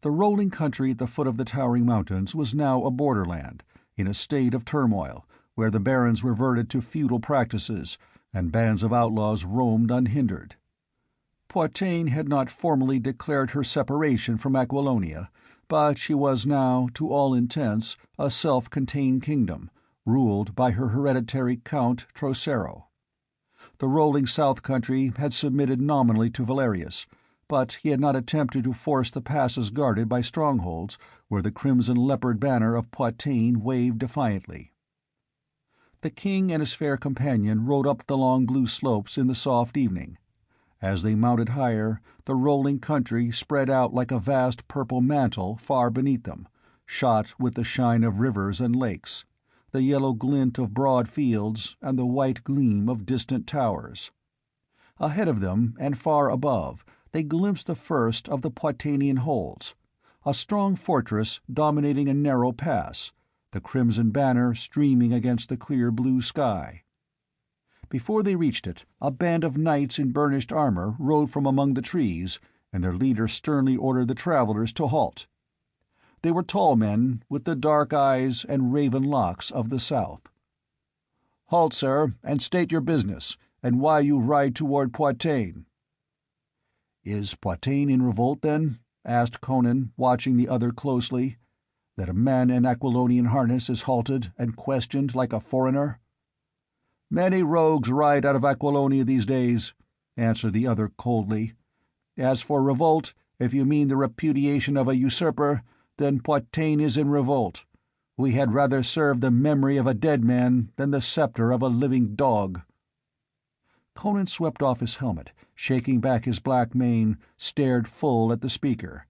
The rolling country at the foot of the towering mountains was now a borderland, in a state of turmoil, where the barons reverted to feudal practices, and bands of outlaws roamed unhindered. Poitain had not formally declared her separation from Aquilonia, but she was now, to all intents, a self-contained kingdom, ruled by her hereditary Count Trocero. The rolling south country had submitted nominally to Valerius, but he had not attempted to force the passes guarded by strongholds where the crimson leopard banner of Poitain waved defiantly. The king and his fair companion rode up the long blue slopes in the soft evening. As they mounted higher, the rolling country spread out like a vast purple mantle far beneath them, shot with the shine of rivers and lakes, the yellow glint of broad fields, and the white gleam of distant towers. Ahead of them, and far above, they glimpsed the first of the Poitanian holds, a strong fortress dominating a narrow pass, the crimson banner streaming against the clear blue sky. Before they reached it, a band of knights in burnished armor rode from among the trees, and their leader sternly ordered the travelers to halt. They were tall men, with the dark eyes and raven locks of the south. "Halt, sir, and state your business, and why you ride toward Poitain." "Is Poitain in revolt, then?" asked Conan, watching the other closely. "That a man in Aquilonian harness is halted and questioned like a foreigner?" "Many rogues ride out of Aquilonia these days," answered the other coldly. "As for revolt, if you mean the repudiation of a usurper, then Poitain is in revolt. We had rather serve the memory of a dead man than the scepter of a living dog." Conan swept off his helmet, shaking back his black mane, stared full at the speaker.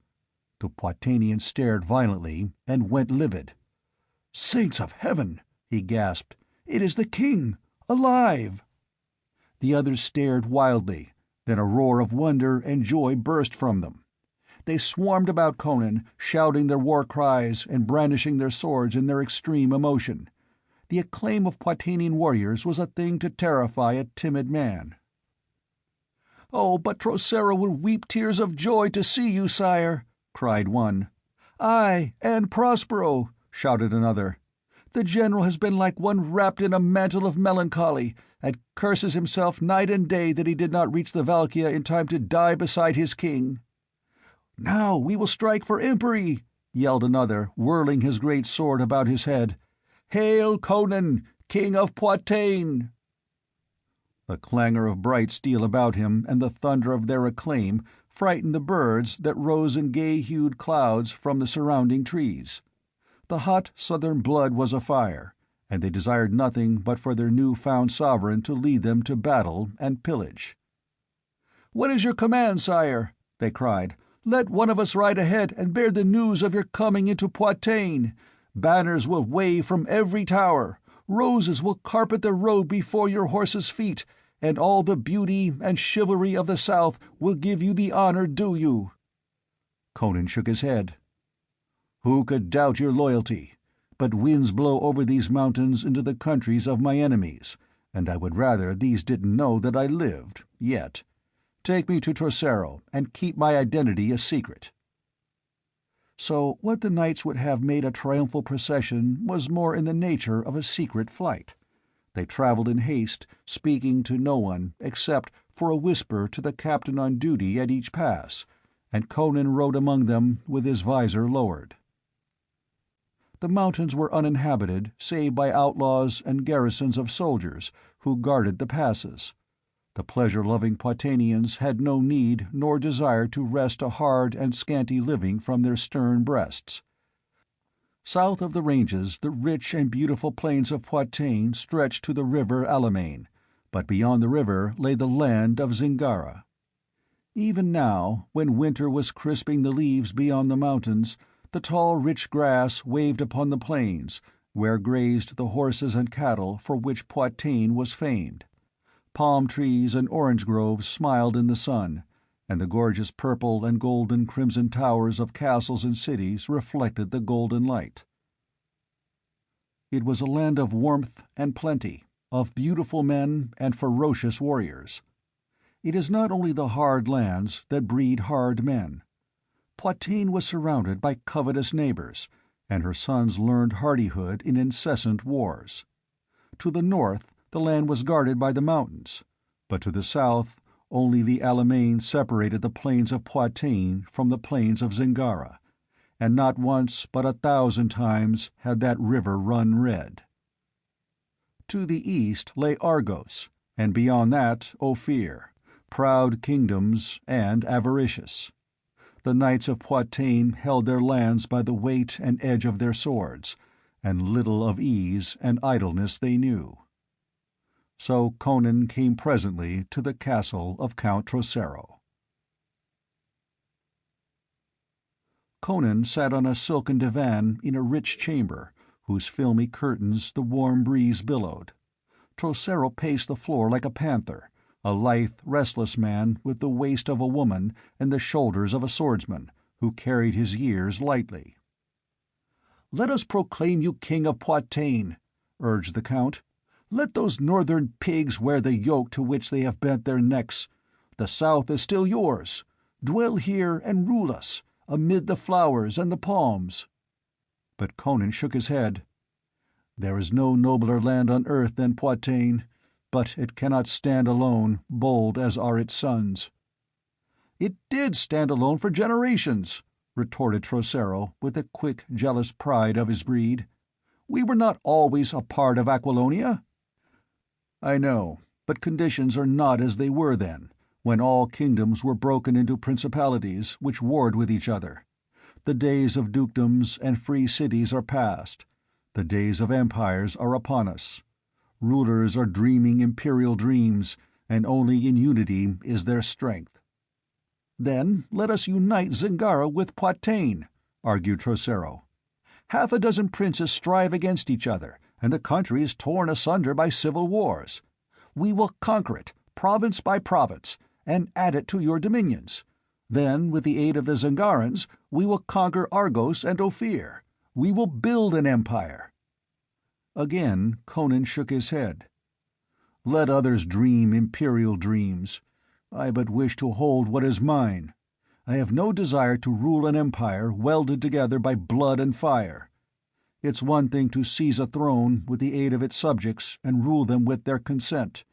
The Poitanian stared violently, and went livid. "Saints of heaven!" he gasped. "It is the king! Alive!" The others stared wildly, then a roar of wonder and joy burst from them. They swarmed about Conan, shouting their war cries and brandishing their swords in their extreme emotion. The acclaim of Poitanian warriors was a thing to terrify a timid man. "Oh, but Trocero will weep tears of joy to see you, sire!" cried one. "Aye, and Prospero!" shouted another. "The general has been like one wrapped in a mantle of melancholy, and curses himself night and day that he did not reach the Valkia in time to die beside his king." "Now we will strike for Empery!" yelled another, whirling his great sword about his head. "Hail Conan, king of Poitain!" The clangor of bright steel about him and the thunder of their acclaim frightened the birds that rose in gay-hued clouds from the surrounding trees. The hot southern blood was afire, and they desired nothing but for their new-found sovereign to lead them to battle and pillage. "What is your command, sire?" they cried. "Let one of us ride ahead and bear the news of your coming into Poitain. Banners will wave from every tower, roses will carpet the road before your horses' feet, and all the beauty and chivalry of the south will give you the honor due you." Conan shook his head. "Who could doubt your loyalty? But winds blow over these mountains into the countries of my enemies, and I would rather these didn't know that I lived, yet. Take me to Trocero, and keep my identity a secret." So what the knights would have made a triumphal procession was more in the nature of a secret flight. They traveled in haste, speaking to no one except for a whisper to the captain on duty at each pass, and Conan rode among them with his visor lowered. The mountains were uninhabited save by outlaws and garrisons of soldiers who guarded the passes. The pleasure-loving Poitanians had no need nor desire to wrest a hard and scanty living from their stern breasts. South of the ranges the rich and beautiful plains of Poitou stretched to the river Alamein, but beyond the river lay the land of Zingara. Even now, when winter was crisping the leaves beyond the mountains, the tall rich grass waved upon the plains, where grazed the horses and cattle for which Poitou was famed. Palm trees and orange groves smiled in the sun, and the gorgeous purple and golden crimson towers of castles and cities reflected the golden light. It was a land of warmth and plenty, of beautiful men and ferocious warriors. It is not only the hard lands that breed hard men. Poitou was surrounded by covetous neighbors, and her sons learned hardihood in incessant wars. To the north the land was guarded by the mountains, but to the south only the Alamein separated the plains of Poitou from the plains of Zingara, and not once but 1,000 times had that river run red. To the east lay Argos, and beyond that Ophir, proud kingdoms and avaricious. The knights of Poitou held their lands by the weight and edge of their swords, and little of ease and idleness they knew. So Conan came presently to the castle of Count Trocero. Conan sat on a silken divan in a rich chamber, whose filmy curtains the warm breeze billowed. Trocero paced the floor like a panther, a lithe, restless man with the waist of a woman and the shoulders of a swordsman, who carried his years lightly. "Let us proclaim you king of Poitou," urged the count. "Let those northern pigs wear the yoke to which they have bent their necks. The south is still yours. Dwell here and rule us, amid the flowers and the palms." But Conan shook his head. "There is no nobler land on earth than Poitou, but it cannot stand alone, bold as are its sons." "It did stand alone for generations," retorted Trocero, with the quick, jealous pride of his breed. "We were not always a part of Aquilonia." "I know, but conditions are not as they were then, when all kingdoms were broken into principalities which warred with each other. The days of dukedoms and free cities are past. The days of empires are upon us. Rulers are dreaming imperial dreams, and only in unity is there strength." "Then let us unite Zingara with Poitou," argued Trocero. "Half a dozen princes strive against each other, and the country is torn asunder by civil wars. We will conquer it, province by province, and add it to your dominions. Then, with the aid of the Zingarans, we will conquer Argos and Ophir. We will build an empire." Again Conan shook his head. "Let others dream imperial dreams. I but wish to hold what is mine. I have no desire to rule an empire welded together by blood and fire. It's one thing to seize a throne with the aid of its subjects and rule them with their consent.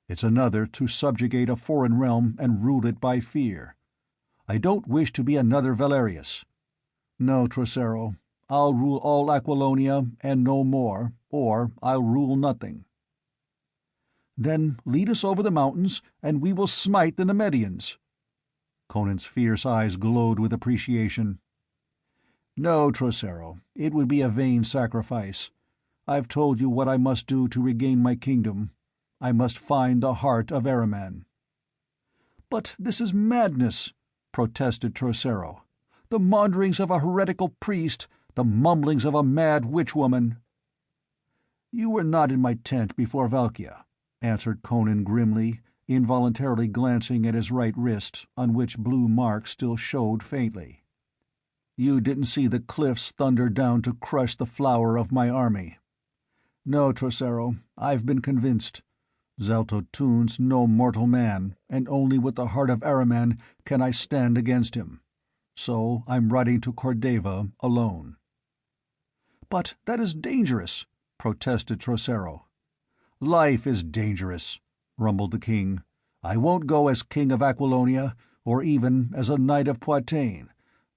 It's another to subjugate a foreign realm and rule it by fear. I don't wish to be another Valerius. No, Trocero, I'll rule all Aquilonia and no more, or I'll rule nothing." "Then lead us over the mountains, and we will smite the Nemedians." Conan's fierce eyes glowed with appreciation. "No, Trocero, it would be a vain sacrifice. I've told you what I must do to regain my kingdom. I must find the heart of Ahriman." "But this is madness," protested Trocero. "The maunderings of a heretical priest, the mumblings of a mad witch-woman." "You were not in my tent before Valkia," answered Conan grimly, involuntarily glancing at his right wrist, on which blue marks still showed faintly. "You didn't see the cliffs thunder down to crush the flower of my army. No, Trocero, I've been convinced. Zalto Tun's no mortal man, and only with the heart of Ahriman can I stand against him. So I'm riding to Cordova alone." "But that is dangerous," protested Trocero. "Life is dangerous," rumbled the king. "I won't go as king of Aquilonia, or even as a knight of Poitou,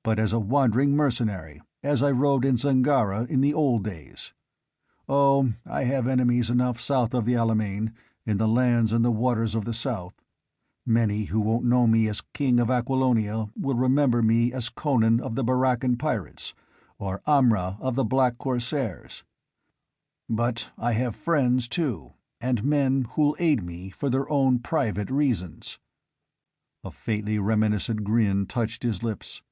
but as a wandering mercenary, as I rode in Zingara in the old days. Oh, I have enemies enough south of the Alamein, in the lands and the waters of the south. Many who won't know me as king of Aquilonia will remember me as Conan of the Barracan pirates, or Amra of the Black Corsairs. But I have friends, too, and men who'll aid me for their own private reasons." A faintly reminiscent grin touched his lips.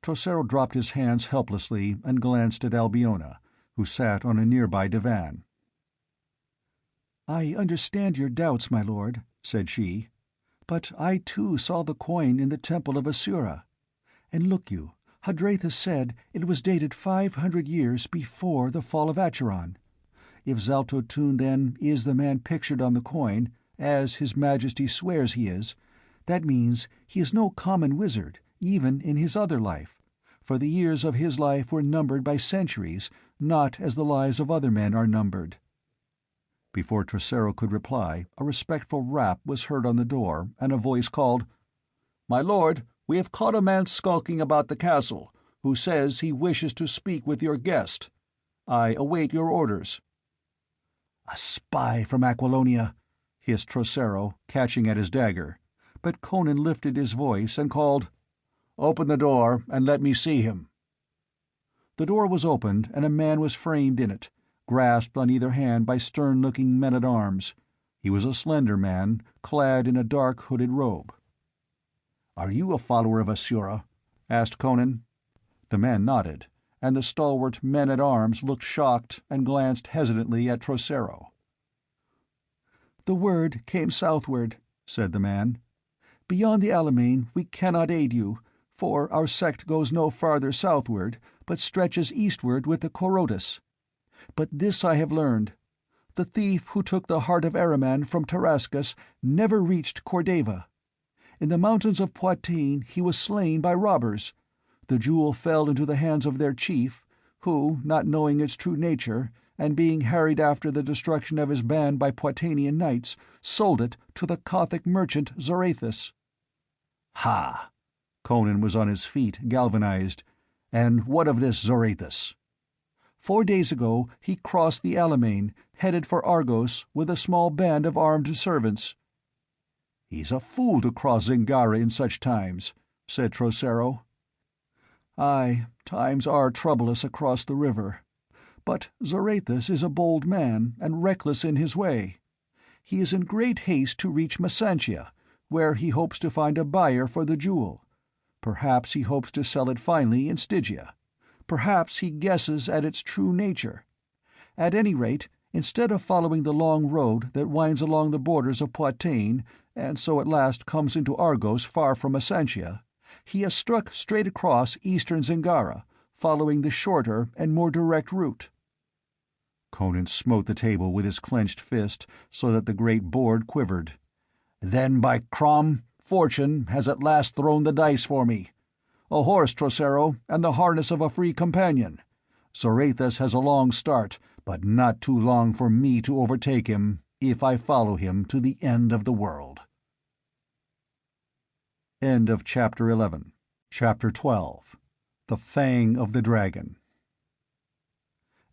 Trocero dropped his hands helplessly and glanced at Albiona, who sat on a nearby divan. "I understand your doubts, my lord," said she, "but I too saw the coin in the temple of Assura. And look you, Hadrathus said it was dated 500 years before the fall of Acheron. If Zaltotun, then, is the man pictured on the coin, as His Majesty swears he is, that means he is no common wizard, even in his other life, for the years of his life were numbered by centuries, not as the lives of other men are numbered." Before Trocero could reply, a respectful rap was heard on the door, and a voice called, "My lord, we have caught a man skulking about the castle, who says he wishes to speak with your guest. I await your orders." "A spy from Aquilonia," hissed Trocero, catching at his dagger, but Conan lifted his voice and called, "Open the door and let me see him." The door was opened, and a man was framed in it, grasped on either hand by stern-looking men-at-arms. He was a slender man, clad in a dark hooded robe. "Are you a follower of Assura?" asked Conan. The man nodded, and the stalwart men-at-arms looked shocked and glanced hesitantly at Trocero. "The word came southward," said the man. "Beyond the Alamein we cannot aid you, for our sect goes no farther southward, but stretches eastward with the Korotis. But this I have learned. The thief who took the heart of Ahriman from Tarascus never reached Cordova. In the mountains of Poitou he was slain by robbers. The jewel fell into the hands of their chief, who, not knowing its true nature, and being harried after the destruction of his band by Poitanian knights, sold it to the Gothic merchant Zorathus." "Ha!" Conan was on his feet, galvanized. "And what of this Zorathus?" 4 days ago he crossed the Alamein, headed for Argos with a small band of armed servants." "He's a fool to cross Zingara in such times," said Trocero. "Aye, times are troublous across the river. But Zorathus is a bold man, and reckless in his way. He is in great haste to reach Messantia, where he hopes to find a buyer for the jewel. Perhaps he hopes to sell it finally in Stygia. Perhaps he guesses at its true nature. At any rate, instead of following the long road that winds along the borders of Poitou, and so at last comes into Argos far from Messantia, he has struck straight across eastern Zingara, following the shorter and more direct route." Conan smote the table with his clenched fist so that the great board quivered. "Then, by Crom, fortune has at last thrown the dice for me. A horse, Trocero, and the harness of a free companion. Zorathus has a long start, but not too long for me to overtake him, if I follow him to the end of the world." End of Chapter 11. Chapter 12. The Fang of the Dragon.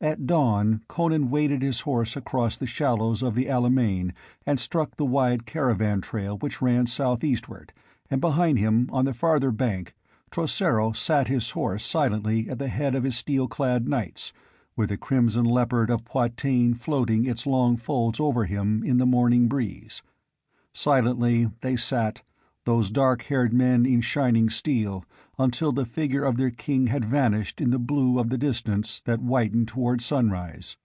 At dawn, Conan waded his horse across the shallows of the Alamein and struck the wide caravan trail which ran southeastward, and behind him, on the farther bank, Trocero sat his horse silently at the head of his steel-clad knights, with the crimson leopard of Poitou floating its long folds over him in the morning breeze. Silently they sat, those dark-haired men in shining steel, until the figure of their king had vanished in the blue of the distance that whitened toward sunrise.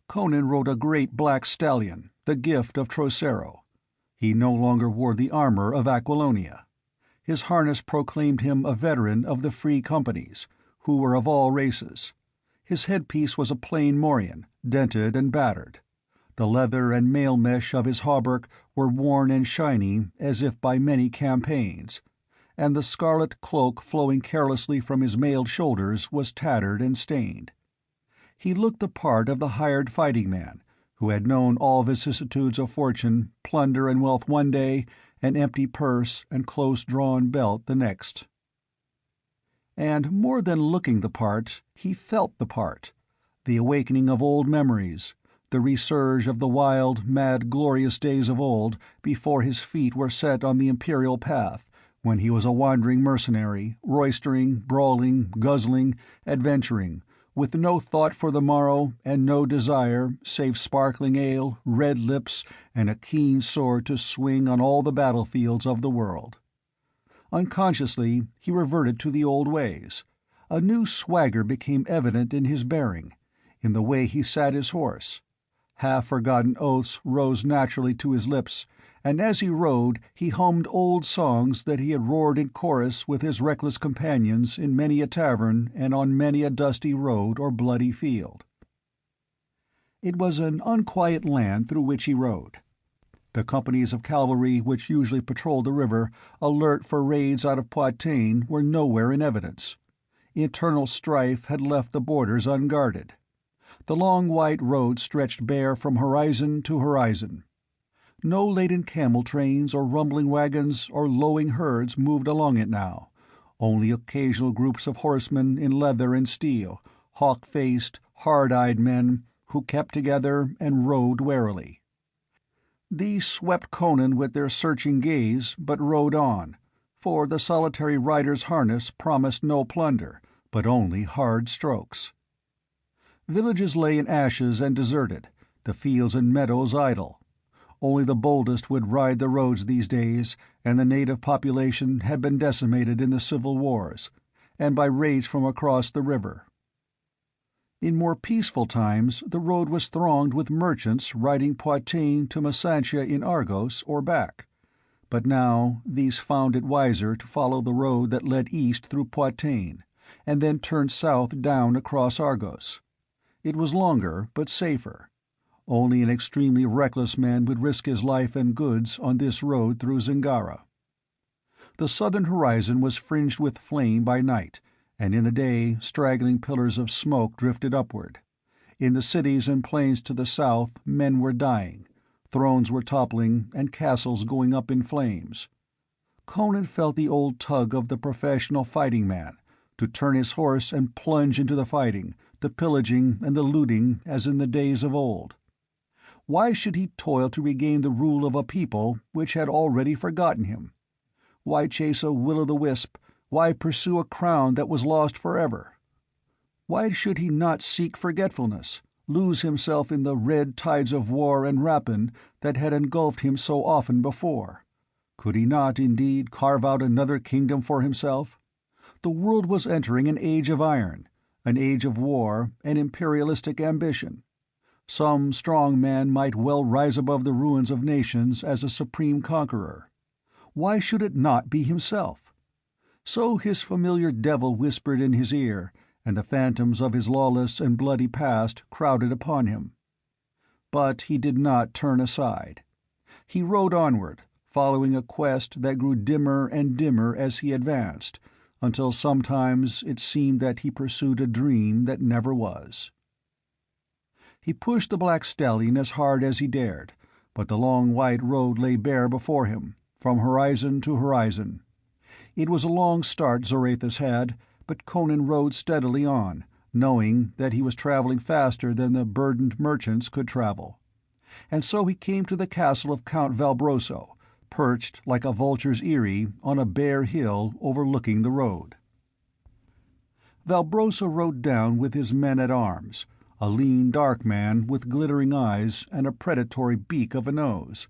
Conan rode a great black stallion, the gift of Trocero. He no longer wore the armor of Aquilonia. His harness proclaimed him a veteran of the free companies, who were of all races. His headpiece was a plain morion, dented and battered. The leather and mail mesh of his hauberk were worn and shiny as if by many campaigns, and the scarlet cloak flowing carelessly from his mailed shoulders was tattered and stained. He looked the part of the hired fighting man, who had known all vicissitudes of fortune, plunder and wealth one day, an empty purse and close-drawn belt the next. And more than looking the part, he felt the part, the awakening of old memories, the resurge of the wild, mad, glorious days of old, before his feet were set on the imperial path, when he was a wandering mercenary, roistering, brawling, guzzling, adventuring, with no thought for the morrow and no desire save sparkling ale, red lips, and a keen sword to swing on all the battlefields of the world. Unconsciously, he reverted to the old ways. A new swagger became evident in his bearing, in the way he sat his horse. Half-forgotten oaths rose naturally to his lips, and as he rode he hummed old songs that he had roared in chorus with his reckless companions in many a tavern and on many a dusty road or bloody field. It was an unquiet land through which he rode. The companies of cavalry which usually patrolled the river, alert for raids out of Poitou, were nowhere in evidence. Internal strife had left the borders unguarded. The long white road stretched bare from horizon to horizon. No laden camel trains or rumbling wagons or lowing herds moved along it now, only occasional groups of horsemen in leather and steel, hawk-faced, hard-eyed men who kept together and rode warily. These swept Conan with their searching gaze, but rode on, for the solitary rider's harness promised no plunder, but only hard strokes. Villages lay in ashes and deserted, the fields and meadows idle. Only the boldest would ride the roads these days, and the native population had been decimated in the civil wars, and by raids from across the river. In more peaceful times the road was thronged with merchants riding Poitou to Messantia in Argos or back, but now these found it wiser to follow the road that led east through Poitou, and then turned south down across Argos. It was longer, but safer. Only an extremely reckless man would risk his life and goods on this road through Zingara. The southern horizon was fringed with flame by night, and in the day straggling pillars of smoke drifted upward. In the cities and plains to the south men were dying, thrones were toppling, and castles going up in flames. Conan felt the old tug of the professional fighting man, to turn his horse and plunge into the fighting, the pillaging and the looting as in the days of old. Why should he toil to regain the rule of a people which had already forgotten him? Why chase a will-o'-the-wisp? Why pursue a crown that was lost forever? Why should he not seek forgetfulness, lose himself in the red tides of war and rapine that had engulfed him so often before? Could he not, indeed, carve out another kingdom for himself? The world was entering an age of iron, an age of war and imperialistic ambition. Some strong man might well rise above the ruins of nations as a supreme conqueror. Why should it not be himself? So his familiar devil whispered in his ear, and the phantoms of his lawless and bloody past crowded upon him. But he did not turn aside. He rode onward, following a quest that grew dimmer and dimmer as he advanced, until sometimes it seemed that he pursued a dream that never was. He pushed the black stallion as hard as he dared, but the long white road lay bare before him, from horizon to horizon. It was a long start Zorathus had, but Conan rode steadily on, knowing that he was traveling faster than the burdened merchants could travel. And so he came to the castle of Count Valbroso, perched like a vulture's eyrie on a bare hill overlooking the road. Valbroso rode down with his men-at-arms, a lean, dark man with glittering eyes and a predatory beak of a nose.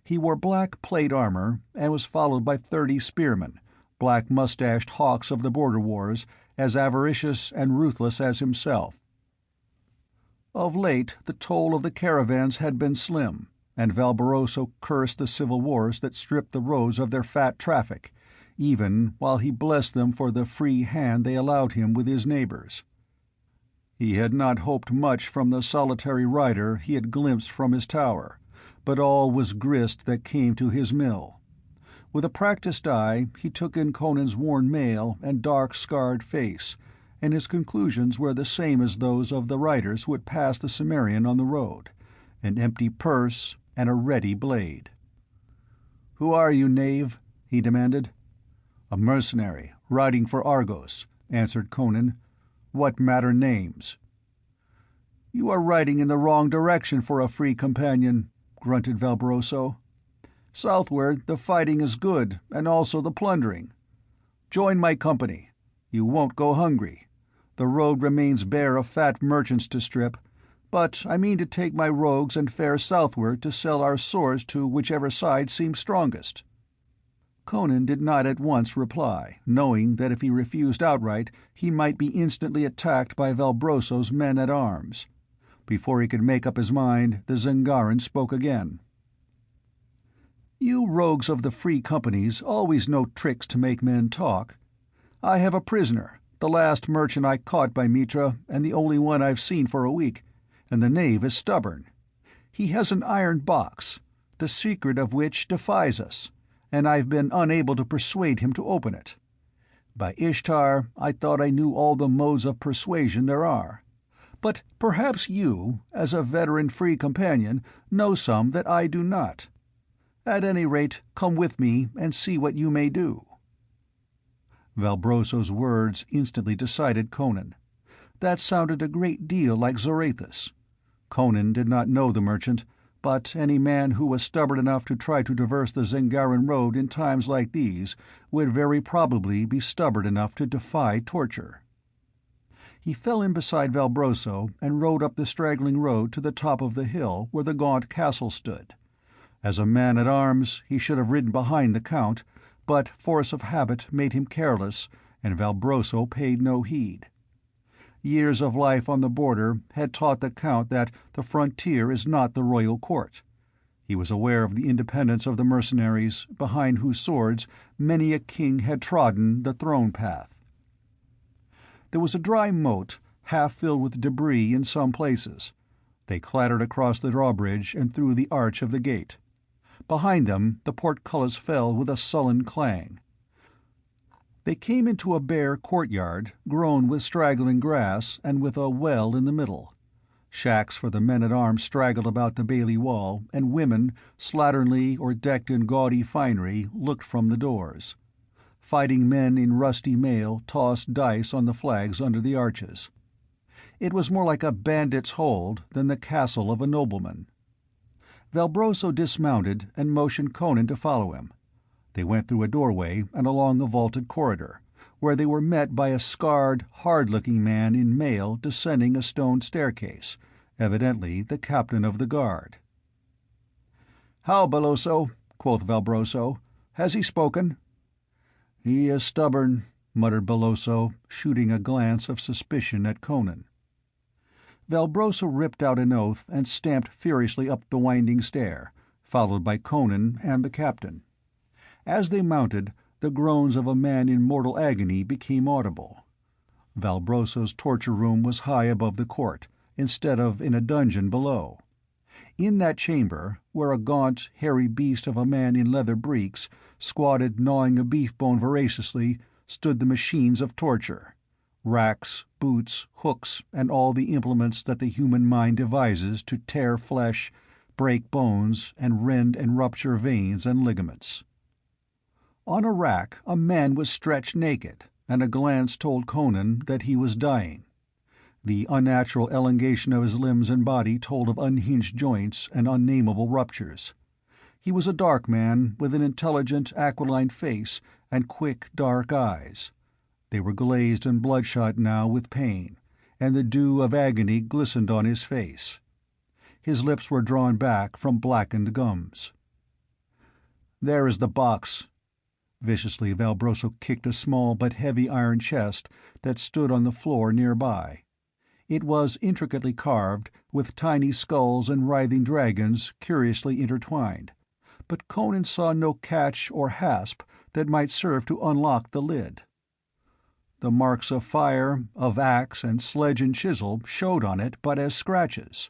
He wore black plate armor and was followed by 30 spearmen, black-mustached hawks of the border wars, as avaricious and ruthless as himself. Of late the toll of the caravans had been slim, and Valbroso cursed the civil wars that stripped the roads of their fat traffic, even while he blessed them for the free hand they allowed him with his neighbors. He had not hoped much from the solitary rider he had glimpsed from his tower, but all was grist that came to his mill. With a practiced eye he took in Conan's worn mail and dark, scarred face, and his conclusions were the same as those of the riders who had passed the Cimmerian on the road, an empty purse, and a ready blade. "Who are you, knave?" he demanded. "A mercenary, riding for Argos," answered Conan. "What matter names?" "You are riding in the wrong direction for a free companion," grunted Valbroso. "Southward the fighting is good, and also the plundering. Join my company. You won't go hungry. The road remains bare of fat merchants to strip, but I mean to take my rogues and fare southward to sell our swords to whichever side seems strongest." Conan did not at once reply, knowing that if he refused outright he might be instantly attacked by Valbroso's men-at-arms. Before he could make up his mind, the Zingaren spoke again. "You rogues of the free companies always know tricks to make men talk. I have a prisoner, the last merchant I caught by Mitra, and the only one I've seen for a week, and the knave is stubborn. He has an iron box, the secret of which defies us, and I've been unable to persuade him to open it. By Ishtar, I thought I knew all the modes of persuasion there are. But perhaps you, as a veteran free companion, know some that I do not. At any rate, come with me and see what you may do." Valbroso's words instantly decided Conan. That sounded a great deal like Zorathus. Conan did not know the merchant, but any man who was stubborn enough to try to traverse the Zingaren road in times like these would very probably be stubborn enough to defy torture. He fell in beside Valbroso and rode up the straggling road to the top of the hill where the gaunt castle stood. As a man-at-arms, he should have ridden behind the Count, but force of habit made him careless, and Valbroso paid no heed. Years of life on the border had taught the Count that the frontier is not the royal court. He was aware of the independence of the mercenaries, behind whose swords many a king had trodden the throne path. There was a dry moat, half filled with debris in some places. They clattered across the drawbridge and through the arch of the gate. Behind them the portcullis fell with a sullen clang. They came into a bare courtyard, grown with straggling grass and with a well in the middle. Shacks for the men-at-arms straggled about the bailey wall, and women, slatternly or decked in gaudy finery, looked from the doors. Fighting men in rusty mail tossed dice on the flags under the arches. It was more like a bandit's hold than the castle of a nobleman. Valbroso dismounted and motioned Conan to follow him. They went through a doorway and along a vaulted corridor, where they were met by a scarred, hard-looking man in mail descending a stone staircase, evidently the captain of the guard. "How, Belloso?" quoth Valbroso. "Has he spoken?" "He is stubborn," muttered Belloso, shooting a glance of suspicion at Conan. Valbroso ripped out an oath and stamped furiously up the winding stair, followed by Conan and the captain. As they mounted, the groans of a man in mortal agony became audible. Valbroso's torture room was high above the court, instead of in a dungeon below. In that chamber, where a gaunt, hairy beast of a man in leather breeks squatted gnawing a beef-bone voraciously, stood the machines of torture: racks, boots, hooks, and all the implements that the human mind devises to tear flesh, break bones, and rend and rupture veins and ligaments. On a rack a man was stretched naked, and a glance told Conan that he was dying. The unnatural elongation of his limbs and body told of unhinged joints and unnameable ruptures. He was a dark man, with an intelligent, aquiline face and quick, dark eyes. They were glazed and bloodshot now with pain, and the dew of agony glistened on his face. His lips were drawn back from blackened gums. "There is the box." Viciously Valbroso kicked a small but heavy iron chest that stood on the floor nearby. It was intricately carved, with tiny skulls and writhing dragons curiously intertwined, but Conan saw no catch or hasp that might serve to unlock the lid. The marks of fire, of axe and sledge and chisel showed on it but as scratches.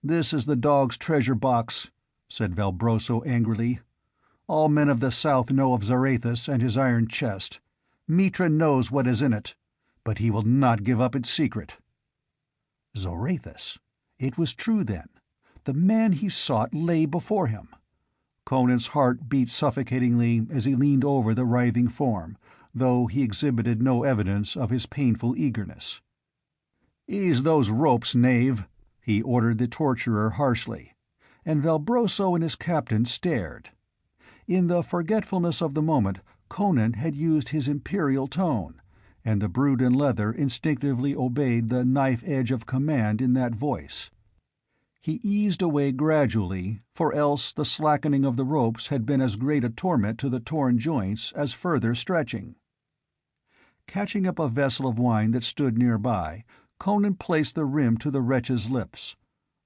"This is the dog's treasure box," said Valbroso angrily. "All men of the south know of Zorathus and his iron chest. Mitra knows what is in it, but he will not give up its secret." Zorathus! It was true, then. The man he sought lay before him. Conan's heart beat suffocatingly as he leaned over the writhing form, though he exhibited no evidence of his painful eagerness. "Ease those ropes, knave," he ordered the torturer harshly, and Valbroso and his captain stared. In the forgetfulness of the moment, Conan had used his imperial tone, and the brute in leather instinctively obeyed the knife edge of command in that voice. He eased away gradually, for else the slackening of the ropes had been as great a torment to the torn joints as further stretching. Catching up a vessel of wine that stood nearby, Conan placed the rim to the wretch's lips.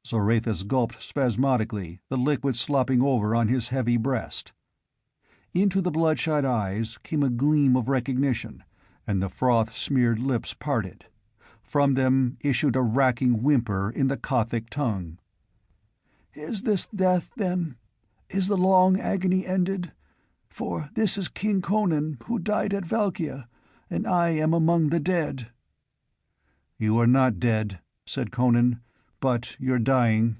Zorathus gulped spasmodically, the liquid slopping over on his heavy breast. Into the bloodshot eyes came a gleam of recognition, and the froth-smeared lips parted. From them issued a racking whimper in the Gothic tongue. "Is this death, then? Is the long agony ended? For this is King Conan, who died at Valkia, and I am among the dead." "You are not dead," said Conan, "but you're dying.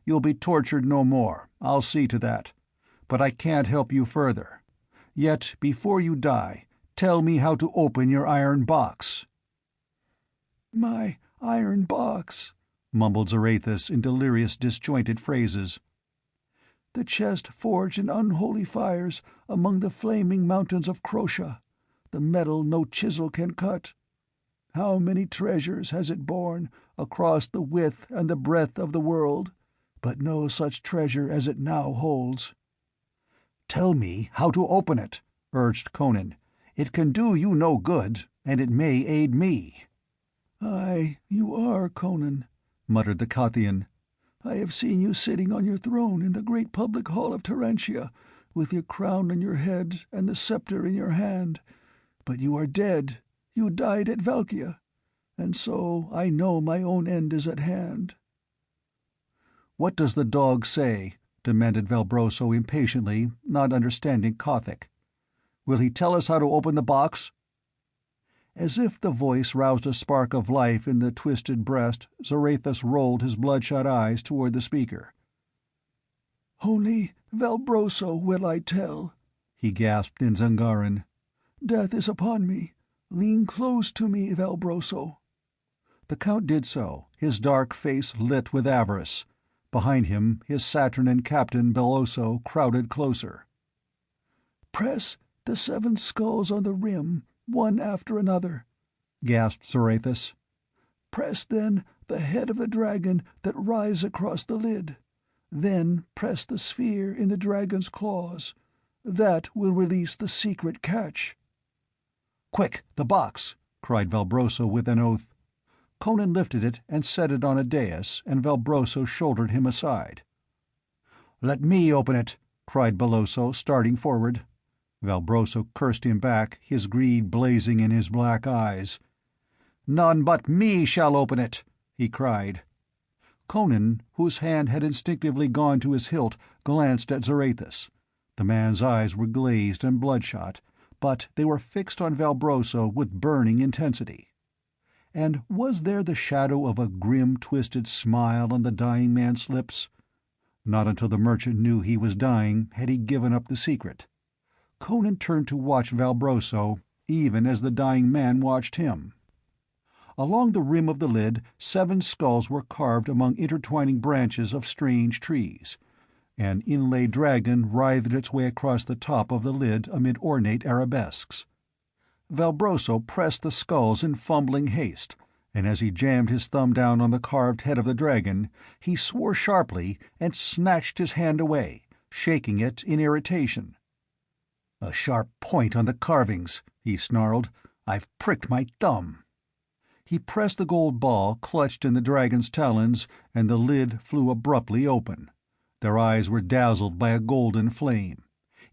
You'll be tortured no more, I'll see to that. But I can't help you further. Yet, before you die, tell me how to open your iron box." "My iron box," mumbled Zorathus in delirious disjointed phrases. "The chest forged in unholy fires among the flaming mountains of Crosha, the metal no chisel can cut. How many treasures has it borne across the width and the breadth of the world, but no such treasure as it now holds." "Tell me how to open it," urged Conan. "It can do you no good, and it may aid me." "Aye, you are Conan," muttered the Kothian. "I have seen you sitting on your throne in the great public hall of Terentia, with your crown on your head and the scepter in your hand. But you are dead. You died at Valkia. And so I know my own end is at hand." "What does the dog say?" demanded Valbroso impatiently, not understanding Gothic. "Will he tell us how to open the box?" As if the voice roused a spark of life in the twisted breast, Zorathus rolled his bloodshot eyes toward the speaker. "Only Valbroso will I tell," he gasped in Zangaran. "Death is upon me. Lean close to me, Valbroso." The Count did so, his dark face lit with avarice. Behind him, his saturnine captain Belloso crowded closer. "Press the 7 skulls on the rim, one after another," gasped Zorathus. "Press then the head of the dragon that writhes across the lid. Then press the sphere in the dragon's claws. That will release the secret catch." "Quick, the box!" cried Valbroso with an oath. Conan lifted it and set it on a dais, and Valbroso shouldered him aside. "Let me open it!" cried Belloso, starting forward. Valbroso cursed him back, his greed blazing in his black eyes. "None but me shall open it!" he cried. Conan, whose hand had instinctively gone to his hilt, glanced at Zorathus. The man's eyes were glazed and bloodshot, but they were fixed on Valbroso with burning intensity. And was there the shadow of a grim, twisted smile on the dying man's lips? Not until the merchant knew he was dying had he given up the secret. Conan turned to watch Valbroso, even as the dying man watched him. Along the rim of the lid 7 skulls were carved among intertwining branches of strange trees. An inlaid dragon writhed its way across the top of the lid amid ornate arabesques. Valbroso pressed the skulls in fumbling haste, and as he jammed his thumb down on the carved head of the dragon, he swore sharply and snatched his hand away, shaking it in irritation. "A sharp point on the carvings," he snarled. "I've pricked my thumb." He pressed the gold ball clutched in the dragon's talons, and the lid flew abruptly open. Their eyes were dazzled by a golden flame.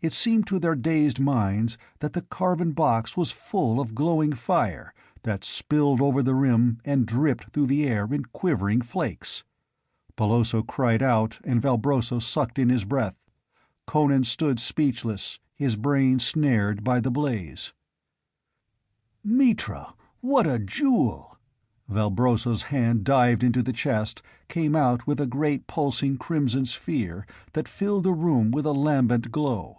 It seemed to their dazed minds that the carven box was full of glowing fire that spilled over the rim and dripped through the air in quivering flakes. Belloso cried out, and Valbroso sucked in his breath. Conan stood speechless, his brain snared by the blaze. "Mitra, what a jewel!" Valbroso's hand dived into the chest, came out with a great pulsing crimson sphere that filled the room with a lambent glow.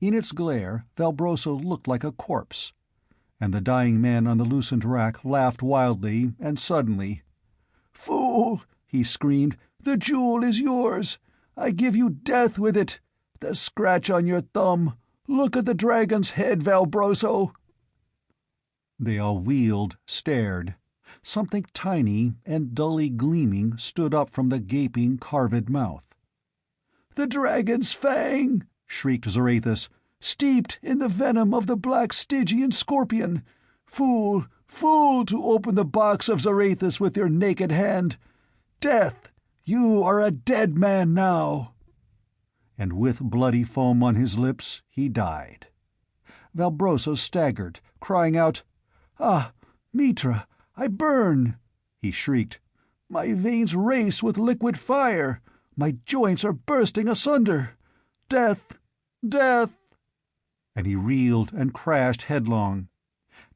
In its glare, Valbroso looked like a corpse. And the dying man on the loosened rack laughed wildly, and suddenly. "Fool!" he screamed. "The jewel is yours! I give you death with it! The scratch on your thumb! Look at the dragon's head, Valbroso!" They all wheeled, stared. Something tiny and dully gleaming stood up from the gaping, carved mouth. "The dragon's fang!" shrieked Zarathus. "Steeped in the venom of the black Stygian scorpion! Fool, fool, to open the box of Zarathus with your naked hand! Death! You are a dead man now!" And with bloody foam on his lips, he died. Valbroso staggered, crying out, "Ah, Mitra, I burn!" he shrieked. "My veins race with liquid fire! My joints are bursting asunder! Death! Death!" And he reeled and crashed headlong.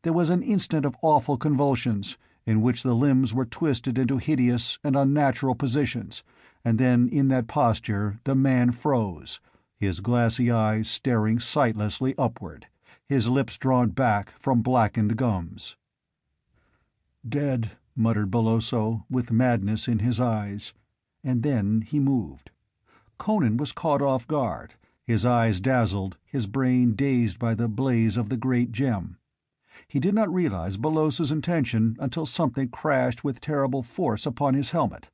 There was an instant of awful convulsions, in which the limbs were twisted into hideous and unnatural positions, and then in that posture the man froze, his glassy eyes staring sightlessly upward, his lips drawn back from blackened gums. "Dead," muttered Belloso, with madness in his eyes. And then he moved. Conan was caught off guard, his eyes dazzled, his brain dazed by the blaze of the great gem. He did not realize Belloso's intention until something crashed with terrible force upon his helmet.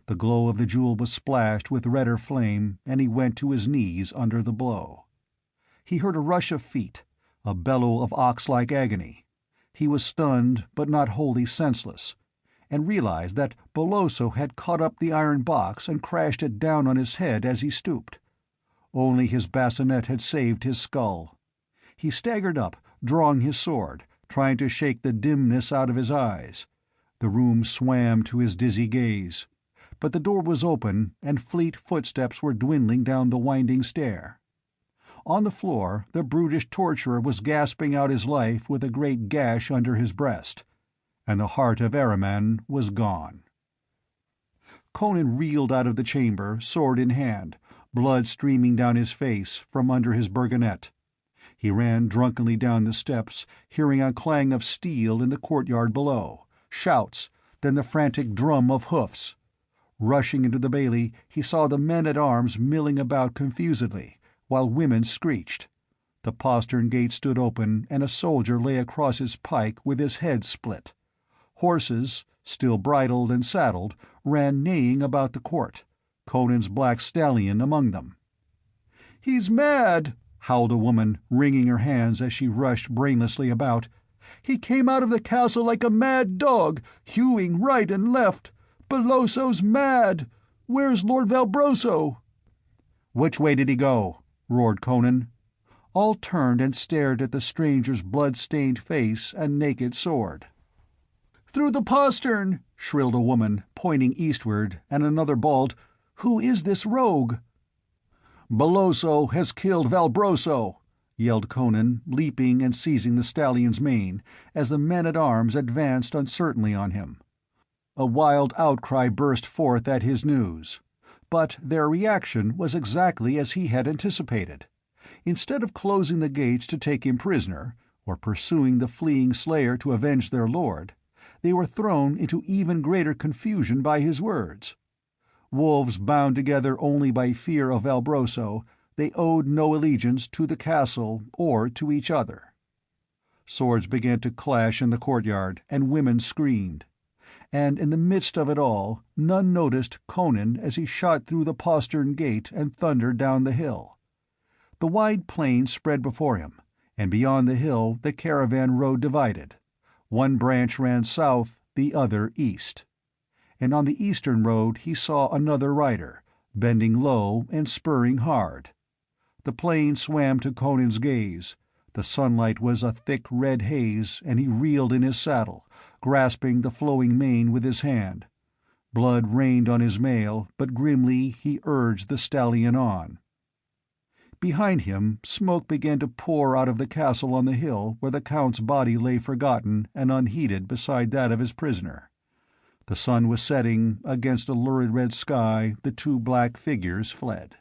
The glow of the jewel was splashed with redder flame, and he went to his knees under the blow. He heard a rush of feet, a bellow of ox-like agony. He was stunned, but not wholly senseless, and realized that Belloso had caught up the iron box and crashed it down on his head as he stooped. Only his bassinet had saved his skull. He staggered up, drawing his sword, trying to shake the dimness out of his eyes. The room swam to his dizzy gaze. But the door was open, and fleet footsteps were dwindling down the winding stair. On the floor, the brutish torturer was gasping out his life with a great gash under his breast. And the heart of Ahriman was gone. Conan reeled out of the chamber, sword in hand, blood streaming down his face from under his burgonet. He ran drunkenly down the steps, hearing a clang of steel in the courtyard below, shouts, then the frantic drum of hoofs. Rushing into the bailey, he saw the men-at-arms milling about confusedly, while women screeched. The postern gate stood open, and a soldier lay across his pike with his head split. Horses, still bridled and saddled, ran neighing about the court, Conan's black stallion among them. "He's mad!" howled a woman, wringing her hands as she rushed brainlessly about. "He came out of the castle like a mad dog, hewing right and left. Belloso's mad! Where's Lord Valbroso?" "Which way did he go?" roared Conan. All turned and stared at the stranger's blood-stained face and naked sword. "Through the postern!" shrilled a woman, pointing eastward, and another bawled, "Who is this rogue?" "Belloso has killed Valbroso!" yelled Conan, leaping and seizing the stallion's mane, as the men-at-arms advanced uncertainly on him. A wild outcry burst forth at his news. But their reaction was exactly as he had anticipated. Instead of closing the gates to take him prisoner, or pursuing the fleeing slayer to avenge their lord, they were thrown into even greater confusion by his words. Wolves bound together only by fear of Valbroso, they owed no allegiance to the castle or to each other. Swords began to clash in the courtyard, and women screamed. And in the midst of it all, none noticed Conan as he shot through the postern gate and thundered down the hill. The wide plain spread before him, and beyond the hill the caravan road divided. One branch ran south, the other east. And on the eastern road he saw another rider, bending low and spurring hard. The plain swam to Conan's gaze. The sunlight was a thick red haze, and he reeled in his saddle, grasping the flowing mane with his hand. Blood rained on his mail, but grimly he urged the stallion on. Behind him, smoke began to pour out of the castle on the hill where the Count's body lay forgotten and unheeded beside that of his prisoner. The sun was setting; against a lurid red sky the two black figures fled.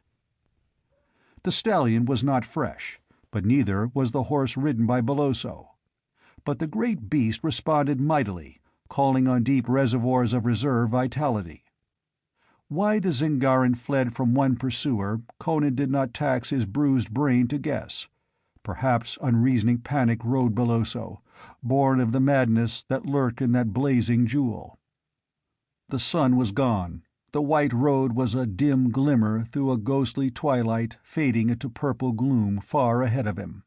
The stallion was not fresh, but neither was the horse ridden by Belloso. But the great beast responded mightily, calling on deep reservoirs of reserve vitality. Why the Zingaran fled from one pursuer, Conan did not tax his bruised brain to guess. Perhaps unreasoning panic rode Belloso, born of the madness that lurked in that blazing jewel. The sun was gone. The white road was a dim glimmer through a ghostly twilight, fading into purple gloom far ahead of him.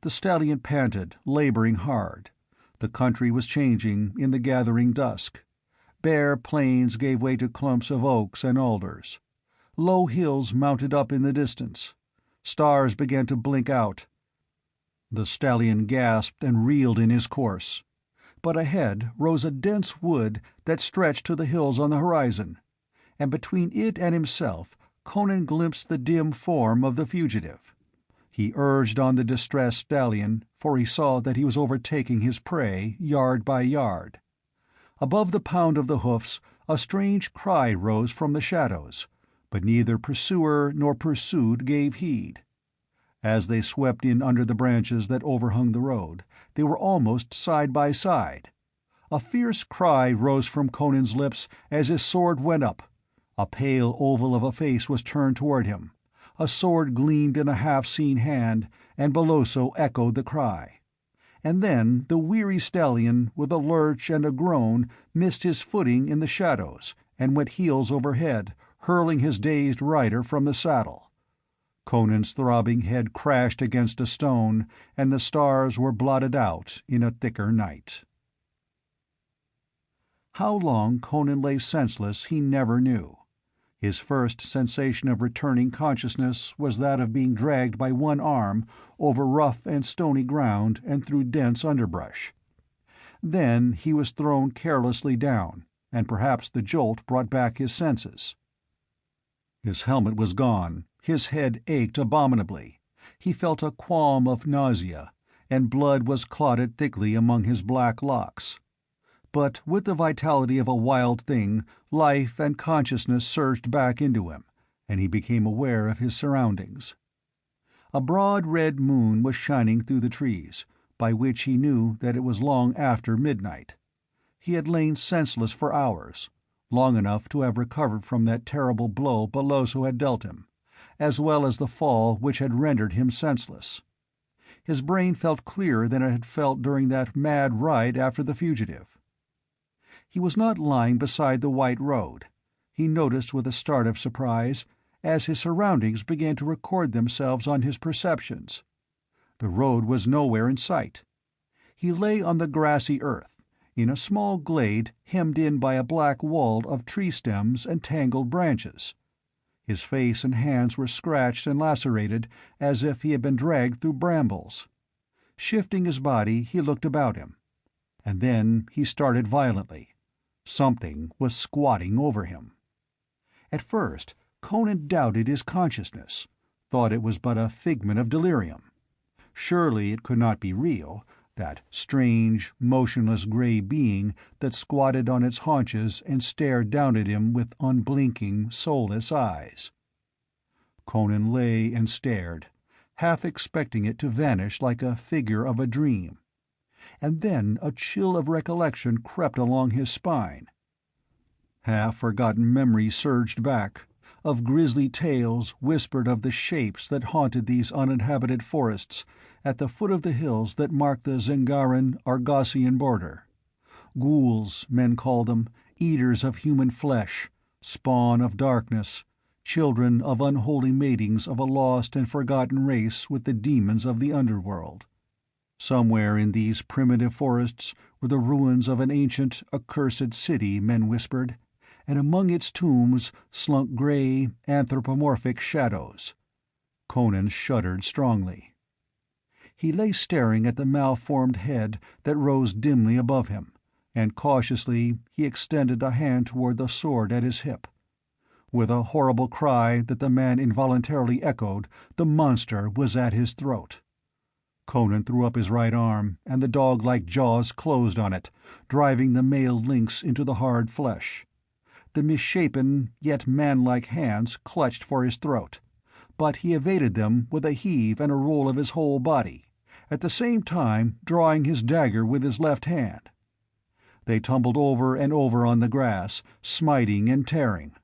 The stallion panted, laboring hard. The country was changing in the gathering dusk. Bare plains gave way to clumps of oaks and alders. Low hills mounted up in the distance. Stars began to blink out. The stallion gasped and reeled in his course. But ahead rose a dense wood that stretched to the hills on the horizon, and between it and himself Conan glimpsed the dim form of the fugitive. He urged on the distressed stallion, for he saw that he was overtaking his prey yard by yard. Above the pound of the hoofs a strange cry rose from the shadows, but neither pursuer nor pursued gave heed. As they swept in under the branches that overhung the road, they were almost side by side. A fierce cry rose from Conan's lips as his sword went up. A pale oval of a face was turned toward him. A sword gleamed in a half-seen hand, and Belloso echoed the cry. And then the weary stallion, with a lurch and a groan, missed his footing in the shadows and went heels over head, hurling his dazed rider from the saddle. Conan's throbbing head crashed against a stone, and the stars were blotted out in a thicker night. How long Conan lay senseless he never knew. His first sensation of returning consciousness was that of being dragged by one arm over rough and stony ground and through dense underbrush. Then he was thrown carelessly down, and perhaps the jolt brought back his senses. His helmet was gone. His head ached abominably. He felt a qualm of nausea, and blood was clotted thickly among his black locks. But with the vitality of a wild thing, life and consciousness surged back into him, and he became aware of his surroundings. A broad red moon was shining through the trees, by which he knew that it was long after midnight. He had lain senseless for hours, long enough to have recovered from that terrible blow Belloso had dealt him, as well as the fall which had rendered him senseless. His brain felt clearer than it had felt during that mad ride after the fugitive. He was not lying beside the white road. He noticed with a start of surprise, as his surroundings began to record themselves on his perceptions. The road was nowhere in sight. He lay on the grassy earth, in a small glade hemmed in by a black wall of tree stems and tangled branches. His face and hands were scratched and lacerated as if he had been dragged through brambles. Shifting his body, he looked about him. And then he started violently. Something was squatting over him. At first, Conan doubted his consciousness, thought it was but a figment of delirium. Surely it could not be real, that strange, motionless gray being that squatted on its haunches and stared down at him with unblinking, soulless eyes. Conan lay and stared, half expecting it to vanish like a figure of a dream. And then a chill of recollection crept along his spine. Half-forgotten memories surged back, of grisly tales whispered of the shapes that haunted these uninhabited forests at the foot of the hills that marked the Zingaran-Argosian border. Ghouls, men called them, eaters of human flesh, spawn of darkness, children of unholy matings of a lost and forgotten race with the demons of the underworld. Somewhere in these primitive forests were the ruins of an ancient, accursed city, men whispered, and among its tombs slunk gray, anthropomorphic shadows. Conan shuddered strongly. He lay staring at the malformed head that rose dimly above him, and cautiously he extended a hand toward the sword at his hip. With a horrible cry that the man involuntarily echoed, the monster was at his throat. Conan threw up his right arm, and the dog-like jaws closed on it, driving the mailed links into the hard flesh. The misshapen, yet man-like hands clutched for his throat, but he evaded them with a heave and a roll of his whole body, at the same time drawing his dagger with his left hand. They tumbled over and over on the grass, smiting and tearing.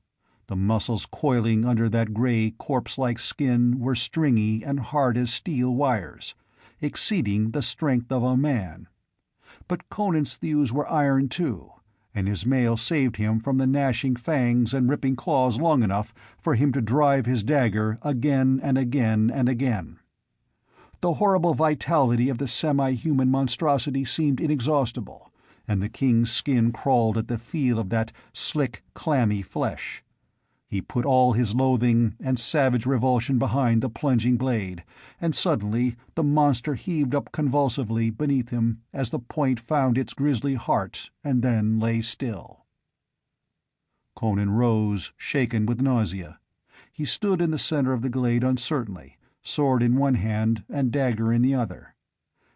The muscles coiling under that gray, corpse-like skin were stringy and hard as steel wires, exceeding the strength of a man. But Conan's thews were iron too, and his mail saved him from the gnashing fangs and ripping claws long enough for him to drive his dagger again and again and again. The horrible vitality of the semi-human monstrosity seemed inexhaustible, and the king's skin crawled at the feel of that slick, clammy flesh. He put all his loathing and savage revulsion behind the plunging blade, and suddenly the monster heaved up convulsively beneath him as the point found its grisly heart and then lay still. Conan rose, shaken with nausea. He stood in the center of the glade uncertainly, sword in one hand and dagger in the other.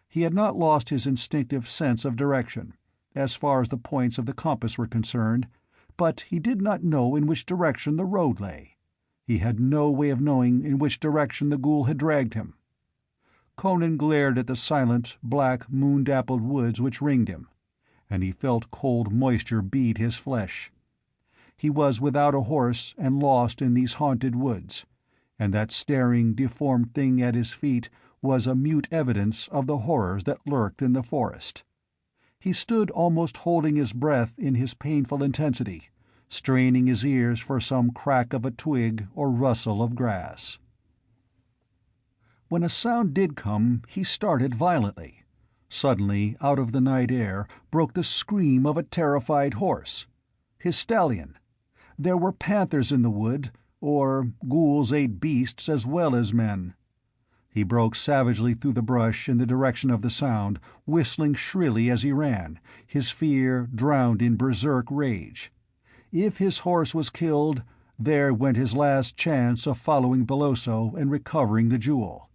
He had not lost his instinctive sense of direction, as far as the points of the compass were concerned, but he did not know in which direction the road lay. He had no way of knowing in which direction the ghoul had dragged him. Conan glared at the silent, black, moon-dappled woods which ringed him, and he felt cold moisture bead his flesh. He was without a horse and lost in these haunted woods, and that staring, deformed thing at his feet was a mute evidence of the horrors that lurked in the forest. He stood almost holding his breath in his painful intensity, straining his ears for some crack of a twig or rustle of grass. When a sound did come, he started violently. Suddenly, out of the night air, broke the scream of a terrified horse. His stallion. There were panthers in the wood, or ghouls ate beasts as well as men. He broke savagely through the brush in the direction of the sound, whistling shrilly as he ran, his fear drowned in berserk rage. If his horse was killed, there went his last chance of following Beloso and recovering the jewel.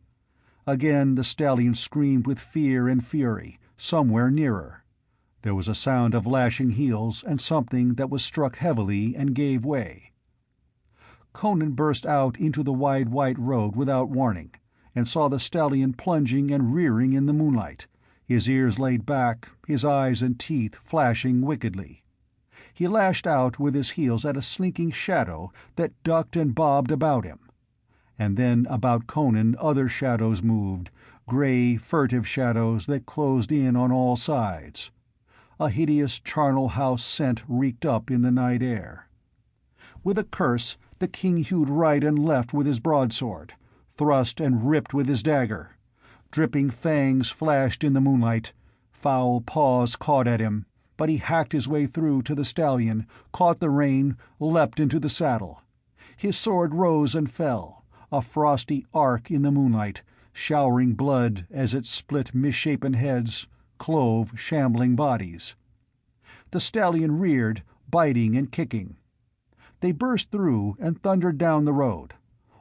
Again the stallion screamed with fear and fury, somewhere nearer. There was a sound of lashing heels and something that was struck heavily and gave way. Conan burst out into the wide white road without warning, and saw the stallion plunging and rearing in the moonlight, his ears laid back, his eyes and teeth flashing wickedly. He lashed out with his heels at a slinking shadow that ducked and bobbed about him. And then about Conan other shadows moved, gray, furtive shadows that closed in on all sides. A hideous charnel house scent reeked up in the night air. With a curse, the king hewed right and left with his broadsword, thrust and ripped with his dagger. Dripping fangs flashed in the moonlight. Foul paws caught at him, but he hacked his way through to the stallion, caught the rein, leapt into the saddle. His sword rose and fell, a frosty arc in the moonlight, showering blood as it split misshapen heads, clove shambling bodies. The stallion reared, biting and kicking. They burst through and thundered down the road.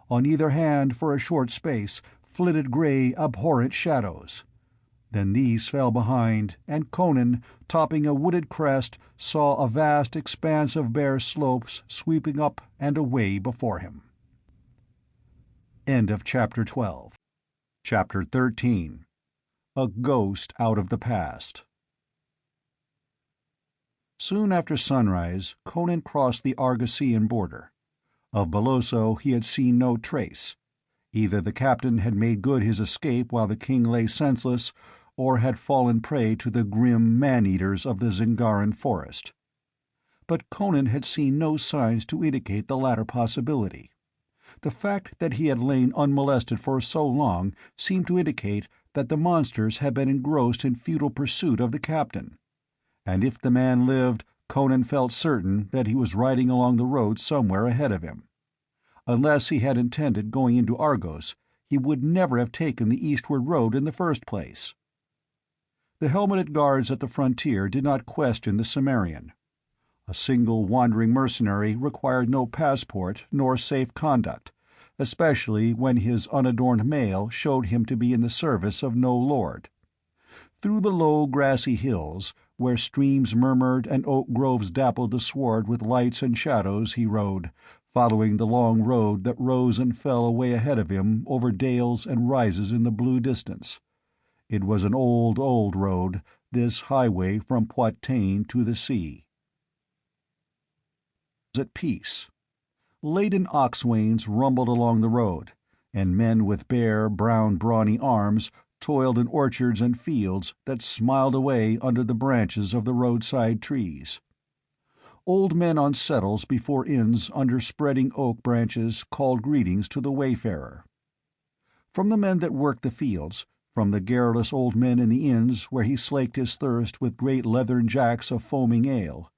On either hand, for a short space, flitted gray, abhorrent shadows. Then these fell behind, and Conan, topping a wooded crest, saw a vast expanse of bare slopes sweeping up and away before him. End of Chapter 12. Chapter 13. A Ghost Out of the Past. Soon after sunrise, Conan crossed the Argosean border. Of Beloso he had seen no trace. Either the captain had made good his escape while the king lay senseless, or had fallen prey to the grim man-eaters of the Zingaran forest. But Conan had seen no signs to indicate the latter possibility. The fact that he had lain unmolested for so long seemed to indicate that the monsters had been engrossed in futile pursuit of the captain. And if the man lived, Conan felt certain that he was riding along the road somewhere ahead of him. Unless he had intended going into Argos, he would never have taken the eastward road in the first place. The helmeted guards at the frontier did not question the Cimmerian. A single wandering mercenary required no passport nor safe conduct, especially when his unadorned mail showed him to be in the service of no lord. Through the low grassy hills, where streams murmured and oak groves dappled the sward with lights and shadows, he rode, following the long road that rose and fell away ahead of him over dales and rises in the blue distance. It was an old, old road, this highway from Poitou to the sea. At peace. Laden ox wains rumbled along the road, and men with bare, brown, brawny arms toiled in orchards and fields that smiled away under the branches of the roadside trees. Old men on settles before inns under spreading oak branches called greetings to the wayfarer. From the men that worked the fields, from the garrulous old men in the inns where he slaked his thirst with great leathern jacks of foaming ale,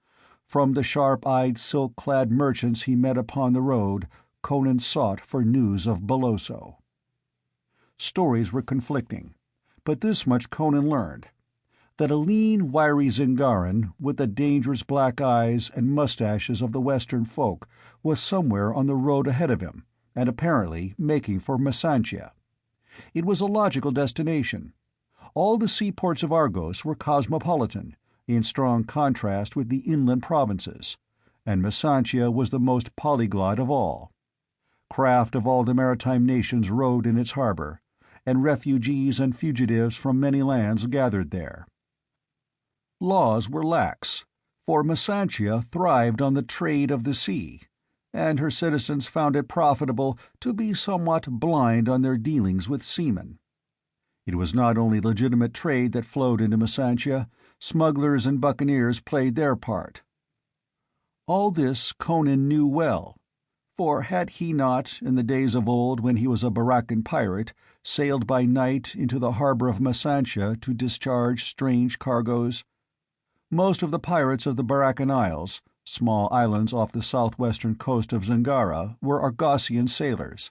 from the sharp-eyed, silk-clad merchants he met upon the road, Conan sought for news of Boloso. Stories were conflicting, but this much Conan learned: that a lean, wiry Zingaran, with the dangerous black eyes and mustaches of the Western folk, was somewhere on the road ahead of him, and apparently making for Masantia. It was a logical destination. All the seaports of Argos were cosmopolitan, in strong contrast with the inland provinces, and Masantia was the most polyglot of all. Craft of all the maritime nations rode in its harbor, and refugees and fugitives from many lands gathered there. Laws were lax, for Masantia thrived on the trade of the sea, and her citizens found it profitable to be somewhat blind on their dealings with seamen. It was not only legitimate trade that flowed into Masantia. Smugglers and buccaneers played their part. All this Conan knew well, for had he not, in the days of old when he was a Barracan pirate, sailed by night into the harbor of Masantia to discharge strange cargoes? Most of the pirates of the Barracan Isles, small islands off the southwestern coast of Zingara, were Argosian sailors,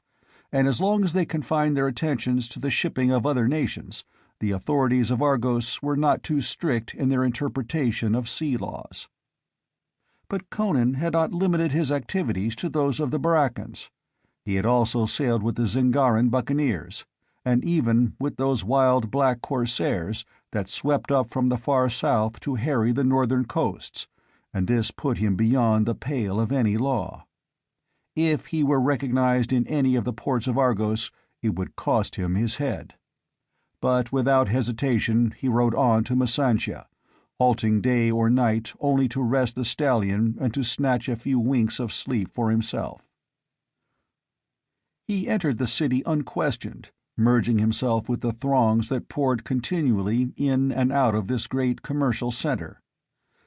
and as long as they confined their attentions to the shipping of other nations, the authorities of Argos were not too strict in their interpretation of sea laws. But Conan had not limited his activities to those of the Barracans. He had also sailed with the Zingaran buccaneers, and even with those wild black corsairs that swept up from the far south to harry the northern coasts, and this put him beyond the pale of any law. If he were recognized in any of the ports of Argos, it would cost him his head. But without hesitation he rode on to Masantia, halting day or night only to rest the stallion and to snatch a few winks of sleep for himself. He entered the city unquestioned, merging himself with the throngs that poured continually in and out of this great commercial center.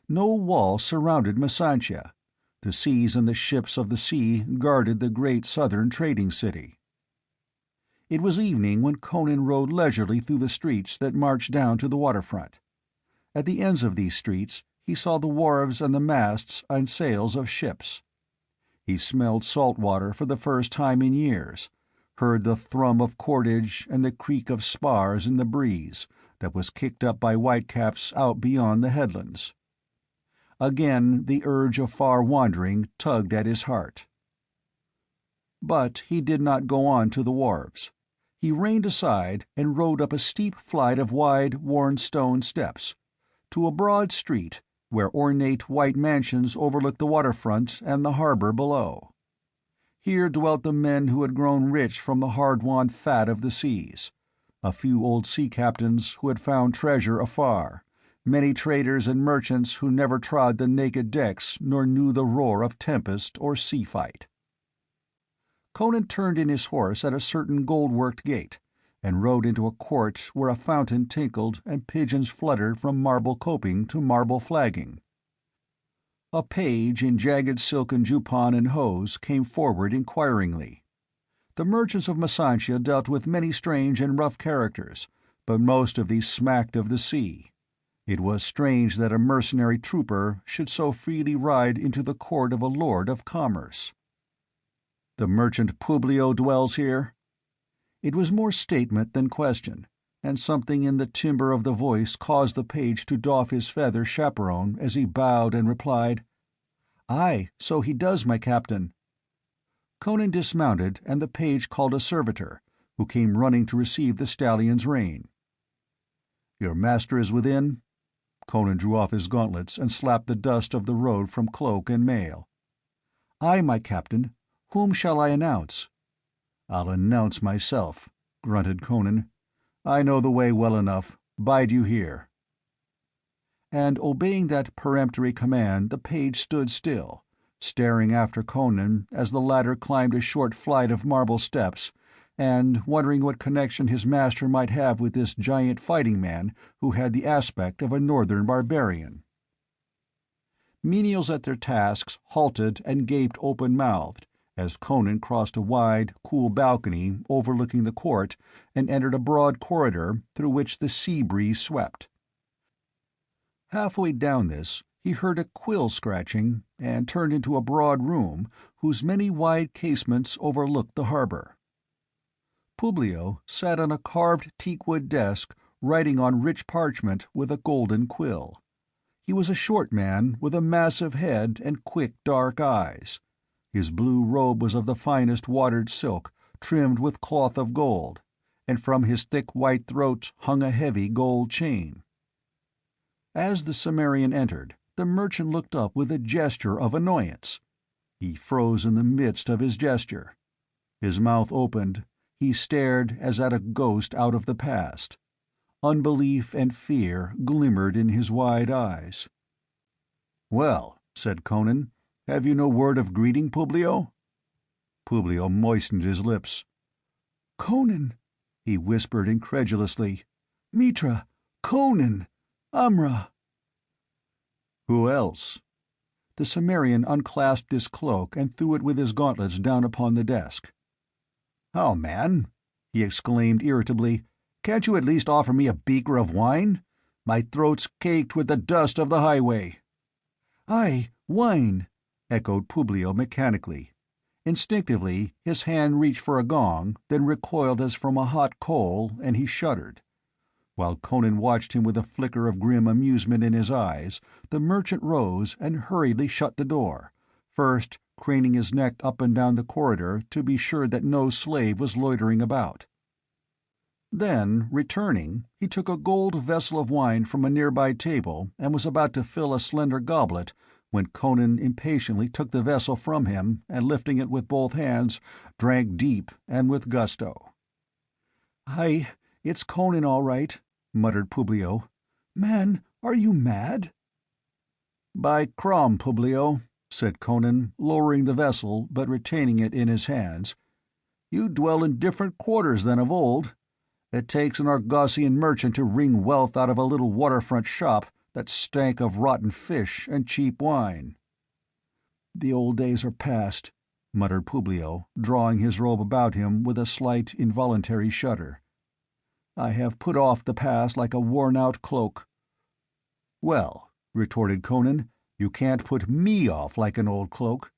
No wall surrounded Masantia. The seas and the ships of the sea guarded the great southern trading city. It was evening when Conan rode leisurely through the streets that marched down to the waterfront. At the ends of these streets he saw the wharves and the masts and sails of ships. He smelled salt water for the first time in years, heard the thrum of cordage and the creak of spars in the breeze that was kicked up by whitecaps out beyond the headlands. Again the urge of far wandering tugged at his heart. But he did not go on to the wharves. He reined aside and rode up a steep flight of wide, worn stone steps, to a broad street where ornate white mansions overlooked the waterfront and the harbor below. Here dwelt the men who had grown rich from the hard-won fat of the seas, a few old sea captains who had found treasure afar, many traders and merchants who never trod the naked decks nor knew the roar of tempest or sea fight. Conan turned in his horse at a certain gold-worked gate, and rode into a court where a fountain tinkled and pigeons fluttered from marble coping to marble flagging. A page in jagged silken jupon and hose came forward inquiringly. The merchants of Masantia dealt with many strange and rough characters, but most of these smacked of the sea. It was strange that a mercenary trooper should so freely ride into the court of a lord of commerce. "The merchant Publio dwells here?" It was more statement than question, and something in the timbre of the voice caused the page to doff his feather chaperon as he bowed and replied, "Aye, so he does, my captain." Conan dismounted, and the page called a servitor, who came running to receive the stallion's rein. "Your master is within?" Conan drew off his gauntlets and slapped the dust of the road from cloak and mail. "Aye, my captain. Whom shall I announce?" "I'll announce myself," grunted Conan. "I know the way well enough. Bide you here." And obeying that peremptory command, the page stood still, staring after Conan as the latter climbed a short flight of marble steps, and wondering what connection his master might have with this giant fighting man who had the aspect of a northern barbarian. Menials at their tasks halted and gaped open-mouthed as Conan crossed a wide, cool balcony overlooking the court and entered a broad corridor through which the sea breeze swept. Halfway down this, he heard a quill scratching and turned into a broad room whose many wide casements overlooked the harbor. Publio sat on a carved teakwood desk writing on rich parchment with a golden quill. He was a short man with a massive head and quick dark eyes. His blue robe was of the finest watered silk, trimmed with cloth of gold, and from his thick white throat hung a heavy gold chain. As the Cimmerian entered, the merchant looked up with a gesture of annoyance. He froze in the midst of his gesture. His mouth opened. He stared as at a ghost out of the past. Unbelief and fear glimmered in his wide eyes. "Well," said Conan, "have you no word of greeting, Publio?" Publio moistened his lips. "Conan," he whispered incredulously. "Mitra! Conan! Amra!" "Who else?" The Cimmerian unclasped his cloak and threw it with his gauntlets down upon the desk. "How, man!" he exclaimed irritably. "Can't you at least offer me a beaker of wine? My throat's caked with the dust of the highway." "Aye, wine," echoed Publio mechanically. Instinctively his hand reached for a gong, then recoiled as from a hot coal, and he shuddered. While Conan watched him with a flicker of grim amusement in his eyes, the merchant rose and hurriedly shut the door, first craning his neck up and down the corridor to be sure that no slave was loitering about. Then, returning, he took a gold vessel of wine from a nearby table and was about to fill a slender goblet when Conan impatiently took the vessel from him and, lifting it with both hands, drank deep and with gusto. "Aye, it's Conan all right," muttered Publio. "Man, are you mad?" "By Crom, Publio," said Conan, lowering the vessel but retaining it in his hands, "you dwell in different quarters than of old. It takes an Argosian merchant to wring wealth out of a little waterfront shop that stank of rotten fish and cheap wine." "The old days are past," muttered Publio, drawing his robe about him with a slight involuntary shudder. "I have put off the past like a worn-out cloak." "Well," retorted Conan, "you can't put me off like an old cloak.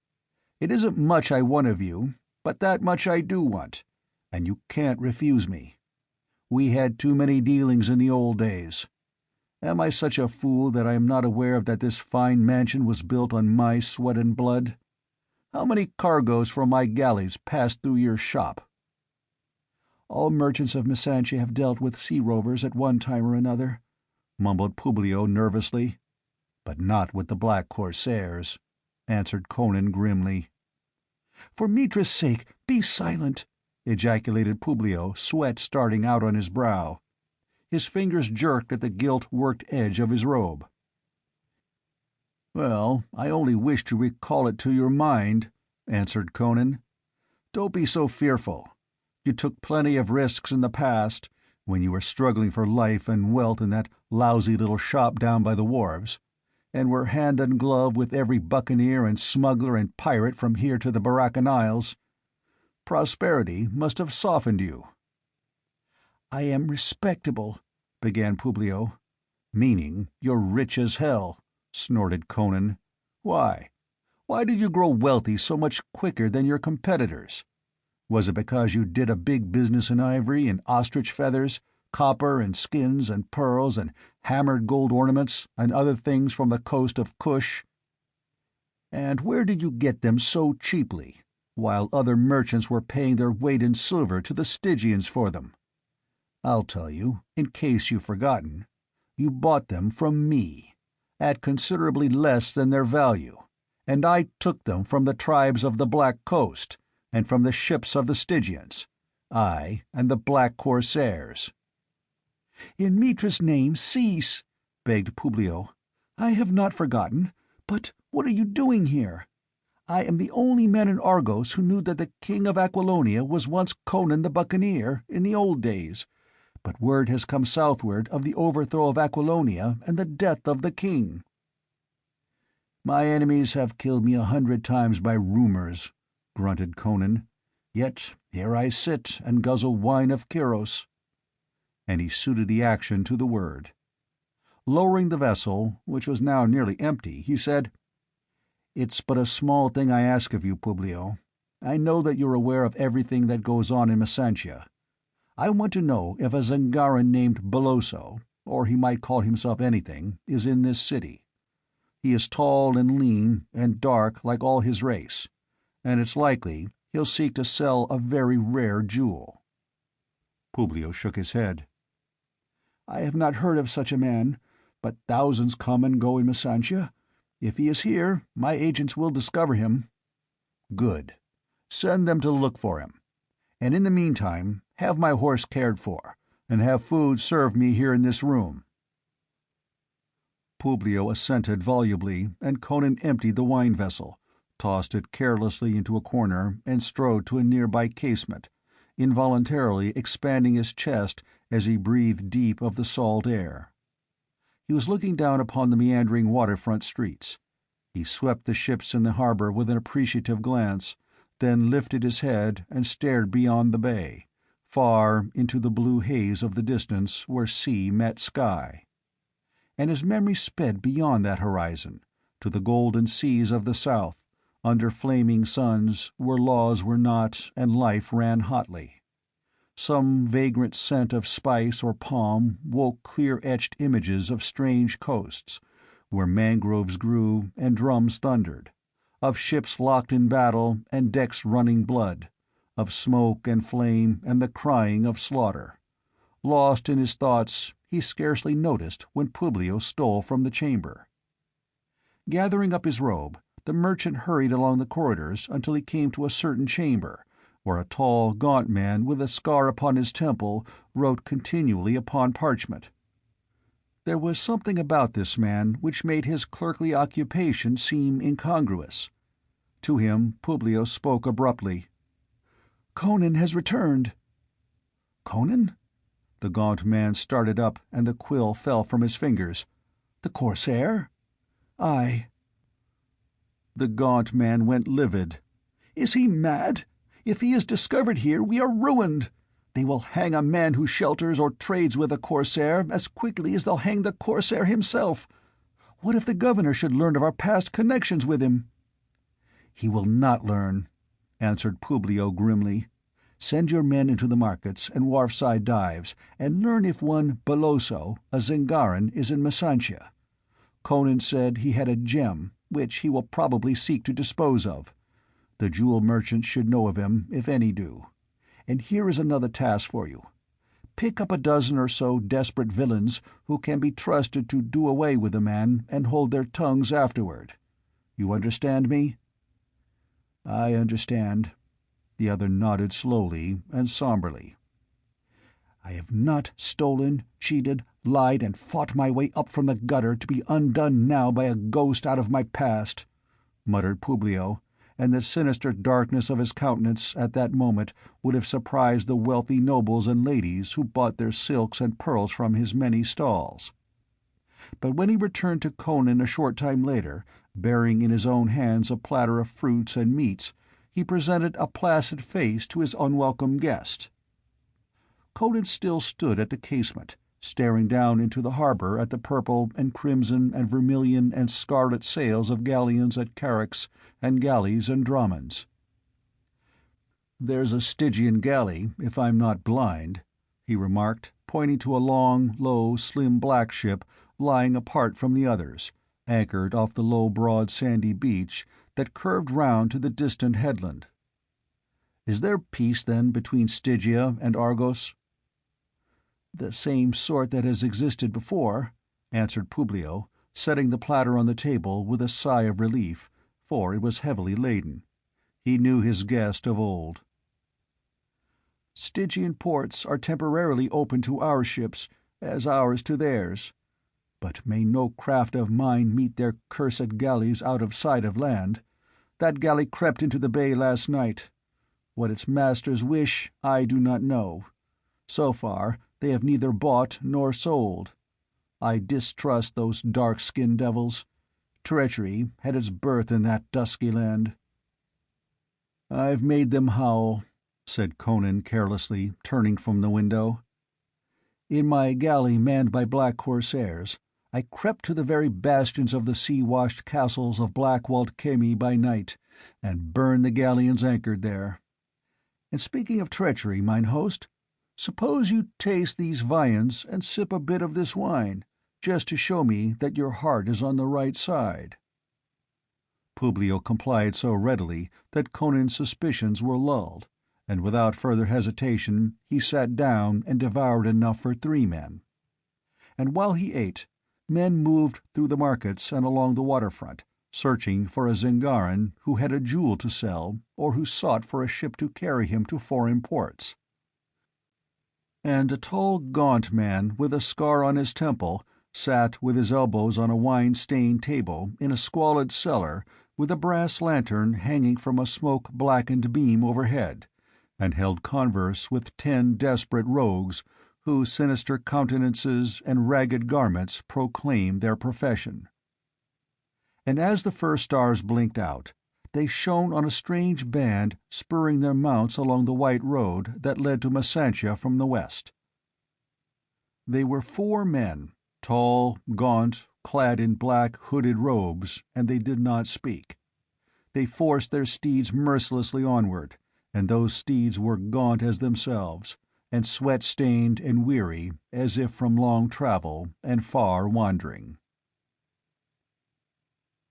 It isn't much I want of you, but that much I do want, and you can't refuse me. We had too many dealings in the old days. Am I such a fool that I am not aware that this fine mansion was built on my sweat and blood? How many cargoes from my galleys passed through your shop?" "All merchants of Missandei have dealt with sea rovers at one time or another," mumbled Publio nervously. "But not with the black corsairs," answered Conan grimly. "For Mitra's sake, be silent!" ejaculated Publio, sweat starting out on his brow. His fingers jerked at the gilt-worked edge of his robe. "Well, I only wish to recall it to your mind," answered Conan. "Don't be so fearful. You took plenty of risks in the past, when you were struggling for life and wealth in that lousy little shop down by the wharves, and were hand and glove with every buccaneer and smuggler and pirate from here to the Barachan Isles. Prosperity must have softened you." "I am respectable," began Publio. "Meaning you're rich as hell," snorted Conan. "Why? Why did you grow wealthy so much quicker than your competitors? Was it because you did a big business in ivory and ostrich feathers, copper and skins and pearls and hammered gold ornaments and other things from the coast of Kush?" And where did you get them so cheaply, while other merchants were paying their weight in silver to the Stygians for them? I'll tell you, in case you've forgotten. You bought them from me, at considerably less than their value, and I took them from the tribes of the Black Coast, and from the ships of the Stygians. I and the Black Corsairs." "In Mitra's name, cease!" begged Publio. "I have not forgotten, but what are you doing here? I am the only man in Argos who knew that the king of Aquilonia was once Conan the Buccaneer, in the old days, but word has come southward of the overthrow of Aquilonia and the death of the king." "My enemies have killed me 100 times by rumors," grunted Conan. "Yet here I sit and guzzle wine of Kyros." And he suited the action to the word. Lowering the vessel, which was now nearly empty, he said, "It's but a small thing I ask of you, Publio. I know that you're aware of everything that goes on in Messantia. I want to know if a Zangaran named Beloso, or he might call himself anything, is in this city. He is tall and lean and dark like all his race, and it's likely he'll seek to sell a very rare jewel." Publio shook his head. "I have not heard of such a man, but thousands come and go in Messantia. If he is here, my agents will discover him." "Good. Send them to look for him. And in the meantime, have my horse cared for, and have food served me here in this room." Publio assented volubly, and Conan emptied the wine vessel, tossed it carelessly into a corner, and strode to a nearby casement, involuntarily expanding his chest as he breathed deep of the salt air. He was looking down upon the meandering waterfront streets. He swept the ships in the harbor with an appreciative glance, then lifted his head and stared beyond the bay, far into the blue haze of the distance where sea met sky. And his memory sped beyond that horizon, to the golden seas of the south, under flaming suns, where laws were not and life ran hotly. Some vagrant scent of spice or palm woke clear-etched images of strange coasts, where mangroves grew and drums thundered, of ships locked in battle and decks running blood, of smoke and flame and the crying of slaughter. Lost in his thoughts, he scarcely noticed when Publio stole from the chamber. Gathering up his robe, the merchant hurried along the corridors until he came to a certain chamber, where a tall, gaunt man with a scar upon his temple wrote continually upon parchment. There was something about this man which made his clerkly occupation seem incongruous. To him Publio spoke abruptly. "Conan has returned." "Conan?" The gaunt man started up, and the quill fell from his fingers. "The Corsair?" "Aye." The gaunt man went livid. "Is he mad? If he is discovered here, we are ruined. They will hang a man who shelters or trades with a Corsair as quickly as they'll hang the Corsair himself. What if the governor should learn of our past connections with him?" "He will not learn," answered Publio grimly. "Send your men into the markets and wharfside dives, and learn if one Beloso, a Zingaran, is in Messantia. Conan said he had a gem, which he will probably seek to dispose of. The jewel merchants should know of him, if any do. And here is another task for you. Pick up a dozen or so desperate villains who can be trusted to do away with the man and hold their tongues afterward. You understand me?" "I understand." The other nodded slowly and somberly. "I have not stolen, cheated, lied, and fought my way up from the gutter to be undone now by a ghost out of my past," muttered Publio, and the sinister darkness of his countenance at that moment would have surprised the wealthy nobles and ladies who bought their silks and pearls from his many stalls. But when he returned to Conan a short time later, bearing in his own hands a platter of fruits and meats, he presented a placid face to his unwelcome guest. Conan still stood at the casement, staring down into the harbor at the purple and crimson and vermilion and scarlet sails of galleons at Charax and galleys and dromons. "There's a Stygian galley, if I'm not blind," he remarked, pointing to a long, low, slim black ship lying apart from the others, anchored off the low broad sandy beach that curved round to the distant headland. "Is there peace, then, between Stygia and Argos?" "The same sort that has existed before," answered Publio, setting the platter on the table with a sigh of relief, for it was heavily laden. He knew his guest of old. "Stygian ports are temporarily open to our ships, as ours to theirs. But may no craft of mine meet their cursed galleys out of sight of land. That galley crept into the bay last night. What its masters wish, I do not know. So far, they have neither bought nor sold. I distrust those dark-skinned devils. Treachery had its birth in that dusky land." "I've made them howl," said Conan carelessly, turning from the window. "In my galley manned by black corsairs, I crept to the very bastions of the sea-washed castles of black-walled Kemi by night, and burned the galleons anchored there. And speaking of treachery, mine host, suppose you taste these viands and sip a bit of this wine, just to show me that your heart is on the right side." Publio complied so readily that Conan's suspicions were lulled, and without further hesitation he sat down and devoured enough for 3 men. And while he ate, men moved through the markets and along the waterfront, searching for a Zingaran who had a jewel to sell or who sought for a ship to carry him to foreign ports. And a tall, gaunt man with a scar on his temple sat with his elbows on a wine-stained table in a squalid cellar with a brass lantern hanging from a smoke-blackened beam overhead, and held converse with 10 desperate rogues whose sinister countenances and ragged garments proclaimed their profession. And as the first stars blinked out, they shone on a strange band spurring their mounts along the white road that led to Messantia from the west. They were 4 men, tall, gaunt, clad in black hooded robes, and they did not speak. They forced their steeds mercilessly onward, and those steeds were gaunt as themselves, and sweat-stained and weary as if from long travel and far wandering.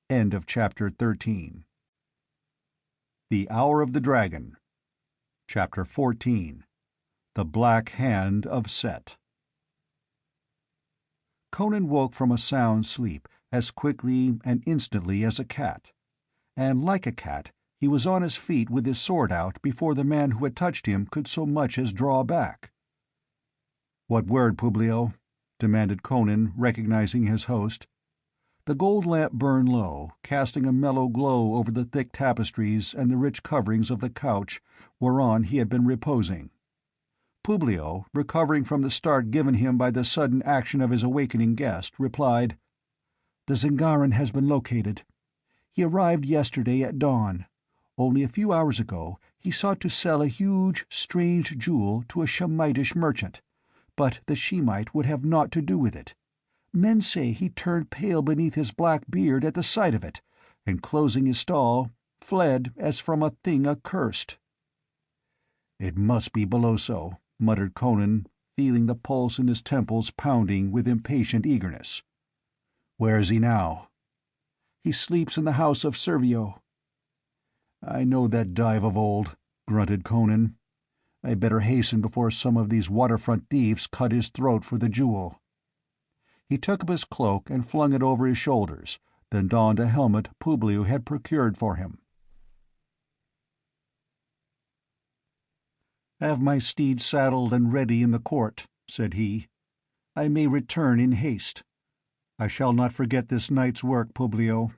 End of Chapter 13. The Hour of the Dragon. Chapter 14. The Black Hand of Set. Conan woke from a sound sleep as quickly and instantly as a cat, and like a cat he was on his feet with his sword out before the man who had touched him could so much as draw back. "What word, Publio?" demanded Conan, recognizing his host. The gold lamp burned low, casting a mellow glow over the thick tapestries and the rich coverings of the couch whereon he had been reposing. Publio, recovering from the start given him by the sudden action of his awakening guest, replied, "The Zingaran has been located. He arrived yesterday at dawn. Only a few hours ago he sought to sell a huge, strange jewel to a Shemitish merchant, but the Shemite would have naught to do with it. Men say he turned pale beneath his black beard at the sight of it, and closing his stall, fled as from a thing accursed." "It must be Beloso," muttered Conan, feeling the pulse in his temples pounding with impatient eagerness. "Where is he now?" "He sleeps in the house of Servio." "I know that dive of old," grunted Conan. "I better hasten before some of these waterfront thieves cut his throat for the jewel." He took up his cloak and flung it over his shoulders, then donned a helmet Publio had procured for him. "Have my steed saddled and ready in the court," said he. "I may return in haste. I shall not forget this night's work, Publio."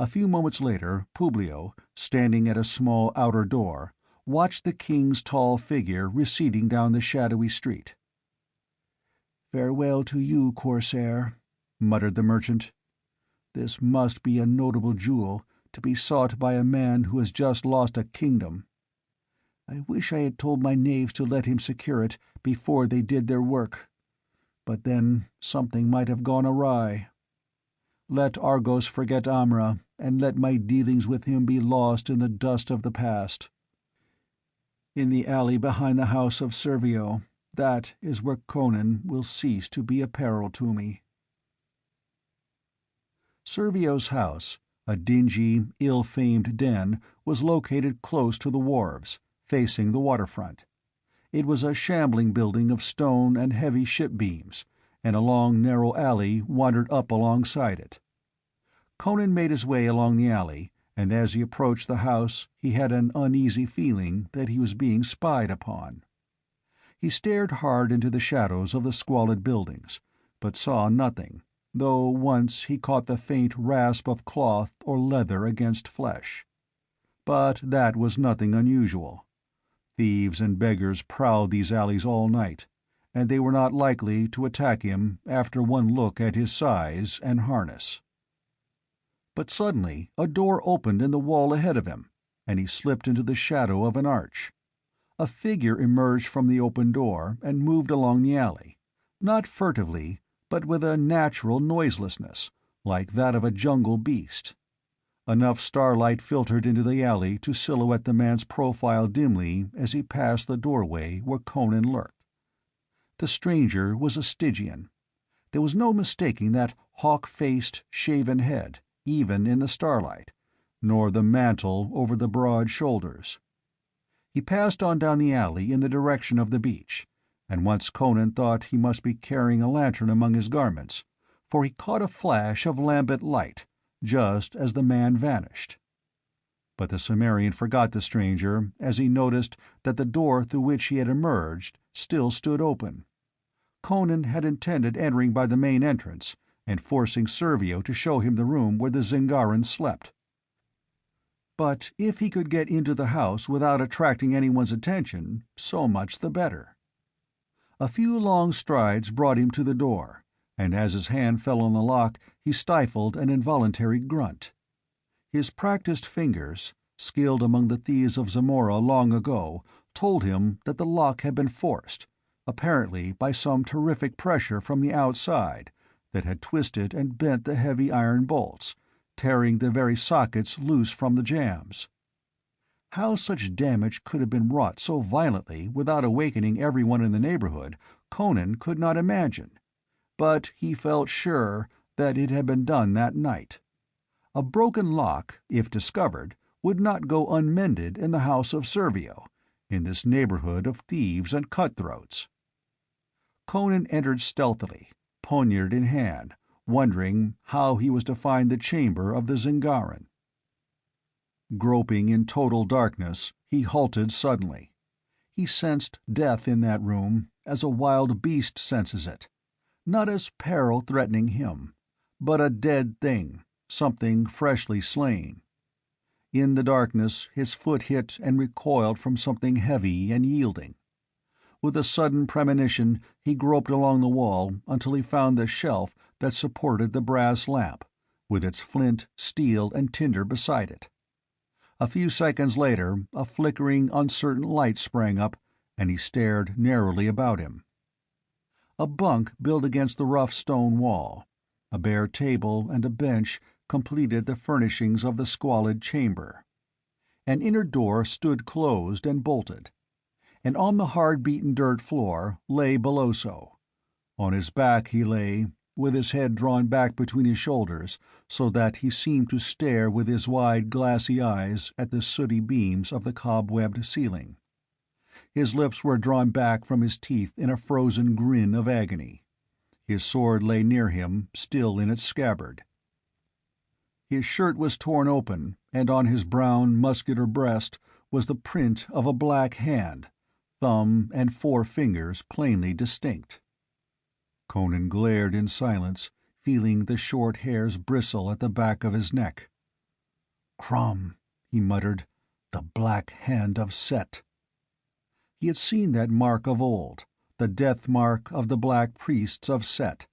A few moments later, Publio, standing at a small outer door, watched the king's tall figure receding down the shadowy street. "Farewell to you, Corsair," muttered the merchant. "This must be a notable jewel, to be sought by a man who has just lost a kingdom. I wish I had told my knaves to let him secure it before they did their work. But then something might have gone awry. Let Argos forget Amra, and let my dealings with him be lost in the dust of the past. In the alley behind the house of Servio, that is where Conan will cease to be a peril to me." Servio's house, A dingy, ill-famed den was located close to the wharves, facing the waterfront. It was a shambling building of stone and heavy ship beams, and a long narrow alley wandered up alongside it. Conan made his way along the alley, and as he approached the house he had an uneasy feeling that he was being spied upon. He stared hard into the shadows of the squalid buildings, but saw nothing, though once he caught the faint rasp of cloth or leather against flesh. But that was nothing unusual. Thieves and beggars prowled these alleys all night, and they were not likely to attack him after one look at his size and harness. But suddenly a door opened in the wall ahead of him, and he slipped into the shadow of an arch. A figure emerged from the open door and moved along the alley, not furtively, but with a natural noiselessness, like that of a jungle beast. Enough starlight filtered into the alley to silhouette the man's profile dimly as he passed the doorway where Conan lurked. The stranger was a Stygian. There was no mistaking that hawk-faced, shaven head, even in the starlight, nor the mantle over the broad shoulders. He passed on down the alley in the direction of the beach, and once Conan thought he must be carrying a lantern among his garments, for he caught a flash of lambent light just as the man vanished. But the Cimmerian forgot the stranger as he noticed that the door through which he had emerged still stood open. Conan had intended entering by the main entrance and forcing Servio to show him the room where the Zingarans slept. But if he could get into the house without attracting anyone's attention, so much the better. A few long strides brought him to the door, and as his hand fell on the lock he stifled an involuntary grunt. His practiced fingers, skilled among the thieves of Zamora long ago, told him that the lock had been forced, apparently by some terrific pressure from the outside that had twisted and bent the heavy iron bolts, tearing the very sockets loose from the jambs. How such damage could have been wrought so violently without awakening everyone in the neighborhood, Conan could not imagine, but he felt sure that it had been done that night. A broken lock, if discovered, would not go unmended in the house of Servio, in this neighborhood of thieves and cutthroats. Conan entered stealthily, poniard in hand, wondering how he was to find the chamber of the Zingaran. Groping in total darkness, he halted suddenly. He sensed death in that room as a wild beast senses it, not as peril threatening him, but a dead thing, something freshly slain. In the darkness his foot hit and recoiled from something heavy and yielding. With a sudden premonition he groped along the wall until he found the shelf that supported the brass lamp, with its flint, steel, and tinder beside it. A few seconds later a flickering, uncertain light sprang up, and he stared narrowly about him. A bunk built against the rough stone wall, a bare table and a bench completed the furnishings of the squalid chamber. An inner door stood closed and bolted, and on the hard-beaten dirt floor lay Beloso. On his back he lay, with his head drawn back between his shoulders so that he seemed to stare with his wide glassy eyes at the sooty beams of the cobwebbed ceiling. His lips were drawn back from his teeth in a frozen grin of agony. His sword lay near him, still in its scabbard. His shirt was torn open, and on his brown, muscular breast was the print of a black hand, thumb and 4 fingers plainly distinct. Conan glared in silence, feeling the short hairs bristle at the back of his neck. "Crom," he muttered, "the black hand of Set." He had seen that mark of old, the death mark of the black priests of Set,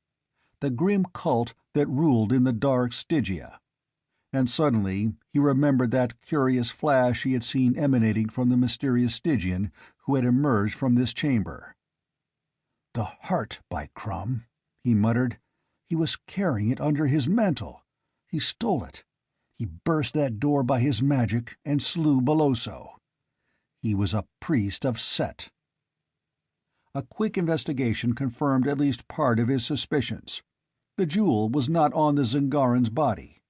the grim cult that ruled in the dark Stygia. And suddenly he remembered that curious flash he had seen emanating from the mysterious Stygian who had emerged from this chamber. "The heart, by Crom," he muttered. "He was carrying it under his mantle. He stole it. He burst that door by his magic and slew Beloso. He was a priest of Set." A quick investigation confirmed at least part of his suspicions. The jewel was not on the Zingaran's body.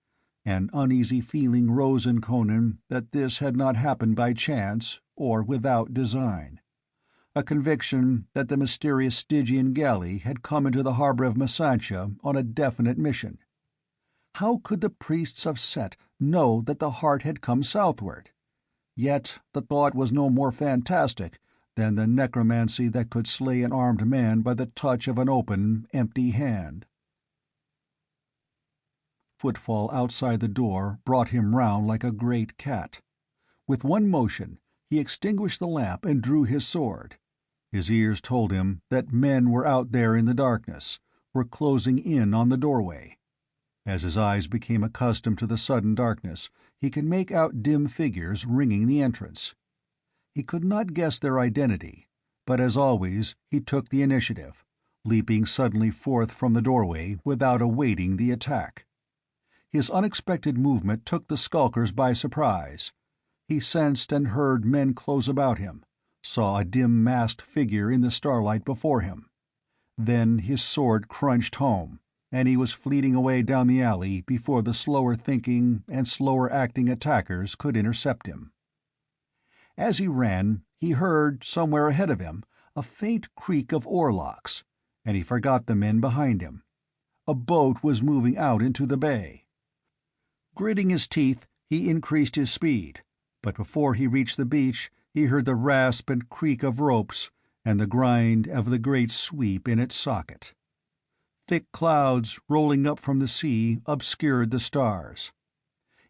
An uneasy feeling rose in Conan that this had not happened by chance or without design. A conviction that the mysterious Stygian galley had come into the harbor of Masantia on a definite mission. How could the priests of Set know that the heart had come southward? Yet the thought was no more fantastic than the necromancy that could slay an armed man by the touch of an open, empty hand. Footfall outside the door brought him round like a great cat. With one motion, he extinguished the lamp and drew his sword. His ears told him that men were out there in the darkness, were closing in on the doorway. As his eyes became accustomed to the sudden darkness, he could make out dim figures ringing the entrance. He could not guess their identity, but as always he took the initiative, leaping suddenly forth from the doorway without awaiting the attack. His unexpected movement took the skulkers by surprise. He sensed and heard men close about him, saw a dim masked figure in the starlight before him. Then his sword crunched home, and he was fleeting away down the alley before the slower-thinking and slower-acting attackers could intercept him. As he ran, he heard, somewhere ahead of him, a faint creak of oarlocks, and he forgot the men behind him. A boat was moving out into the bay. Gritting his teeth, he increased his speed, but before he reached the beach, he heard the rasp and creak of ropes and the grind of the great sweep in its socket. Thick clouds rolling up from the sea obscured the stars.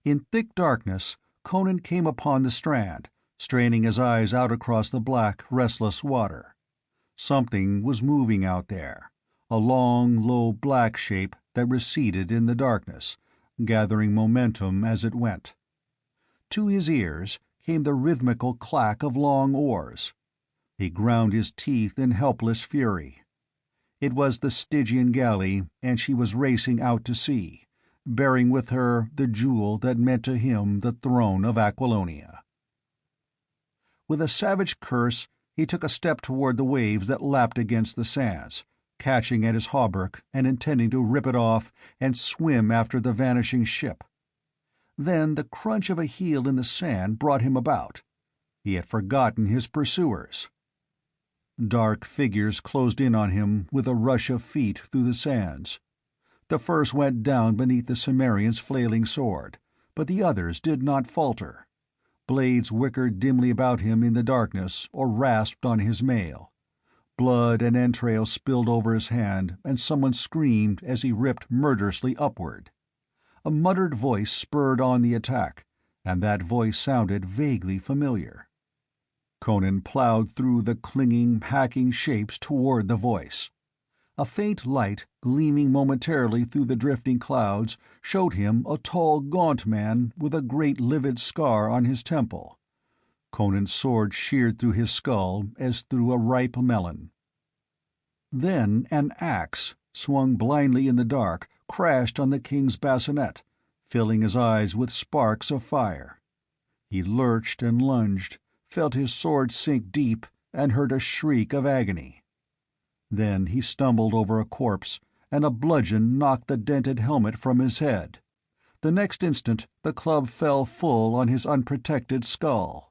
In thick darkness, Conan came upon the strand, straining his eyes out across the black, restless water. Something was moving out there, a long, low black shape that receded in the darkness, gathering momentum as it went. To his ears came the rhythmical clack of long oars. He ground his teeth in helpless fury. It was the Stygian galley, and she was racing out to sea, bearing with her the jewel that meant to him the throne of Aquilonia. With a savage curse, he took a step toward the waves that lapped against the sands, catching at his hauberk and intending to rip it off and swim after the vanishing ship. Then the crunch of a heel in the sand brought him about. He had forgotten his pursuers. Dark figures closed in on him with a rush of feet through the sands. The first went down beneath the Cimmerian's flailing sword, but the others did not falter. Blades whickered dimly about him in the darkness or rasped on his mail. Blood and entrails spilled over his hand, and someone screamed as he ripped murderously upward. A muttered voice spurred on the attack, and that voice sounded vaguely familiar. Conan plowed through the clinging, hacking shapes toward the voice. A faint light, gleaming momentarily through the drifting clouds, showed him a tall, gaunt man with a great livid scar on his temple. Conan's sword sheared through his skull as through a ripe melon. Then an axe, swung blindly in the dark, crashed on the king's bassinet, filling his eyes with sparks of fire. He lurched and lunged, felt his sword sink deep, and heard a shriek of agony. Then he stumbled over a corpse, and a bludgeon knocked the dented helmet from his head. The next instant the club fell full on his unprotected skull.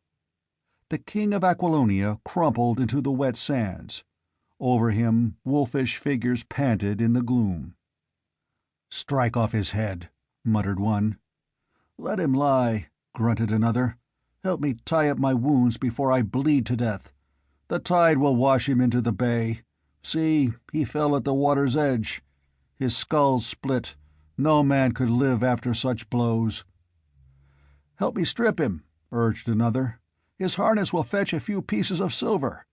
The king of Aquilonia crumpled into the wet sands. Over him, wolfish figures panted in the gloom. "Strike off his head," muttered one. "Let him lie," grunted another. "Help me tie up my wounds before I bleed to death. The tide will wash him into the bay. See, he fell at the water's edge. His skull's split. No man could live after such blows." "Help me strip him," urged another. "His harness will fetch a few pieces of silver.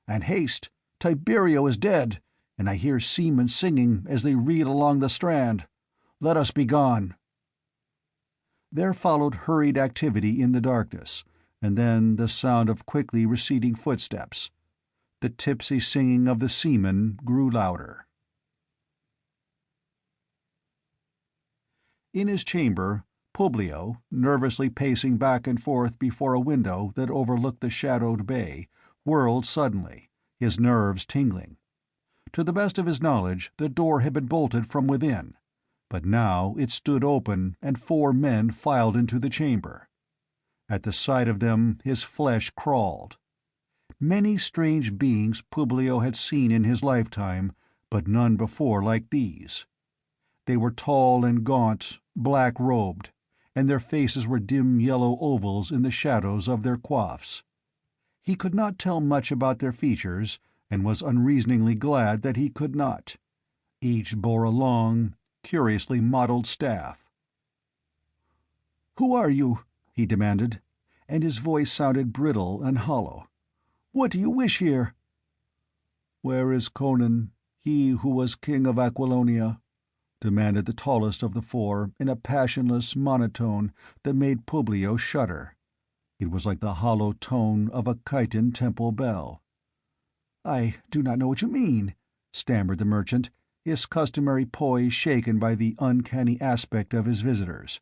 And haste! Tiberio is dead, and I hear seamen singing as they reel along the strand. Let us be gone." There followed hurried activity in the darkness, and then the sound of quickly receding footsteps. The tipsy singing of the seamen grew louder. In his chamber, Publio, nervously pacing back and forth before a window that overlooked the shadowed bay, whirled suddenly, his nerves tingling. To the best of his knowledge, the door had been bolted from within. but now it stood open and 4 men filed into the chamber. At the sight of them his flesh crawled. Many strange beings Publio had seen in his lifetime, but none before like these. They were tall and gaunt, black-robed, and their faces were dim yellow ovals in the shadows of their coifs. He could not tell much about their features, and was unreasoningly glad that he could not. Each bore a long, curiously modeled staff. "Who are you?" he demanded, and his voice sounded brittle and hollow. "What do you wish here?" "Where is Conan, he who was king of Aquilonia?" demanded the tallest of the 4 in a passionless monotone that made Publio shudder. It was like the hollow tone of a chitin temple bell. "I do not know what you mean," stammered the merchant, his customary poise shaken by the uncanny aspect of his visitors.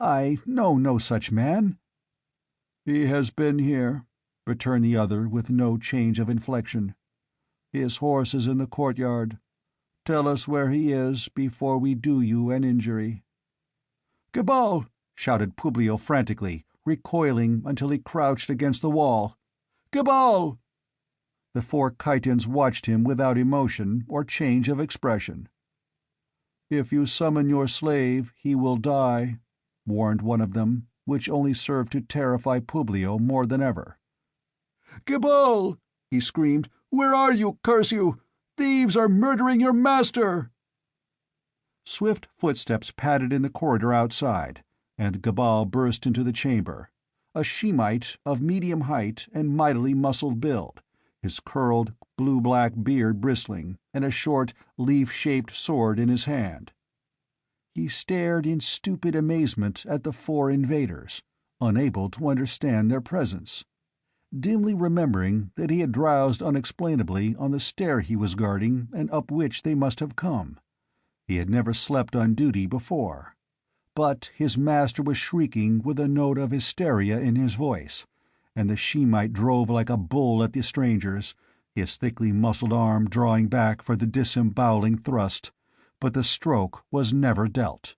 "I know no such man." "He has been here," returned the other with no change of inflection. "His horse is in the courtyard. Tell us where he is before we do you an injury." "Gebal!" shouted Publio frantically, recoiling until he crouched against the wall. "Gebal!" The 4 chitins watched him without emotion or change of expression. "If you summon your slave, he will die," warned one of them, which only served to terrify Publio more than ever. "Gebal!" he screamed. "Where are you, curse you? Thieves are murdering your master!" Swift footsteps padded in the corridor outside, and Gebal burst into the chamber, a Shemite of medium height and mightily muscled build, his curled, blue-black beard bristling, and a short, leaf-shaped sword in his hand. He stared in stupid amazement at the 4 invaders, unable to understand their presence, dimly remembering that he had drowsed unexplainably on the stair he was guarding and up which they must have come. He had never slept on duty before. But his master was shrieking with a note of hysteria in his voice, and the Shemite drove like a bull at the strangers, his thickly muscled arm drawing back for the disemboweling thrust, but the stroke was never dealt.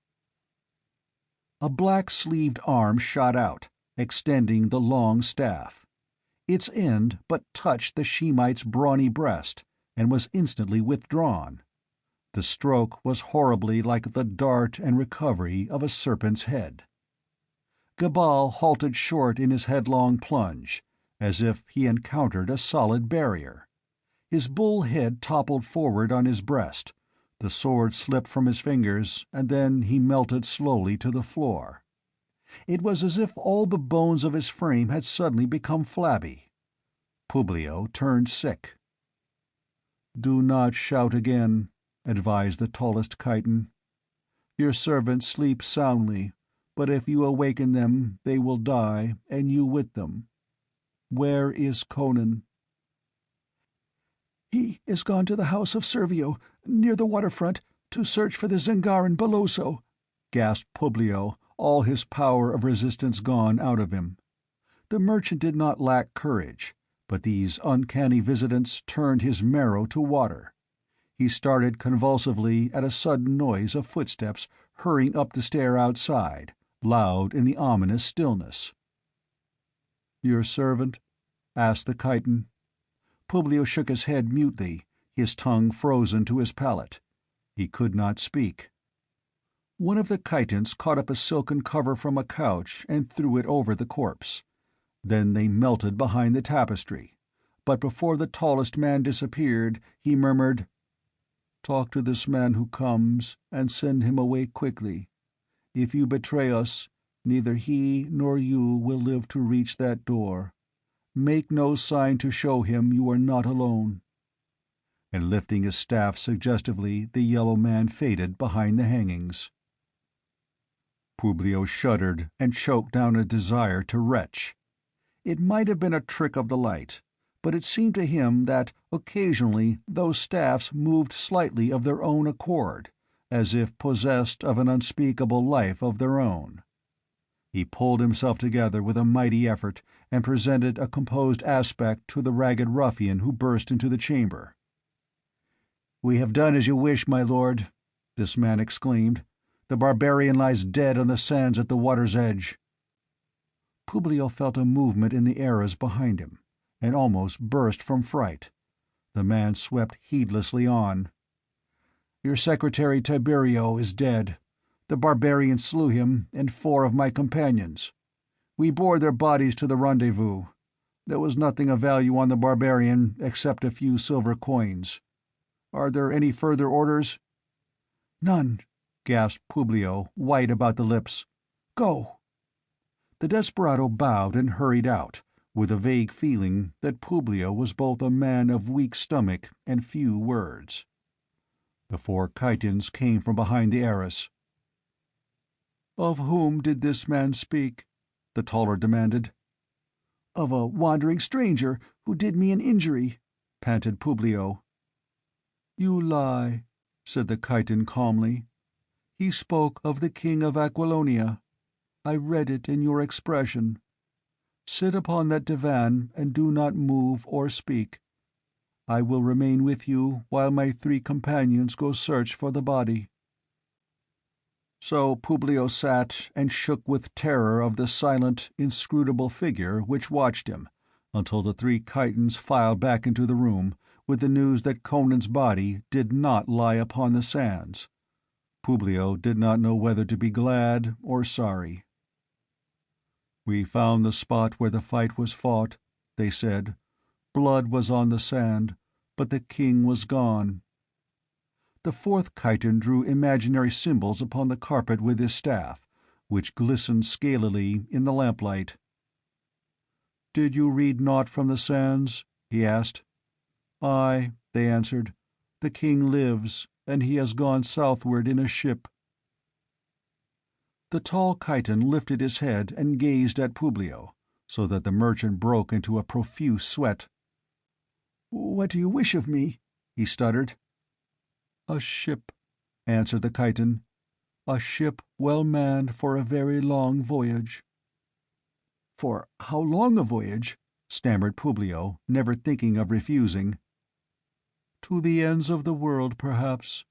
A black-sleeved arm shot out, extending the long staff. Its end but touched the Shemite's brawny breast, and was instantly withdrawn. The stroke was horribly like the dart and recovery of a serpent's head. Gebal halted short in his headlong plunge, as if he encountered a solid barrier. His bull head toppled forward on his breast, the sword slipped from his fingers, and then he melted slowly to the floor. It was as if all the bones of his frame had suddenly become flabby. Publio turned sick. "Do not shout again," advised the tallest chitin. "Your servants sleep soundly, but if you awaken them they will die, and you with them. Where is Conan?" "He is gone to the house of Servio, near the waterfront, to search for the Zengaran Boloso," gasped Publio, all his power of resistance gone out of him. The merchant did not lack courage, but these uncanny visitants turned his marrow to water. He started convulsively at a sudden noise of footsteps hurrying up the stair outside, loud in the ominous stillness. "Your servant?" asked the chitin. Publio shook his head mutely, his tongue frozen to his palate. He could not speak. One of the chitins caught up a silken cover from a couch and threw it over the corpse. Then they melted behind the tapestry, but before the tallest man disappeared, he murmured, "Talk to this man who comes, and send him away quickly. If you betray us, neither he nor you will live to reach that door. Make no sign to show him you are not alone." And lifting his staff suggestively, the yellow man faded behind the hangings. Publio shuddered and choked down a desire to retch. It might have been a trick of the light, but it seemed to him that occasionally those staffs moved slightly of their own accord, as if possessed of an unspeakable life of their own. He pulled himself together with a mighty effort and presented a composed aspect to the ragged ruffian who burst into the chamber. "We have done as you wish, my lord. this man exclaimed. "The barbarian lies dead on the sands at the water's edge." Publio felt a movement in the eras behind him, and almost burst from fright. The man swept heedlessly on. "Your secretary Tiberio is dead. The barbarian slew him and 4 of my companions. We bore their bodies to the rendezvous. There was nothing of value on the barbarian except a few silver coins. Are there any further orders?" "None," gasped Publio, white about the lips. "Go." The desperado bowed and hurried out, with a vague feeling that Publio was both a man of weak stomach and few words. The 4 Chitons came from behind the arras. "Of whom did this man speak?" the taller demanded. "Of a wandering stranger who did me an injury," panted Publio. "You lie," said the Chiton calmly. "He spoke of the king of Aquilonia. I read it in your expression. Sit upon that divan and do not move or speak. I will remain with you while my 3 companions go search for the body." So Publio sat and shook with terror of the silent, inscrutable figure which watched him, until the 3 Chitons filed back into the room, with the news that Conan's body did not lie upon the sands. Publio did not know whether to be glad or sorry. "We found the spot where the fight was fought," they said. "Blood was on the sand, but the king was gone." The 4th Chiton drew imaginary symbols upon the carpet with his staff, which glistened scalily in the lamplight. "Did you read naught from the sands?" he asked. "Aye," they answered. "The king lives, and he has gone southward in a ship." The tall Chiton lifted his head and gazed at Publio, so that the merchant broke into a profuse sweat. "What do you wish of me?" he stuttered. "A ship," answered the Chiton. "A ship well manned for a very long voyage." "For how long a voyage?" stammered Publio, never thinking of refusing. "To the ends of the world, perhaps,"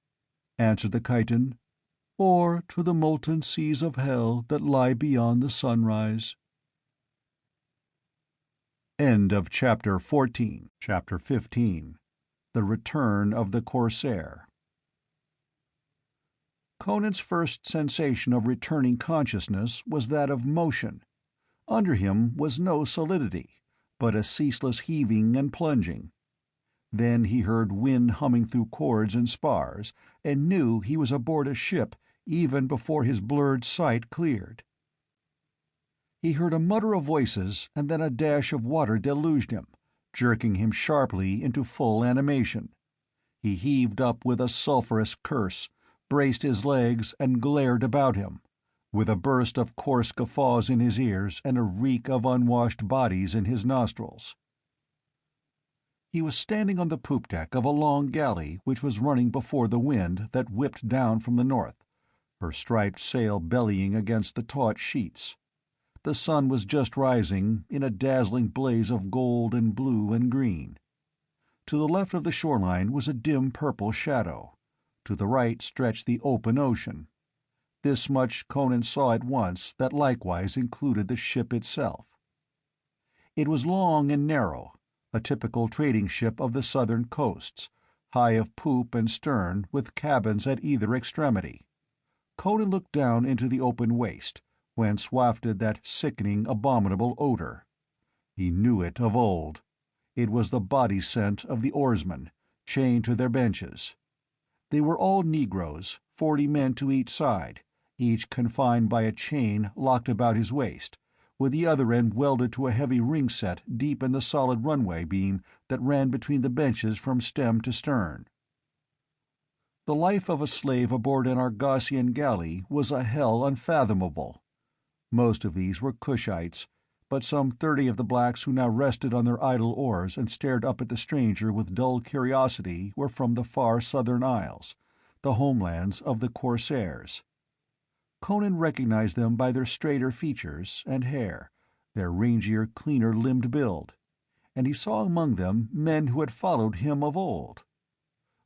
answered the Chiton. "Or to the molten seas of hell that lie beyond the sunrise." End of Chapter 14. Chapter 15. The Return of the Corsair. Conan's first sensation of returning consciousness was that of motion. Under him was no solidity, but a ceaseless heaving and plunging. Then he heard wind humming through cords and spars, and knew he was aboard a ship even before his blurred sight cleared. He heard a mutter of voices, and then a dash of water deluged him, jerking him sharply into full animation. He heaved up with a sulphurous curse, braced his legs, and glared about him, with a burst of coarse guffaws in his ears and a reek of unwashed bodies in his nostrils. He was standing on the poop deck of a long galley which was running before the wind that whipped down from the north, her striped sail bellying against the taut sheets. The sun was just rising in a dazzling blaze of gold and blue and green. To the left of the shoreline was a dim purple shadow. To the right stretched the open ocean. This much Conan saw at once that likewise included the ship itself. It was long and narrow, a typical trading ship of the southern coasts, high of poop and stern with cabins at either extremity. Conan looked down into the open waste, whence wafted that sickening, abominable odor. He knew it of old. It was the body scent of the oarsmen, chained to their benches. They were all Negroes, 40 men to each side, each confined by a chain locked about his waist, with the other end welded to a heavy ring set deep in the solid runway beam that ran between the benches from stem to stern. The life of a slave aboard an Argosian galley was a hell unfathomable. Most of these were Cushites, but some 30 of the blacks who now rested on their idle oars and stared up at the stranger with dull curiosity were from the far southern isles, the homelands of the Corsairs. Conan recognized them by their straighter features and hair, their rangier, cleaner-limbed build, and he saw among them men who had followed him of old.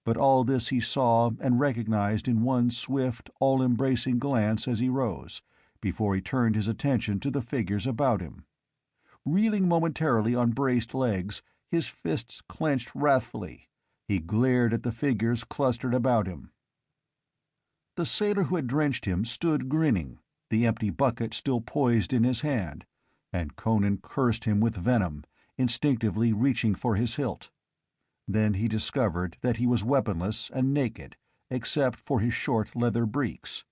but all this he saw and recognized in one swift, all-embracing glance as he rose, before he turned his attention to the figures about him. Reeling momentarily on braced legs, his fists clenched wrathfully, he glared at the figures clustered about him. The sailor who had drenched him stood grinning, the empty bucket still poised in his hand, and Conan cursed him with venom, instinctively reaching for his hilt. Then he discovered that he was weaponless and naked, except for his short leather breeks.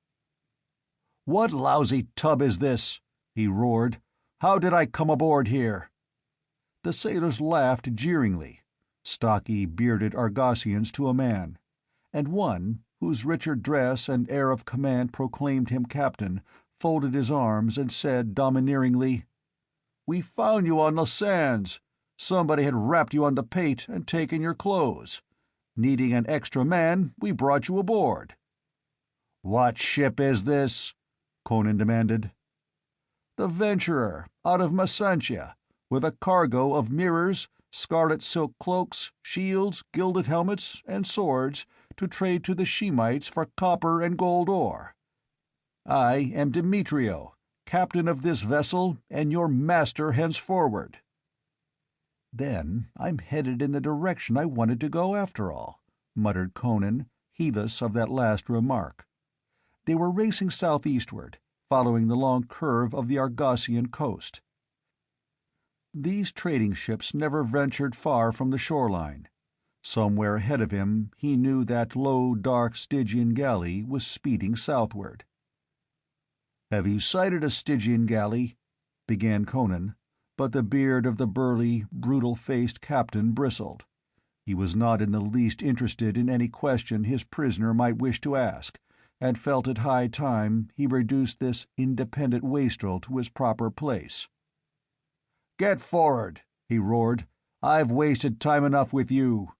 "What lousy tub is this?" he roared. "How did I come aboard here?" The sailors laughed jeeringly, stocky, bearded Argosians to a man, and one, whose richer dress and air of command proclaimed him captain, folded his arms and said domineeringly, "We found you on the sands. Somebody had wrapped you on the pate and taken your clothes. Needing an extra man, we brought you aboard." "What ship is this?" Conan demanded. "The Venturer, out of Masantia, with a cargo of mirrors, scarlet silk cloaks, shields, gilded helmets, and swords, to trade to the Shemites for copper and gold ore. I am Demetrio, captain of this vessel and your master henceforward." "Then I'm headed in the direction I wanted to go after all," muttered Conan, heedless of that last remark. They were racing southeastward, following the long curve of the Argosian coast. These trading ships never ventured far from the shoreline. Somewhere ahead of him he knew that low, dark Stygian galley was speeding southward. "Have you sighted a Stygian galley?" began Conan, but the beard of the burly, brutal-faced captain bristled. He was not in the least interested in any question his prisoner might wish to ask, and felt it high time he reduced this independent wastrel to his proper place. "Get for'ard!" he roared. "I've wasted time enough with you.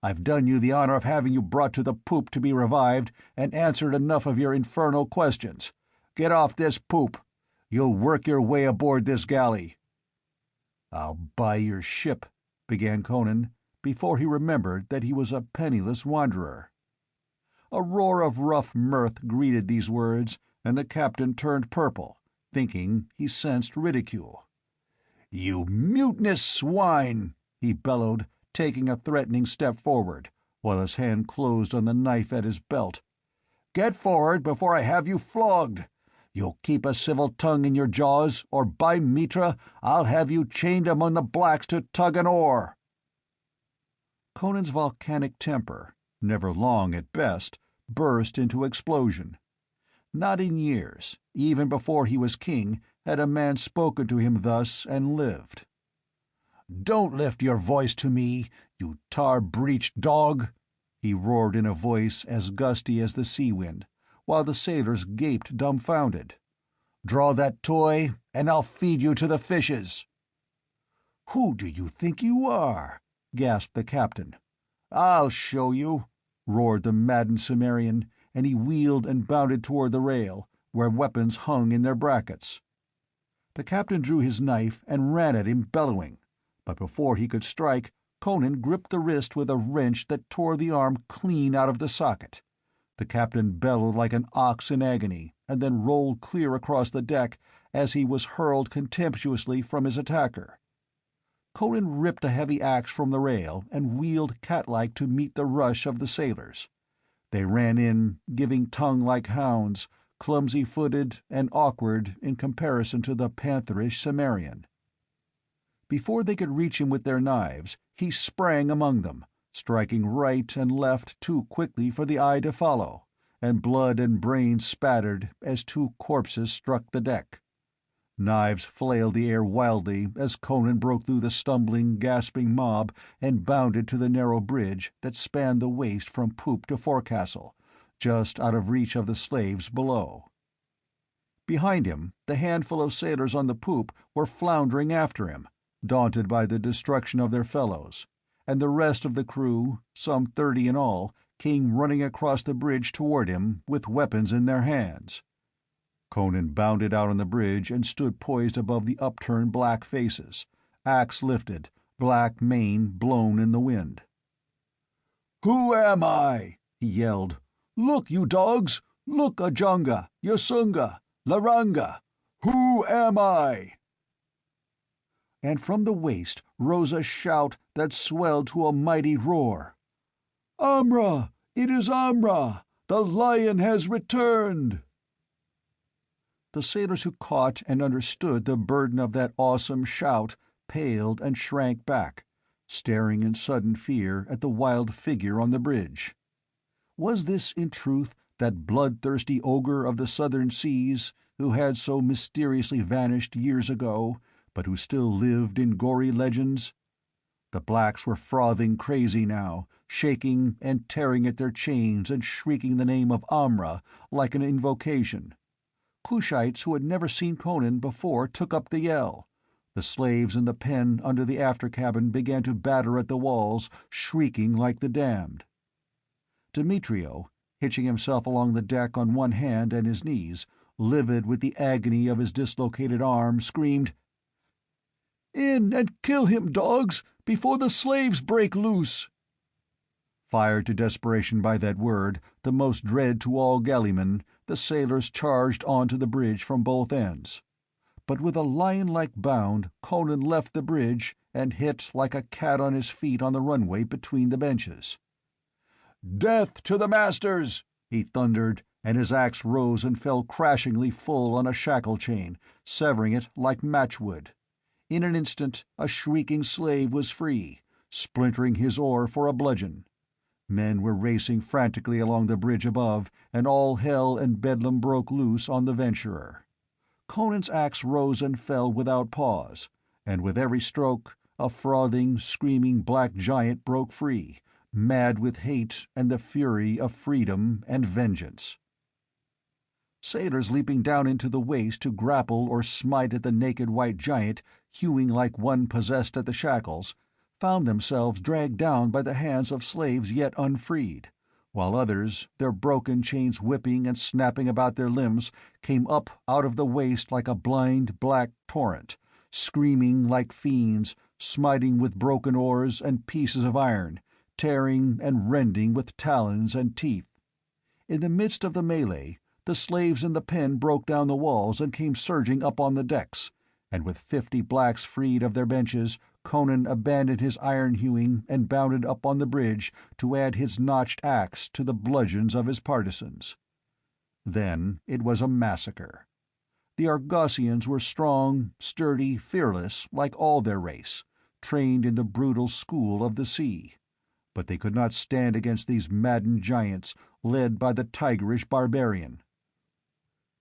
I've done you the honor of having you brought to the poop to be revived, and answered enough of your infernal questions. Get off this poop. You'll work your way aboard this galley." "I'll buy your ship," began Conan, before he remembered that he was a penniless wanderer. A roar of rough mirth greeted these words, and the captain turned purple, thinking he sensed ridicule. "You mutinous swine!" he bellowed, taking a threatening step forward, while his hand closed on the knife at his belt. "Get forward before I have you flogged! You'll keep a civil tongue in your jaws, or by Mitra, I'll have you chained among the blacks to tug an oar!" Conan's volcanic temper, never long at best, burst into explosion. Not in years, even before he was king, had a man spoken to him thus and lived. "Don't lift your voice to me, you tar-breeched dog!" he roared in a voice as gusty as the sea wind, while the sailors gaped dumbfounded. "Draw that toy, and I'll feed you to the fishes!" "Who do you think you are?" gasped the captain. "I'll show you!" roared the maddened Cimmerian, and he wheeled and bounded toward the rail, where weapons hung in their brackets. The captain drew his knife and ran at him, bellowing, but before he could strike, Conan gripped the wrist with a wrench that tore the arm clean out of the socket. The captain bellowed like an ox in agony, and then rolled clear across the deck as he was hurled contemptuously from his attacker. Conan ripped a heavy axe from the rail and wheeled cat-like to meet the rush of the sailors. They ran in, giving tongue like hounds, clumsy-footed and awkward in comparison to the pantherish Cimmerian. Before they could reach him with their knives, he sprang among them, striking right and left too quickly for the eye to follow, and blood and brains spattered as two corpses struck the deck. Knives flailed the air wildly as Conan broke through the stumbling, gasping mob and bounded to the narrow bridge that spanned the waist from poop to forecastle, just out of reach of the slaves below. Behind him, the handful of sailors on the poop were floundering after him, daunted by the destruction of their fellows, and the rest of the crew, some 30 in all, came running across the bridge toward him with weapons in their hands. Conan bounded out on the bridge and stood poised above the upturned black faces, axe lifted, black mane blown in the wind. "Who am I?" he yelled. "Look, you dogs! Look, Ajunga, Yasunga, Laranga! Who am I?" And from the waist rose a shout that swelled to a mighty roar. "Amra! It is Amra! The lion has returned!" The sailors who caught and understood the burden of that awesome shout paled and shrank back, staring in sudden fear at the wild figure on the bridge. Was this in truth that bloodthirsty ogre of the southern seas who had so mysteriously vanished years ago, but who still lived in gory legends? The blacks were frothing crazy now, shaking and tearing at their chains and shrieking the name of Amra like an invocation. Kushites who had never seen Conan before took up the yell. The slaves in the pen under the after cabin began to batter at the walls, shrieking like the damned. Demetrio, hitching himself along the deck on one hand and his knees, livid with the agony of his dislocated arm, screamed, "In and kill him, dogs, before the slaves break loose!" Fired to desperation by that word, the most dread to all galleymen, the sailors charged onto the bridge from both ends. But with a lion-like bound, Conan left the bridge and hit like a cat on his feet on the runway between the benches. "Death to the masters!" he thundered, and his axe rose and fell crashingly full on a shackle chain, severing it like matchwood. In an instant a shrieking slave was free, splintering his oar for a bludgeon. Men were racing frantically along the bridge above, and all hell and bedlam broke loose on the Venturer. Conan's axe rose and fell without pause, and with every stroke a frothing, screaming black giant broke free, mad with hate and the fury of freedom and vengeance. Sailors leaping down into the waist to grapple or smite at the naked white giant, hewing like one possessed at the shackles, found themselves dragged down by the hands of slaves yet unfreed, while others, their broken chains whipping and snapping about their limbs, came up out of the waist like a blind, black torrent, screaming like fiends, smiting with broken oars and pieces of iron, tearing and rending with talons and teeth. In the midst of the melee, the slaves in the pen broke down the walls and came surging up on the decks, and with 50 blacks freed of their benches, Conan abandoned his iron hewing and bounded up on the bridge to add his notched axe to the bludgeons of his partisans. Then it was a massacre. The Argosians were strong, sturdy, fearless, like all their race, trained in the brutal school of the sea. But they could not stand against these maddened giants, led by the tigerish barbarian.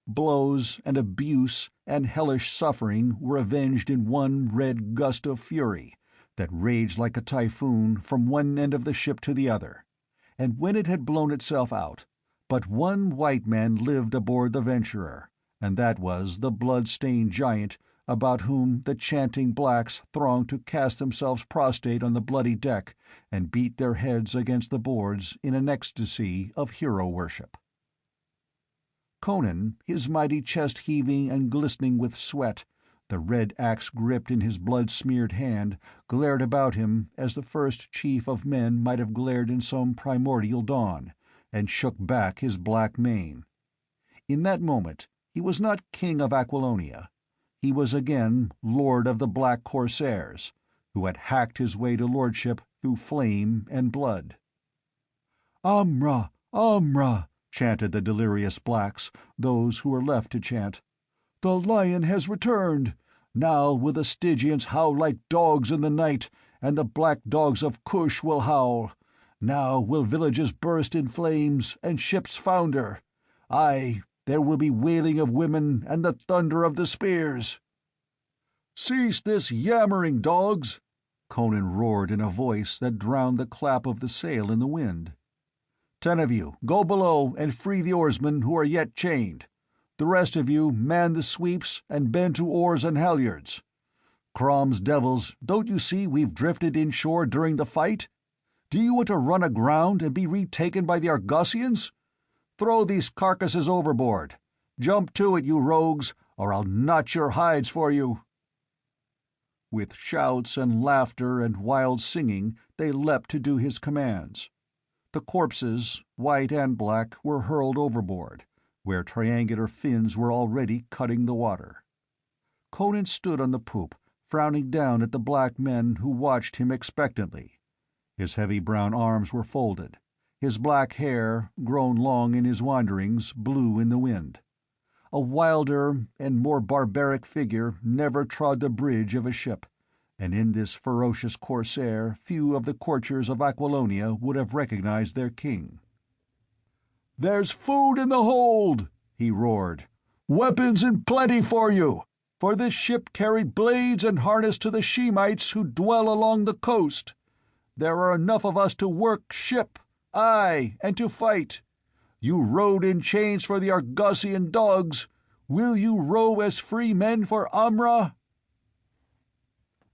Blows and abuse and hellish suffering were avenged in one red gust of fury that raged like a typhoon from one end of the ship to the other, and when it had blown itself out, but one white man lived aboard the Venturer, and that was the blood-stained giant about whom the chanting blacks thronged to cast themselves prostrate on the bloody deck and beat their heads against the boards in an ecstasy of hero-worship. Conan, his mighty chest heaving and glistening with sweat, the red axe gripped in his blood-smeared hand, glared about him as the first chief of men might have glared in some primordial dawn, and shook back his black mane. In that moment he was not king of Aquilonia. He was again lord of the Black Corsairs, who had hacked his way to lordship through flame and blood. "Amra! Amra!" chanted the delirious blacks, those who were left to chant. "The lion has returned! Now will the Stygians howl like dogs in the night, and the black dogs of Kush will howl. Now will villages burst in flames, and ships founder. Aye, there will be wailing of women and the thunder of the spears." "Cease this yammering, dogs!" Conan roared in a voice that drowned the clap of the sail in the wind. "10 of you, go below and free the oarsmen who are yet chained. The rest of you man the sweeps and bend to oars and halyards. Crom's devils, don't you see we've drifted inshore during the fight? Do you want to run aground and be retaken by the Argosians? Throw these carcasses overboard. Jump to it, you rogues, or I'll notch your hides for you." With shouts and laughter and wild singing they leapt to do his commands. The corpses, white and black, were hurled overboard, where triangular fins were already cutting the water. Conan stood on the poop, frowning down at the black men who watched him expectantly. His heavy brown arms were folded. His black hair, grown long in his wanderings, blew in the wind. A wilder and more barbaric figure never trod the bridge of a ship, and in this ferocious corsair few of the courtiers of Aquilonia would have recognized their king. "There's food in the hold!" he roared. "Weapons in plenty for you, for this ship carried blades and harness to the Shemites who dwell along the coast. There are enough of us to work ship, aye, and to fight. You rowed in chains for the Argosian dogs. Will you row as free men for Amra?"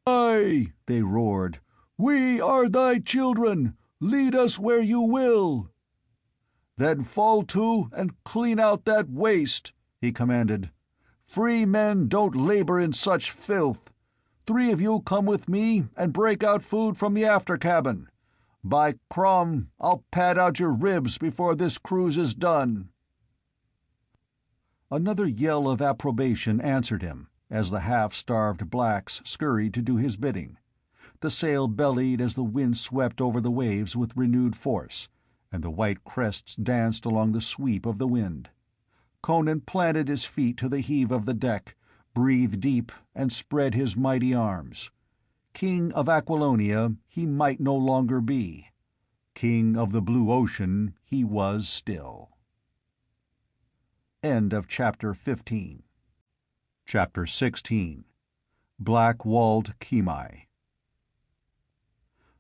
"Aye," they roared. "We are thy children. Lead us where you will." "Then fall to and clean out that waste," he commanded. "Free men don't labor in such filth. 3 of you come with me and break out food from the after cabin. By Crom, I'll pad out your ribs before this cruise is done." Another yell of approbation answered him, as the half-starved blacks scurried to do his bidding. The sail bellied as the wind swept over the waves with renewed force, and the white crests danced along the sweep of the wind. Conan planted his feet to the heave of the deck, breathed deep, and spread his mighty arms. King of Aquilonia he might no longer be. King of the Blue Ocean he was still. End of Chapter 15. Chapter 16. Black-Walled Kimai.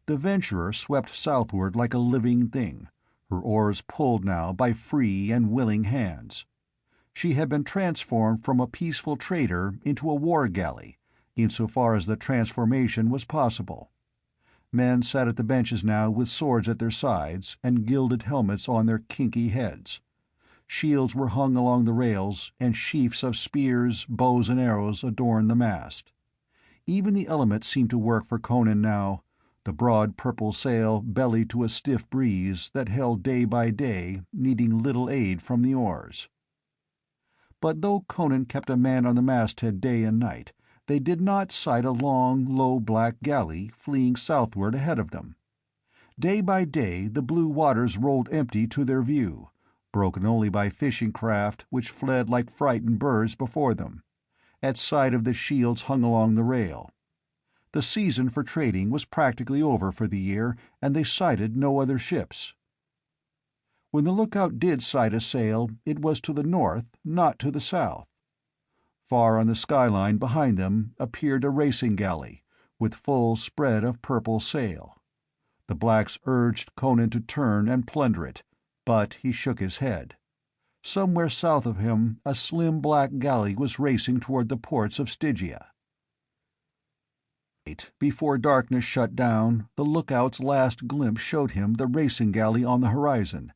The Venturer swept southward like a living thing, her oars pulled now by free and willing hands. She had been transformed from a peaceful trader into a war galley, insofar as the transformation was possible. Men sat at the benches now with swords at their sides and gilded helmets on their kinky heads. Shields were hung along the rails, and sheafs of spears, bows, and arrows adorned the mast. Even the elements seemed to work for Conan now. The broad purple sail bellied to a stiff breeze that held day by day, needing little aid from the oars. But though Conan kept a man on the masthead day and night, they did not sight a long, low black galley fleeing southward ahead of them. Day by day the blue waters rolled empty to their view, broken only by fishing craft which fled like frightened birds before them, at sight of the shields hung along the rail. The season for trading was practically over for the year, and they sighted no other ships. When the lookout did sight a sail, it was to the north, not to the south. Far on the skyline behind them appeared a racing galley, with full spread of purple sail. The blacks urged Conan to turn and plunder it, but he shook his head. Somewhere south of him a slim black galley was racing toward the ports of Stygia. Before darkness shut down, the lookout's last glimpse showed him the racing galley on the horizon,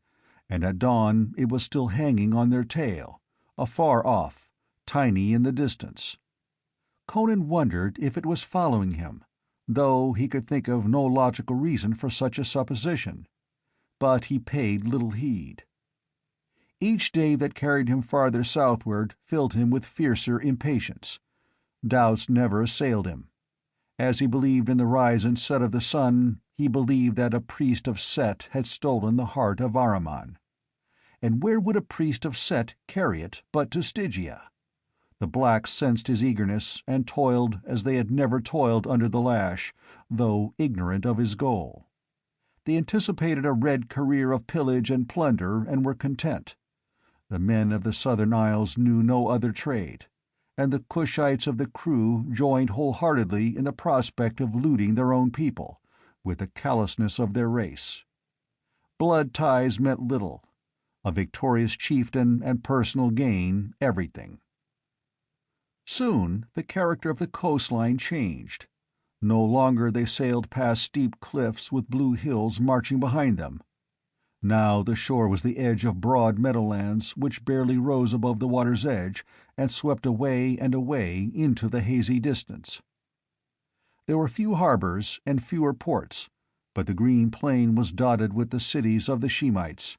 and at dawn it was still hanging on their tail, afar off, tiny in the distance. Conan wondered if it was following him, though he could think of no logical reason for such a supposition. But he paid little heed. Each day that carried him farther southward filled him with fiercer impatience. Doubts never assailed him. As he believed in the rise and set of the sun, he believed that a priest of Set had stolen the heart of Ahriman. And where would a priest of Set carry it but to Stygia? The blacks sensed his eagerness and toiled as they had never toiled under the lash, though ignorant of his goal. They anticipated a red career of pillage and plunder and were content. The men of the southern isles knew no other trade, and the Kushites of the crew joined wholeheartedly in the prospect of looting their own people, with the callousness of their race. Blood ties meant little. A victorious chieftain and personal gain, everything. Soon the character of the coastline changed. No longer they sailed past steep cliffs with blue hills marching behind them. Now the shore was the edge of broad meadowlands which barely rose above the water's edge and swept away and away into the hazy distance. There were few harbors and fewer ports, but the green plain was dotted with the cities of the Shemites.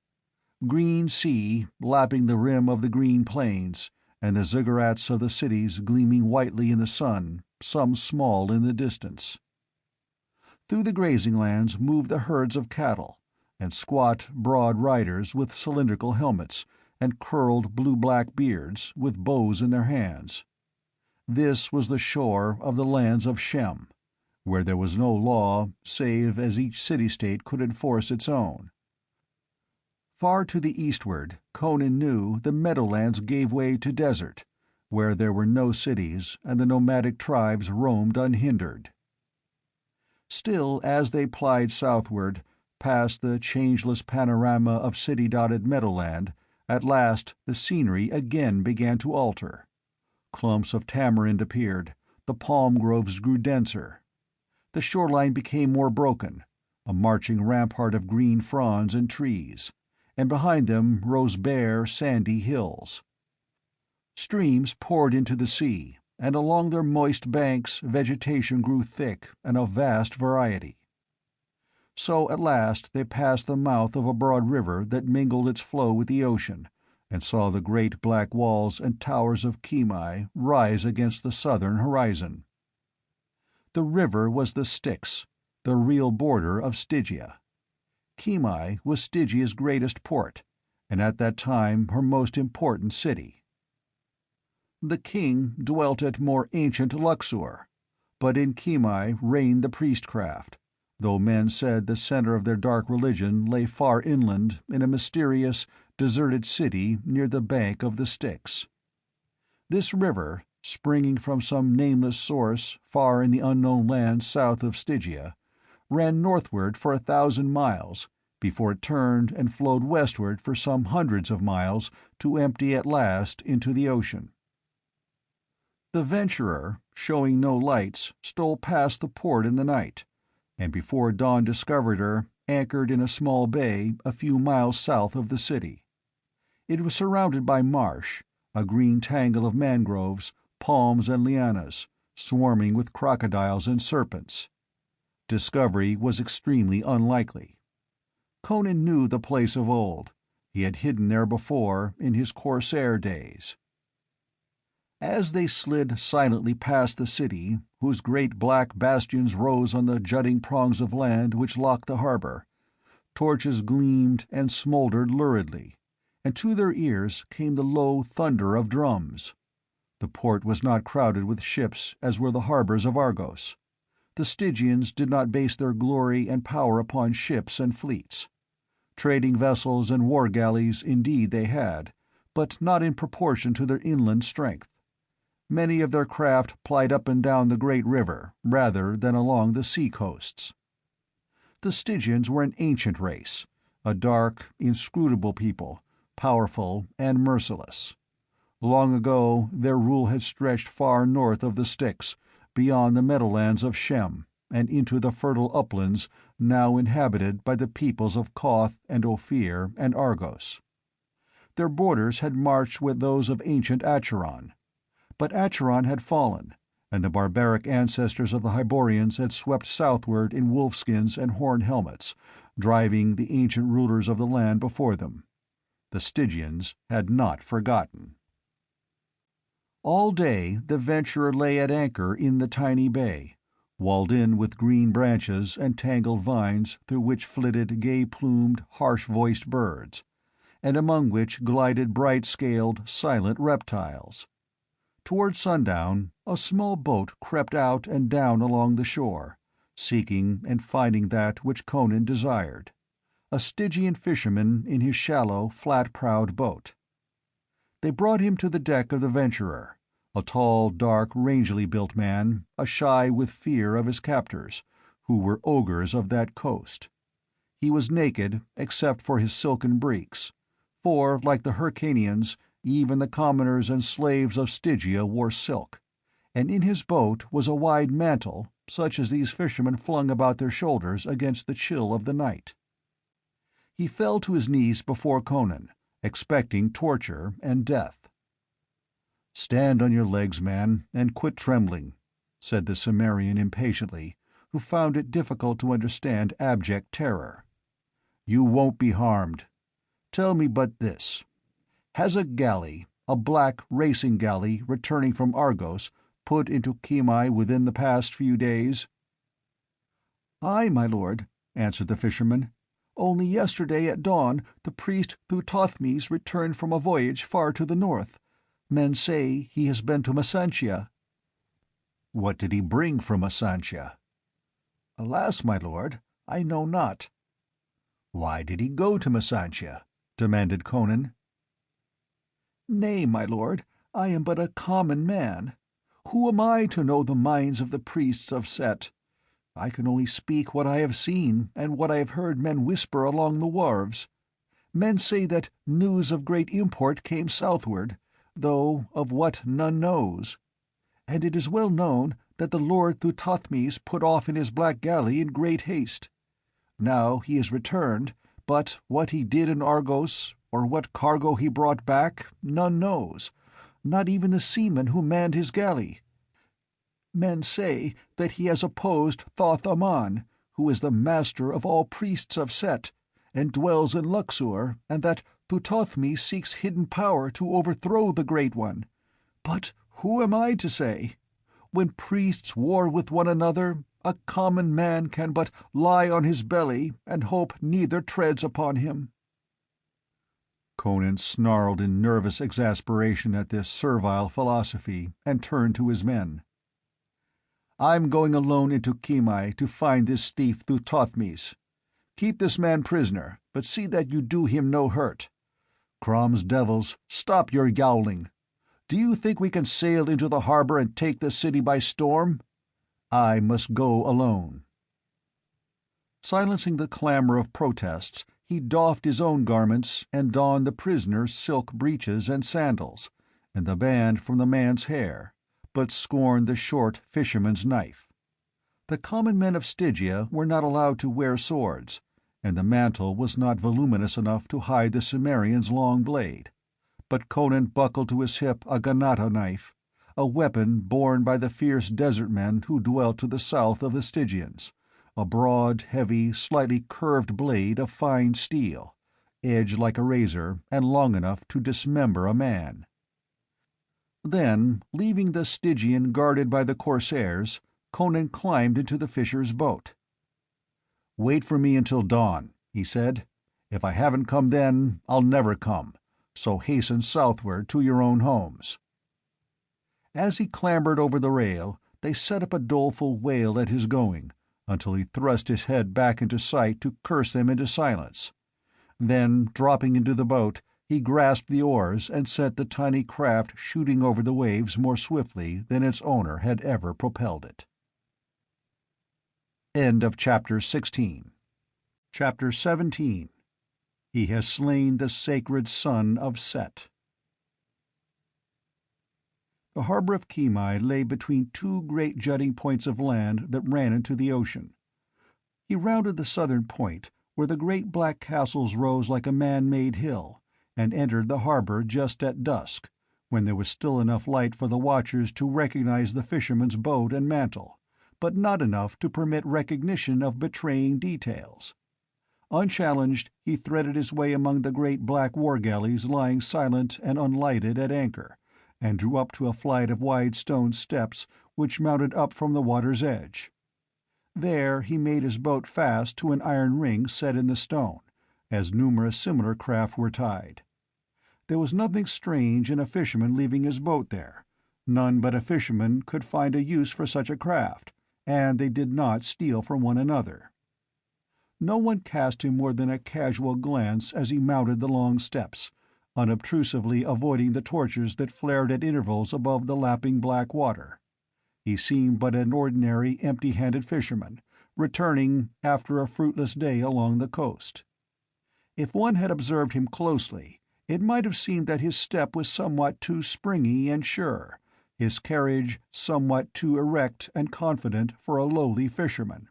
Green sea lapping the rim of the green plains, and the ziggurats of the cities gleaming whitely in the sun, some small in the distance. Through the grazing lands moved the herds of cattle, and squat, broad riders with cylindrical helmets and curled blue-black beards, with bows in their hands. This was the shore of the lands of Shem, where there was no law save as each city-state could enforce its own. Far to the eastward, Conan knew the meadowlands gave way to desert, where there were no cities and the nomadic tribes roamed unhindered. Still, as they plied southward, past the changeless panorama of city-dotted meadowland, at last the scenery again began to alter. Clumps of tamarind appeared, the palm groves grew denser. The shoreline became more broken, a marching rampart of green fronds and trees, and behind them rose bare, sandy hills. Streams poured into the sea, and along their moist banks vegetation grew thick and of vast variety. So at last they passed the mouth of a broad river that mingled its flow with the ocean, and saw the great black walls and towers of Kimai rise against the southern horizon. The river was the Styx, the real border of Stygia. Kimai was Stygia's greatest port, and at that time her most important city. The king dwelt at more ancient Luxor, but in Kimai reigned the priestcraft, though men said the center of their dark religion lay far inland in a mysterious, deserted city near the bank of the Styx. This river, springing from some nameless source far in the unknown lands south of Stygia, ran northward for 1,000 miles before it turned and flowed westward for some hundreds of miles to empty at last into the ocean. The Venturer, showing no lights, stole past the port in the night, and before dawn discovered her, anchored in a small bay a few miles south of the city. It was surrounded by marsh, a green tangle of mangroves, palms and lianas, swarming with crocodiles and serpents. Discovery was extremely unlikely. Conan knew the place of old. He had hidden there before, in his corsair days. As they slid silently past the city, whose great black bastions rose on the jutting prongs of land which locked the harbor, torches gleamed and smoldered luridly, and to their ears came the low thunder of drums. The port was not crowded with ships as were the harbors of Argos. The Stygians did not base their glory and power upon ships and fleets. Trading vessels and war galleys indeed they had, but not in proportion to their inland strength. Many of their craft plied up and down the great river, rather than along the sea-coasts. The Stygians were an ancient race, a dark, inscrutable people, powerful and merciless. Long ago their rule had stretched far north of the Styx, beyond the meadowlands of Shem, and into the fertile uplands now inhabited by the peoples of Koth and Ophir and Argos. Their borders had marched with those of ancient Acheron, but Acheron had fallen, and the barbaric ancestors of the Hyborians had swept southward in wolfskins and horned helmets, driving the ancient rulers of the land before them. The Stygians had not forgotten. All day the Venturer lay at anchor in the tiny bay, walled in with green branches and tangled vines through which flitted gay-plumed, harsh-voiced birds, and among which glided bright-scaled, silent reptiles. Toward sundown, a small boat crept out and down along the shore, seeking and finding that which Conan desired, a Stygian fisherman in his shallow, flat-prowed boat. They brought him to the deck of the Venturer, a tall, dark, rangily built man, ashy with fear of his captors, who were ogres of that coast. He was naked, except for his silken breeks, for, like the Hyrcanians, even the commoners and slaves of Stygia wore silk, and in his boat was a wide mantle, such as these fishermen flung about their shoulders against the chill of the night. He fell to his knees before Conan, expecting torture and death. "Stand on your legs, man, and quit trembling," said the Cimmerian impatiently, who found it difficult to understand abject terror. "You won't be harmed. Tell me but this. Has a galley, a black racing galley returning from Argos, put into Kimai within the past few days?" "Aye, my lord," answered the fisherman. "Only yesterday at dawn the priest Thuthothmes returned from a voyage far to the north. Men say he has been to Masantia." "What did he bring from Masantia?" "Alas, my lord, I know not." "Why did he go to Masantia?" demanded Conan. "Nay, my lord, I am but a common man. Who am I to know the minds of the priests of Set? I can only speak what I have seen and what I have heard men whisper along the wharves. Men say that news of great import came southward, though of what none knows. And it is well known that the lord Thuthothmes put off in his black galley in great haste. Now he has returned, but what he did in Argos, or what cargo he brought back, none knows, not even the seaman who manned his galley. Men say that he has opposed Thoth Amon, who is the master of all priests of Set, and dwells in Luxor, and that Thuthothmes seeks hidden power to overthrow the Great One. But who am I to say? When priests war with one another, a common man can but lie on his belly and hope neither treads upon him." Conan snarled in nervous exasperation at this servile philosophy, and turned to his men. "I'm going alone into Kimai to find this thief Thuthothmes. Keep this man prisoner, but see that you do him no hurt. Crom's devils, stop your yowling. Do you think we can sail into the harbor and take the city by storm? I must go alone." Silencing the clamor of protests, he doffed his own garments and donned the prisoner's silk breeches and sandals, and the band from the man's hair, but scorned the short fisherman's knife. The common men of Stygia were not allowed to wear swords, and the mantle was not voluminous enough to hide the Cimmerian's long blade. But Conan buckled to his hip a ganata knife, a weapon borne by the fierce desert men who dwelt to the south of the Stygians, a broad, heavy, slightly curved blade of fine steel, edged like a razor and long enough to dismember a man. Then, leaving the Stygian guarded by the corsairs, Conan climbed into the fisher's boat. "Wait for me until dawn," he said. "If I haven't come then, I'll never come, so hasten southward to your own homes." As he clambered over the rail, they set up a doleful wail at his going, until he thrust his head back into sight to curse them into silence. Then, dropping into the boat, he grasped the oars and sent the tiny craft shooting over the waves more swiftly than its owner had ever propelled it. End of Chapter 16. Chapter 17. He has slain the sacred son of Set. The harbor of Kimai lay between two great jutting points of land that ran into the ocean. He rounded the southern point, where the great black castles rose like a man-made hill, and entered the harbor just at dusk, when there was still enough light for the watchers to recognize the fisherman's boat and mantle, but not enough to permit recognition of betraying details. Unchallenged, he threaded his way among the great black war-galleys lying silent and unlighted at anchor, and drew up to a flight of wide stone steps which mounted up from the water's edge. There he made his boat fast to an iron ring set in the stone, as numerous similar craft were tied. There was nothing strange in a fisherman leaving his boat there. None but a fisherman could find a use for such a craft, and they did not steal from one another. No one cast him more than a casual glance as he mounted the long steps, unobtrusively avoiding the torches that flared at intervals above the lapping black water. He seemed but an ordinary empty-handed fisherman, returning after a fruitless day along the coast. If one had observed him closely, it might have seemed that his step was somewhat too springy and sure, his carriage somewhat too erect and confident for a lowly fisherman.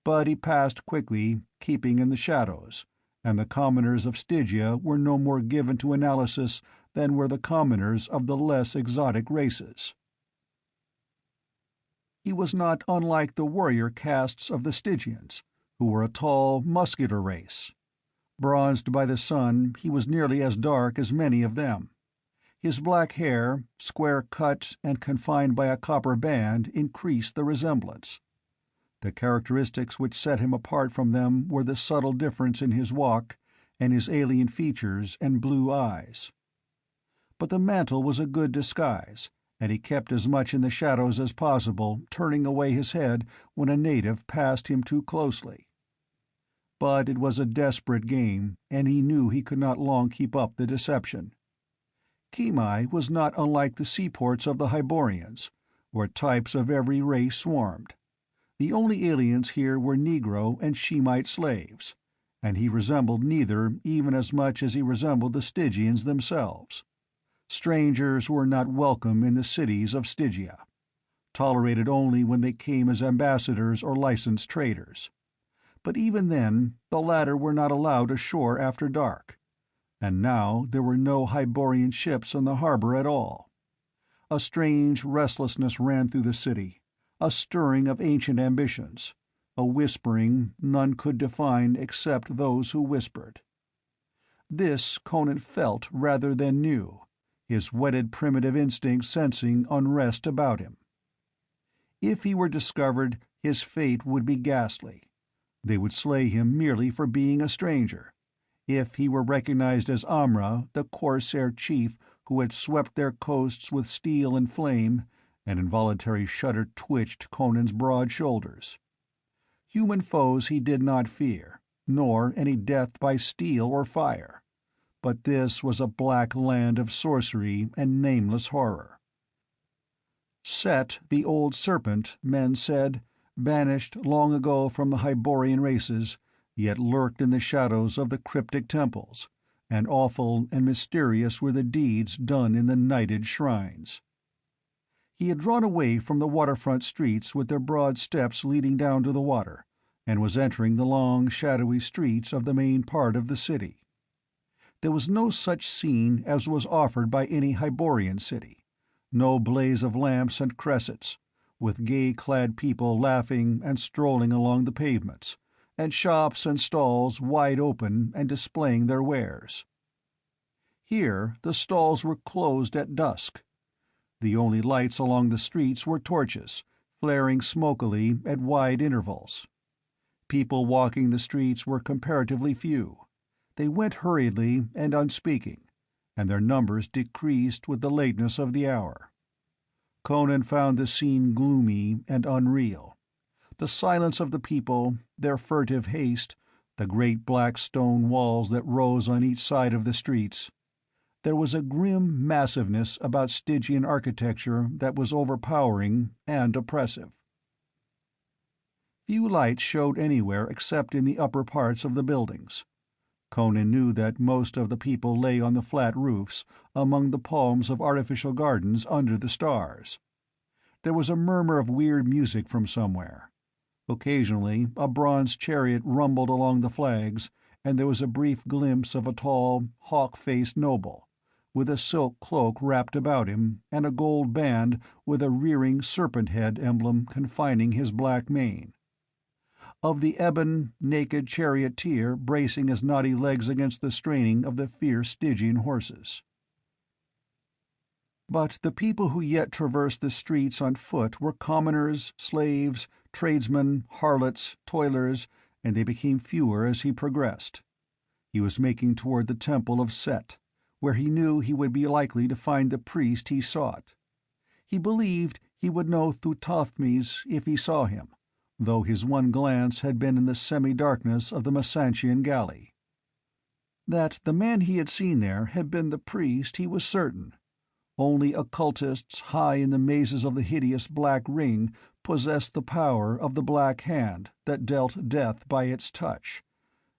But he passed quickly, keeping in the shadows, and the commoners of Stygia were no more given to analysis than were the commoners of the less exotic races. He was not unlike the warrior castes of the Stygians, who were a tall, muscular race. Bronzed by the sun, he was nearly as dark as many of them. His black hair, square cut and confined by a copper band, increased the resemblance. The characteristics which set him apart from them were the subtle difference in his walk and his alien features and blue eyes. But the mantle was a good disguise, and he kept as much in the shadows as possible, turning away his head when a native passed him too closely. But it was a desperate game, and he knew he could not long keep up the deception. Kimai was not unlike the seaports of the Hyborians, where types of every race swarmed. The only aliens here were Negro and Shemite slaves, and he resembled neither even as much as he resembled the Stygians themselves. Strangers were not welcome in the cities of Stygia, tolerated only when they came as ambassadors or licensed traders. But even then, the latter were not allowed ashore after dark, and now there were no Hyborian ships in the harbor at all. A strange restlessness ran through the city, a stirring of ancient ambitions, a whispering none could define except those who whispered. This Conan felt rather than knew, his whetted primitive instinct sensing unrest about him. If he were discovered, his fate would be ghastly. They would slay him merely for being a stranger. If he were recognized as Amra, the corsair chief who had swept their coasts with steel and flame, an involuntary shudder twitched Conan's broad shoulders. Human foes he did not fear, nor any death by steel or fire. But this was a black land of sorcery and nameless horror. Set, the old serpent, men said, vanished long ago from the Hyborian races, yet lurked in the shadows of the cryptic temples, and awful and mysterious were the deeds done in the nighted shrines. He had drawn away from the waterfront streets with their broad steps leading down to the water, and was entering the long, shadowy streets of the main part of the city. There was no such scene as was offered by any Hyborian city, no blaze of lamps and cressets, with gay-clad people laughing and strolling along the pavements, and shops and stalls wide open and displaying their wares. Here the stalls were closed at dusk. The only lights along the streets were torches, flaring smokily at wide intervals. People walking the streets were comparatively few. They went hurriedly and unspeaking, and their numbers decreased with the lateness of the hour. Conan found the scene gloomy and unreal. The silence of the people, their furtive haste, the great black stone walls that rose on each side of the streets. There was a grim massiveness about Stygian architecture that was overpowering and oppressive. Few lights showed anywhere except in the upper parts of the buildings. Conan knew that most of the people lay on the flat roofs, among the palms of artificial gardens under the stars. There was a murmur of weird music from somewhere. Occasionally a bronze chariot rumbled along the flags, and there was a brief glimpse of a tall, hawk-faced noble, with a silk cloak wrapped about him and a gold band with a rearing serpent-head emblem confining his black mane. Of the ebon, naked charioteer bracing his knotty legs against the straining of the fierce Stygian horses. But the people who yet traversed the streets on foot were commoners, slaves, tradesmen, harlots, toilers, and they became fewer as he progressed. He was making toward the temple of Set, where he knew he would be likely to find the priest he sought. He believed he would know Thutathmes if he saw him, though his one glance had been in the semi-darkness of the Masantian galley. That the man he had seen there had been the priest he was certain. Only occultists high in the mazes of the hideous Black Ring possessed the power of the Black Hand that dealt death by its touch,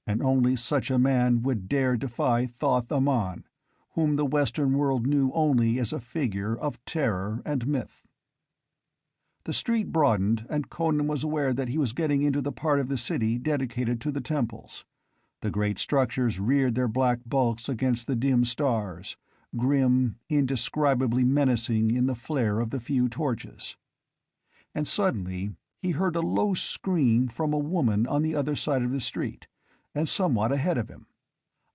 and only such a man would dare defy Thoth Amon, whom the Western world knew only as a figure of terror and myth. The street broadened, and Conan was aware that he was getting into the part of the city dedicated to the temples. The great structures reared their black bulks against the dim stars, grim, indescribably menacing in the flare of the few torches. and suddenly he heard a low scream from a woman on the other side of the street, and somewhat ahead of him,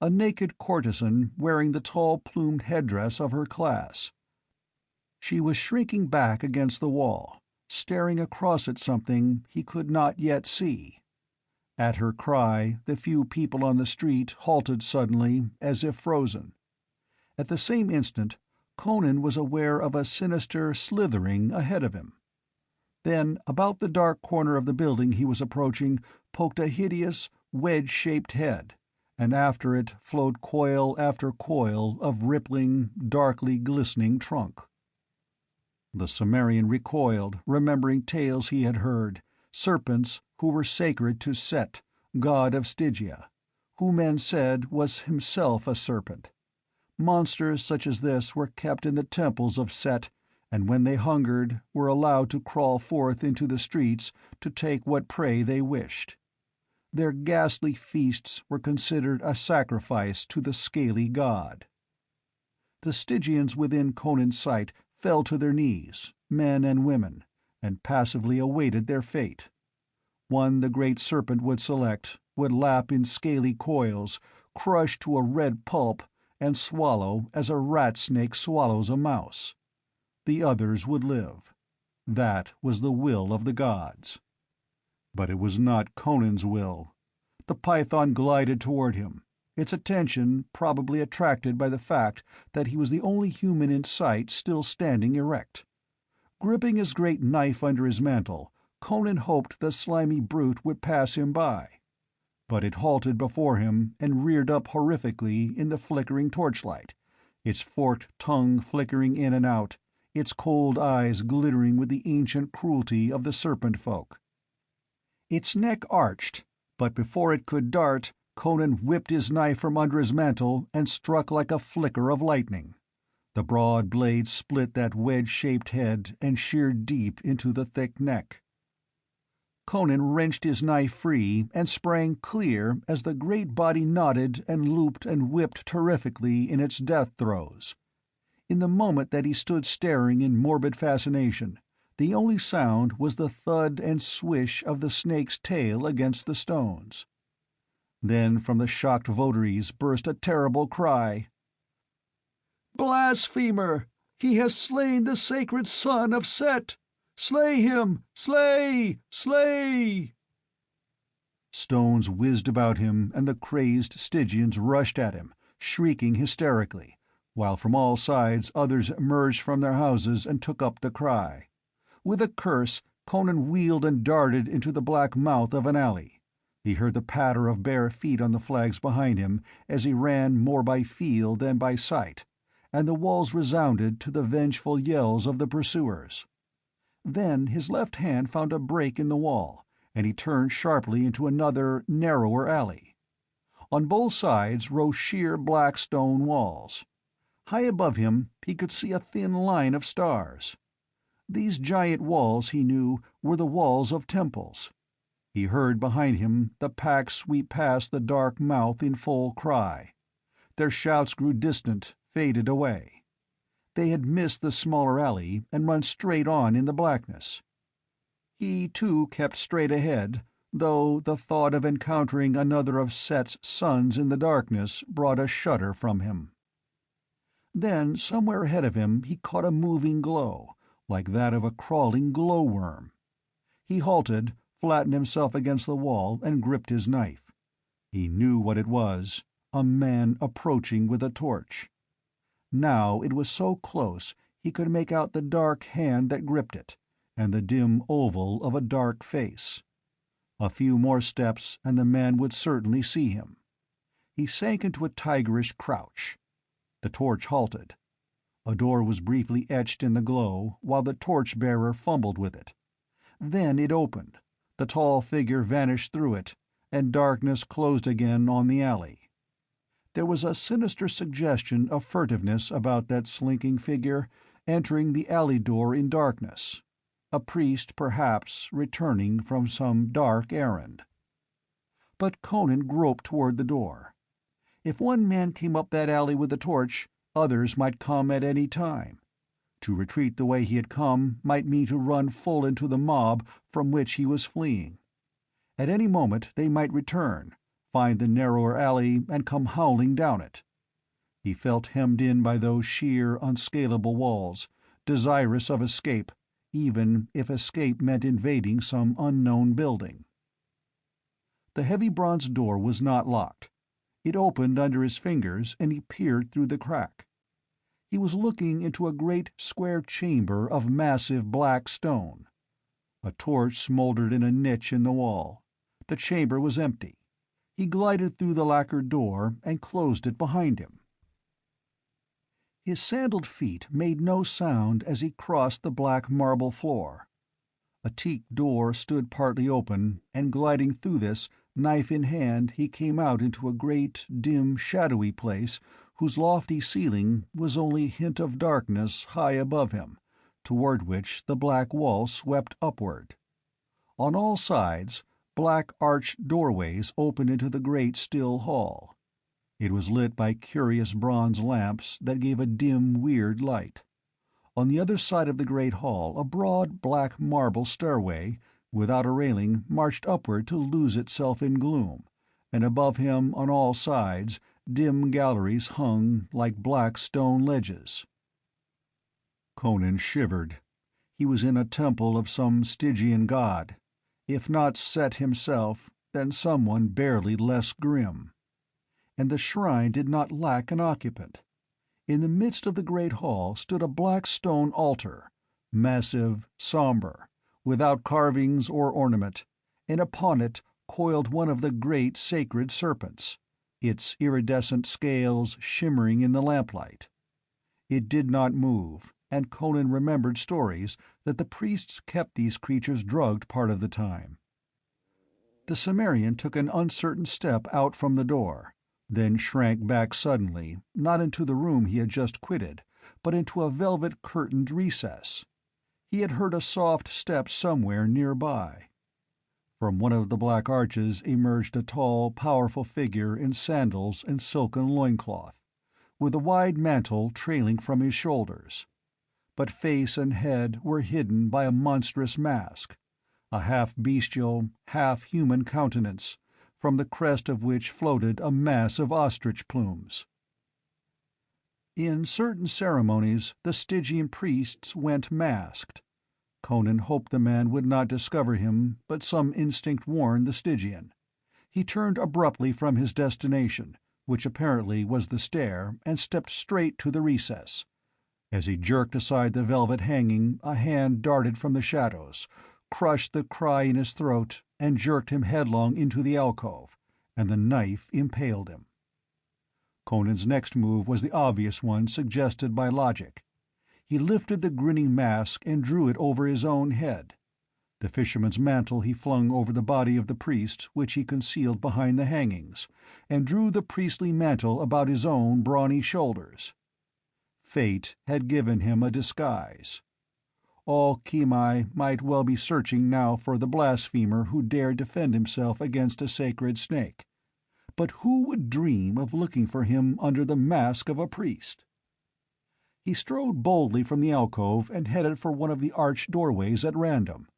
a naked courtesan wearing the tall plumed headdress of her class. She was shrinking back against the wall, staring across at something he could not yet see. At her cry, the few people on the street halted suddenly, as if frozen. At the same instant, Conan was aware of a sinister slithering ahead of him. Then, about the dark corner of the building he was approaching, poked a hideous, wedge-shaped head, and after it flowed coil after coil of rippling, darkly glistening trunk. The Cimmerian recoiled, remembering tales he had heard, serpents who were sacred to Set, god of Stygia, who men said was himself a serpent. Monsters such as this were kept in the temples of Set, and when they hungered were allowed to crawl forth into the streets to take what prey they wished. Their ghastly feasts were considered a sacrifice to the scaly god. The Stygians within Conan's sight fell to their knees, men and women, and passively awaited their fate. One the great serpent would select would lap in scaly coils, crush to a red pulp, and swallow as a rat snake swallows a mouse. The others would live. That was the will of the gods. But it was not Conan's will. The python glided toward him, its attention probably attracted by the fact that he was the only human in sight still standing erect. Gripping his great knife under his mantle, Conan hoped the slimy brute would pass him by. But it halted before him and reared up horrifically in the flickering torchlight, its forked tongue flickering in and out, its cold eyes glittering with the ancient cruelty of the serpent folk. Its neck arched, but before it could dart, Conan whipped his knife from under his mantle and struck like a flicker of lightning. The broad blade split that wedge-shaped head and sheared deep into the thick neck. Conan wrenched his knife free and sprang clear as the great body nodded and looped and whipped terrifically in its death throes. In the moment that he stood staring in morbid fascination, the only sound was the thud and swish of the snake's tail against the stones. Then from the shocked votaries burst a terrible cry. "Blasphemer! He has slain the sacred son of Set! Slay him! Slay! Slay!" Stones whizzed about him, and the crazed Stygians rushed at him, shrieking hysterically, while from all sides others emerged from their houses and took up the cry. With a curse, Conan wheeled and darted into the black mouth of an alley. He heard the patter of bare feet on the flags behind him as he ran more by feel than by sight, and the walls resounded to the vengeful yells of the pursuers. Then his left hand found a break in the wall, and he turned sharply into another, narrower alley. On both sides rose sheer black stone walls. High above him he could see a thin line of stars. These giant walls, he knew, were the walls of temples. He heard behind him the pack sweep past the dark mouth in full cry. Their shouts grew distant, faded away. They had missed the smaller alley and run straight on in the blackness. He, too, kept straight ahead, though the thought of encountering another of Set's sons in the darkness brought a shudder from him. Then, somewhere ahead of him, he caught a moving glow, like that of a crawling glowworm. He halted, flattened himself against the wall, and gripped his knife. He knew what it was, a man approaching with a torch. Now it was so close he could make out the dark hand that gripped it, and the dim oval of a dark face. A few more steps and the man would certainly see him. He sank into a tigerish crouch. The torch halted. A door was briefly etched in the glow, while the torch-bearer fumbled with it. Then it opened, the tall figure vanished through it, and darkness closed again on the alley. There was a sinister suggestion of furtiveness about that slinking figure, entering the alley door in darkness. A priest, perhaps, returning from some dark errand. But Conan groped toward the door. If one man came up that alley with a torch, others might come at any time. To retreat the way he had come might mean to run full into the mob from which he was fleeing. At any moment they might return, find the narrower alley, and come howling down it. He felt hemmed in by those sheer, unscalable walls, desirous of escape, even if escape meant invading some unknown building. The heavy bronze door was not locked. It opened under his fingers, and he peered through the crack. He was looking into a great square chamber of massive black stone. A torch smoldered in a niche in the wall. The chamber was empty. He glided through the lacquered door and closed it behind him. His sandaled feet made no sound as he crossed the black marble floor. A teak door stood partly open, and gliding through this, knife in hand, he came out into a great, dim, shadowy place whose lofty ceiling was only a hint of darkness high above him, toward which the black wall swept upward. On all sides, black arched doorways opened into the great still hall. It was lit by curious bronze lamps that gave a dim, weird light. On the other side of the great hall a broad black marble stairway, without a railing, marched upward to lose itself in gloom, and above him on all sides dim galleries hung like black stone ledges. Conan shivered. He was in a temple of some Stygian god. If not Set himself, then someone barely less grim. And the shrine did not lack an occupant. In the midst of the great hall stood a black stone altar, massive, somber, without carvings or ornament, and upon it coiled one of the great sacred serpents, its iridescent scales shimmering in the lamplight. It did not move, and Conan remembered stories that the priests kept these creatures drugged part of the time. The Cimmerian took an uncertain step out from the door, then shrank back suddenly, not into the room he had just quitted, but into a velvet-curtained recess. He had heard a soft step somewhere nearby. From one of the black arches emerged a tall, powerful figure in sandals and silken loincloth, with a wide mantle trailing from his shoulders. But face and head were hidden by a monstrous mask, a half-bestial, half-human countenance, from the crest of which floated a mass of ostrich plumes. In certain ceremonies the Stygian priests went masked. Conan hoped the man would not discover him, but some instinct warned the Stygian. He turned abruptly from his destination, which apparently was the stair, and stepped straight to the recess. As he jerked aside the velvet hanging, a hand darted from the shadows, crushed the cry in his throat, and jerked him headlong into the alcove, and the knife impaled him. Conan's next move was the obvious one suggested by logic. He lifted the grinning mask and drew it over his own head. The fisherman's mantle he flung over the body of the priest, which he concealed behind the hangings, and drew the priestly mantle about his own brawny shoulders. Fate had given him a disguise. All Kimai might well be searching now for the blasphemer who dared defend himself against a sacred snake. But who would dream of looking for him under the mask of a priest? He strode boldly from the alcove and headed for one of the arched doorways at random,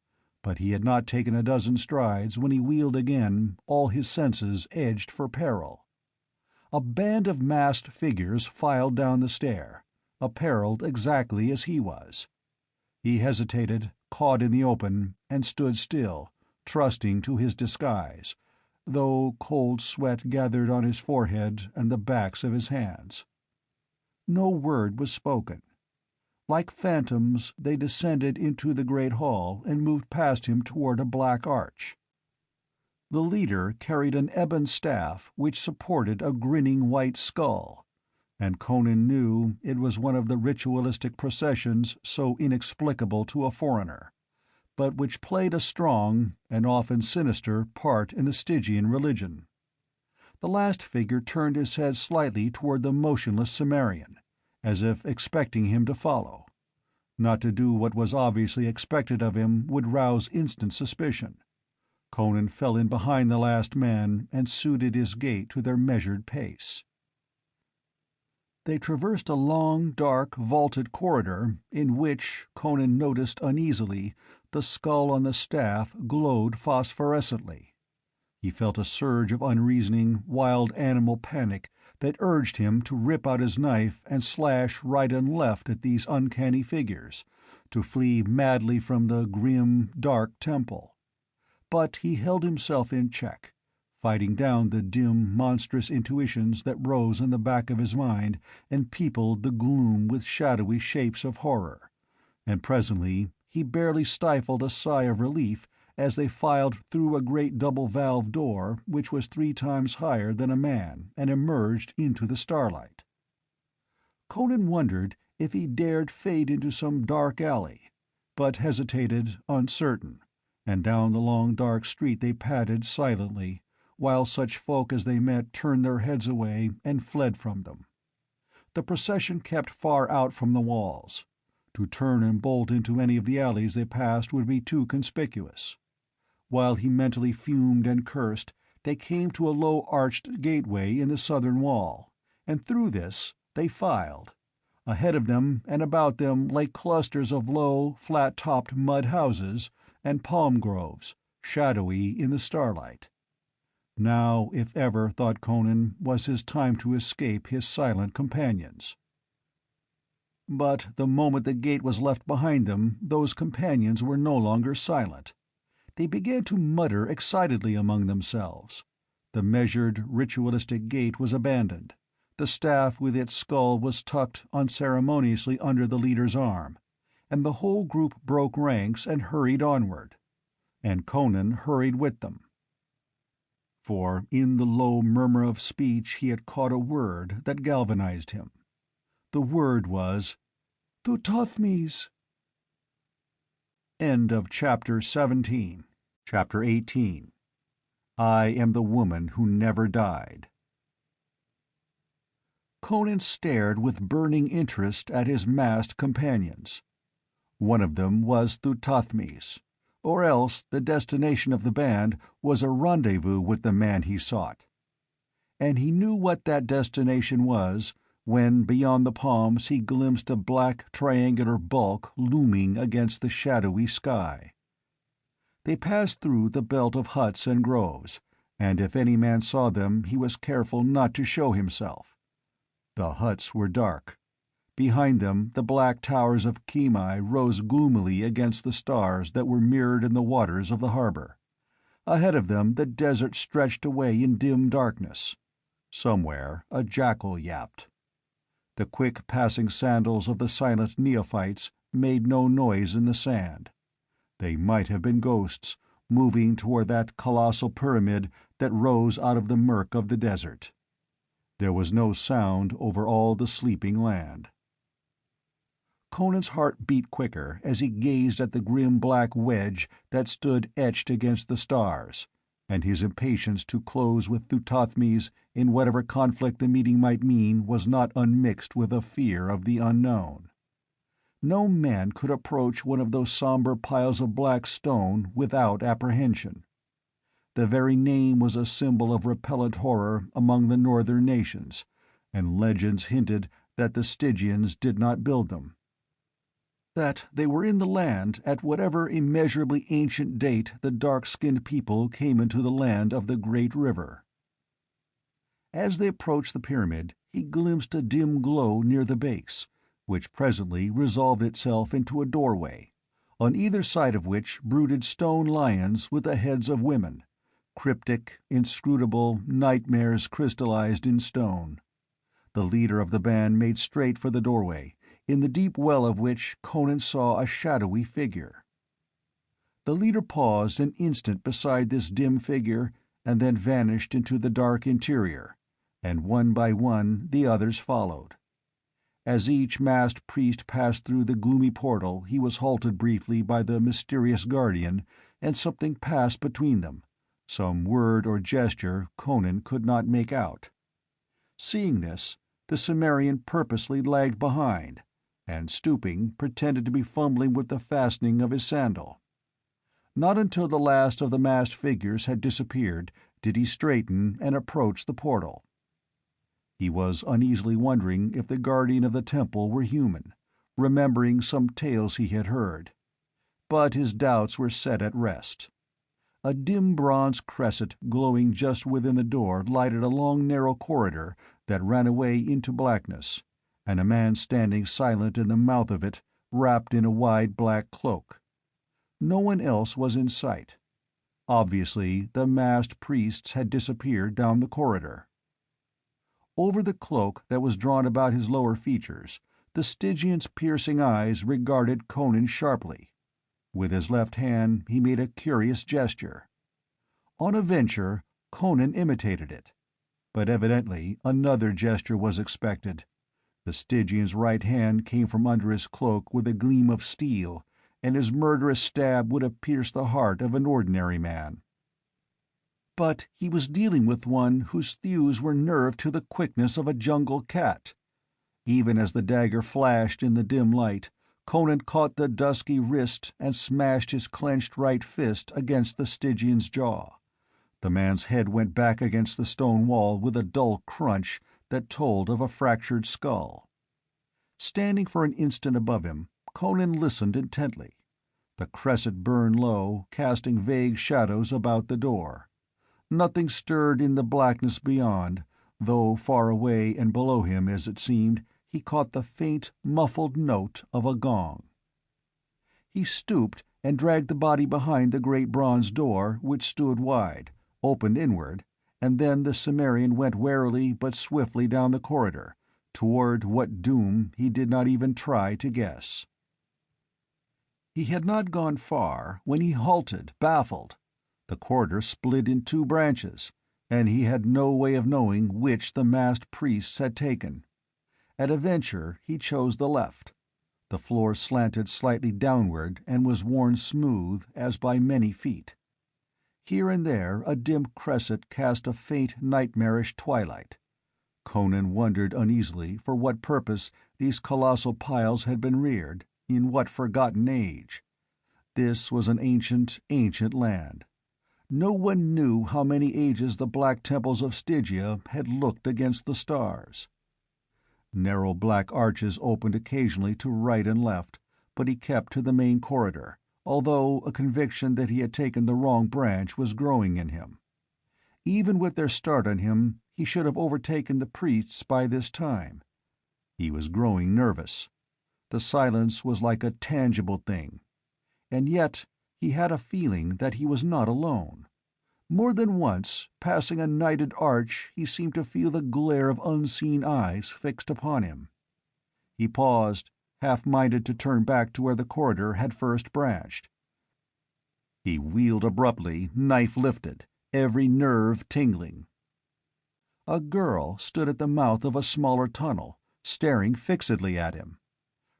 but he had not taken a dozen strides when he wheeled again, all his senses edged for peril. A band of masked figures filed down the stair, appareled exactly as he was. He hesitated, caught in the open, and stood still, trusting to his disguise, though cold sweat gathered on his forehead and the backs of his hands. No word was spoken. Like phantoms, they descended into the great hall and moved past him toward a black arch. The leader carried an ebon staff which supported a grinning white skull, and Conan knew it was one of the ritualistic processions so inexplicable to a foreigner, but which played a strong, and often sinister, part in the Stygian religion. The last figure turned his head slightly toward the motionless Cimmerian, as if expecting him to follow. Not to do what was obviously expected of him would rouse instant suspicion. Conan fell in behind the last man and suited his gait to their measured pace. They traversed a long, dark, vaulted corridor in which, Conan noticed uneasily, the skull on the staff glowed phosphorescently. He felt a surge of unreasoning, wild animal panic that urged him to rip out his knife and slash right and left at these uncanny figures, to flee madly from the grim, dark temple. But he held himself in check, fighting down the dim, monstrous intuitions that rose in the back of his mind and peopled the gloom with shadowy shapes of horror, and presently he barely stifled a sigh of relief as they filed through a great double-valved door which was 3 times higher than a man and emerged into the starlight. Conan wondered if he dared fade into some dark alley, but hesitated, uncertain, and down the long dark street they padded silently, while such folk as they met turned their heads away and fled from them. The procession kept far out from the walls. To turn and bolt into any of the alleys they passed would be too conspicuous. While he mentally fumed and cursed, they came to a low-arched gateway in the southern wall, and through this they filed. Ahead of them and about them lay clusters of low, flat-topped mud houses and palm groves, shadowy in the starlight. Now, if ever, thought Conan, was his time to escape his silent companions. But the moment the gate was left behind them, those companions were no longer silent. They began to mutter excitedly among themselves. The measured, ritualistic gait was abandoned. The staff with its skull was tucked unceremoniously under the leader's arm, and the whole group broke ranks and hurried onward. And Conan hurried with them. For in the low murmur of speech he had caught a word that galvanized him. The word was Thuthothmes. End of Chapter 17. Chapter 18. I am the woman who never died. Conan stared with burning interest at his masked companions. One of them was Thuthothmes, or else the destination of the band was a rendezvous with the man he sought. And he knew what that destination was when, beyond the palms, he glimpsed a black triangular bulk looming against the shadowy sky. They passed through the belt of huts and groves, and if any man saw them he was careful not to show himself. The huts were dark. Behind them the black towers of Kimai rose gloomily against the stars that were mirrored in the waters of the harbor. Ahead of them the desert stretched away in dim darkness. Somewhere a jackal yapped. The quick passing sandals of the silent neophytes made no noise in the sand. They might have been ghosts, moving toward that colossal pyramid that rose out of the murk of the desert. There was no sound over all the sleeping land. Conan's heart beat quicker as he gazed at the grim black wedge that stood etched against the stars, and his impatience to close with Thuthothmes in whatever conflict the meeting might mean was not unmixed with a fear of the unknown. No man could approach one of those somber piles of black stone without apprehension. The very name was a symbol of repellent horror among the northern nations, and legends hinted that the Stygians did not build them. That they were in the land at whatever immeasurably ancient date the dark-skinned people came into the land of the great river. As they approached the pyramid, he glimpsed a dim glow near the base, which presently resolved itself into a doorway, on either side of which brooded stone lions with the heads of women, cryptic, inscrutable nightmares crystallized in stone. The leader of the band made straight for the doorway, in the deep well of which Conan saw a shadowy figure. The leader paused an instant beside this dim figure and then vanished into the dark interior, and one by one the others followed. As each masked priest passed through the gloomy portal he was halted briefly by the mysterious guardian, and something passed between them, some word or gesture Conan could not make out. Seeing this, the Cimmerian purposely lagged behind, and stooping, pretended to be fumbling with the fastening of his sandal. Not until the last of the masked figures had disappeared did he straighten and approach the portal. He was uneasily wondering if the guardian of the temple were human, remembering some tales he had heard. But his doubts were set at rest. A dim bronze cresset glowing just within the door lighted a long narrow corridor that ran away into blackness, and a man standing silent in the mouth of it, wrapped in a wide black cloak. No one else was in sight. Obviously, the masked priests had disappeared down the corridor. Over the cloak that was drawn about his lower features, the Stygian's piercing eyes regarded Conan sharply. With his left hand he made a curious gesture. On a venture, Conan imitated it. But evidently another gesture was expected. The Stygian's right hand came from under his cloak with a gleam of steel, and his murderous stab would have pierced the heart of an ordinary man. But he was dealing with one whose thews were nerved to the quickness of a jungle cat. Even as the dagger flashed in the dim light, Conan caught the dusky wrist and smashed his clenched right fist against the Stygian's jaw. The man's head went back against the stone wall with a dull crunch that told of a fractured skull. Standing for an instant above him, Conan listened intently. The cresset burned low, casting vague shadows about the door. Nothing stirred in the blackness beyond, though far away and below him, as it seemed, he caught the faint, muffled note of a gong. He stooped and dragged the body behind the great bronze door, which stood wide, opened inward, and then the Cimmerian went warily but swiftly down the corridor, toward what doom he did not even try to guess. He had not gone far when he halted, baffled. The corridor split in two branches, and he had no way of knowing which the masked priests had taken. At a venture he chose the left. The floor slanted slightly downward and was worn smooth as by many feet. Here and there a dim cresset cast a faint nightmarish twilight. Conan wondered uneasily for what purpose these colossal piles had been reared, in what forgotten age. This was an ancient, ancient land. No one knew how many ages the black temples of Stygia had looked against the stars. Narrow black arches opened occasionally to right and left, but he kept to the main corridor, although a conviction that he had taken the wrong branch was growing in him. Even with their start on him, he should have overtaken the priests by this time. He was growing nervous. The silence was like a tangible thing. And yet he had a feeling that he was not alone. More than once, passing a nighted arch, he seemed to feel the glare of unseen eyes fixed upon him. He paused, half-minded to turn back to where the corridor had first branched. He wheeled abruptly, knife lifted, every nerve tingling. A girl stood at the mouth of a smaller tunnel, staring fixedly at him.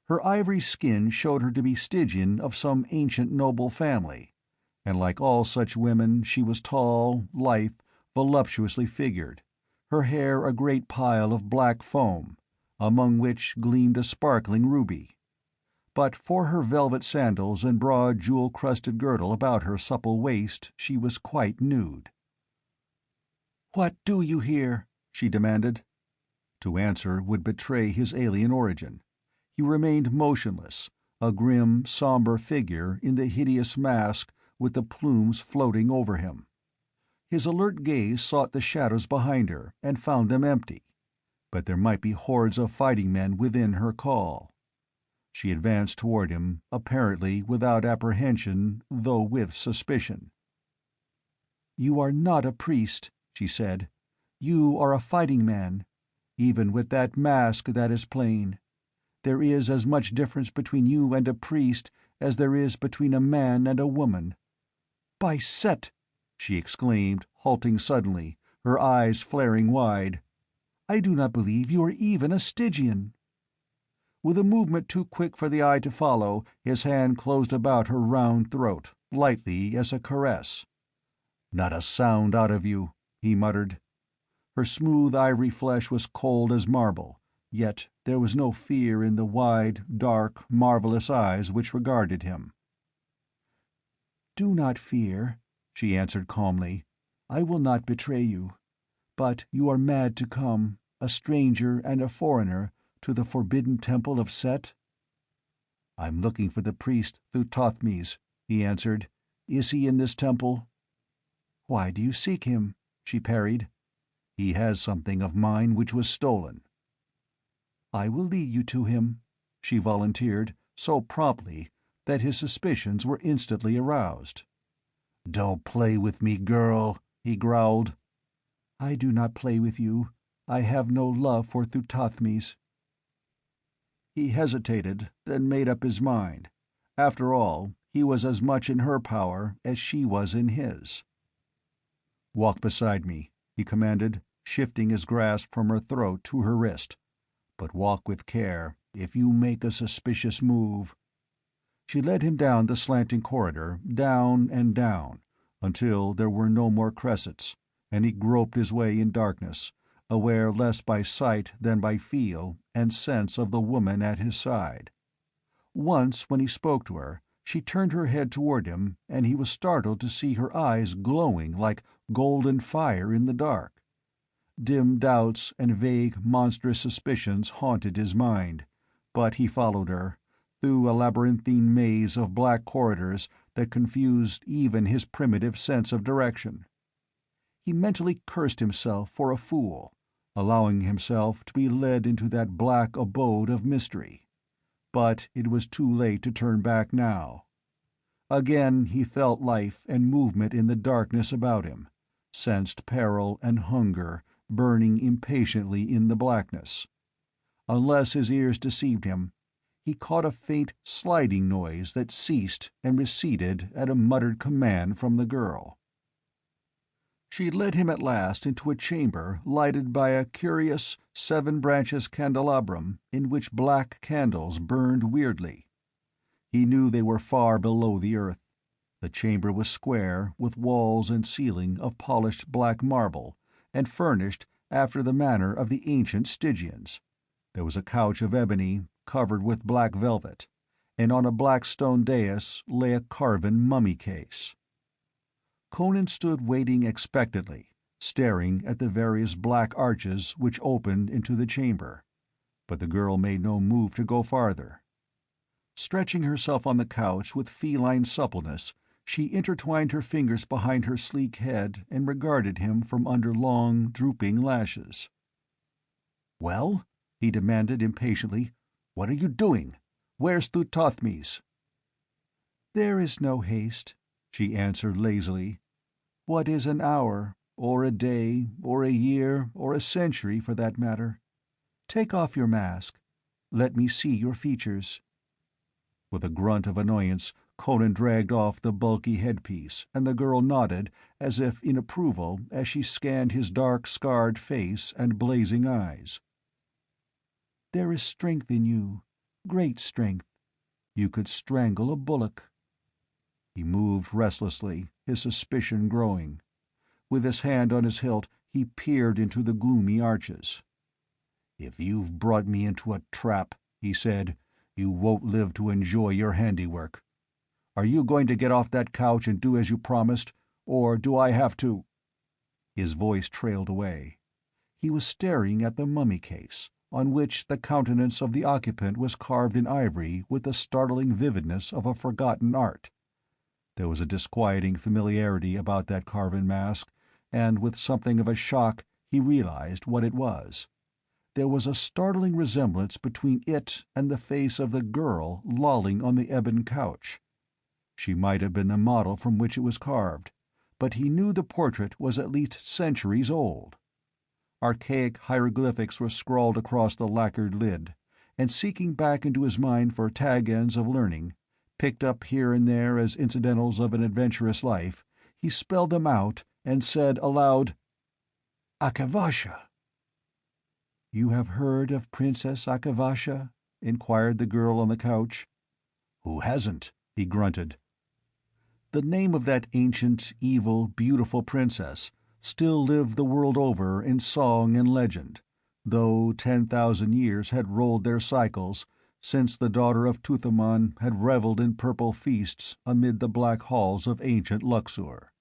Her ivory skin showed her to be Stygian of some ancient noble family, and like all such women she was tall, lithe, voluptuously figured, her hair a great pile of black foam, among which gleamed a sparkling ruby. But for her velvet sandals and broad jewel-crusted girdle about her supple waist she was quite nude. "What do you here?" she demanded. To answer would betray his alien origin. He remained motionless, a grim, somber figure in the hideous mask with the plumes floating over him. His alert gaze sought the shadows behind her and found them empty, but there might be hordes of fighting men within her call. She advanced toward him, apparently without apprehension, though with suspicion. "You are not a priest," she said. "You are a fighting man. Even with that mask, that is plain. There is as much difference between you and a priest as there is between a man and a woman." "By Set!" she exclaimed, halting suddenly, her eyes flaring wide. "I do not believe you are even a Stygian." With a movement too quick for the eye to follow, his hand closed about her round throat, lightly as a caress. "Not a sound out of you," he muttered. Her smooth ivory flesh was cold as marble, yet there was no fear in the wide, dark, marvelous eyes which regarded him. "Do not fear," she answered calmly. "I will not betray you. But you are mad to come. a stranger and a foreigner, to the forbidden temple of Set?" "I'm looking for the priest Thuthothmes," he answered. "Is he in this temple?" "Why do you seek him?" she parried. "He has something of mine which was stolen." "I will lead you to him," she volunteered, so promptly that his suspicions were instantly aroused. "Don't play with me, girl," he growled. "I do not play with you. I have no love for Thuthothmes." He hesitated, then made up his mind. After all, he was as much in her power as she was in his. "Walk beside me," he commanded, shifting his grasp from her throat to her wrist. "But walk with care. If you make a suspicious move—" She led him down the slanting corridor, down and down, until there were no more cressets, and he groped his way in darkness, aware less by sight than by feel and sense of the woman at his side. Once, when he spoke to her, she turned her head toward him, and he was startled to see her eyes glowing like golden fire in the dark. Dim doubts and vague, monstrous suspicions haunted his mind, but he followed her, through a labyrinthine maze of black corridors that confused even his primitive sense of direction. He mentally cursed himself for a fool, allowing himself to be led into that black abode of mystery. But it was too late to turn back now. Again he felt life and movement in the darkness about him, sensed peril and hunger burning impatiently in the blackness. Unless his ears deceived him, he caught a faint sliding noise that ceased and receded at a muttered command from the girl. She led him at last into a chamber lighted by a curious, seven-branches candelabrum in which black candles burned weirdly. He knew they were far below the earth. The chamber was square, with walls and ceiling of polished black marble, and furnished after the manner of the ancient Stygians. There was a couch of ebony, covered with black velvet, and on a black stone dais lay a carven mummy case. Conan stood waiting expectantly, staring at the various black arches which opened into the chamber, but the girl made no move to go farther. Stretching herself on the couch with feline suppleness, she intertwined her fingers behind her sleek head and regarded him from under long, drooping lashes. "Well?" he demanded impatiently. "What are you doing? Where's Thuthothmes?" "There is no haste," she answered lazily. "What is an hour, or a day, or a year, or a century, for that matter? Take off your mask. Let me see your features." With a grunt of annoyance, Conan dragged off the bulky headpiece, and the girl nodded as if in approval as she scanned his dark, scarred face and blazing eyes. "There is strength in you, great strength. You could strangle a bullock." He moved restlessly, his suspicion growing. With his hand on his hilt, he peered into the gloomy arches. "If you've brought me into a trap," he said, "you won't live to enjoy your handiwork. Are you going to get off that couch and do as you promised, or do I have to—" His voice trailed away. He was staring at the mummy case, on which the countenance of the occupant was carved in ivory with the startling vividness of a forgotten art. There was a disquieting familiarity about that carven mask, and with something of a shock he realized what it was. There was a startling resemblance between it and the face of the girl lolling on the ebon couch. She might have been the model from which it was carved, but he knew the portrait was at least centuries old. Archaic hieroglyphics were scrawled across the lacquered lid, and seeking back into his mind for tag-ends of learning, picked up here and there as incidentals of an adventurous life, he spelled them out and said aloud, "Akavasha." "You have heard of Princess Akavasha?" inquired the girl on the couch. "Who hasn't?" he grunted. The name of that ancient, evil, beautiful princess still lived the world over in song and legend, though 10,000 years had rolled their cycles since the daughter of Tuthaman had reveled in purple feasts amid the black halls of ancient Luxor.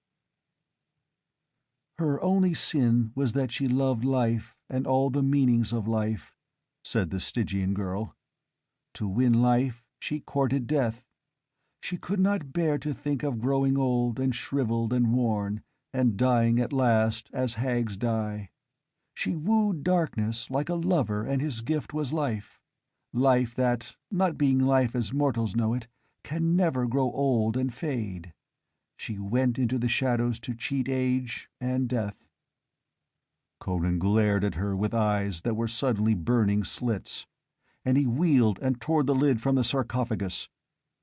"Her only sin was that she loved life and all the meanings of life," said the Stygian girl. "To win life, she courted death. She could not bear to think of growing old and shriveled and worn, and dying at last as hags die. She wooed darkness like a lover, and his gift was life. Life that, not being life as mortals know it, can never grow old and fade. She went into the shadows to cheat age and death." Conan glared at her with eyes that were suddenly burning slits, and he wheeled and tore the lid from the sarcophagus.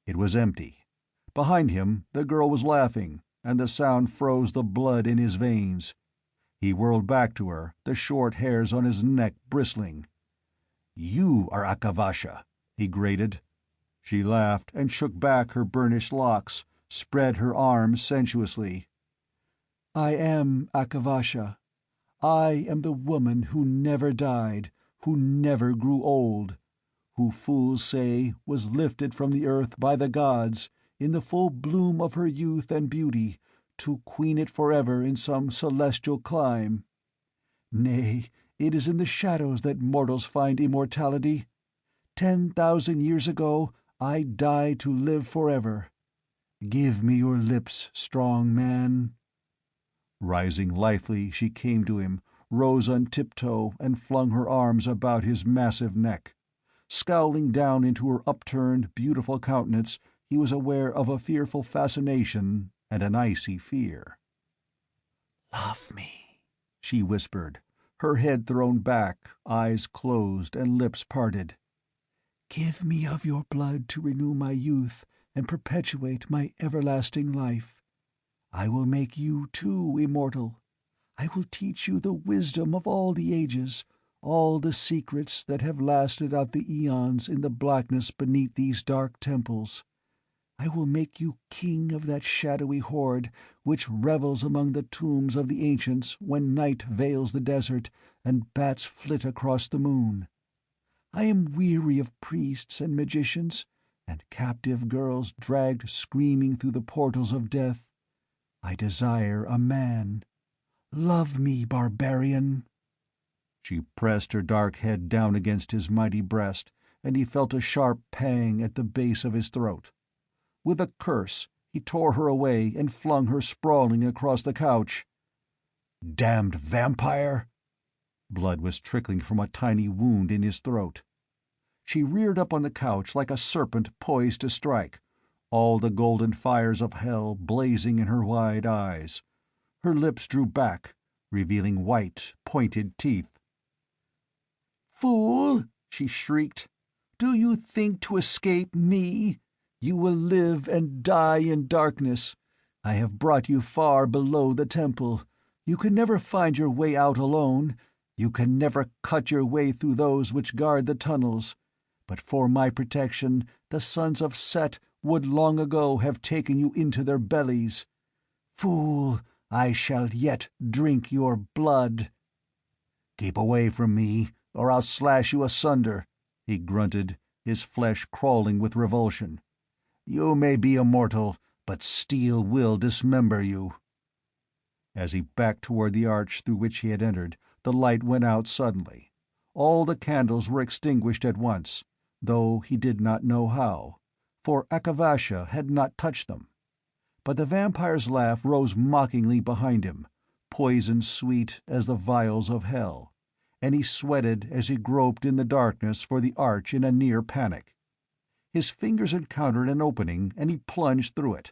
It was empty. Behind him the girl was laughing, and the sound froze the blood in his veins. He whirled back to her, the short hairs on his neck bristling. "You are Akavasha," he grated. She laughed and shook back her burnished locks, spread her arms sensuously. "I am Akavasha. I am the woman who never died, who never grew old, who fools say was lifted from the earth by the gods, in the full bloom of her youth and beauty, to queen it forever in some celestial clime. Nay, it is in the shadows that mortals find immortality. 10,000 years ago I died to live forever. Give me your lips, strong man." Rising lithely, she came to him, rose on tiptoe, and flung her arms about his massive neck. Scowling down into her upturned, beautiful countenance, he was aware of a fearful fascination and an icy fear. "Love me," she whispered, her head thrown back, eyes closed and lips parted. "Give me of your blood to renew my youth and perpetuate my everlasting life. I will make you, too, immortal. I will teach you the wisdom of all the ages, all the secrets that have lasted out the eons in the blackness beneath these dark temples. I will make you king of that shadowy horde which revels among the tombs of the ancients when night veils the desert and bats flit across the moon. I am weary of priests and magicians, and captive girls dragged screaming through the portals of death. I desire a man. Love me, barbarian." She pressed her dark head down against his mighty breast, and he felt a sharp pang at the base of his throat. With a curse, he tore her away and flung her sprawling across the couch. "Damned vampire!" Blood was trickling from a tiny wound in his throat. She reared up on the couch like a serpent poised to strike, all the golden fires of hell blazing in her wide eyes. Her lips drew back, revealing white, pointed teeth. "Fool!" she shrieked. "Do you think to escape me? You will live and die in darkness. I have brought you far below the temple. You can never find your way out alone. You can never cut your way through those which guard the tunnels. But for my protection, the sons of Set would long ago have taken you into their bellies. Fool, I shall yet drink your blood." "Keep away from me, or I'll slash you asunder," he grunted, his flesh crawling with revulsion. "You may be immortal, but steel will dismember you." As he backed toward the arch through which he had entered, the light went out suddenly. All the candles were extinguished at once, though he did not know how, for Akavasha had not touched them. But the vampire's laugh rose mockingly behind him, poison-sweet as the vials of hell, and he sweated as he groped in the darkness for the arch in a near panic. His fingers encountered an opening and he plunged through it.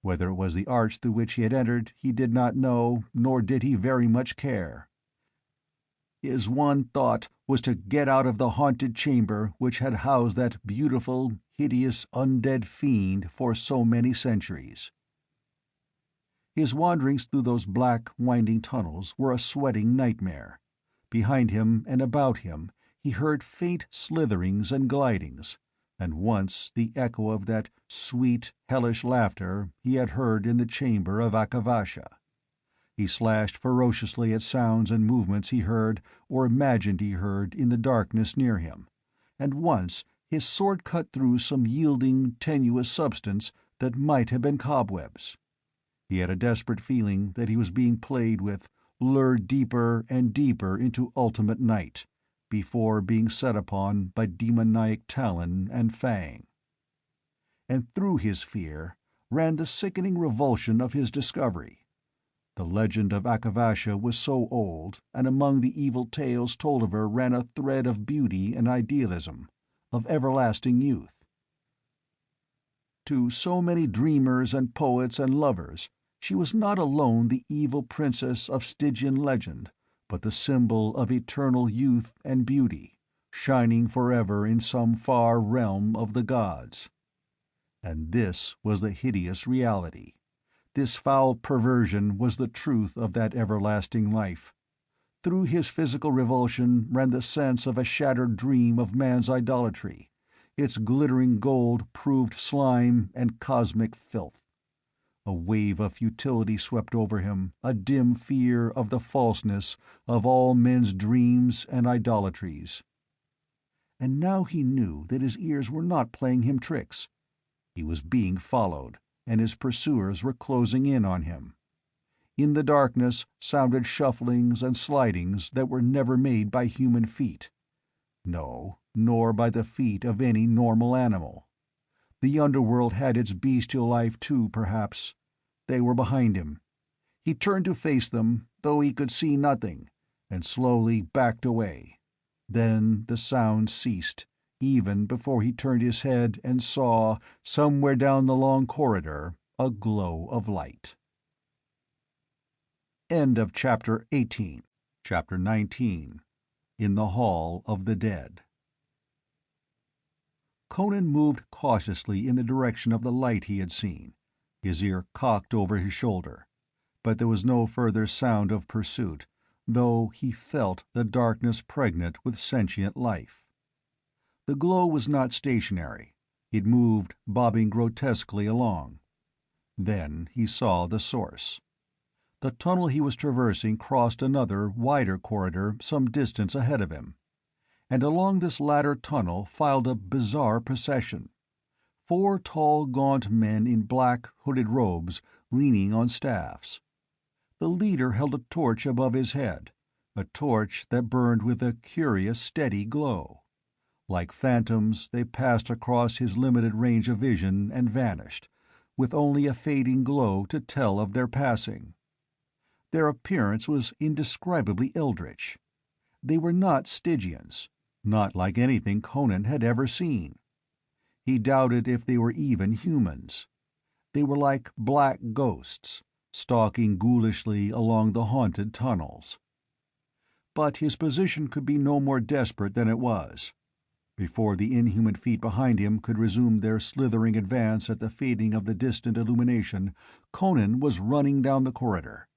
Whether it was the arch through which he had entered he did not know, nor did he very much care. His one thought was to get out of the haunted chamber which had housed that beautiful, hideous, undead fiend for so many centuries. His wanderings through those black, winding tunnels were a sweating nightmare. Behind him and about him he heard faint slitherings and glidings, and once the echo of that sweet, hellish laughter he had heard in the chamber of Akavasha. He slashed ferociously at sounds and movements he heard or imagined he heard in the darkness near him, and once his sword cut through some yielding, tenuous substance that might have been cobwebs. He had a desperate feeling that he was being played with, lured deeper and deeper into ultimate night, before being set upon by demoniac talon and fang. And through his fear ran the sickening revulsion of his discovery. The legend of Akavasha was so old, and among the evil tales told of her ran a thread of beauty and idealism, of everlasting youth. To so many dreamers and poets and lovers, she was not alone the evil princess of Stygian legend, but the symbol of eternal youth and beauty, shining forever in some far realm of the gods. And this was the hideous reality. This foul perversion was the truth of that everlasting life. Through his physical revulsion ran the sense of a shattered dream of man's idolatry. Its glittering gold proved slime and cosmic filth. A wave of futility swept over him, a dim fear of the falseness of all men's dreams and idolatries. And now he knew that his ears were not playing him tricks. He was being followed, and his pursuers were closing in on him. In the darkness sounded shufflings and slidings that were never made by human feet. No, nor by the feet of any normal animal. The underworld had its bestial life too, perhaps. They were behind him. He turned to face them, though he could see nothing, and slowly backed away. Then the sound ceased, even before he turned his head and saw, somewhere down the long corridor, a glow of light. End of Chapter 18. Chapter 19. In the Hall of the Dead. Conan moved cautiously in the direction of the light he had seen, his ear cocked over his shoulder, but there was no further sound of pursuit, though he felt the darkness pregnant with sentient life. The glow was not stationary. It moved, bobbing grotesquely along. Then he saw the source. The tunnel he was traversing crossed another, wider corridor some distance ahead of him, and along this latter tunnel filed a bizarre procession. 4 tall, gaunt men in black, hooded robes, leaning on staffs. The leader held a torch above his head, a torch that burned with a curious, steady glow. Like phantoms, they passed across his limited range of vision and vanished, with only a fading glow to tell of their passing. Their appearance was indescribably eldritch. They were not Stygians, not like anything Conan had ever seen. He doubted if they were even humans. They were like black ghosts, stalking ghoulishly along the haunted tunnels. But his position could be no more desperate than it was. Before the inhuman feet behind him could resume their slithering advance at the fading of the distant illumination, Conan was running down the corridor.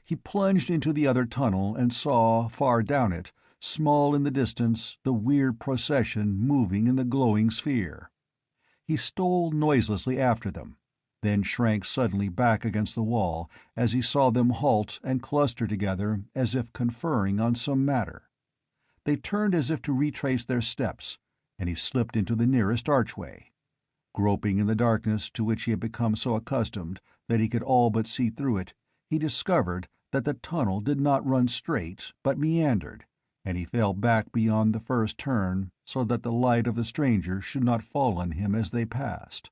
He plunged into the other tunnel and saw, far down it, small in the distance, the weird procession moving in the glowing sphere. He stole noiselessly after them, then shrank suddenly back against the wall as he saw them halt and cluster together as if conferring on some matter. They turned as if to retrace their steps, and he slipped into the nearest archway. Groping in the darkness to which he had become so accustomed that he could all but see through it, he discovered that the tunnel did not run straight but meandered, and he fell back beyond the first turn so that the light of the stranger should not fall on him as they passed.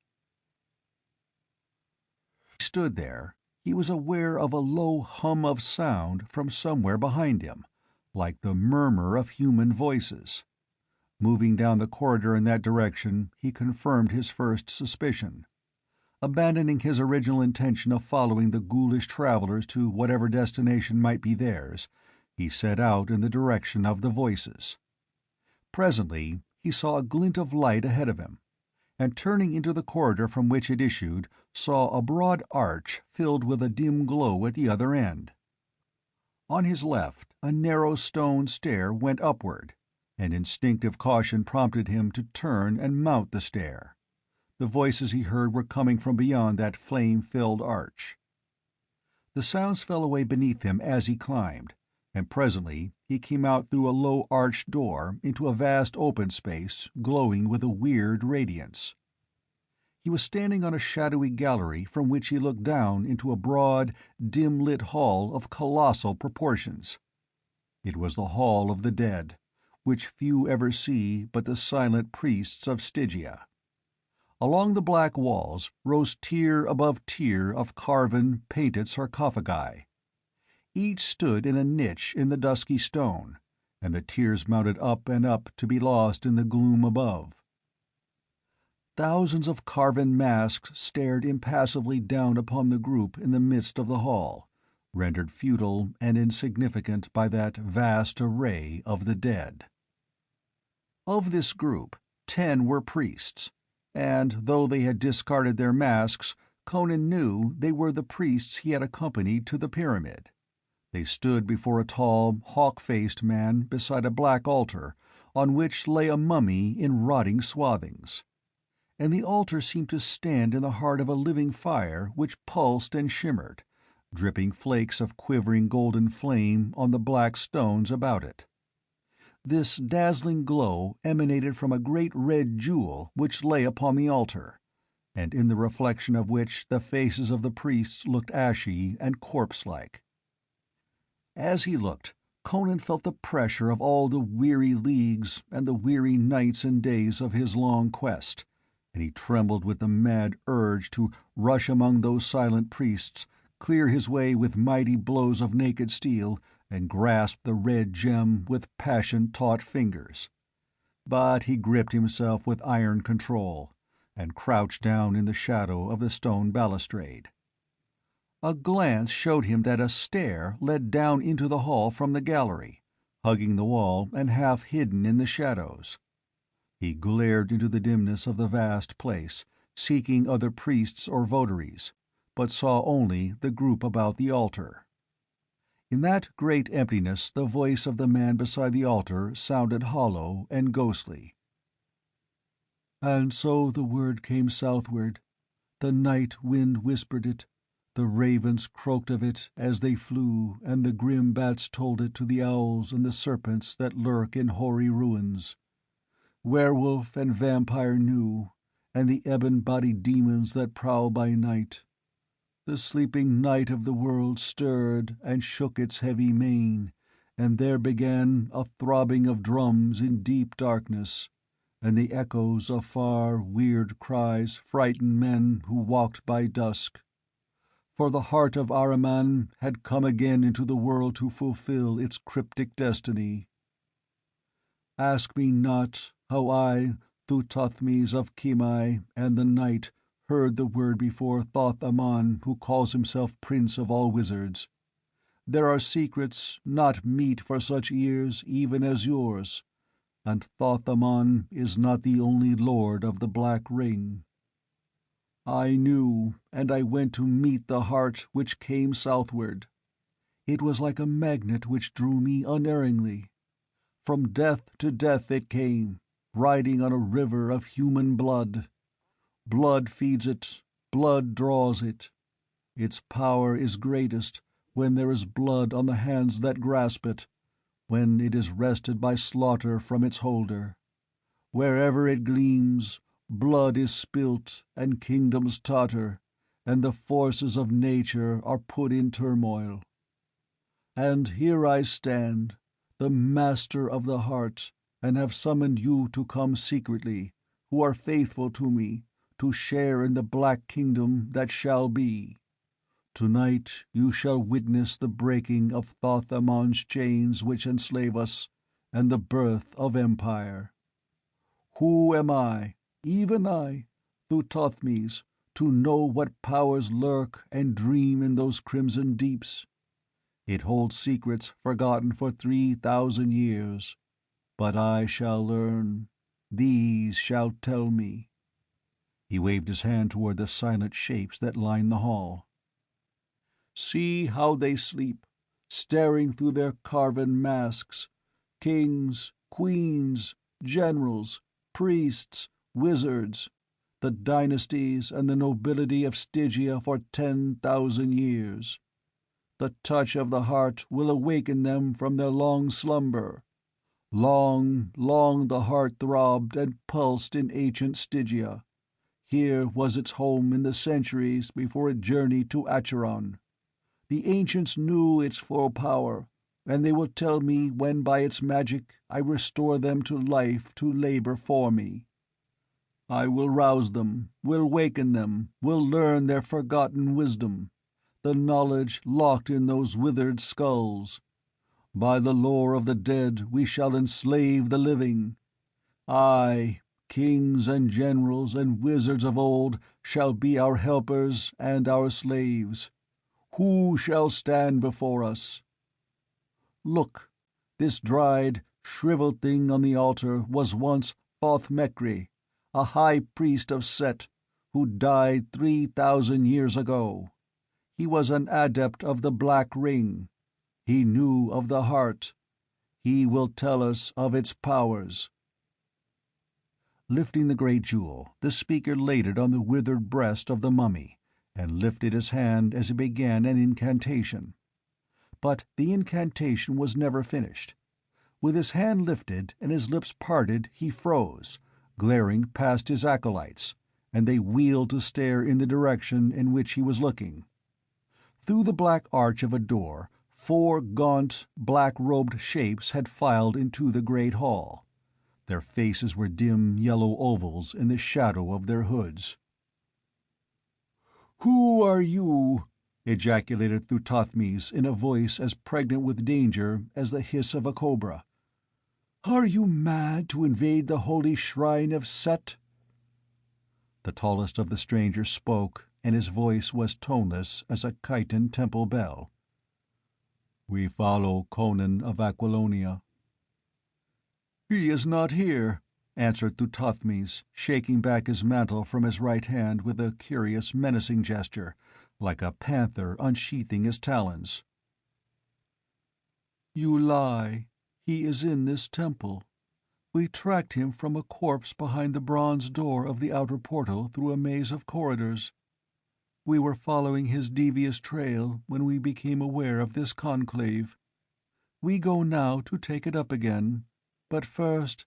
He stood there. He was aware of a low hum of sound from somewhere behind him, like the murmur of human voices. Moving down the corridor in that direction, he confirmed his first suspicion. Abandoning his original intention of following the ghoulish travelers to whatever destination might be theirs, he set out in the direction of the voices. Presently he saw a glint of light ahead of him, and turning into the corridor from which it issued, saw a broad arch filled with a dim glow at the other end. On his left, a narrow stone stair went upward, and instinctive caution prompted him to turn and mount the stair. The voices he heard were coming from beyond that flame-filled arch. The sounds fell away beneath him as he climbed, and presently he came out through a low arched door into a vast open space glowing with a weird radiance. He was standing on a shadowy gallery from which he looked down into a broad, dim-lit hall of colossal proportions. It was the Hall of the Dead, which few ever see but the silent priests of Stygia. Along the black walls rose tier above tier of carven, painted sarcophagi. Each stood in a niche in the dusky stone, and the tiers mounted up and up to be lost in the gloom above. Thousands of carven masks stared impassively down upon the group in the midst of the hall, rendered futile and insignificant by that vast array of the dead. Of this group, 10 were priests, and though they had discarded their masks, Conan knew they were the priests he had accompanied to the pyramid. They stood before a tall, hawk-faced man beside a black altar on which lay a mummy in rotting swathings. And the altar seemed to stand in the heart of a living fire which pulsed and shimmered, dripping flakes of quivering golden flame on the black stones about it. This dazzling glow emanated from a great red jewel which lay upon the altar, and in the reflection of which the faces of the priests looked ashy and corpse-like. As he looked, Conan felt the pressure of all the weary leagues and the weary nights and days of his long quest, and he trembled with the mad urge to rush among those silent priests, clear his way with mighty blows of naked steel, and grasp the red gem with passion-taut fingers. But he gripped himself with iron control, and crouched down in the shadow of the stone balustrade. A glance showed him that a stair led down into the hall from the gallery, hugging the wall and half hidden in the shadows. He glared into the dimness of the vast place, seeking other priests or votaries, but saw only the group about the altar. In that great emptiness the voice of the man beside the altar sounded hollow and ghostly. "And so the word came southward. The night wind whispered it. The ravens croaked of it as they flew, and the grim bats told it to the owls and the serpents that lurk in hoary ruins. Werewolf and vampire knew, and the ebon-bodied demons that prowl by night. The sleeping night of the world stirred and shook its heavy mane, and there began a throbbing of drums in deep darkness, and the echoes of far, weird cries frightened men who walked by dusk. For the heart of Ahriman had come again into the world to fulfill its cryptic destiny. Ask me not how I, Thuthothmes of Kimai, and the night, heard the word before Thoth-Amon, who calls himself Prince of all Wizards. There are secrets not meet for such ears even as yours, and Thoth-Amon is not the only lord of the Black Ring. I knew, and I went to meet the heart which came southward. It was like a magnet which drew me unerringly. From death to death it came, riding on a river of human blood. Blood feeds it, blood draws it. Its power is greatest when there is blood on the hands that grasp it, when it is wrested by slaughter from its holder. Wherever it gleams, blood is spilt and kingdoms totter, and the forces of nature are put in turmoil. And here I stand, the master of the heart, and have summoned you to come secretly, who are faithful to me, to share in the black kingdom that shall be. Tonight you shall witness the breaking of Thoth-Amon's chains which enslave us, and the birth of empire. Who am I, even I, Thuthothmes, to know what powers lurk and dream in those crimson deeps? It holds secrets forgotten for 3,000 years, but I shall learn. These shall tell me." He waved his hand toward the silent shapes that lined the hall. "See how they sleep, staring through their carven masks, kings, queens, generals, priests, wizards, the dynasties and the nobility of Stygia for 10,000 years. The touch of the heart will awaken them from their long slumber. Long, long the heart throbbed and pulsed in ancient Stygia. Here was its home in the centuries before it journeyed to Acheron. The ancients knew its full power, and they will tell me when by its magic I restore them to life to labor for me. I will rouse them, will waken them, will learn their forgotten wisdom, the knowledge locked in those withered skulls. By the lore of the dead we shall enslave the living. Aye, kings and generals and wizards of old shall be our helpers and our slaves. Who shall stand before us? Look, this dried, shriveled thing on the altar was once Thoth-Mekri, a high priest of Set, who died 3,000 years ago. He was an adept of the Black Ring. He knew of the heart. He will tell us of its powers. Lifting the great jewel, the speaker laid it on the withered breast of the mummy, and lifted his hand as he began an incantation. But the incantation was never finished. With his hand lifted and his lips parted he froze, glaring past his acolytes, and they wheeled to stare in the direction in which he was looking. Through the black arch of a door, 4 gaunt, black-robed shapes had filed into the great hall. Their faces were dim yellow ovals in the shadow of their hoods. "Who are you?" ejaculated Thuthothmes in a voice as pregnant with danger as the hiss of a cobra. "Are you mad to invade the holy shrine of Set?" The tallest of the strangers spoke, and his voice was toneless as a chiton temple bell. "We follow Conan of Aquilonia." "He is not here," answered Thuthothmes, shaking back his mantle from his right hand with a curious menacing gesture, like a panther unsheathing his talons. "You lie. He is in this temple. We tracked him from a corpse behind the bronze door of the outer portal through a maze of corridors. We were following his devious trail when we became aware of this conclave. We go now to take it up again, but first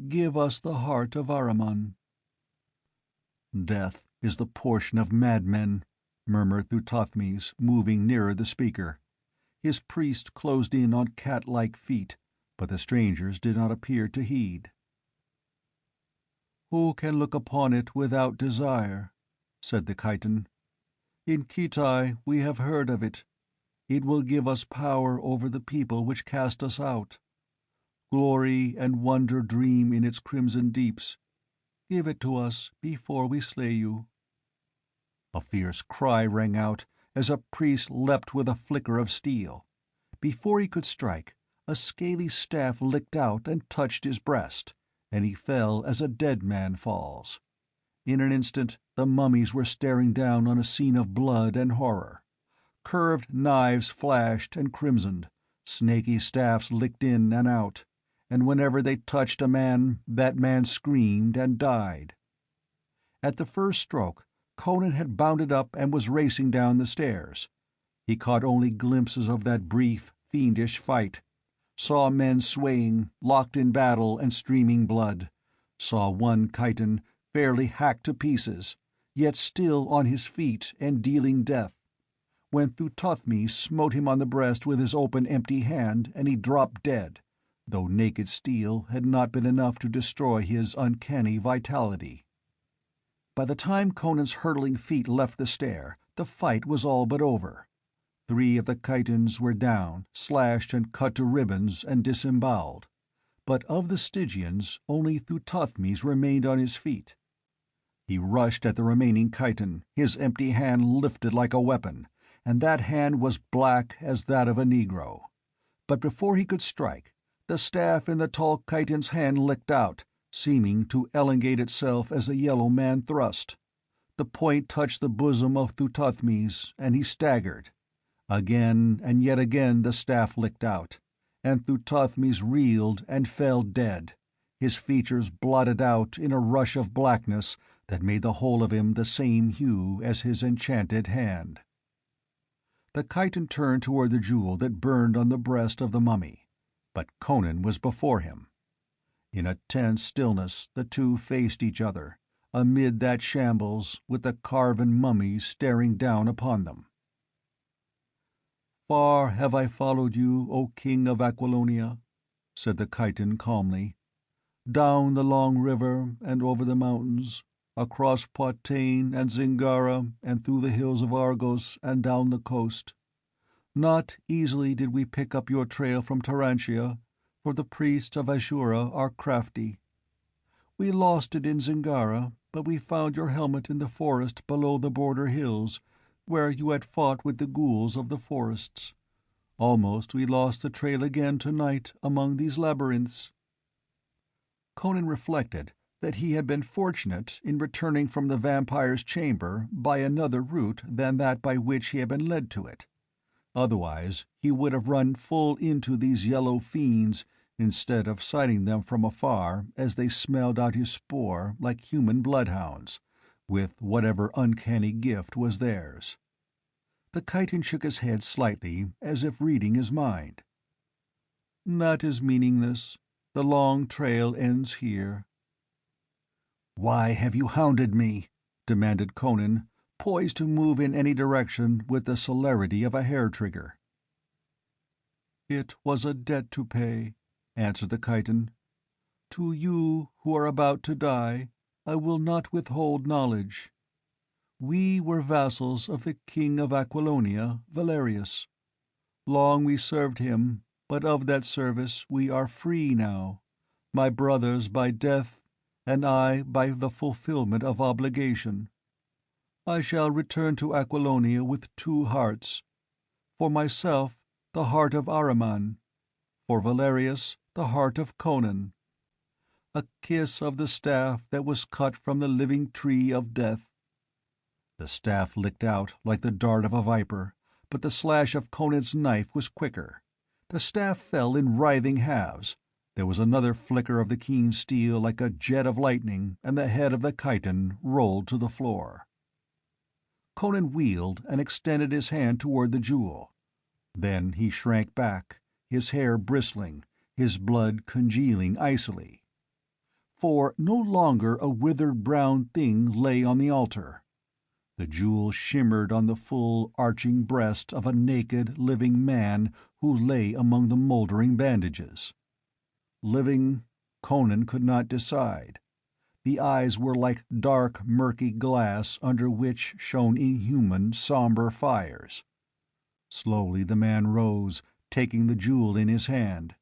give us the heart of Ahriman." "Death is the portion of madmen," murmured Thuthothmes, moving nearer the speaker. His priest closed in on cat-like feet, but the strangers did not appear to heed. "Who can look upon it without desire?" said the chiton. "In Khitai we have heard of it. It will give us power over the people which cast us out. Glory and wonder dream in its crimson deeps. Give it to us before we slay you." A fierce cry rang out as a priest leapt with a flicker of steel. Before he could strike, a scaly staff licked out and touched his breast, and he fell as a dead man falls. In an instant the mummies were staring down on a scene of blood and horror. Curved knives flashed and crimsoned, snaky staffs licked in and out, and whenever they touched a man, that man screamed and died. At the first stroke, Conan had bounded up and was racing down the stairs. He caught only glimpses of that brief, fiendish fight, saw men swaying, locked in battle and streaming blood, saw one chiton fairly hacked to pieces, yet still on his feet and dealing death, when Thuthothmes smote him on the breast with his open empty hand and he dropped dead, though naked steel had not been enough to destroy his uncanny vitality. By the time Conan's hurtling feet left the stair, the fight was all but over. 3 of the chitons were down, slashed and cut to ribbons and disemboweled. But of the Stygians, only Thuthothmes remained on his feet. He rushed at the remaining chiton, his empty hand lifted like a weapon, and that hand was black as that of a negro. But before he could strike, the staff in the tall chiton's hand licked out, seeming to elongate itself as the yellow man thrust. The point touched the bosom of Thuthothmes, and he staggered. Again and yet again the staff licked out, and Thuthothmes reeled and fell dead, his features blotted out in a rush of blackness that made the whole of him the same hue as his enchanted hand. The chiton turned toward the jewel that burned on the breast of the mummy, but Conan was before him. In a tense stillness the two faced each other, amid that shambles, with the carven mummies staring down upon them. "Far have I followed you, O King of Aquilonia," said the Chiton calmly, "down the long river and over the mountains, across Poitain and Zingara and through the hills of Argos and down the coast. Not easily did we pick up your trail from Tarantia, for the priests of Ashura are crafty. We lost it in Zingara, but we found your helmet in the forest below the border hills, where you had fought with the ghouls of the forests. Almost we lost the trail again tonight among these labyrinths." Conan reflected that he had been fortunate in returning from the vampire's chamber by another route than that by which he had been led to it. Otherwise he would have run full into these yellow fiends instead of sighting them from afar as they smelled out his spoor like human bloodhounds, with whatever uncanny gift was theirs. The Chiton shook his head slightly, as if reading his mind. "That is meaningless. The long trail ends here." "Why have you hounded me?" demanded Conan, poised to move in any direction with the celerity of a hair-trigger. "It was a debt to pay," answered the Chiton. "To you who are about to die, I will not withhold knowledge. We were vassals of the King of Aquilonia, Valerius. Long we served him, but of that service we are free now, my brothers by death, and I by the fulfillment of obligation. I shall return to Aquilonia with two hearts. For myself, the heart of Ahriman. For Valerius, the heart of Conan. A kiss of the staff that was cut from the living tree of death." The staff licked out like the dart of a viper, but the slash of Conan's knife was quicker. The staff fell in writhing halves. There was another flicker of the keen steel like a jet of lightning, and the head of the Chiton rolled to the floor. Conan wheeled and extended his hand toward the jewel. Then he shrank back, his hair bristling, his blood congealing icily. For no longer a withered brown thing lay on the altar. The jewel shimmered on the full, arching breast of a naked, living man who lay among the moldering bandages. Living, Conan could not decide. The eyes were like dark, murky glass under which shone inhuman, somber fires. Slowly the man rose, taking the jewel in his hand.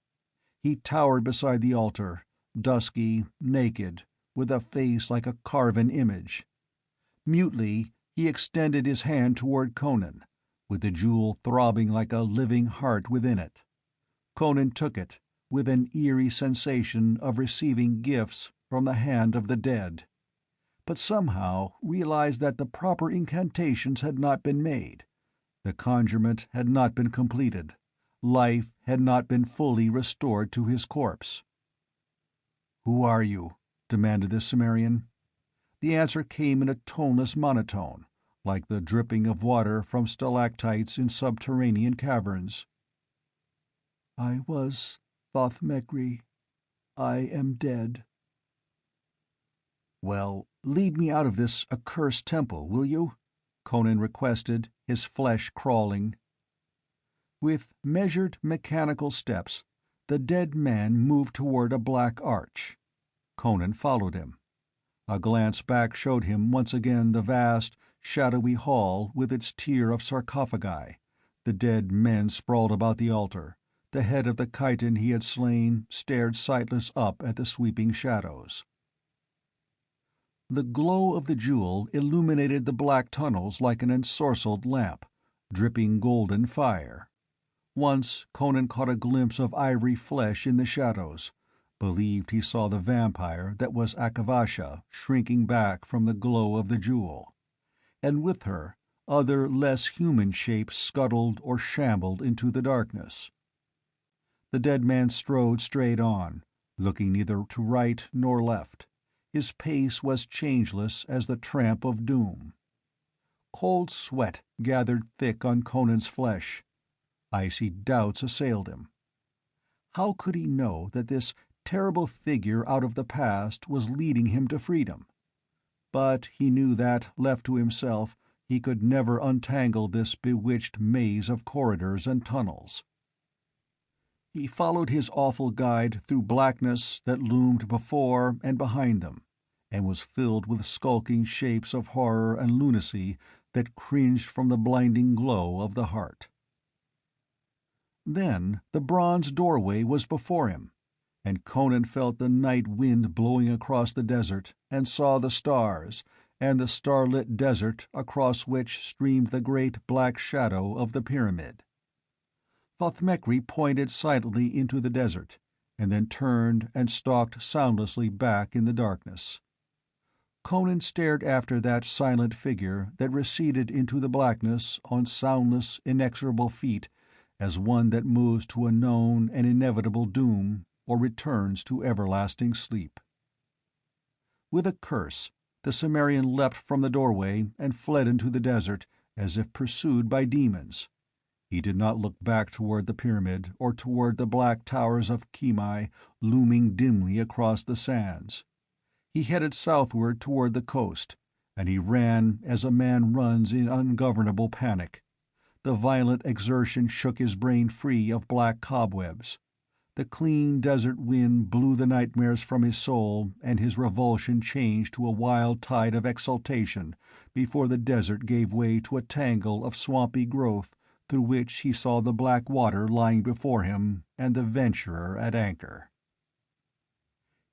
He towered beside the altar, dusky, naked, with a face like a carven image. Mutely he extended his hand toward Conan, with the jewel throbbing like a living heart within it. Conan took it, with an eerie sensation of receiving gifts from the hand of the dead, but somehow realized that the proper incantations had not been made. The conjurement had not been completed. Life had not been fully restored to his corpse. "Who are you?" demanded the Cimmerian. The answer came in a toneless monotone, like the dripping of water from stalactites in subterranean caverns. "I was Thoth-Mekri. I am dead." "Well, lead me out of this accursed temple, will you?" Conan requested, his flesh crawling. With measured, mechanical steps, the dead man moved toward a black arch. Conan followed him. A glance back showed him once again the vast, shadowy hall with its tier of sarcophagi, the dead men sprawled about the altar. The head of the Chiton he had slain stared sightless up at the sweeping shadows. The glow of the jewel illuminated the black tunnels like an ensorcelled lamp, dripping golden fire. Once Conan caught a glimpse of ivory flesh in the shadows, believed he saw the vampire that was Akavasha shrinking back from the glow of the jewel, and with her other less human shapes scuttled or shambled into the darkness. The dead man strode straight on, looking neither to right nor left. His pace was changeless as the tramp of doom. Cold sweat gathered thick on Conan's flesh. Icy doubts assailed him. How could he know that this terrible figure out of the past was leading him to freedom? but he knew that, left to himself, he could never untangle this bewitched maze of corridors and tunnels. He followed his awful guide through blackness that loomed before and behind them, and was filled with skulking shapes of horror and lunacy that cringed from the blinding glow of the heart. Then the bronze doorway was before him, and Conan felt the night wind blowing across the desert, and saw the stars, and the starlit desert across which streamed the great black shadow of the pyramid. Thauthmekri pointed silently into the desert, and then turned and stalked soundlessly back in the darkness. Conan stared after that silent figure that receded into the blackness on soundless, inexorable feet, as one that moves to a known and inevitable doom, or returns to everlasting sleep. With a curse, the Cimmerian leapt from the doorway and fled into the desert, as if pursued by demons. He did not look back toward the pyramid, or toward the black towers of Kimai looming dimly across the sands. He headed southward toward the coast, and he ran as a man runs in ungovernable panic. The violent exertion shook his brain free of black cobwebs. The clean desert wind blew the nightmares from his soul, and his revulsion changed to a wild tide of exultation before the desert gave way to a tangle of swampy growth through which he saw the black water lying before him and the venturer at anchor.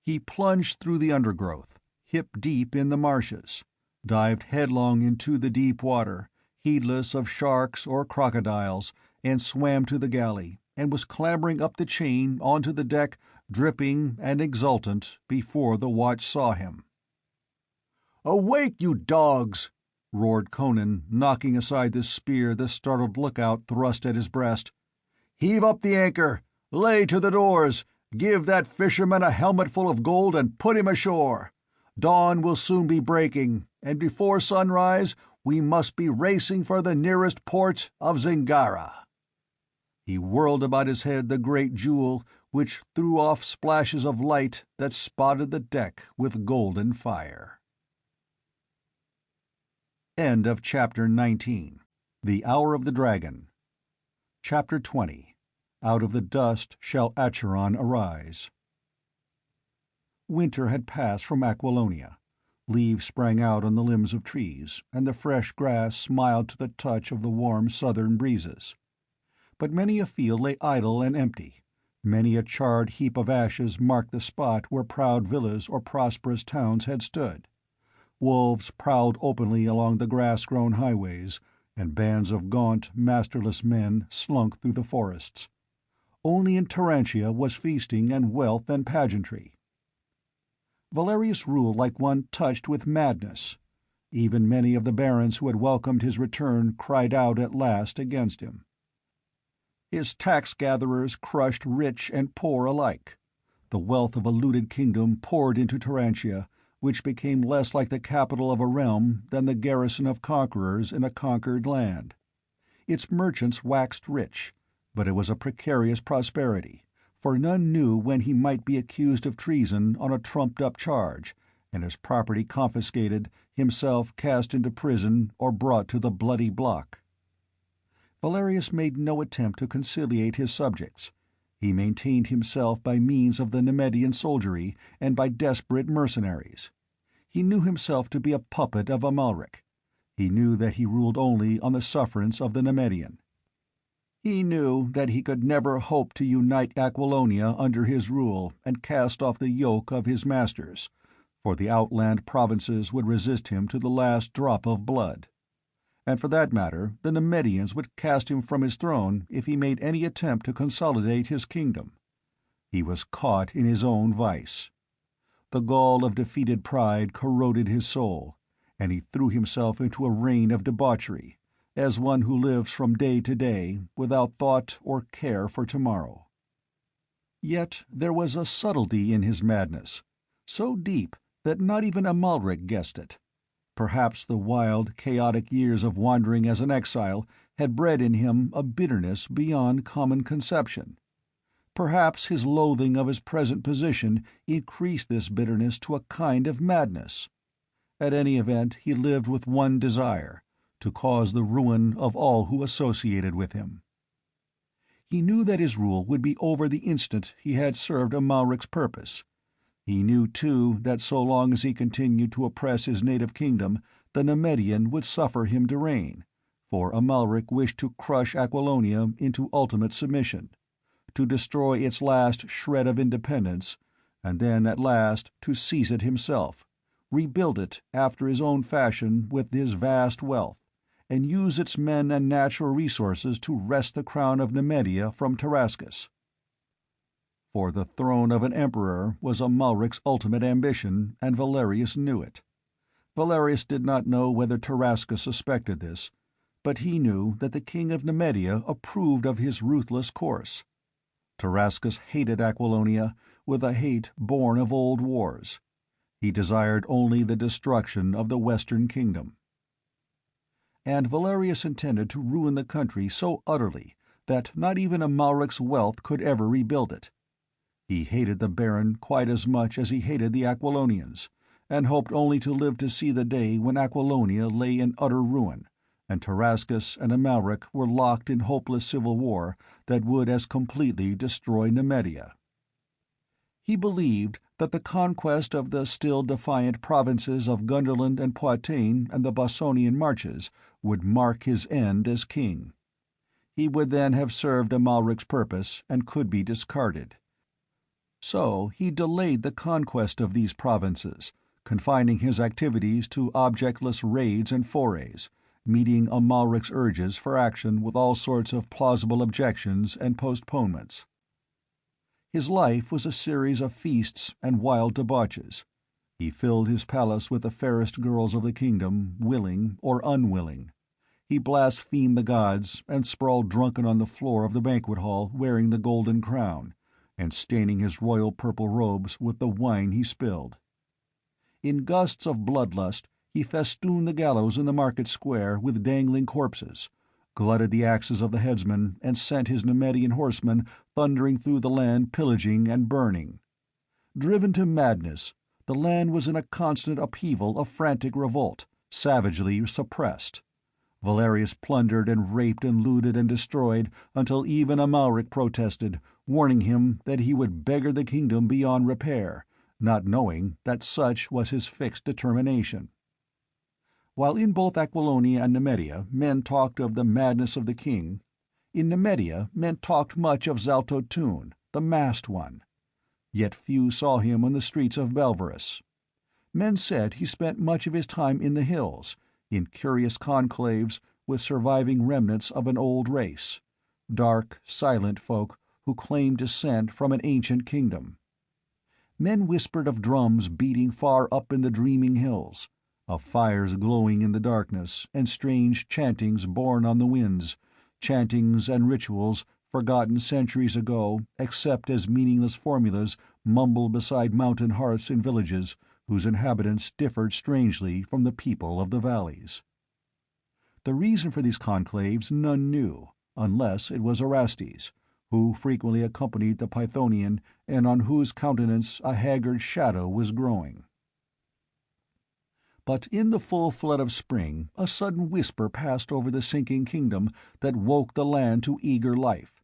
He plunged through the undergrowth, hip-deep in the marshes, dived headlong into the deep water, heedless of sharks or crocodiles, and swam to the galley, and was clambering up the chain onto the deck, dripping and exultant, before the watch saw him. "Awake, you dogs!" roared Conan, knocking aside the spear the startled lookout thrust at his breast. "Heave up the anchor! Lay to the doors! Give that fisherman a helmetful of gold and put him ashore! Dawn will soon be breaking, and before sunrise we must be racing for the nearest port of Zingara." He whirled about his head the great jewel, which threw off splashes of light that spotted the deck with golden fire. End of Chapter 19. The Hour of the Dragon. Chapter 20. Out of the dust shall Acheron arise. Winter had passed from Aquilonia. Leaves sprang out on the limbs of trees, and the fresh grass smiled to the touch of the warm southern breezes. But many a field lay idle and empty. Many a charred heap of ashes marked the spot where proud villas or prosperous towns had stood. Wolves prowled openly along the grass-grown highways, and bands of gaunt, masterless men slunk through the forests. Only in Turantia was feasting and wealth and pageantry. Valerius ruled like one touched with madness. Even many of the barons who had welcomed his return cried out at last against him. His tax-gatherers crushed rich and poor alike. The wealth of a looted kingdom poured into Turantia, which became less like the capital of a realm than the garrison of conquerors in a conquered land. Its merchants waxed rich, but it was a precarious prosperity, for none knew when he might be accused of treason on a trumped-up charge, and his property confiscated, himself cast into prison or brought to the bloody block. Valerius made no attempt to conciliate his subjects. He maintained himself by means of the Nemedian soldiery and by desperate mercenaries. He knew himself to be a puppet of Amalric. He knew that he ruled only on the sufferance of the Nemedian. He knew that he could never hope to unite Aquilonia under his rule and cast off the yoke of his masters, for the outland provinces would resist him to the last drop of blood. And for that matter, the Nemedians would cast him from his throne if he made any attempt to consolidate his kingdom. He was caught in his own vice. The gall of defeated pride corroded his soul, and he threw himself into a reign of debauchery, as one who lives from day to day, without thought or care for tomorrow. Yet there was a subtlety in his madness, so deep that not even Amalric guessed it. Perhaps the wild, chaotic years of wandering as an exile had bred in him a bitterness beyond common conception. Perhaps his loathing of his present position increased this bitterness to a kind of madness. At any event, he lived with one desire: to cause the ruin of all who associated with him. He knew that his rule would be over the instant he had served Amalric's purpose. He knew, too, that so long as he continued to oppress his native kingdom, the Nemedian would suffer him to reign, for Amalric wished to crush Aquilonia into ultimate submission, to destroy its last shred of independence, and then at last to seize it himself, rebuild it after his own fashion with his vast wealth, and use its men and natural resources to wrest the crown of Nemedia from Tarascus. For the throne of an emperor was Amalric's ultimate ambition, and Valerius knew it. Valerius did not know whether Tarascus suspected this, but he knew that the king of Nemedia approved of his ruthless course. Tarascus hated Aquilonia with a hate born of old wars. He desired only the destruction of the Western Kingdom. And Valerius intended to ruin the country so utterly that not even Amalric's wealth could ever rebuild it. He hated the Baron quite as much as he hated the Aquilonians, and hoped only to live to see the day when Aquilonia lay in utter ruin, and Tarascus and Amalric were locked in hopeless civil war that would as completely destroy Nemedia. He believed that the conquest of the still defiant provinces of Gunderland and Poitou and the Bossonian Marches would mark his end as king. He would then have served Amalric's purpose and could be discarded. So he delayed the conquest of these provinces, confining his activities to objectless raids and forays, meeting Amalric's urges for action with all sorts of plausible objections and postponements. His life was a series of feasts and wild debauches. He filled his palace with the fairest girls of the kingdom, willing or unwilling. He blasphemed the gods, and sprawled drunken on the floor of the banquet hall wearing the golden crown, and staining his royal purple robes with the wine he spilled. In gusts of bloodlust he festooned the gallows in the market square with dangling corpses, glutted the axes of the headsmen, and sent his Nemedian horsemen thundering through the land, pillaging and burning. Driven to madness, the land was in a constant upheaval of frantic revolt, savagely suppressed. Valerius plundered and raped and looted and destroyed until even Amalric protested, warning him that he would beggar the kingdom beyond repair, not knowing that such was his fixed determination. While in both Aquilonia and Nemedia men talked of the madness of the king, in Nemedia men talked much of Zalto Tun, the masked one. Yet few saw him on the streets of Belverus. Men said he spent much of his time in the hills, in curious conclaves with surviving remnants of an old race, dark, silent folk who claimed descent from an ancient kingdom. Men whispered of drums beating far up in the dreaming hills, of fires glowing in the darkness, and strange chantings borne on the winds, chantings and rituals forgotten centuries ago except as meaningless formulas mumbled beside mountain hearths in villages whose inhabitants differed strangely from the people of the valleys. The reason for these conclaves none knew, unless it was Erastes, who frequently accompanied the Pythonian and on whose countenance a haggard shadow was growing. But in the full flood of spring a sudden whisper passed over the sinking kingdom that woke the land to eager life.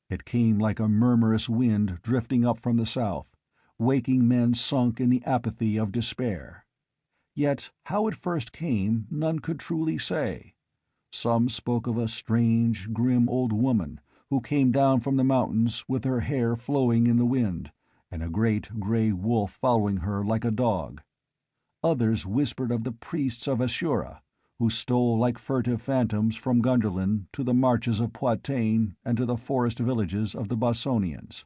It came like a murmurous wind drifting up from the south, waking men sunk in the apathy of despair. Yet how it first came none could truly say. Some spoke of a strange, grim old woman who came down from the mountains with her hair flowing in the wind, and a great grey wolf following her like a dog. Others whispered of the priests of Ashura, who stole like furtive phantoms from Gunderland to the marches of Poitou and to the forest villages of the Bossonians.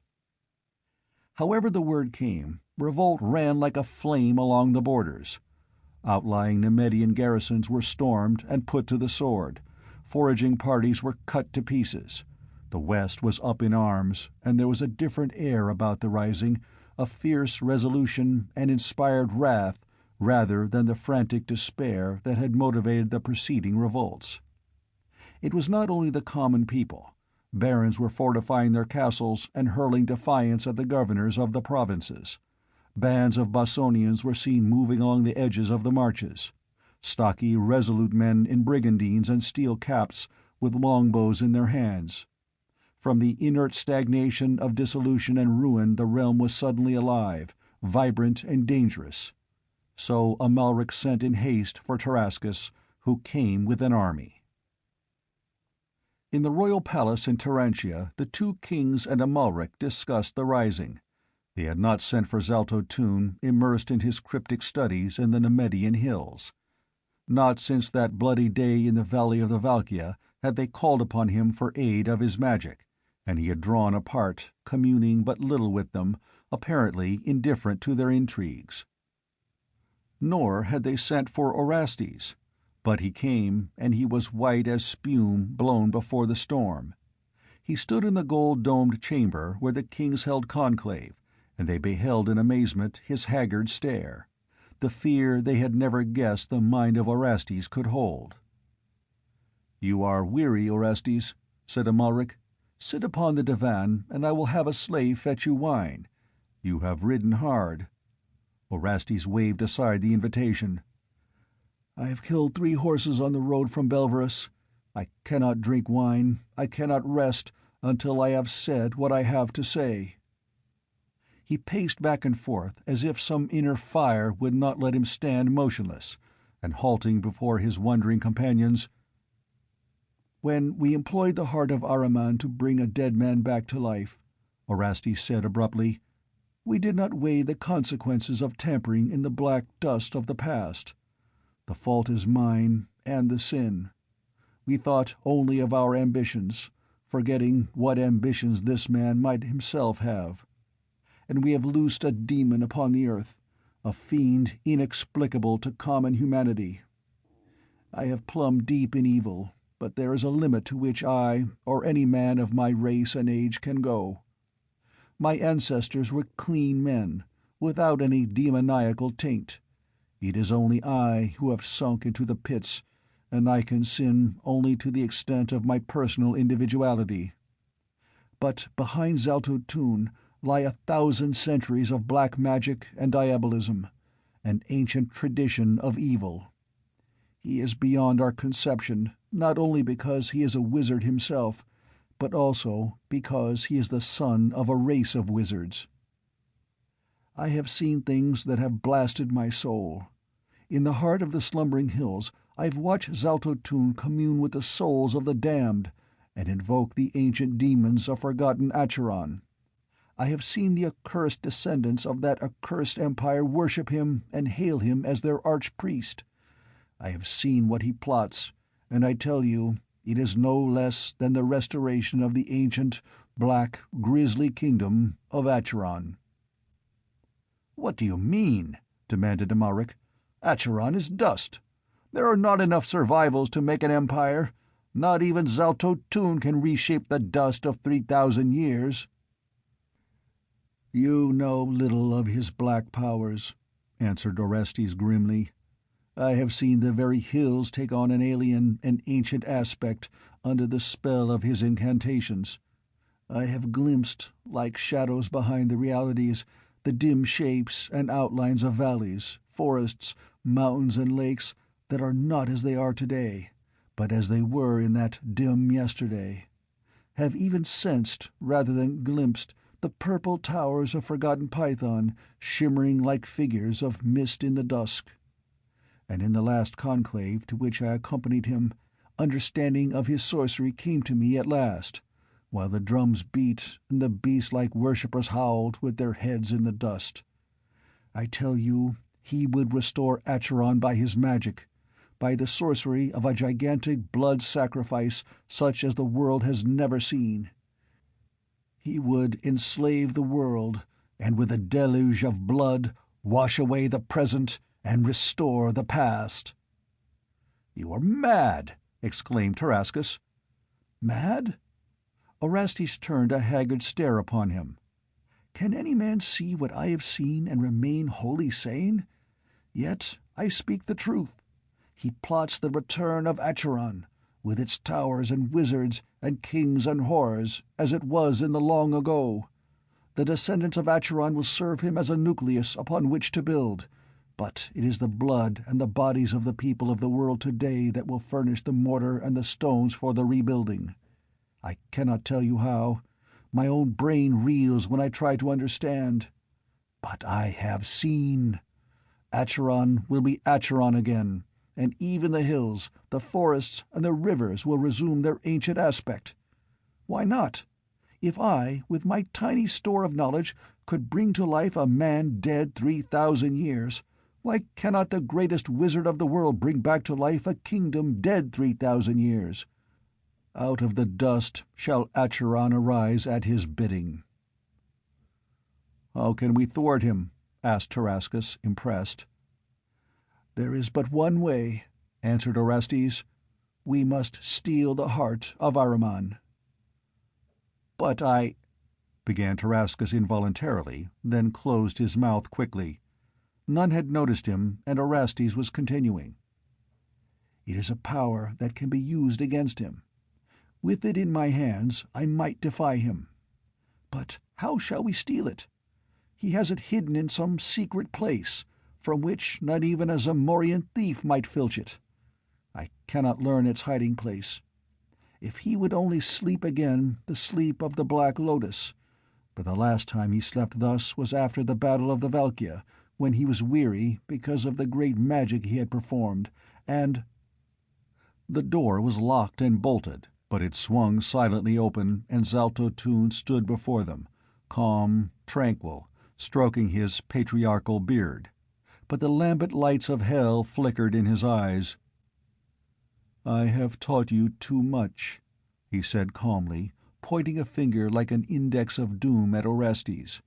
However the word came, revolt ran like a flame along the borders. Outlying Nemedian garrisons were stormed and put to the sword, foraging parties were cut to pieces. The West was up in arms, and there was a different air about the rising, a fierce resolution and inspired wrath rather than the frantic despair that had motivated the preceding revolts. It was not only the common people. Barons were fortifying their castles and hurling defiance at the governors of the provinces. Bands of Bossonians were seen moving along the edges of the marches, stocky, resolute men in brigandines and steel caps with longbows in their hands. From the inert stagnation of dissolution and ruin the realm was suddenly alive, vibrant and dangerous. So Amalric sent in haste for Tarascus, who came with an army. In the royal palace in Tarantia, the two kings and Amalric discussed the rising. They had not sent for Zalto Tun, immersed in his cryptic studies in the Nemedian hills. Not since that bloody day in the valley of the Valkia had they called upon him for aid of his magic, and he had drawn apart, communing but little with them, apparently indifferent to their intrigues. Nor had they sent for Orestes, but he came, and he was white as spume blown before the storm. He stood in the gold-domed chamber where the kings held conclave, and they beheld in amazement his haggard stare, the fear they had never guessed the mind of Orestes could hold. "You are weary, Orestes," said Amalric. "Sit upon the divan, and I will have a slave fetch you wine. You have ridden hard." Orestes waved aside the invitation. "I have killed 3 horses on the road from Belverus. I cannot drink wine, I cannot rest, until I have said what I have to say." He paced back and forth as if some inner fire would not let him stand motionless, and halting before his wondering companions, "When we employed the heart of Ahriman to bring a dead man back to life," Orestes said abruptly, "we did not weigh the consequences of tampering in the black dust of the past. The fault is mine, and the sin. We thought only of our ambitions, forgetting what ambitions this man might himself have. And we have loosed a demon upon the earth, a fiend inexplicable to common humanity. I have plumbed deep in evil, but there is a limit to which I, or any man of my race and age, can go. My ancestors were clean men, without any demoniacal taint. It is only I who have sunk into the pits, and I can sin only to the extent of my personal individuality. But behind Zalto Tun lie 1,000 centuries of black magic and diabolism, an ancient tradition of evil. He is beyond our conception, not only because he is a wizard himself, but also because he is the son of a race of wizards. I have seen things that have blasted my soul. In the heart of the slumbering hills I've watched Zalto Tun commune with the souls of the damned, and invoke the ancient demons of forgotten Acheron. I have seen the accursed descendants of that accursed empire worship him and hail him as their arch-priest. I have seen what he plots, and I tell you, it is no less than the restoration of the ancient, black, grisly kingdom of Acheron." "What do you mean?" demanded Amalric. "Acheron is dust. There are not enough survivals to make an empire. Not even Zalto Tun can reshape the dust of 3,000 years." "You know little of his black powers," answered Orestes grimly. "I have seen the very hills take on an alien and ancient aspect under the spell of his incantations. I have glimpsed, like shadows behind the realities, the dim shapes and outlines of valleys, forests, mountains and lakes that are not as they are today, but as they were in that dim yesterday. Have even sensed, rather than glimpsed, the purple towers of forgotten Python shimmering like figures of mist in the dusk. And in the last conclave to which I accompanied him, understanding of his sorcery came to me at last, while the drums beat and the beast-like worshippers howled with their heads in the dust. I tell you, he would restore Acheron by his magic, by the sorcery of a gigantic blood sacrifice such as the world has never seen. He would enslave the world, and with a deluge of blood wash away the present and restore the past." "You are mad!" exclaimed Tarascus. "Mad?" Orestes turned a haggard stare upon him. "Can any man see what I have seen and remain wholly sane? Yet I speak the truth. He plots the return of Acheron, with its towers and wizards and kings and horrors, as it was in the long ago. The descendants of Acheron will serve him as a nucleus upon which to build, but it is the blood and the bodies of the people of the world today that will furnish the mortar and the stones for the rebuilding. I cannot tell you how. My own brain reels when I try to understand. But I have seen. Acheron will be Acheron again, and even the hills, the forests, and the rivers will resume their ancient aspect. Why not? If I, with my tiny store of knowledge, could bring to life a man dead 3,000 years, why cannot the greatest wizard of the world bring back to life a kingdom dead 3,000 years? Out of the dust shall Acheron arise at his bidding." "How can we thwart him?" asked Tarascus, impressed. "There is but one way," answered Orestes. "We must steal the heart of Ahriman." "But I—" began Tarascus involuntarily, then closed his mouth quickly. None had noticed him, and Orestes was continuing. "It is a power that can be used against him. With it in my hands, I might defy him. But how shall we steal it? He has it hidden in some secret place, from which not even a Zamorian thief might filch it. I cannot learn its hiding place. If he would only sleep again the sleep of the Black Lotus, but the last time he slept thus was after the Battle of the Valkyr, when he was weary because of the great magic he had performed, and—" The door was locked and bolted, but it swung silently open, and Zalto Tune stood before them, calm, tranquil, stroking his patriarchal beard. But the lambent lights of hell flickered in his eyes. "I have taught you too much," he said calmly, pointing a finger like an index of doom at Orestes.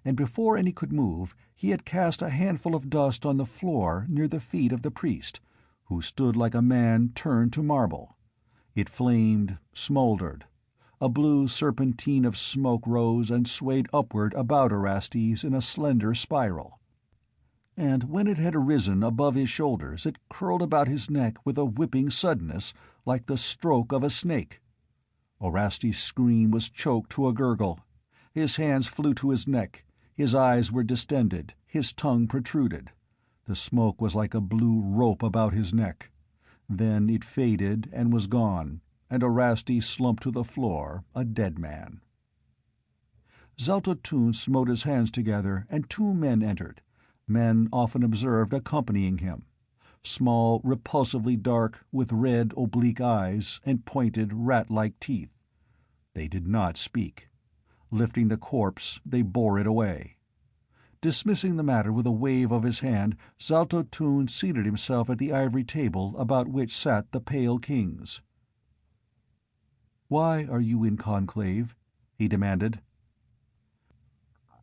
And before any could move, he had cast a handful of dust on the floor near the feet of the priest, who stood like a man turned to marble. It flamed, smoldered. A blue serpentine of smoke rose and swayed upward about Orestes in a slender spiral. And when it had arisen above his shoulders, it curled about his neck with a whipping suddenness, like the stroke of a snake. Orestes' scream was choked to a gurgle. His hands flew to his neck. His eyes were distended, his tongue protruded. The smoke was like a blue rope about his neck. Then it faded and was gone, and Orestes slumped to the floor, a dead man. Zalto Tune smote his hands together, and two men entered, men often observed accompanying him, small, repulsively dark, with red, oblique eyes and pointed, rat-like teeth. They did not speak. Lifting the corpse, they bore it away. Dismissing the matter with a wave of his hand, Zalto Tune seated himself at the ivory table about which sat the Pale Kings. "Why are you in conclave?" he demanded.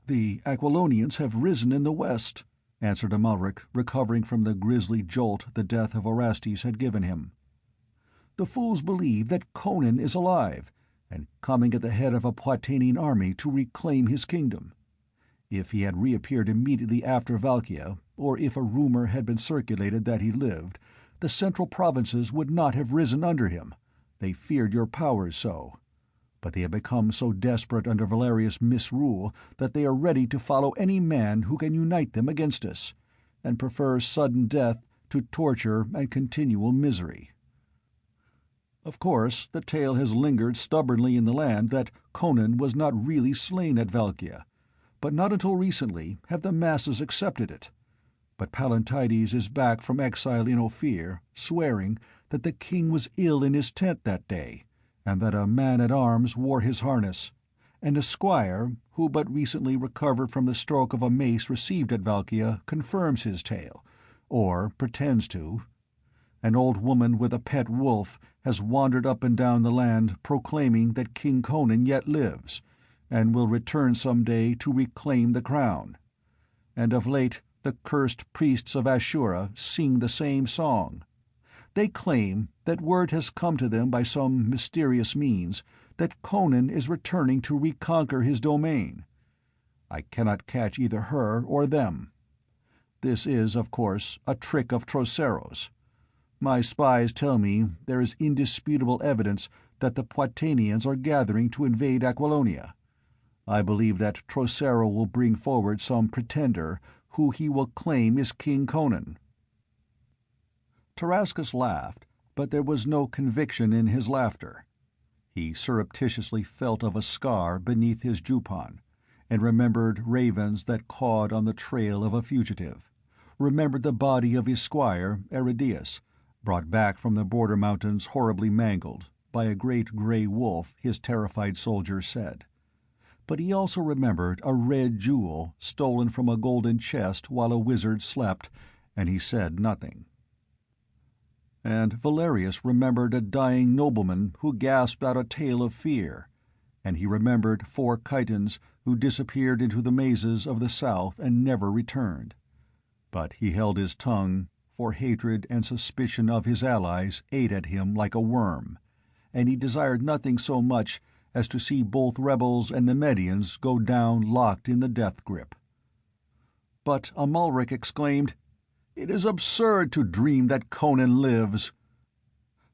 "The Aquilonians have risen in the west," answered Amalric, recovering from the grisly jolt the death of Orestes had given him. "The fools believe that Conan is alive, and coming at the head of a Poitanian army to reclaim his kingdom. If he had reappeared immediately after Valkia, or if a rumor had been circulated that he lived, the central provinces would not have risen under him. They feared your powers so. But they have become so desperate under Valerius' misrule that they are ready to follow any man who can unite them against us, and prefer sudden death to torture and continual misery. Of course, the tale has lingered stubbornly in the land that Conan was not really slain at Valkia, but not until recently have the masses accepted it. But Palantides is back from exile in Ophir, swearing that the king was ill in his tent that day, and that a man-at-arms wore his harness, and a squire, who but recently recovered from the stroke of a mace received at Valkia, confirms his tale, or pretends to. An old woman with a pet wolf has wandered up and down the land proclaiming that King Conan yet lives, and will return some day to reclaim the crown. And of late the cursed priests of Ashura sing the same song. They claim that word has come to them by some mysterious means that Conan is returning to reconquer his domain. I cannot catch either her or them. This is, of course, a trick of Trocero's. My spies tell me there is indisputable evidence that the Poitanians are gathering to invade Aquilonia. I believe that Trocero will bring forward some pretender who he will claim is King Conan." Tarascus laughed, but there was no conviction in his laughter. He surreptitiously felt of a scar beneath his jupon, and remembered ravens that cawed on the trail of a fugitive, remembered the body of his squire, Eridius, brought back from the border mountains horribly mangled, by a great grey wolf, his terrified soldiers said. But he also remembered a red jewel stolen from a golden chest while a wizard slept, and he said nothing. And Valerius remembered a dying nobleman who gasped out a tale of fear, and he remembered 4 Chitons who disappeared into the mazes of the south and never returned. But he held his tongue, for hatred and suspicion of his allies ate at him like a worm, and he desired nothing so much as to see both rebels and Nemedians go down locked in the death grip. But Amalric exclaimed, "It is absurd to dream that Conan lives."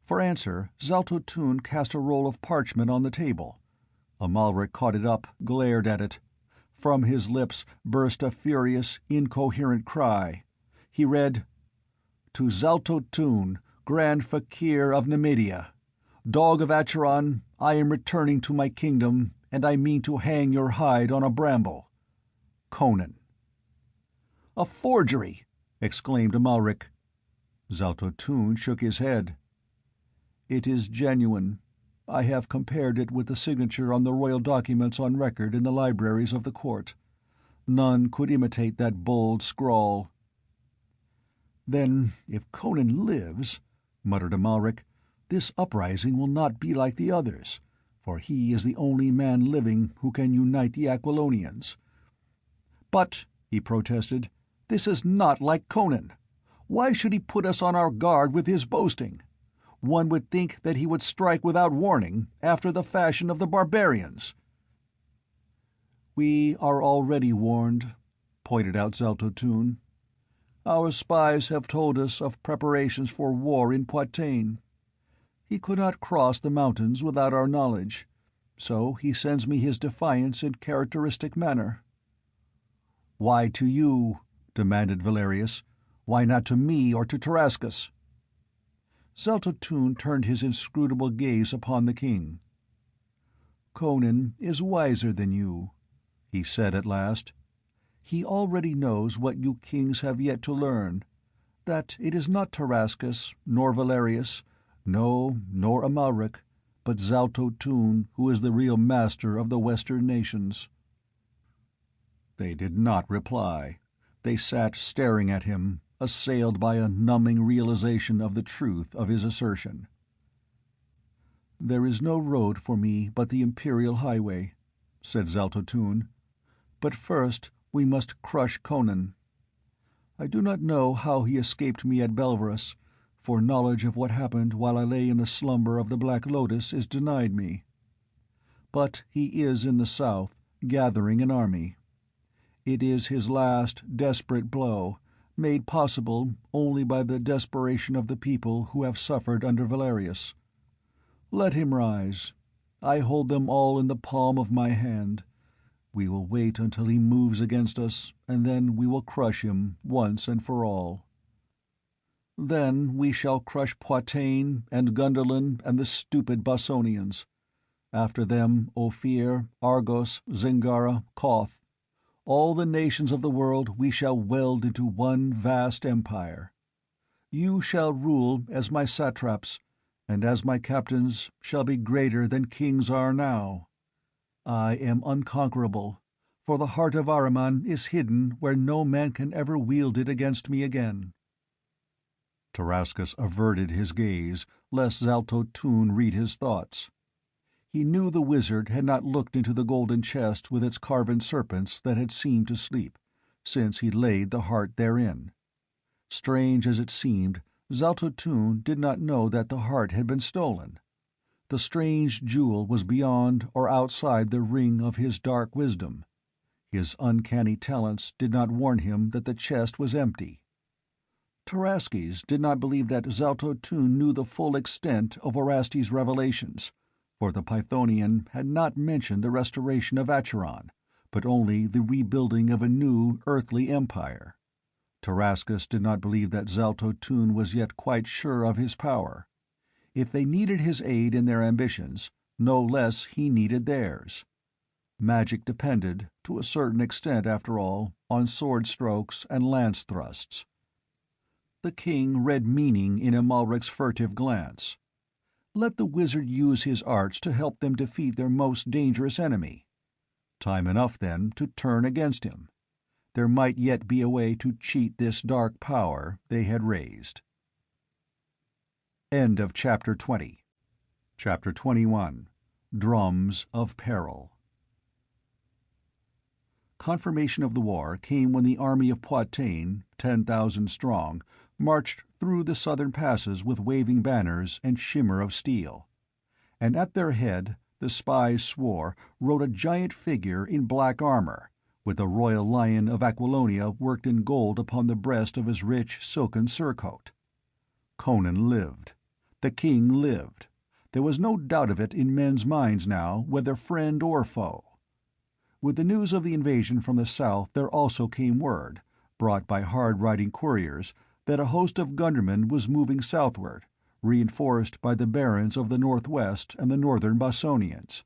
For answer, Zaltotun cast a roll of parchment on the table. Amalric caught it up, glared at it. From his lips burst a furious, incoherent cry. He read, "To Zaltotun, Grand Fakir of Nemedia, Dog of Acheron, I am returning to my kingdom, and I mean to hang your hide on a bramble. Conan." "A forgery!" exclaimed Amalric. Zaltotun shook his head. "It is genuine. I have compared it with the signature on the royal documents on record in the libraries of the court. None could imitate that bold scrawl." "Then, if Conan lives," muttered Amalric, "this uprising will not be like the others, for he is the only man living who can unite the Aquilonians." "But," he protested, "this is not like Conan. Why should he put us on our guard with his boasting? One would think that he would strike without warning, after the fashion of the barbarians." "We are already warned," pointed out Zaltotun. "Our spies have told us of preparations for war in Poitain. He could not cross the mountains without our knowledge, so he sends me his defiance in characteristic manner." "Why to you?" demanded Valerius. "Why not to me or to Tarascus?" Zaltotun turned his inscrutable gaze upon the king. "Conan is wiser than you," he said at last. "He already knows what you kings have yet to learn, that it is not Tarascus, nor Valerius, no, nor Amalric, but Zaltotun who is the real master of the Western nations." They did not reply. They sat staring at him, assailed by a numbing realization of the truth of his assertion. "There is no road for me but the Imperial Highway," said Zaltotun. "But first we must crush Conan. I do not know how he escaped me at Belverus, for knowledge of what happened while I lay in the slumber of the Black Lotus is denied me. But he is in the south, gathering an army. It is his last, desperate blow, made possible only by the desperation of the people who have suffered under Valerius. Let him rise. I hold them all in the palm of my hand. We will wait until he moves against us, and then we will crush him once and for all. Then we shall crush Poitain and Gunderlin and the stupid Bossonians. After them Ophir, Argos, Zingara, Koth. All the nations of the world we shall weld into one vast empire. You shall rule as my satraps, and as my captains shall be greater than kings are now. I am unconquerable, for the heart of Ahriman is hidden where no man can ever wield it against me again." Tarascus averted his gaze, lest Zaltotun read his thoughts. He knew the wizard had not looked into the golden chest with its carven serpents that had seemed to sleep, since he laid the heart therein. Strange as it seemed, Zaltotun did not know that the heart had been stolen. The strange jewel was beyond or outside the ring of his dark wisdom. His uncanny talents did not warn him that the chest was empty. Tarascus did not believe that Zaltotun knew the full extent of Orastes' revelations, for the Pythonian had not mentioned the restoration of Acheron, but only the rebuilding of a new earthly empire. Tarascus did not believe that Zalto Tun was yet quite sure of his power. If they needed his aid in their ambitions, no less he needed theirs. Magic depended, to a certain extent after all, on sword strokes and lance thrusts. The king read meaning in Amalric's furtive glance. Let the wizard use his arts to help them defeat their most dangerous enemy. Time enough, then, to turn against him. There might yet be a way to cheat this dark power they had raised. End of Chapter 20. Chapter 21. Drums of Peril. Confirmation of the war came when the army of Poitain, 10,000 strong, marched through the southern passes with waving banners and shimmer of steel. And at their head, the spies swore, rode a giant figure in black armor, with the royal lion of Aquilonia worked in gold upon the breast of his rich silken surcoat. Conan lived. The king lived. There was no doubt of it in men's minds now, whether friend or foe. With the news of the invasion from the south there also came word, brought by hard-riding couriers, that a host of Gundermen was moving southward, reinforced by the barons of the northwest and the northern Bossonians.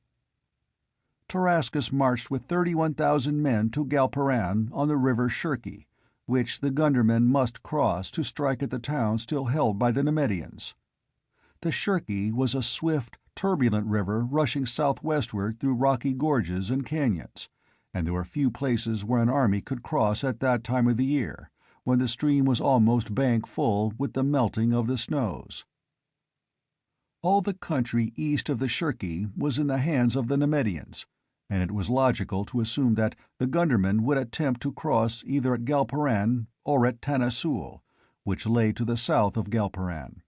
Tarascus marched with 31,000 men to Galparan on the river Shirki, which the Gundermen must cross to strike at the town still held by the Nemedians. The Shirki was a swift, turbulent river rushing southwestward through rocky gorges and canyons, and there were few places where an army could cross at that time of the year, when the stream was almost bank full with the melting of the snows. All the country east of the Shirki was in the hands of the Nemedians, and it was logical to assume that the Gundermen would attempt to cross either at Galparan or at Tanasul, which lay to the south of Galparan.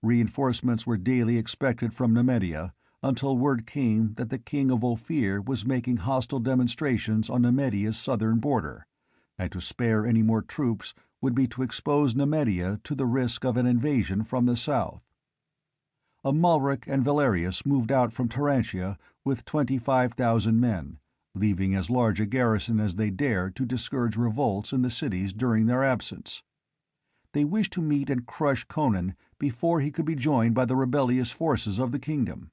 Reinforcements were daily expected from Nemedia, until word came that the king of Ophir was making hostile demonstrations on Nemedia's southern border, and to spare any more troops would be to expose Nemedia to the risk of an invasion from the south. Amalric and Valerius moved out from Tarantia with 25,000 men, leaving as large a garrison as they dared to discourage revolts in the cities during their absence. They wished to meet and crush Conan before he could be joined by the rebellious forces of the kingdom.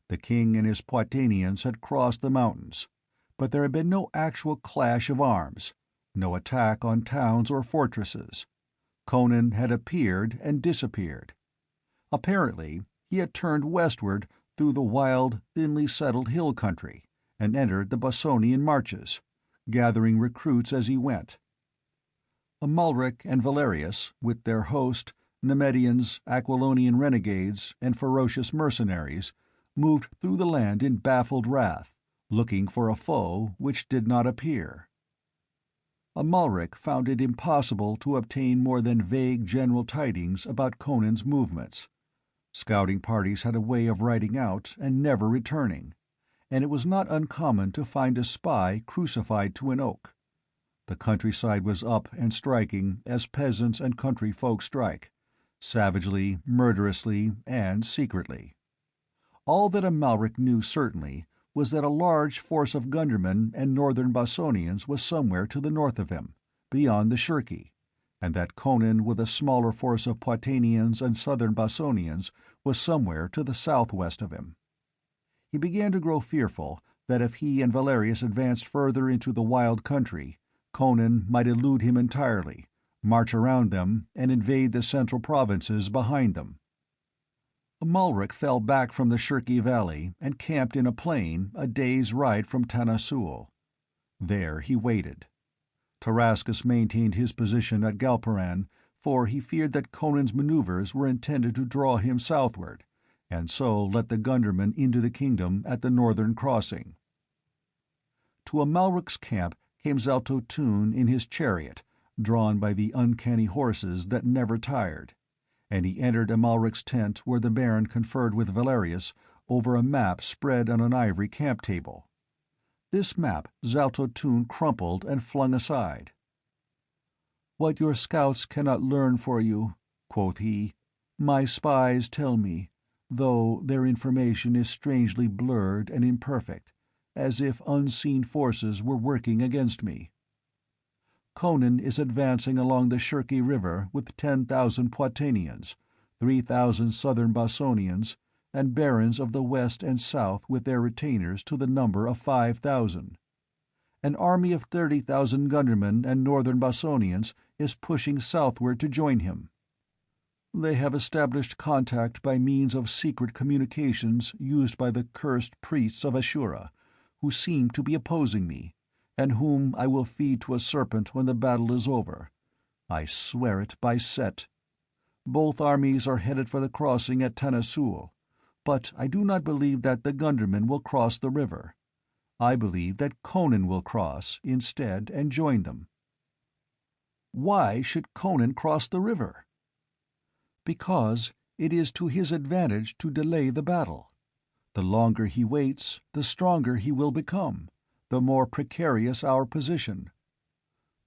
The king and his Poitanians had crossed the mountains, but there had been no actual clash of arms, no attack on towns or fortresses. Conan had appeared and disappeared. Apparently, he had turned westward through the wild, thinly settled hill country, and entered the Bossonian marches, gathering recruits as he went. Amalric and Valerius, with their host, Nemedians, Aquilonian renegades, and ferocious mercenaries, moved through the land in baffled wrath, looking for a foe which did not appear. Amalric found it impossible to obtain more than vague general tidings about Conan's movements. Scouting parties had a way of riding out and never returning, and it was not uncommon to find a spy crucified to an oak. The countryside was up and striking as peasants and country folk strike, savagely, murderously, and secretly. All that Amalric knew certainly was that a large force of Gundermen and northern Bossonians was somewhere to the north of him, beyond the Shirki, and that Conan with a smaller force of Poitanians and southern Bossonians was somewhere to the southwest of him. He began to grow fearful that if he and Valerius advanced further into the wild country, Conan might elude him entirely, march around them, and invade the central provinces behind them. Amalric fell back from the Shirki Valley and camped in a plain a day's ride from Tanasul. There he waited. Tarascus maintained his position at Galparan, for he feared that Conan's maneuvers were intended to draw him southward, and so let the Gundermen into the kingdom at the northern crossing. To Amalric's camp came Zalto Tun in his chariot, drawn by the uncanny horses that never tired, and he entered Amalric's tent where the Baron conferred with Valerius over a map spread on an ivory camp table. This map Zalto Tun crumpled and flung aside. "What your scouts cannot learn for you," quoth he, "my spies tell me. though their information is strangely blurred and imperfect, as if unseen forces were working against me. Conan is advancing along the Shirki River with 10,000 Poitanians, 3,000 southern Bossonians, and barons of the west and south with their retainers to the number of 5,000. An army of 30,000 Gundermen and northern Bossonians is pushing southward to join him. They have established contact by means of secret communications used by the cursed priests of Ashura, who seem to be opposing me, and whom I will feed to a serpent when the battle is over. I swear it by Set. Both armies are headed for the crossing at Tanasul, but I do not believe that the Gundermen will cross the river. I believe that Conan will cross, instead, and join them. Why should Conan cross the river? Because it is to his advantage to delay the battle. The longer he waits, the stronger he will become, the more precarious our position.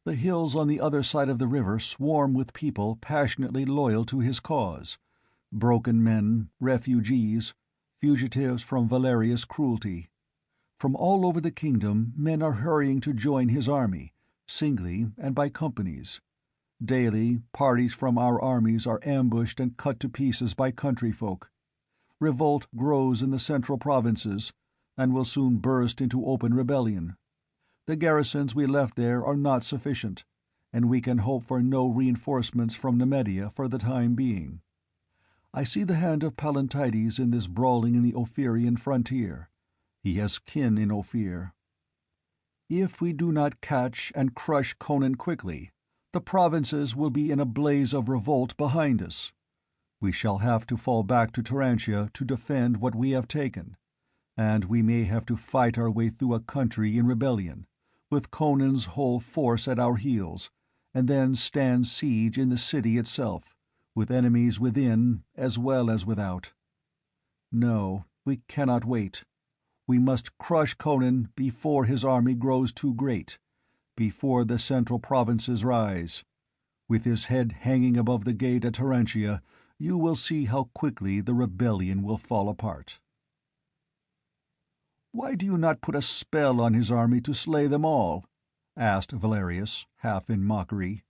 The hills on the other side of the river swarm with people passionately loyal to his cause: broken men, refugees, fugitives from Valeria's cruelty. From all over the kingdom men are hurrying to join his army, singly and by companies. Daily, parties from our armies are ambushed and cut to pieces by country folk. Revolt grows in the central provinces, and will soon burst into open rebellion. The garrisons we left there are not sufficient, and we can hope for no reinforcements from Nemedia for the time being. I see the hand of Palantides in this brawling in the Ophirian frontier. He has kin in Ophir. If we do not catch and crush Conan quickly, the provinces will be in a blaze of revolt behind us. We shall have to fall back to Turantia to defend what we have taken, and we may have to fight our way through a country in rebellion, with Conan's whole force at our heels, and then stand siege in the city itself, with enemies within as well as without. No, we cannot wait. We must crush Conan before his army grows too great, before the central provinces rise. With his head hanging above the gate at Turantia, you will see how quickly the rebellion will fall apart. "Why do you not put a spell on his army to slay them all?" asked Valerius, half in mockery.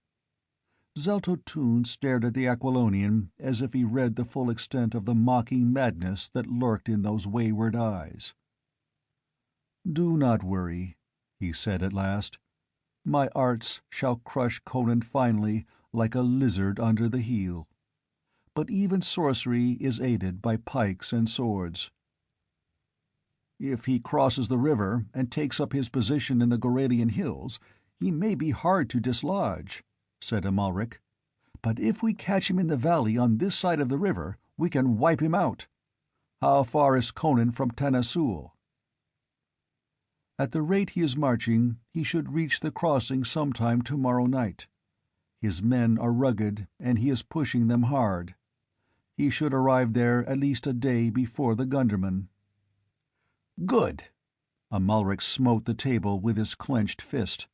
Zelto-Toon stared at the Aquilonian as if he read the full extent of the mocking madness that lurked in those wayward eyes. "Do not worry," he said at last. "My arts shall crush Conan finally like a lizard under the heel. But even sorcery is aided by pikes and swords." "If he crosses the river and takes up his position in the Goralian hills, he may be hard to dislodge," said Amalric. "But if we catch him in the valley on this side of the river, we can wipe him out. How far is Conan from Tanasul?" "At the rate he is marching, he should reach the crossing sometime tomorrow night. His men are rugged, and he is pushing them hard. He should arrive there at least a day before the Gundermen." "Good!" Amalric smote the table with his clenched fist.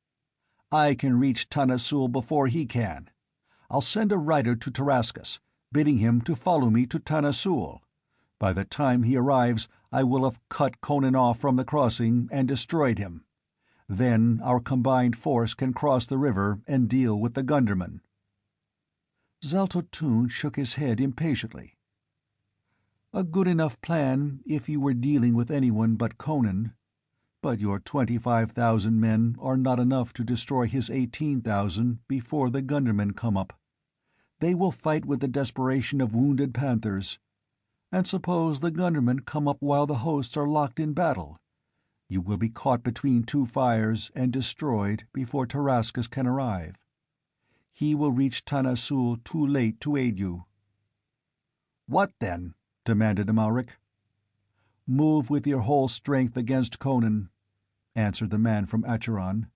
"I can reach Tanasul before he can. I'll send a rider to Tarascus, bidding him to follow me to Tanasul. By the time he arrives, I will have cut Conan off from the crossing and destroyed him. Then our combined force can cross the river and deal with the Gundermen." Zelto-Toon shook his head impatiently. "A good enough plan if you were dealing with anyone but Conan. But your 25,000 men are not enough to destroy his 18,000 before the Gundermen come up. They will fight with the desperation of wounded panthers. And suppose the Gundermen come up while the hosts are locked in battle. You will be caught between two fires and destroyed before Tarascus can arrive. He will reach Tanasul too late to aid you." "What then?" demanded Amalric. "Move with your whole strength against Conan," answered the man from Acheron.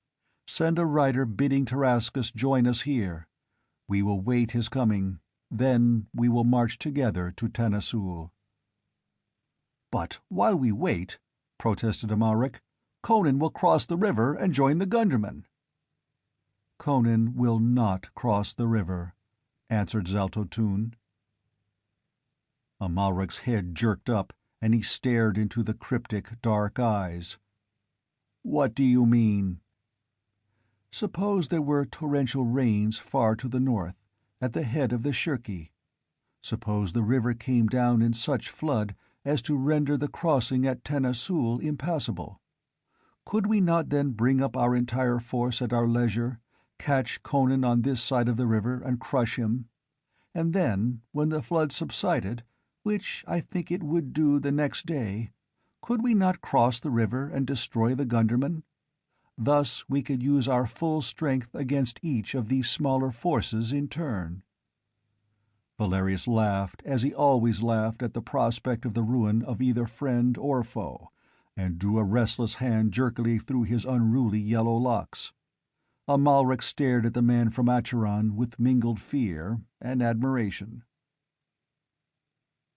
"Send a rider bidding Tarascus join us here. We will wait his coming. Then we will march together to Tanasul." "But while we wait," protested Amalric, "Conan will cross the river and join the Gundermen." "Conan will not cross the river," answered Zelto-Toon. Amalric's head jerked up, and he stared into the cryptic, dark eyes. "What do you mean?" "Suppose there were torrential rains far to the north, at the head of the Shirki. Suppose the river came down in such flood as to render the crossing at Tanasul impassable. Could we not then bring up our entire force at our leisure, catch Conan on this side of the river and crush him? And then, when the flood subsided, which I think it would do the next day, could we not cross the river and destroy the Gundermen? Thus we could use our full strength against each of these smaller forces in turn." Valerius laughed, as he always laughed at the prospect of the ruin of either friend or foe, and drew a restless hand jerkily through his unruly yellow locks. Amalric stared at the man from Acheron with mingled fear and admiration.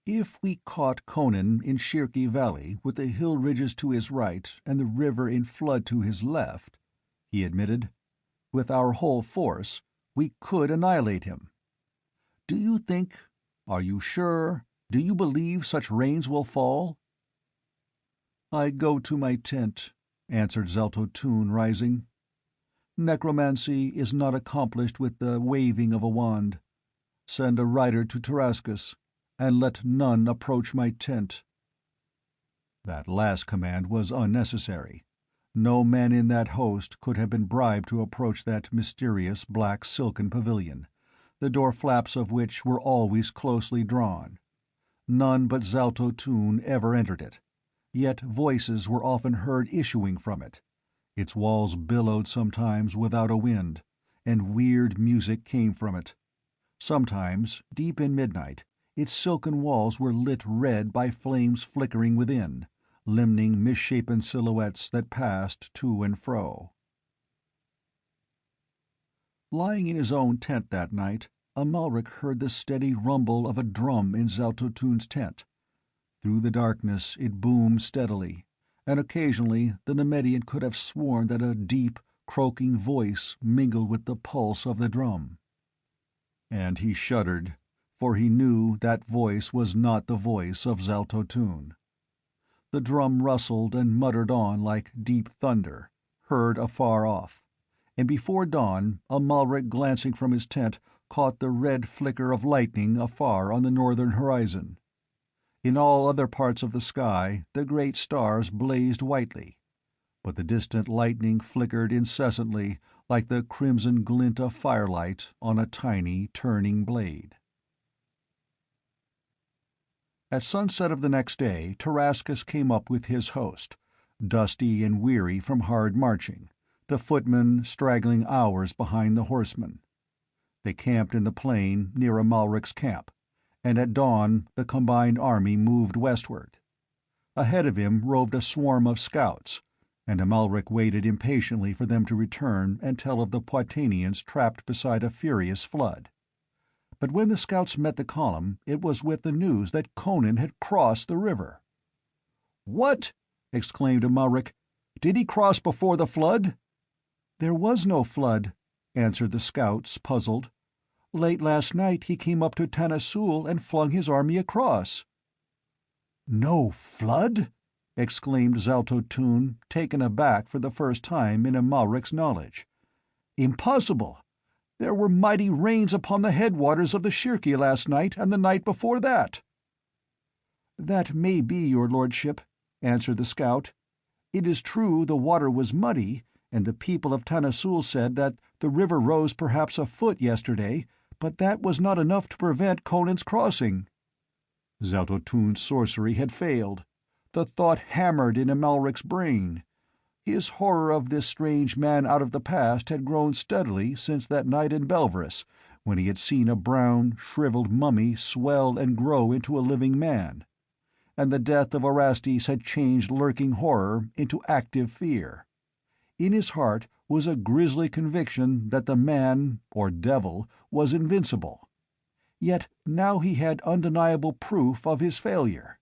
"If we caught Conan in Shirki Valley with the hill ridges to his right and the river in flood to his left," he admitted, "with our whole force, we could annihilate him. Do you think—are you sure, do you believe such rains will fall?" "I go to my tent," answered Zelto-Tun, rising. "Necromancy is not accomplished with the waving of a wand. Send a rider to Tarascus, and let none approach my tent." That last command was unnecessary. No man in that host could have been bribed to approach that mysterious black silken pavilion, the door flaps of which were always closely drawn. None but Zelto-Tun ever entered it, yet voices were often heard issuing from it. Its walls billowed sometimes without a wind, and weird music came from it. Sometimes, deep in midnight, its silken walls were lit red by flames flickering within, limning misshapen silhouettes that passed to and fro. Lying in his own tent that night, Amalric heard the steady rumble of a drum in Zelto-Tun's tent. Through the darkness it boomed steadily, and occasionally the Nemedian could have sworn that a deep, croaking voice mingled with the pulse of the drum. And he shuddered, for he knew that voice was not the voice of Zelto-Tun. The drum rustled and muttered on like deep thunder, heard afar off, and before dawn Amalric, glancing from his tent, caught the red flicker of lightning afar on the northern horizon. In all other parts of the sky the great stars blazed whitely, but the distant lightning flickered incessantly like the crimson glint of firelight on a tiny turning blade. At sunset of the next day Tarascus came up with his host, dusty and weary from hard marching, the footmen straggling hours behind the horsemen. They camped in the plain near Amalric's camp, and at dawn the combined army moved westward. Ahead of him roved a swarm of scouts, and Amalric waited impatiently for them to return and tell of the Poitanians trapped beside a furious flood. But when the scouts met the column, it was with the news that Conan had crossed the river. "What?" exclaimed Amalric. "Did he cross before the flood?" "There was no flood," answered the scouts, puzzled. "Late last night he came up to Tanasul and flung his army across." "No flood?" exclaimed Zelto-Tun, taken aback for the first time in Amalric's knowledge. "Impossible! There were mighty rains upon the headwaters of the Shirki last night and the night before that." "That may be, your lordship," answered the scout. "It is true the water was muddy, and the people of Tanasul said that the river rose perhaps a foot yesterday, but that was not enough to prevent Conan's crossing." Zelto-Tun's sorcery had failed. The thought hammered in Amalric's brain. His horror of this strange man out of the past had grown steadily since that night in Belverus, when he had seen a brown, shriveled mummy swell and grow into a living man. And the death of Orestes had changed lurking horror into active fear. In his heart was a grisly conviction that the man, or devil, was invincible. Yet now he had undeniable proof of his failure.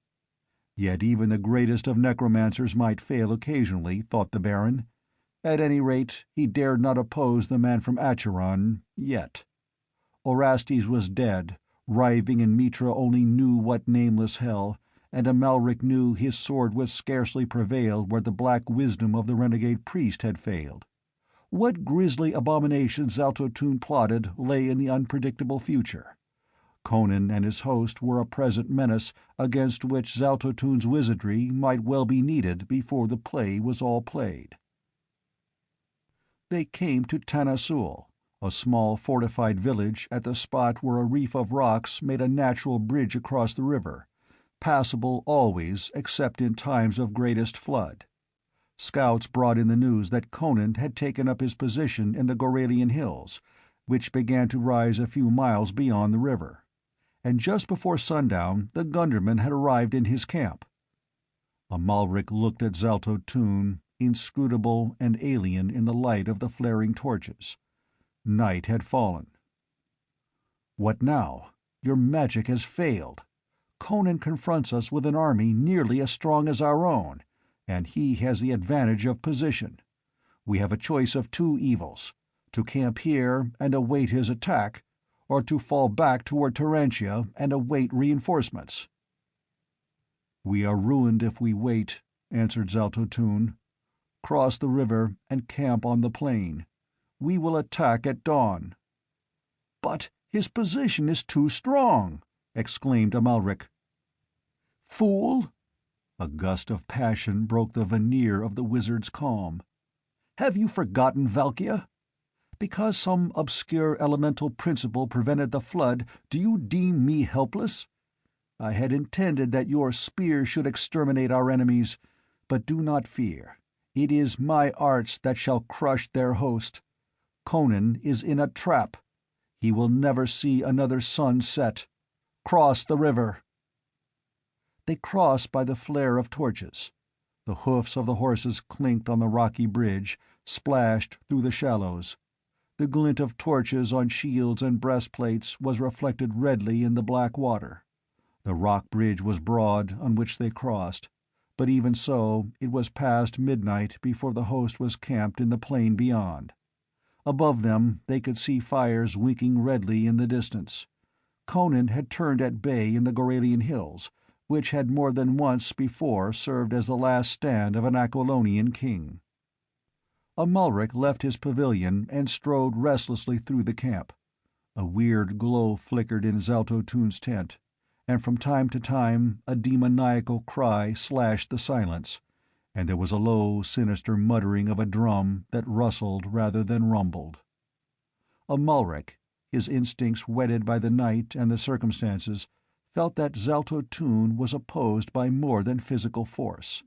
Yet even the greatest of necromancers might fail occasionally, thought the Baron. At any rate, he dared not oppose the man from Acheron, yet. Orestes was dead, Writhing in Mitra only knew what nameless hell, and Amalric knew his sword would scarcely prevail where the black wisdom of the renegade priest had failed. What grisly abomination Zaltotun plotted lay in the unpredictable future. Conan and his host were a present menace against which Zaltotun's wizardry might well be needed before the play was all played. They came to Tanasul, a small fortified village at the spot where a reef of rocks made a natural bridge across the river, passable always except in times of greatest flood. Scouts brought in the news that Conan had taken up his position in the Goralian hills, which began to rise a few miles beyond the river, and just before sundown the Gunderman had arrived in his camp. Amalric looked at Zaltotun, inscrutable and alien in the light of the flaring torches. Night had fallen. "What now? Your magic has failed. Conan confronts us with an army nearly as strong as our own, and he has the advantage of position. We have a choice of two evils: to camp here and await his attack, or to fall back toward Turantia and await reinforcements." "We are ruined if we wait," answered Zaltotun. "Cross the river and camp on the plain. We will attack at dawn." "But his position is too strong!" exclaimed Amalric. "Fool!" A gust of passion broke the veneer of the wizard's calm. "Have you forgotten Valkia? Because some obscure elemental principle prevented the flood, do you deem me helpless? I had intended that your spear should exterminate our enemies, but do not fear. It is my arts that shall crush their host. Conan is in a trap. He will never see another sun set. Cross the river." They crossed by the flare of torches. The hoofs of the horses clinked on the rocky bridge, splashed through the shallows. The glint of torches on shields and breastplates was reflected redly in the black water. The rock bridge was broad on which they crossed, but even so it was past midnight before the host was camped in the plain beyond. Above them they could see fires winking redly in the distance. Conan had turned at bay in the Goralian hills, which had more than once before served as the last stand of an Aquilonian king. Amalric left his pavilion and strode restlessly through the camp. A weird glow flickered in Zaltotun's tent, and from time to time a demoniacal cry slashed the silence, and there was a low, sinister muttering of a drum that rustled rather than rumbled. Amalric, his instincts whetted by the night and the circumstances, felt that Zaltotun was opposed by more than physical force.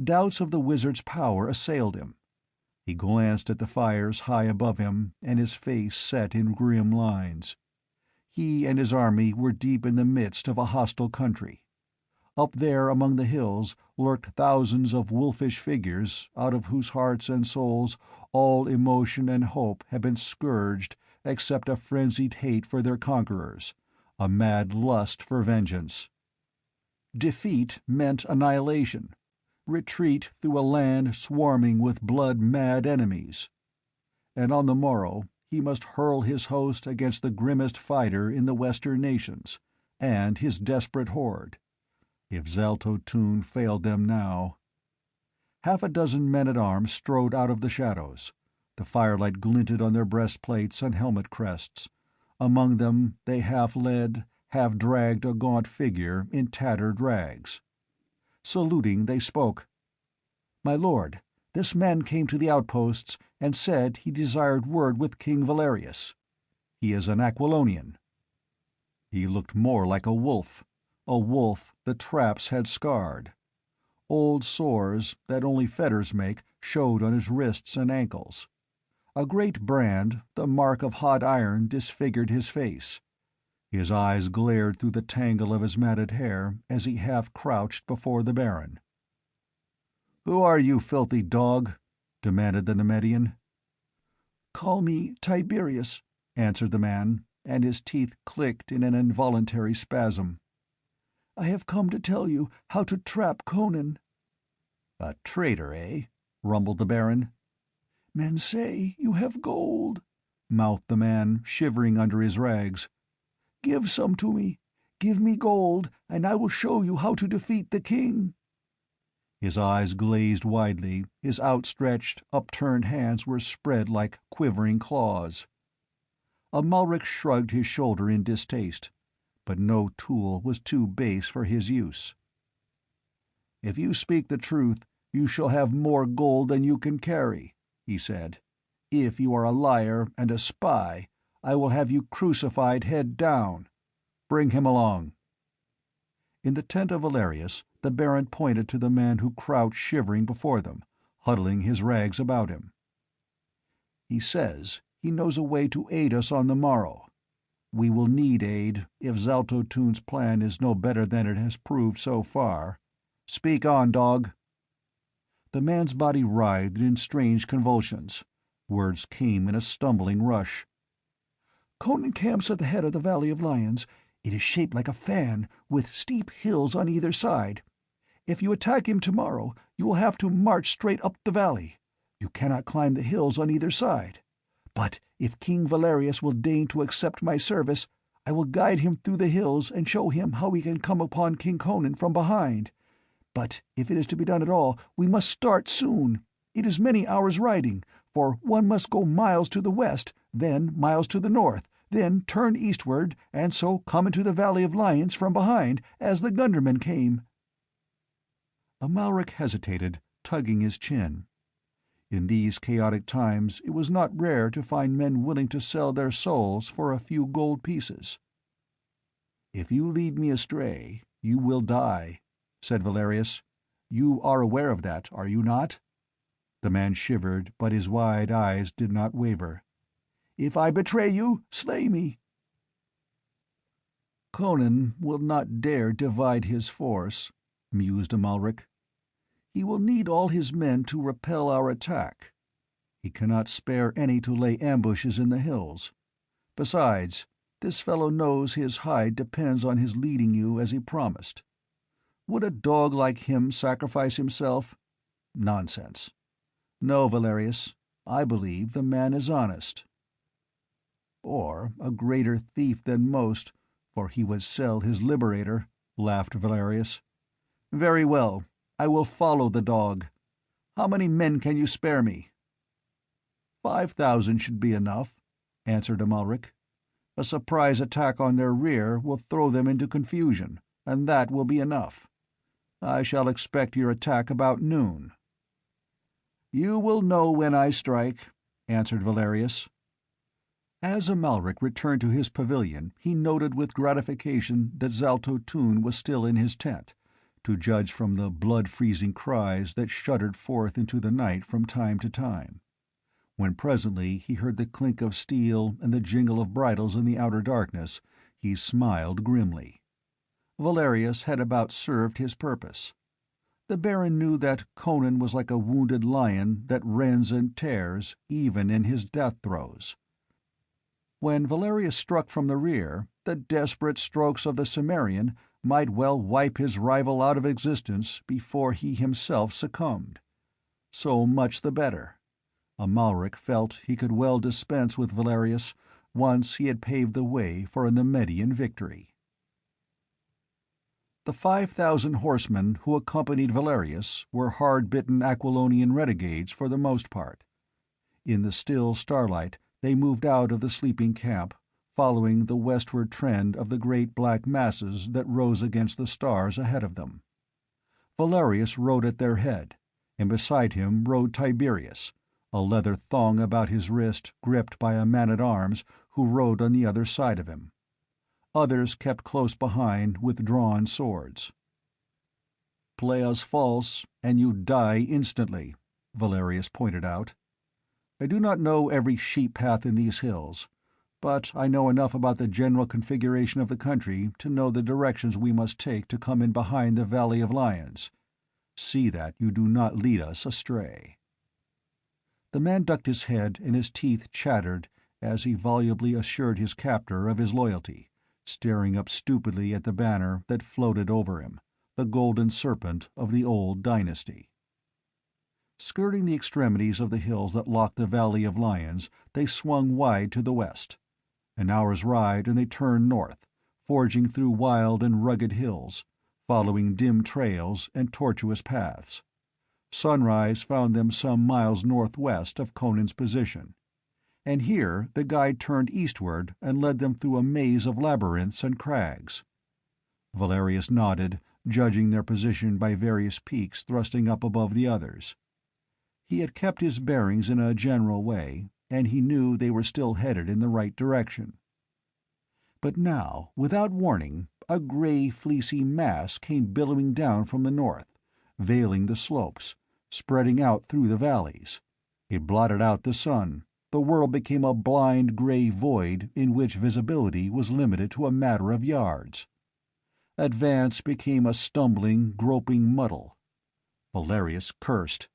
Doubts of the wizard's power assailed him. He glanced at the fires high above him, and his face set in grim lines. He and his army were deep in the midst of a hostile country. Up there among the hills lurked thousands of wolfish figures out of whose hearts and souls all emotion and hope had been scourged except a frenzied hate for their conquerors, a mad lust for vengeance. Defeat meant annihilation, retreat through a land swarming with blood-mad enemies. And on the morrow he must hurl his host against the grimmest fighter in the Western nations, and his desperate horde. If Zaltotun failed them now— Half a dozen men-at-arms strode out of the shadows. The firelight glinted on their breastplates and helmet crests. Among them they half led, half dragged a gaunt figure in tattered rags. Saluting, they spoke. "My lord, this man came to the outposts and said he desired word with King Valerius. He is an Aquilonian." He looked more like a wolf the traps had scarred. Old sores, that only fetters make, showed on his wrists and ankles. A great brand, the mark of hot iron, disfigured his face. His eyes glared through the tangle of his matted hair as he half-crouched before the Baron. "Who are you, filthy dog?" demanded the Nemedian. "Call me Tiberius," answered the man, and his teeth clicked in an involuntary spasm. "I have come to tell you how to trap Conan." "A traitor, eh?" rumbled the Baron. "Men say you have gold," mouthed the man, shivering under his rags. Give some to me. Give me gold, and I will show you how to defeat the king." His eyes glazed widely, his outstretched, upturned hands were spread like quivering claws. Amalric shrugged his shoulder in distaste, but no tool was too base for his use. "If you speak the truth, you shall have more gold than you can carry," he said. "If you are a liar and a spy, I will have you crucified head down. Bring him along." In the tent of Valerius, the Baron pointed to the man who crouched shivering before them, huddling his rags about him. "He says he knows a way to aid us on the morrow. We will need aid, if Zaltotun's plan is no better than it has proved so far. Speak on, dog." The man's body writhed in strange convulsions. Words came in a stumbling rush. "Conan camps at the head of the Valley of Lions. It is shaped like a fan, with steep hills on either side. If you attack him tomorrow, you will have to march straight up the valley. You cannot climb the hills on either side. But if King Valerius will deign to accept my service, I will guide him through the hills and show him how he can come upon King Conan from behind. But if it is to be done at all, we must start soon. It is many hours' riding, for one must go miles to the west, then miles to the north, then turn eastward, and so come into the Valley of Lions from behind, as the Gundermen came." Amalric hesitated, tugging his chin. In these chaotic times it was not rare to find men willing to sell their souls for a few gold pieces. "If you lead me astray, you will die," said Valerius. "You are aware of that, are you not?" The man shivered, but his wide eyes did not waver. "If I betray you, slay me." "Conan will not dare divide his force," mused Amalric. "He will need all his men to repel our attack. He cannot spare any to lay ambushes in the hills. Besides, this fellow knows his hide depends on his leading you as he promised. Would a dog like him sacrifice himself? Nonsense. No, Valerius, I believe the man is honest." "Or a greater thief than most, for he would sell his liberator," laughed Valerius. "Very well, I will follow the dog. How many men can you spare me?" 5,000 should be enough," answered Amalric. "A surprise attack on their rear will throw them into confusion, and that will be enough. I shall expect your attack about noon." "You will know when I strike," answered Valerius. As Amalric returned to his pavilion he noted with gratification that Zaltotun was still in his tent, to judge from the blood-freezing cries that shuddered forth into the night from time to time. When presently he heard the clink of steel and the jingle of bridles in the outer darkness, he smiled grimly. Valerius had about served his purpose. The Baron knew that Conan was like a wounded lion that rends and tears even in his death throes. When Valerius struck from the rear, the desperate strokes of the Cimmerian might well wipe his rival out of existence before he himself succumbed. So much the better. Amalric felt he could well dispense with Valerius once he had paved the way for a Nemedian victory. The 5,000 horsemen who accompanied Valerius were hard-bitten Aquilonian renegades for the most part. In the still starlight they moved out of the sleeping camp, following the westward trend of the great black masses that rose against the stars ahead of them. Valerius rode at their head, and beside him rode Tiberius, a leather thong about his wrist gripped by a man-at-arms who rode on the other side of him. Others kept close behind with drawn swords. "Play us false, and you die instantly," Valerius pointed out. "I do not know every sheep path in these hills, but I know enough about the general configuration of the country to know the directions we must take to come in behind the Valley of Lions. See that you do not lead us astray." The man ducked his head and his teeth chattered as he volubly assured his captor of his loyalty, staring up stupidly at the banner that floated over him, the golden serpent of the old dynasty. Skirting the extremities of the hills that locked the Valley of Lions, they swung wide to the west. An hour's ride and they turned north, forging through wild and rugged hills, following dim trails and tortuous paths. Sunrise found them some miles northwest of Conan's position, and here the guide turned eastward and led them through a maze of labyrinths and crags. Valerius nodded, judging their position by various peaks thrusting up above the others. He had kept his bearings in a general way, and he knew they were still headed in the right direction. But now, without warning, a gray, fleecy mass came billowing down from the north, veiling the slopes, spreading out through the valleys. It blotted out the sun. The world became a blind gray void in which visibility was limited to a matter of yards. Advance became a stumbling, groping muddle. Valerius cursed.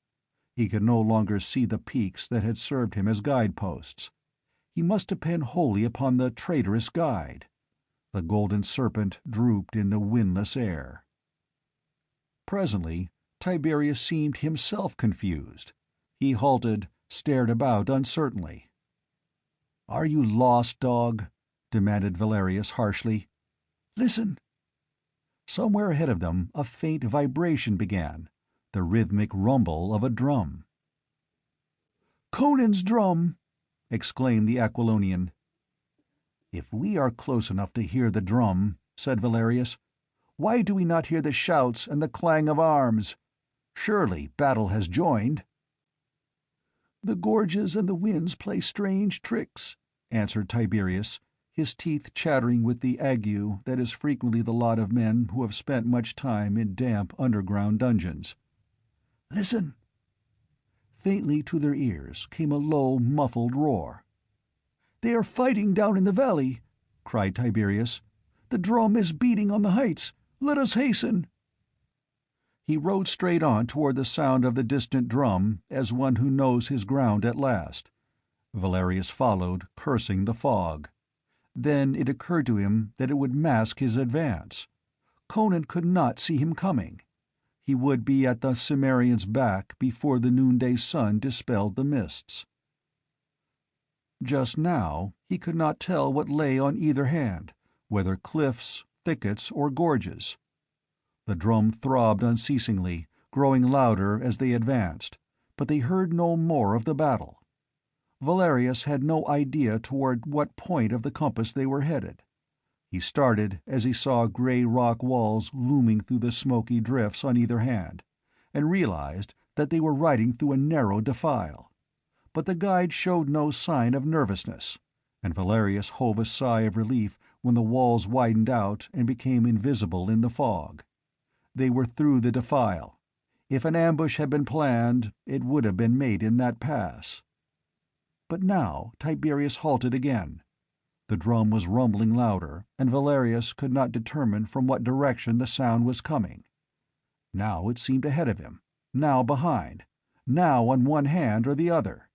He could no longer see the peaks that had served him as guideposts. He must depend wholly upon the traitorous guide. The golden serpent drooped in the windless air. Presently, Tiberius seemed himself confused. He halted, stared about uncertainly. "Are you lost, dog?" demanded Valerius harshly. "Listen!" Somewhere ahead of them a faint vibration began, the rhythmic rumble of a drum. "Conan's drum!" exclaimed the Aquilonian. "If we are close enough to hear the drum," said Valerius, "why do we not hear the shouts and the clang of arms? Surely battle has joined." "The gorges and the winds play strange tricks," answered Tiberius, his teeth chattering with the ague that is frequently the lot of men who have spent much time in damp underground dungeons. "Listen!" Faintly to their ears came a low, muffled roar. "They are fighting down in the valley!" cried Tiberius. "The drum is beating on the heights! Let us hasten!" He rode straight on toward the sound of the distant drum as one who knows his ground at last. Valerius followed, cursing the fog. Then it occurred to him that it would mask his advance. Conan could not see him coming. He would be at the Cimmerian's back before the noonday sun dispelled the mists. Just now he could not tell what lay on either hand, whether cliffs, thickets, or gorges. The drum throbbed unceasingly, growing louder as they advanced, but they heard no more of the battle. Valerius had no idea toward what point of the compass they were headed. He started as he saw gray rock walls looming through the smoky drifts on either hand, and realized that they were riding through a narrow defile. But the guide showed no sign of nervousness, and Valerius hove a sigh of relief when the walls widened out and became invisible in the fog. They were through the defile. If an ambush had been planned, it would have been made in that pass. But now Tiberius halted again. The drum was rumbling louder, and Valerius could not determine from what direction the sound was coming. Now it seemed ahead of him, now behind, now on one hand or the other.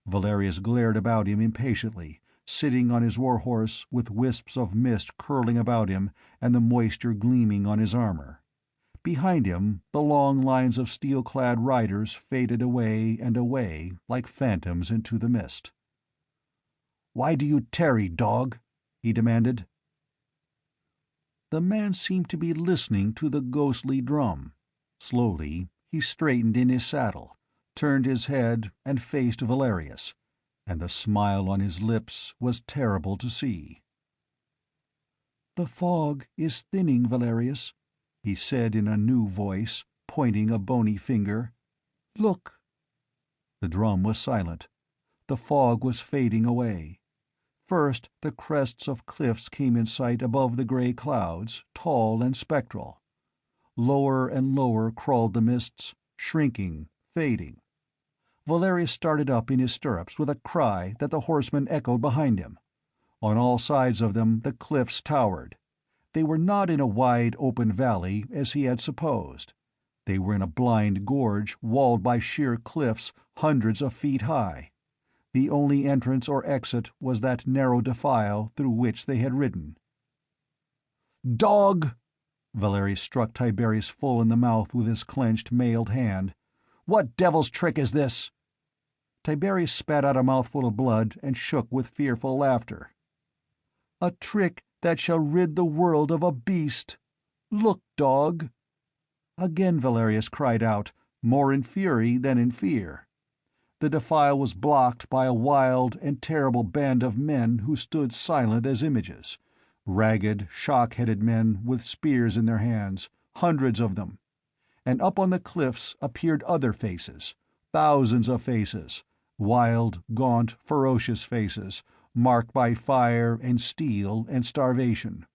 Valerius glared about him impatiently, sitting on his war-horse with wisps of mist curling about him and the moisture gleaming on his armor. Behind him the long lines of steel-clad riders faded away and away like phantoms into the mist. "Why do you tarry, dog?" he demanded. The man seemed to be listening to the ghostly drum. Slowly he straightened in his saddle, turned his head and faced Valerius, and the smile on his lips was terrible to see. "The fog is thinning, Valerius," he said in a new voice, pointing a bony finger. "Look!" The drum was silent. The fog was fading away. First the crests of cliffs came in sight above the gray clouds, tall and spectral. Lower and lower crawled the mists, shrinking, fading. Valerius started up in his stirrups with a cry that the horsemen echoed behind him. On all sides of them the cliffs towered. They were not in a wide open valley, as he had supposed. They were in a blind gorge walled by sheer cliffs hundreds of feet high. The only entrance or exit was that narrow defile through which they had ridden. "Dog!" Valerius struck Tiberius full in the mouth with his clenched, mailed hand. "What devil's trick is this?" Tiberius spat out a mouthful of blood and shook with fearful laughter. "A trick that shall rid the world of a beast. Look, dog!" Again Valerius cried out, more in fury than in fear. The defile was blocked by a wild and terrible band of men who stood silent as images, ragged, shock-headed men with spears in their hands, hundreds of them. And up on the cliffs appeared other faces, thousands of faces, wild, gaunt, ferocious faces, marked by fire and steel and starvation.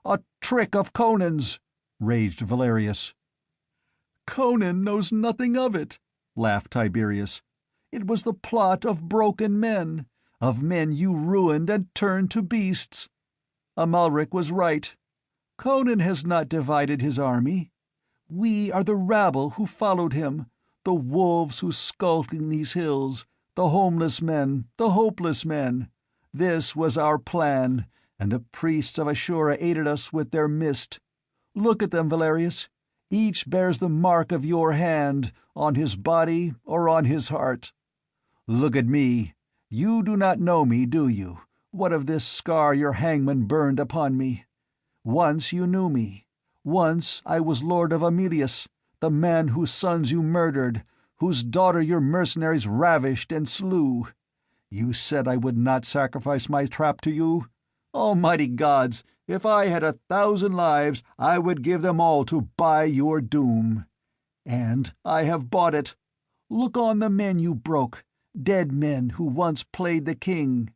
"A trick of Conan's!" raged Valerius. "Conan knows nothing of it," laughed Tiberius. "It was the plot of broken men, of men you ruined and turned to beasts. Amalric was right. Conan has not divided his army. We are the rabble who followed him, the wolves who skulk in these hills, the homeless men, the hopeless men. This was our plan, and the priests of Ashura aided us with their mist. Look at them, Valerius. Each bears the mark of your hand, on his body or on his heart. Look at me. You do not know me, do you? What of this scar your hangman burned upon me? Once you knew me. Once I was lord of Amelius, the man whose sons you murdered, whose daughter your mercenaries ravished and slew. You said I would not sacrifice my trap to you? Almighty gods, if I had 1,000 lives, I would give them all to buy your doom. And I have bought it. Look on the men you broke, dead men who once played the king.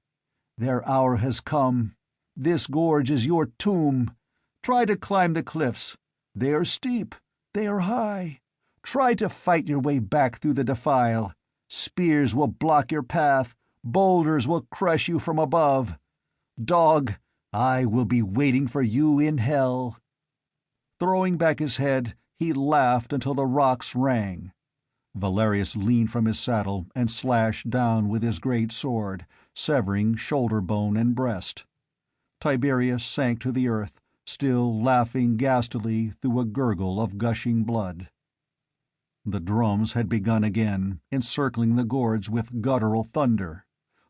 Their hour has come. This gorge is your tomb. Try to climb the cliffs. They are steep. They are high. Try to fight your way back through the defile. Spears will block your path. Boulders will crush you from above. Dog, I will be waiting for you in hell." Throwing back his head, he laughed until the rocks rang. Valerius leaned from his saddle and slashed down with his great sword, severing shoulder bone and breast. Tiberius sank to the earth, still laughing gastily through a gurgle of gushing blood. The drums had begun again, encircling the gorge with guttural thunder.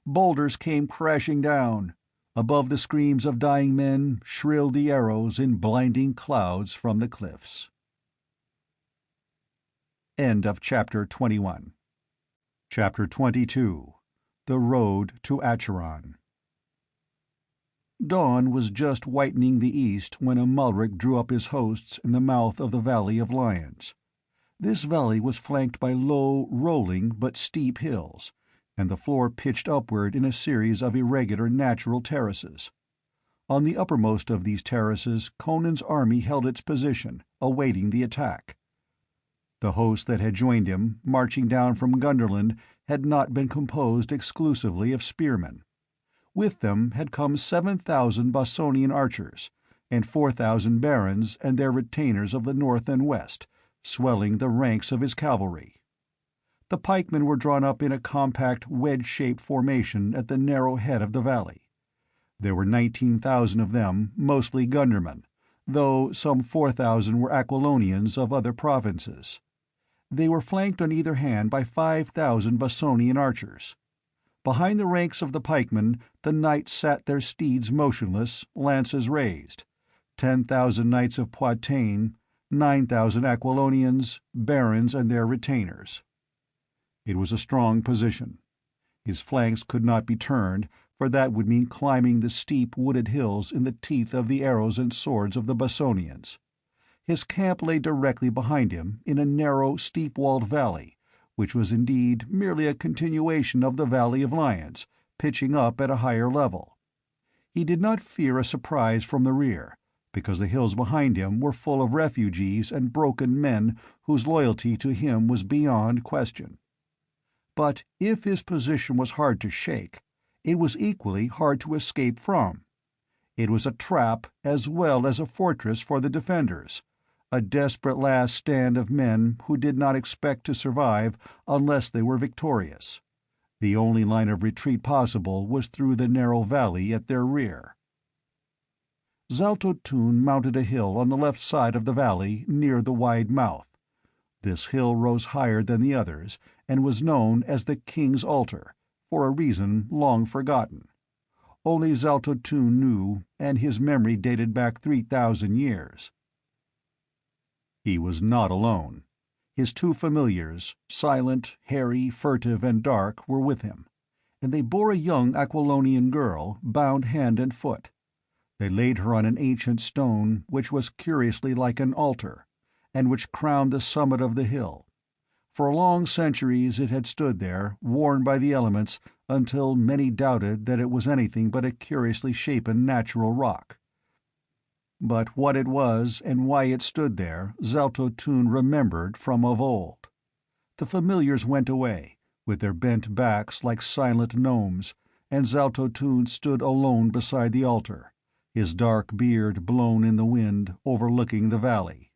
Boulders came crashing down. Above the screams of dying men shrilled the arrows in blinding clouds from the cliffs. End of Chapter 21. Chapter 22. The Road to Acheron. Dawn was just whitening the east when Amalric drew up his hosts in the mouth of the Valley of Lions. This valley was flanked by low, rolling but steep hills, and the floor pitched upward in a series of irregular natural terraces. On the uppermost of these terraces Conan's army held its position, awaiting the attack. The host that had joined him, marching down from Gunderland, had not been composed exclusively of spearmen. With them had come 7,000 Bossonian archers, and 4,000 barons and their retainers of the north and west, swelling the ranks of his cavalry. The pikemen were drawn up in a compact wedge-shaped formation at the narrow head of the valley. There were 19,000 of them, mostly Gundermen, though some 4,000 were Aquilonians of other provinces. They were flanked on either hand by 5,000 Bossonian archers. Behind the ranks of the pikemen the knights sat their steeds motionless, lances raised. 10,000 knights of Poitou, 9,000 Aquilonians, barons and their retainers. It was a strong position. His flanks could not be turned, for that would mean climbing the steep wooded hills in the teeth of the arrows and swords of the Bossonians. His camp lay directly behind him in a narrow, steep-walled valley, which was indeed merely a continuation of the Valley of Lions, pitching up at a higher level. He did not fear a surprise from the rear, because the hills behind him were full of refugees and broken men whose loyalty to him was beyond question. But if his position was hard to shake, it was equally hard to escape from. It was a trap as well as a fortress for the defenders, a desperate last stand of men who did not expect to survive unless they were victorious. The only line of retreat possible was through the narrow valley at their rear. Zaltotun mounted a hill on the left side of the valley near the wide mouth. This hill rose higher than the others, and was known as the King's Altar, for a reason long forgotten. only Zaltotun knew, and his memory dated back 3,000 years. He was not alone. His two familiars, silent, hairy, furtive, and dark, were with him, and they bore a young Aquilonian girl, bound hand and foot. They laid her on an ancient stone which was curiously like an altar, and which crowned the summit of the hill. For long centuries it had stood there, worn by the elements, until many doubted that it was anything but a curiously shapen natural rock. But what it was and why it stood there Zaltotun remembered from of old. The familiars went away, with their bent backs like silent gnomes, and Zaltotun stood alone beside the altar, his dark beard blown in the wind, overlooking the valley.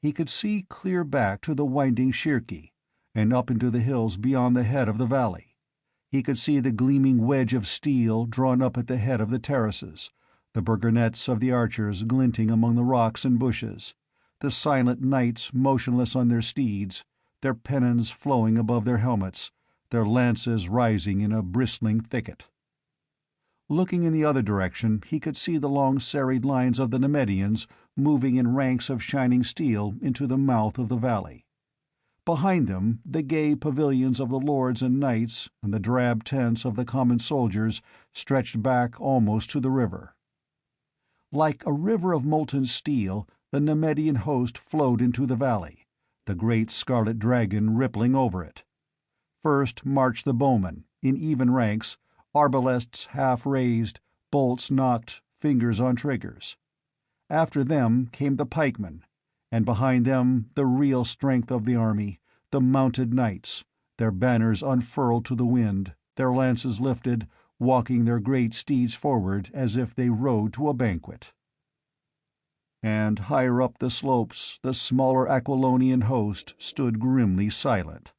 He could see clear back to the winding Shirki, and up into the hills beyond the head of the valley. He could see the gleaming wedge of steel drawn up at the head of the terraces, the burgonets of the archers glinting among the rocks and bushes, the silent knights motionless on their steeds, their pennons flowing above their helmets, their lances rising in a bristling thicket. Looking in the other direction, he could see the long serried lines of the Nemedians moving in ranks of shining steel into the mouth of the valley. Behind them, the gay pavilions of the lords and knights and the drab tents of the common soldiers stretched back almost to the river. Like a river of molten steel, the Nemedian host flowed into the valley, the great scarlet dragon rippling over it. First marched the bowmen, in even ranks, arbalests half raised, bolts knocked, fingers on triggers. After them came the pikemen, and behind them the real strength of the army, the mounted knights, their banners unfurled to the wind, their lances lifted, walking their great steeds forward as if they rode to a banquet. And higher up the slopes the smaller Aquilonian host stood grimly silent.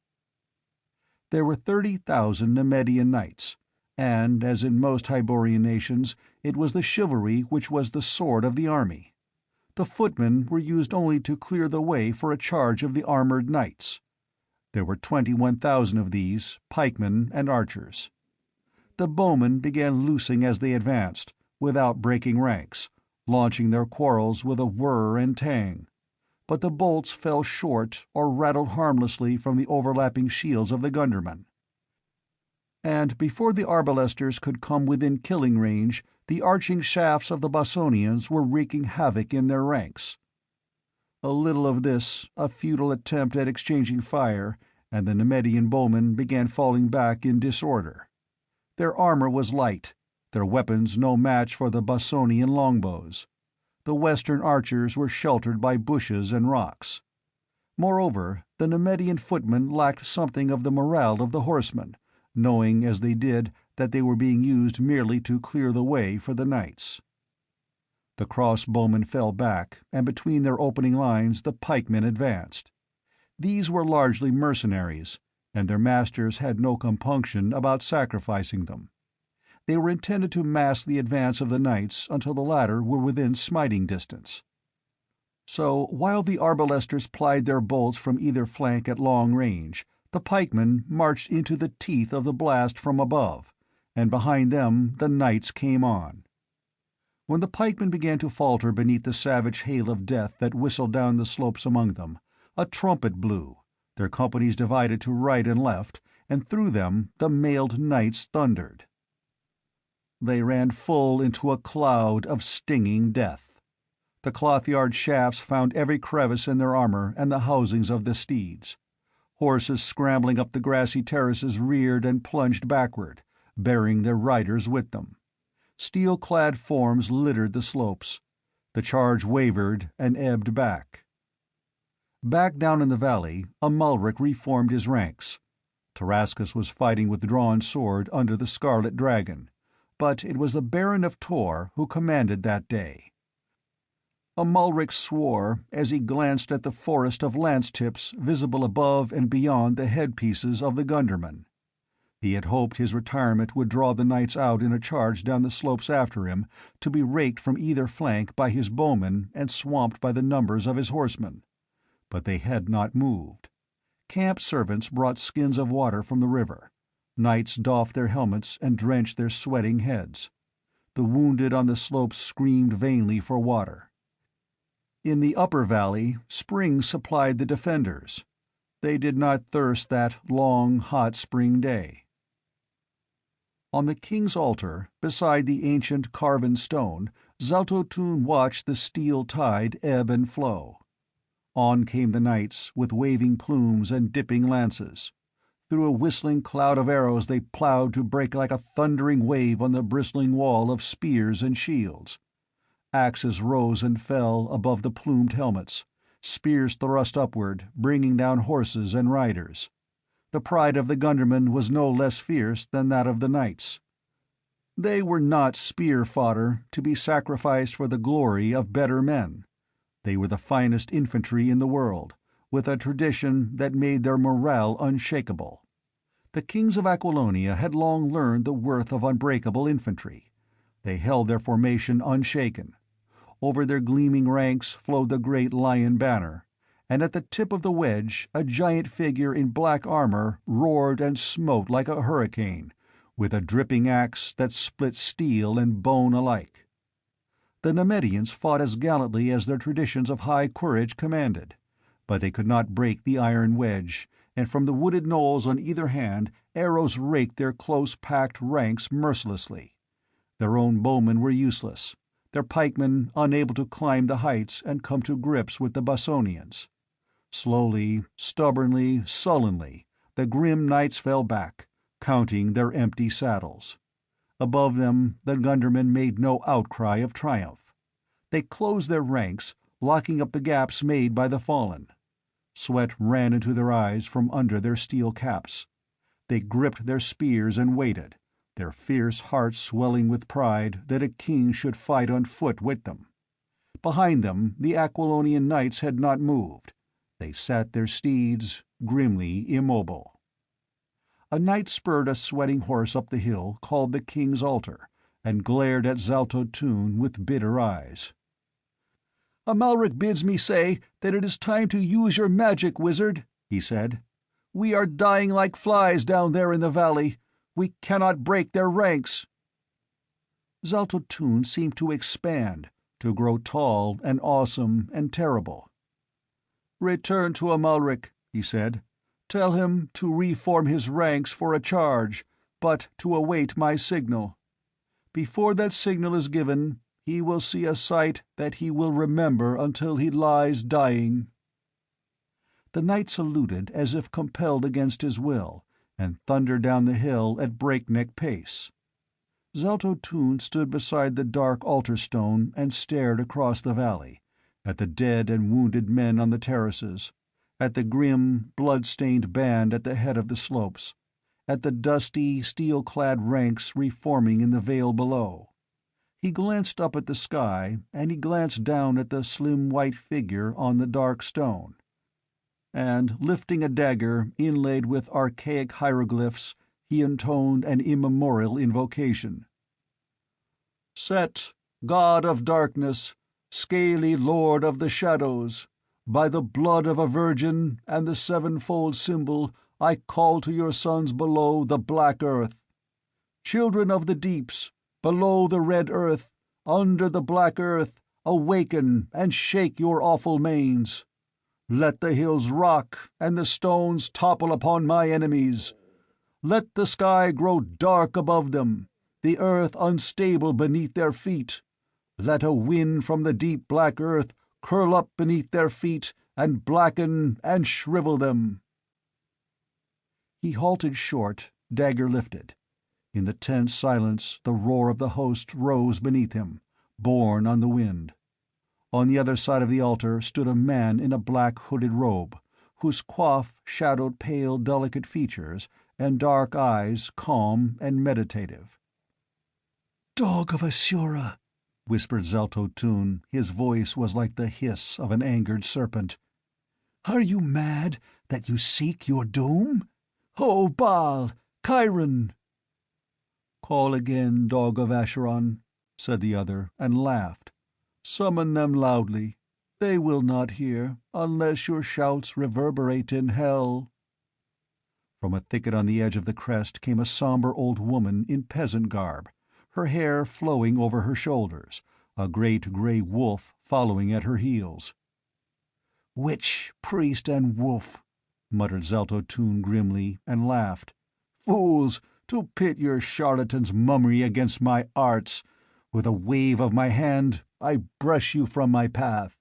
There were 30,000 Nemedian knights, and, as in most Hyborian nations, it was the chivalry which was the sword of the army. The footmen were used only to clear the way for a charge of the armored knights. There were 21,000 of these, pikemen and archers. The bowmen began loosing as they advanced, without breaking ranks, launching their quarrels with a whir and tang. But the bolts fell short or rattled harmlessly from the overlapping shields of the gundermen. And before the arbalesters could come within killing range, the arching shafts of the Bossonians were wreaking havoc in their ranks. A little of this, a futile attempt at exchanging fire, and the Nemedian bowmen began falling back in disorder. Their armor was light, their weapons no match for the Bossonian longbows. The western archers were sheltered by bushes and rocks. Moreover, the Nemedian footmen lacked something of the morale of the horsemen, knowing as they did that they were being used merely to clear the way for the knights. The crossbowmen fell back, and between their opening lines the pikemen advanced. These were largely mercenaries, and their masters had no compunction about sacrificing them. They were intended to mask the advance of the knights until the latter were within smiting distance. So, while the arbalesters plied their bolts from either flank at long range, the pikemen marched into the teeth of the blast from above, and behind them the knights came on. When the pikemen began to falter beneath the savage hail of death that whistled down the slopes among them, a trumpet blew, their companies divided to right and left, and through them the mailed knights thundered. They ran full into a cloud of stinging death. The cloth-yard shafts found every crevice in their armor and the housings of the steeds. Horses scrambling up the grassy terraces reared and plunged backward, bearing their riders with them. Steel-clad forms littered the slopes. The charge wavered and ebbed back. Back down in the valley, Amalric reformed his ranks. Tarascus was fighting with drawn sword under the Scarlet Dragon, but it was the Baron of Tor who commanded that day. Amalric swore as he glanced at the forest of lance-tips visible above and beyond the headpieces of the gundermen. He had hoped his retirement would draw the knights out in a charge down the slopes after him, to be raked from either flank by his bowmen and swamped by the numbers of his horsemen. But they had not moved. Camp servants brought skins of water from the river. Knights doffed their helmets and drenched their sweating heads. The wounded on the slopes screamed vainly for water. In the upper valley, springs supplied the defenders. They did not thirst that long, hot spring day. On the king's altar, beside the ancient carven stone, Zaltotun watched the steel tide ebb and flow. On came the knights, with waving plumes and dipping lances. Through a whistling cloud of arrows they plowed to break like a thundering wave on the bristling wall of spears and shields. Axes rose and fell above the plumed helmets, spears thrust upward, bringing down horses and riders. The pride of the Gundermen was no less fierce than that of the knights. They were not spear fodder to be sacrificed for the glory of better men. They were the finest infantry in the world, with a tradition that made their morale unshakable. The kings of Aquilonia had long learned the worth of unbreakable infantry. They held their formation unshaken. Over their gleaming ranks flowed the great lion banner, and at the tip of the wedge a giant figure in black armor roared and smote like a hurricane, with a dripping axe that split steel and bone alike. The Nemedians fought as gallantly as their traditions of high courage commanded, but they could not break the iron wedge, and from the wooded knolls on either hand arrows raked their close-packed ranks mercilessly. Their own bowmen were useless, their pikemen unable to climb the heights and come to grips with the Bossonians. Slowly, stubbornly, sullenly, the grim knights fell back, counting their empty saddles. Above them, the Gundermen made no outcry of triumph. They closed their ranks, locking up the gaps made by the fallen. Sweat ran into their eyes from under their steel caps. They gripped their spears and waited, their fierce hearts swelling with pride that a king should fight on foot with them. Behind them, the Aquilonian knights had not moved. They sat their steeds, grimly immobile. A knight spurred a sweating horse up the hill called the King's Altar, and glared at Zaltotun with bitter eyes. "Amalric bids me say that it is time to use your magic, wizard," he said. "We are dying like flies down there in the valley. We cannot break their ranks." Zaltotun seemed to expand, to grow tall and awesome and terrible. "Return to Amalric," he said. "Tell him to reform his ranks for a charge, but to await my signal. Before that signal is given, he will see a sight that he will remember until he lies dying." The knight saluted as if compelled against his will, and thundered down the hill at breakneck pace. Zaltotun stood beside the dark altar stone and stared across the valley, at the dead and wounded men on the terraces, at the grim, blood-stained band at the head of the slopes, at the dusty, steel-clad ranks reforming in the vale below. He glanced up at the sky, and he glanced down at the slim white figure on the dark stone. And, lifting a dagger inlaid with archaic hieroglyphs, he intoned an immemorial invocation. "Set, god of darkness, scaly lord of the shadows, by the blood of a virgin and the sevenfold symbol, I call to your sons below the black earth. Children of the deeps, below the red earth, under the black earth, awaken and shake your awful manes. Let the hills rock and the stones topple upon my enemies. Let the sky grow dark above them, the earth unstable beneath their feet. Let a wind from the deep black earth curl up beneath their feet and blacken and shrivel them." He halted short, dagger lifted. In the tense silence the roar of the host rose beneath him, borne on the wind. On the other side of the altar stood a man in a black hooded robe, whose coif shadowed pale, delicate features and dark eyes calm and meditative. "Dog of Asura," whispered Zaltotun. His voice was like the hiss of an angered serpent. "Are you mad that you seek your doom? O Baal! Chiron!" "Call again, Dog of Acheron," said the other, and laughed. "Summon them loudly. They will not hear, unless your shouts reverberate in hell." From a thicket on the edge of the crest came a somber old woman in peasant garb, her hair flowing over her shoulders, a great grey wolf following at her heels. "Witch, priest, and wolf," muttered Zalto-Tun grimly, and laughed. "Fools, to pit your charlatan's mummery against my arts! With a wave of my hand, I brush you from my path."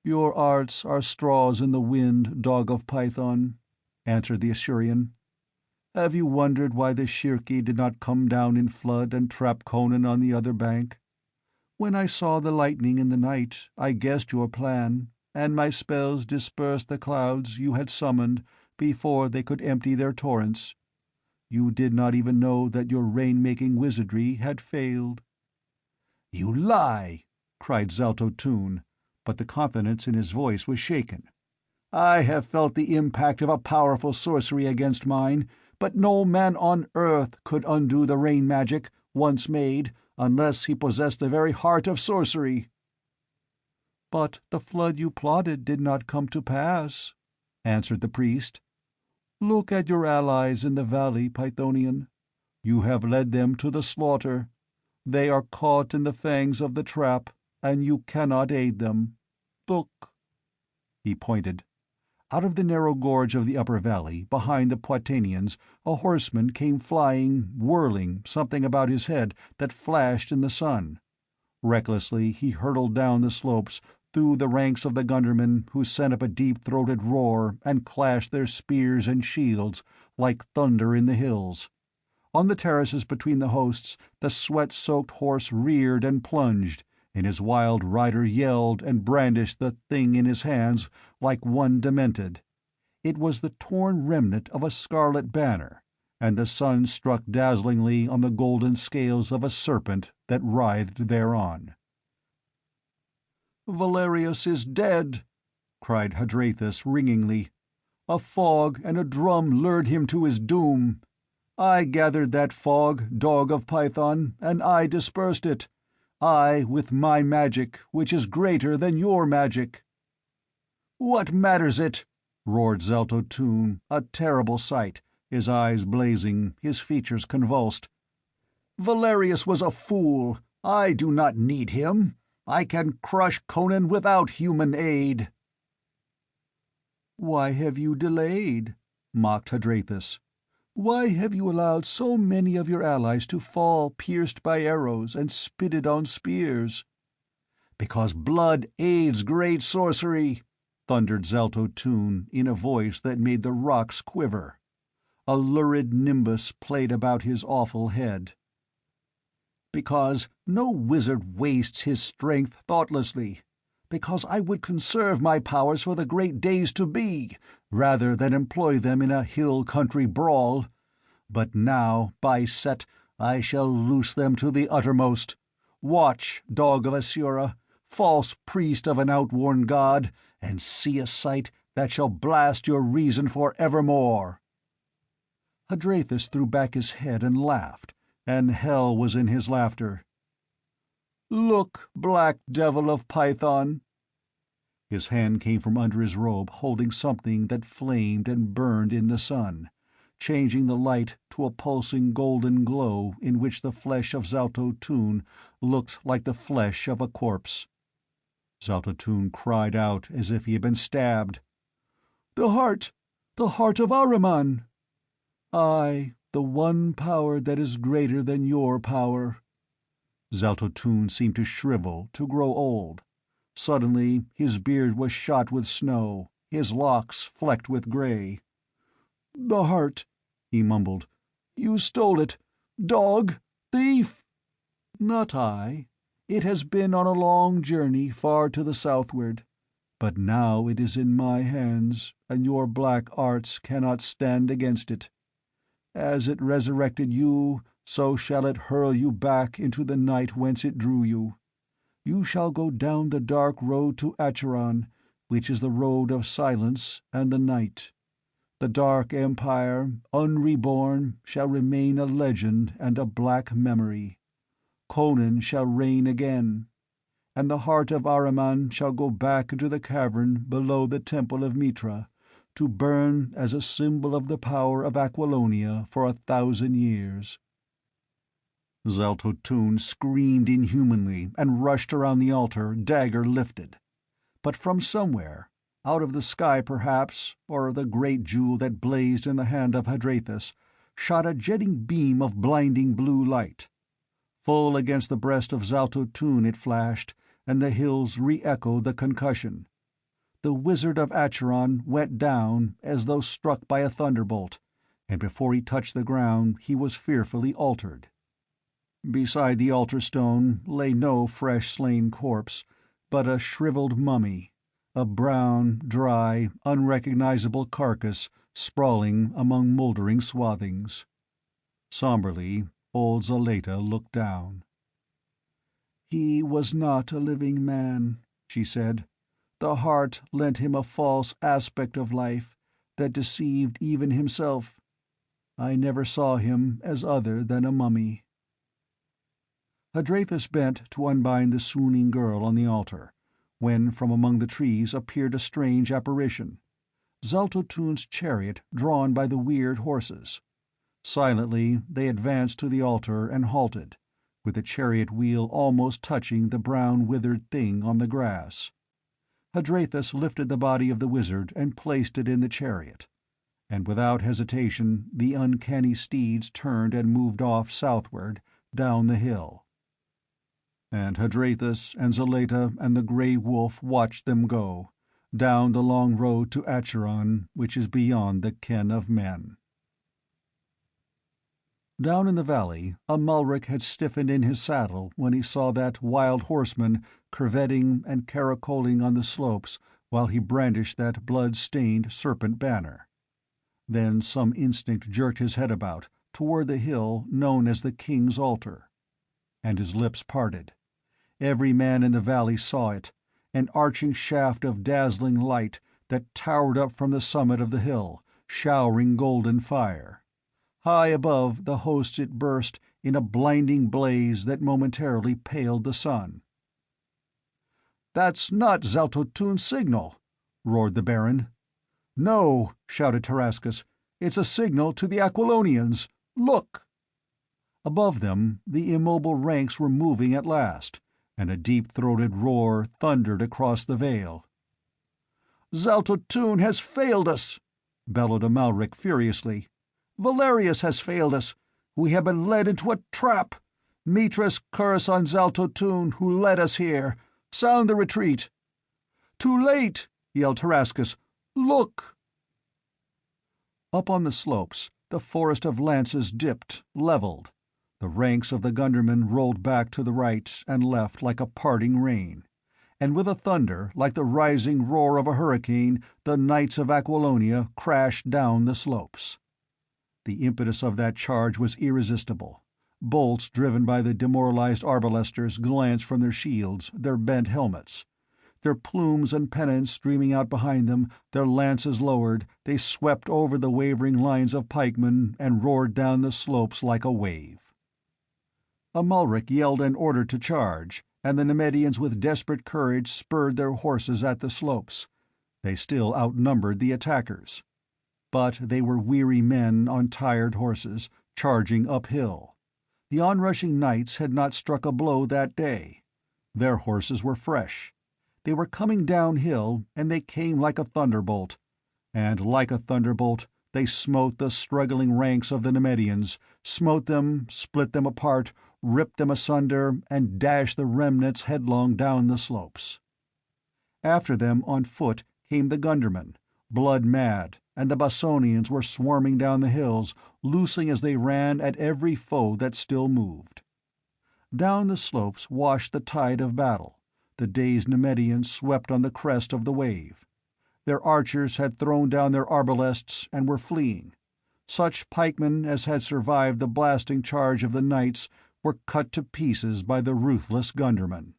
"Your arts are straws in the wind, dog of Python," answered the Assyrian. "Have you wondered why the Shirki did not come down in flood and trap Conan on the other bank? When I saw the lightning in the night, I guessed your plan, and my spells dispersed the clouds you had summoned before they could empty their torrents. You did not even know that your rain-making wizardry had failed." "You lie!" cried Zalto-Tun, but the confidence in his voice was shaken. "I have felt the impact of a powerful sorcery against mine, but no man on earth could undo the rain magic, once made, unless he possessed the very heart of sorcery." "But the flood you plotted did not come to pass," answered the priest. "Look at your allies in the valley, Pythonian. You have led them to the slaughter. They are caught in the fangs of the trap, and you cannot aid them. Look." He pointed. Out of the narrow gorge of the upper valley, behind the Poitanians, a horseman came flying, whirling, something about his head that flashed in the sun. Recklessly he hurtled down the slopes, through the ranks of the Gundermen, who sent up a deep-throated roar and clashed their spears and shields like thunder in the hills. On the terraces between the hosts, the sweat-soaked horse reared and plunged, and his wild rider yelled and brandished the thing in his hands like one demented. It was the torn remnant of a scarlet banner, and the sun struck dazzlingly on the golden scales of a serpent that writhed thereon. "Valerius is dead!" cried Hadrathus ringingly. "A fog and a drum lured him to his doom. I gathered that fog, dog of Python, and I dispersed it. I, with my magic, which is greater than your magic." "What matters it?" roared Zalto-Tun, a terrible sight, his eyes blazing, his features convulsed. "Valerius was a fool. I do not need him. I can crush Conan without human aid." "Why have you delayed?" mocked Hadrathus. "Why have you allowed so many of your allies to fall pierced by arrows and spitted on spears?" "Because blood aids great sorcery," thundered Zalto-Tun in a voice that made the rocks quiver. A lurid nimbus played about his awful head. "Because no wizard wastes his strength thoughtlessly. Because I would conserve my powers for the great days to be, rather than employ them in a hill-country brawl. But now, by Set, I shall loose them to the uttermost. Watch, dog of Assura, false priest of an outworn god, and see a sight that shall blast your reason for evermore." Hadrathus threw back his head and laughed, and hell was in his laughter. "Look, black devil of Python!" His hand came from under his robe holding something that flamed and burned in the sun, changing the light to a pulsing golden glow in which the flesh of Zalto-Tun looked like the flesh of a corpse. Zalto-Tun cried out as if he had been stabbed. "The heart! The heart of Ahriman!" "Aye, the one power that is greater than your power." Zalto-Tun seemed to shrivel, to grow old. Suddenly his beard was shot with snow, his locks flecked with grey. "The heart," he mumbled. "You stole it! Dog! Thief!" "Not I. It has been on a long journey far to the southward. But now it is in my hands, and your black arts cannot stand against it. As it resurrected you, so shall it hurl you back into the night whence it drew you. You shall go down the dark road to Acheron, which is the road of silence and the night. The dark empire, unreborn, shall remain a legend and a black memory. Conan shall reign again, and the heart of Ahriman shall go back into the cavern below the temple of Mitra, to burn as a symbol of the power of Aquilonia for 1,000 years." Zaltotun screamed inhumanly and rushed around the altar, dagger lifted. But from somewhere, out of the sky perhaps, or the great jewel that blazed in the hand of Hadrathus, shot a jetting beam of blinding blue light. Full against the breast of Zaltotun it flashed, and the hills re-echoed the concussion. The Wizard of Acheron went down as though struck by a thunderbolt, and before he touched the ground he was fearfully altered. Beside the altar stone lay no fresh slain corpse, but a shriveled mummy, a brown, dry, unrecognizable carcass sprawling among moldering swathings. Somberly, old Zaleta looked down. "He was not a living man," she said. "The heart lent him a false aspect of life that deceived even himself. I never saw him as other than a mummy." Hadrathus bent to unbind the swooning girl on the altar, when from among the trees appeared a strange apparition: Zaltotun's chariot drawn by the weird horses. Silently they advanced to the altar and halted, with the chariot wheel almost touching the brown withered thing on the grass. Hadrathus lifted the body of the wizard and placed it in the chariot, and without hesitation the uncanny steeds turned and moved off southward, down the hill. And Hadrathus and Zaleta and the Grey Wolf watched them go, down the long road to Acheron, which is beyond the ken of men. Down in the valley, Amalric had stiffened in his saddle when he saw that wild horseman curvetting and caracoling on the slopes while he brandished that blood-stained serpent banner. Then some instinct jerked his head about, toward the hill known as the King's Altar. And his lips parted. Every man in the valley saw it, an arching shaft of dazzling light that towered up from the summit of the hill, showering golden fire. High above the hosts it burst in a blinding blaze that momentarily paled the sun. "That's not Zaltotun's signal!" roared the Baron. "No," shouted Tarascus. "It's a signal to the Aquilonians! Look!" Above them, the immobile ranks were moving at last, and a deep-throated roar thundered across the vale. "Zaltotun has failed us!" bellowed Amalric furiously. "Valerius has failed us! We have been led into a trap! Mitra's curse on Zaltotun, who led us here! Sound the retreat!" "Too late!" yelled Tarascus. "Look!" Up on the slopes, the forest of lances dipped, leveled. The ranks of the Gundermen rolled back to the right and left like a parting rain, and with a thunder like the rising roar of a hurricane the knights of Aquilonia crashed down the slopes. The impetus of that charge was irresistible. Bolts driven by the demoralized arbalesters glanced from their shields, their bent helmets. Their plumes and pennons streaming out behind them, their lances lowered, they swept over the wavering lines of pikemen and roared down the slopes like a wave. Amalric yelled an order to charge, and the Nemedians with desperate courage spurred their horses at the slopes. They still outnumbered the attackers. But they were weary men on tired horses, charging uphill. The onrushing knights had not struck a blow that day. Their horses were fresh. They were coming downhill, and they came like a thunderbolt. And like a thunderbolt, they smote the struggling ranks of the Nemedians, smote them, split them apart, ripped them asunder, and dashed the remnants headlong down the slopes. After them on foot came the Gundermen, blood-mad, and the Bossonians were swarming down the hills, loosing as they ran at every foe that still moved. Down the slopes washed the tide of battle. The dazed Nemedians swept on the crest of the wave. Their archers had thrown down their arbalests and were fleeing. Such pikemen as had survived the blasting charge of the knights were cut to pieces by the ruthless Gundermen.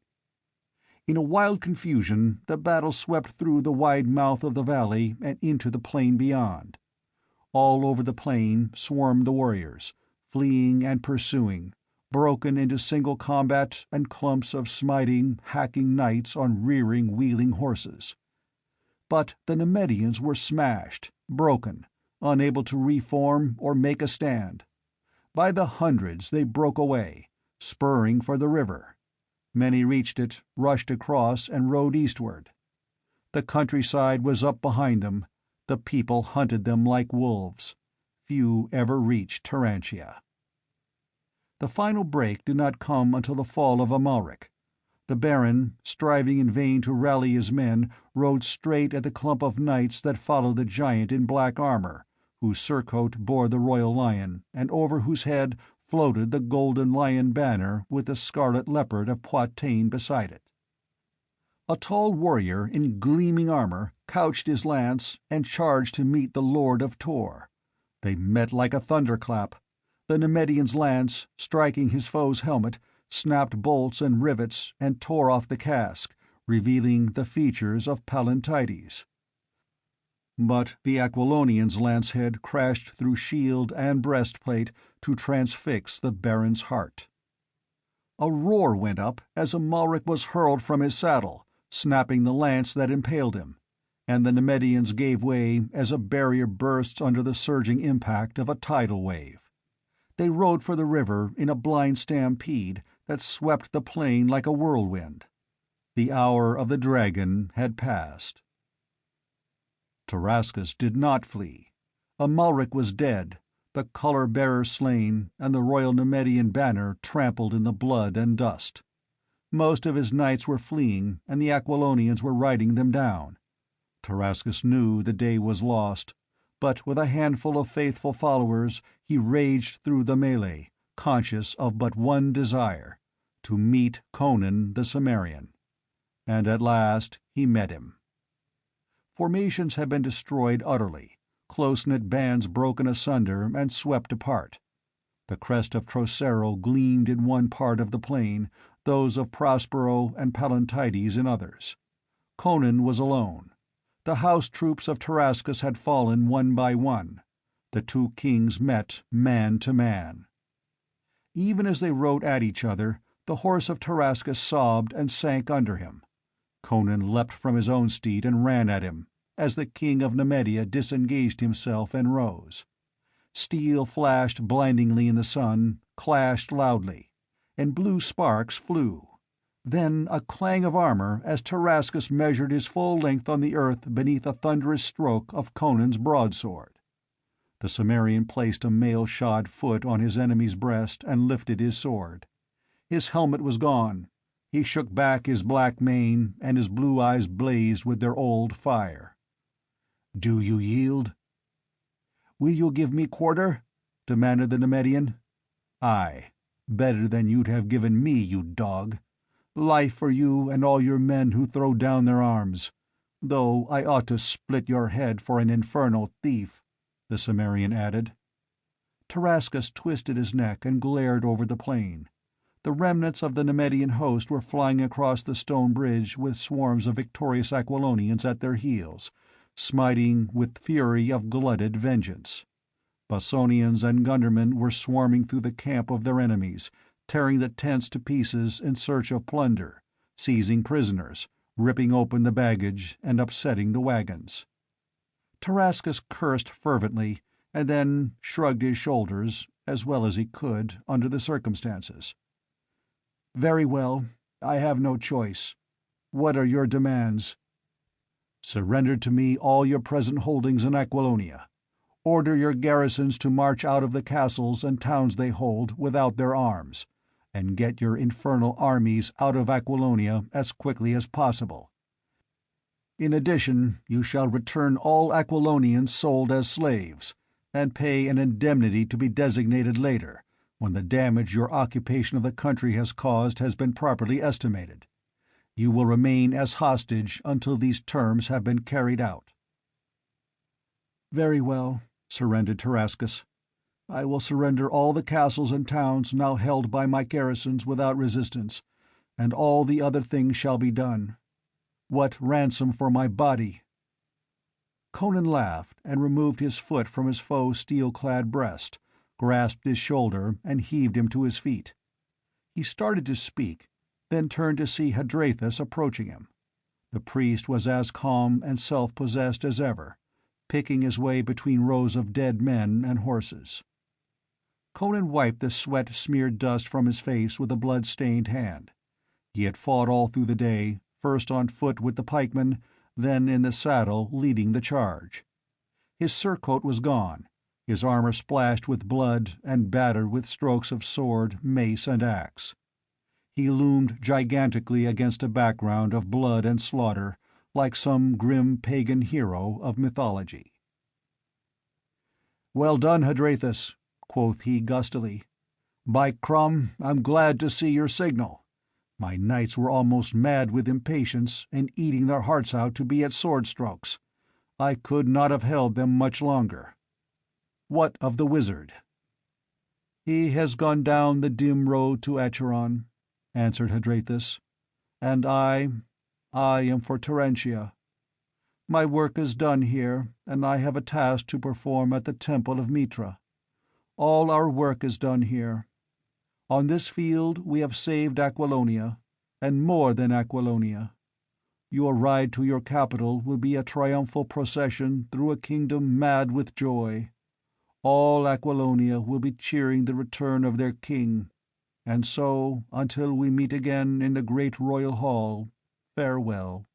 In a wild confusion the battle swept through the wide mouth of the valley and into the plain beyond. All over the plain swarmed the warriors, fleeing and pursuing, broken into single combat and clumps of smiting, hacking knights on rearing, wheeling horses. But the Nemedians were smashed, broken, unable to reform or make a stand. By the hundreds they broke away, spurring for the river. Many reached it, rushed across, and rode eastward. The countryside was up behind them. The people hunted them like wolves. Few ever reached Turantia. The final break did not come until the fall of Amalric. The Baron, striving in vain to rally his men, rode straight at the clump of knights that followed the giant in black armor, whose surcoat bore the royal lion, and over whose head floated the golden lion banner with the scarlet leopard of Poitou beside it. A tall warrior in gleaming armor couched his lance and charged to meet the Lord of Tor. They met like a thunderclap. The Nemedian's lance, striking his foe's helmet, snapped bolts and rivets and tore off the casque, revealing the features of Pallantides. But the Aquilonian's lance-head crashed through shield and breastplate to transfix the Baron's heart. A roar went up as Amalric was hurled from his saddle, snapping the lance that impaled him, and the Nemedians gave way as a barrier bursts under the surging impact of a tidal wave. They rode for the river in a blind stampede that swept the plain like a whirlwind. The hour of the dragon had passed. Tarascus did not flee. Amalric was dead, the color-bearer slain, and the royal Nemedian banner trampled in the blood and dust. Most of his knights were fleeing, and the Aquilonians were riding them down. Tarascus knew the day was lost, but with a handful of faithful followers he raged through the melee, conscious of but one desire: to meet Conan the Cimmerian. And at last he met him. Formations had been destroyed utterly, close-knit bands broken asunder and swept apart. The crest of Trocero gleamed in one part of the plain, those of Prospero and Pallantides in others. Conan was alone. The house troops of Tarascus had fallen one by one. The two kings met man to man. Even as they rode at each other, the horse of Tarascus sobbed and sank under him. Conan leapt from his own steed and ran at him, as the king of Nemedia disengaged himself and rose. Steel flashed blindingly in the sun, clashed loudly, and blue sparks flew. Then a clang of armor as Tarascus measured his full length on the earth beneath a thunderous stroke of Conan's broadsword. The Cimmerian placed a mail-shod foot on his enemy's breast and lifted his sword. His helmet was gone. He shook back his black mane, and his blue eyes blazed with their old fire. "Do you yield?" "Will you give me quarter?" demanded the Nemedian. "Aye. Better than you'd have given me, you dog. Life for you and all your men who throw down their arms. Though I ought to split your head for an infernal thief," the Cimmerian added. Tarascus twisted his neck and glared over the plain. The remnants of the Nemedian host were flying across the stone bridge with swarms of victorious Aquilonians at their heels, smiting with fury of glutted vengeance. Bossonians and gundermen were swarming through the camp of their enemies, tearing the tents to pieces in search of plunder, seizing prisoners, ripping open the baggage, and upsetting the wagons. Tarascus cursed fervently, and then shrugged his shoulders, as well as he could, under the circumstances. "Very well. I have no choice. What are your demands?" "Surrender to me all your present holdings in Aquilonia. Order your garrisons to march out of the castles and towns they hold without their arms, and get your infernal armies out of Aquilonia as quickly as possible. In addition, you shall return all Aquilonians sold as slaves, and pay an indemnity to be designated later, when the damage your occupation of the country has caused has been properly estimated. You will remain as hostage until these terms have been carried out." "Very well," surrendered Tarascus. "I will surrender all the castles and towns now held by my garrisons without resistance, and all the other things shall be done. What ransom for my body?" Conan laughed and removed his foot from his foe's steel-clad breast, grasped his shoulder, and heaved him to his feet. He started to speak, then turned to see Hadrathus approaching him. The priest was as calm and self-possessed as ever, picking his way between rows of dead men and horses. Conan wiped the sweat-smeared dust from his face with a blood-stained hand. He had fought all through the day, first on foot with the pikemen, then in the saddle leading the charge. His surcoat was gone, his armor splashed with blood and battered with strokes of sword, mace, and axe. He loomed gigantically against a background of blood and slaughter, like some grim pagan hero of mythology. "Well done, Hadrathus," quoth he gustily. "By Crum, I'm glad to see your signal. My knights were almost mad with impatience and eating their hearts out to be at sword strokes. I could not have held them much longer. What of the wizard?" "He has gone down the dim road to Acheron," answered Hadrathus, "and I am for Terentia. My work is done here, and I have a task to perform at the temple of Mitra. All our work is done here. On this field we have saved Aquilonia, and more than Aquilonia. Your ride to your capital will be a triumphal procession through a kingdom mad with joy. All Aquilonia will be cheering the return of their king. And so, until we meet again in the great royal hall, farewell."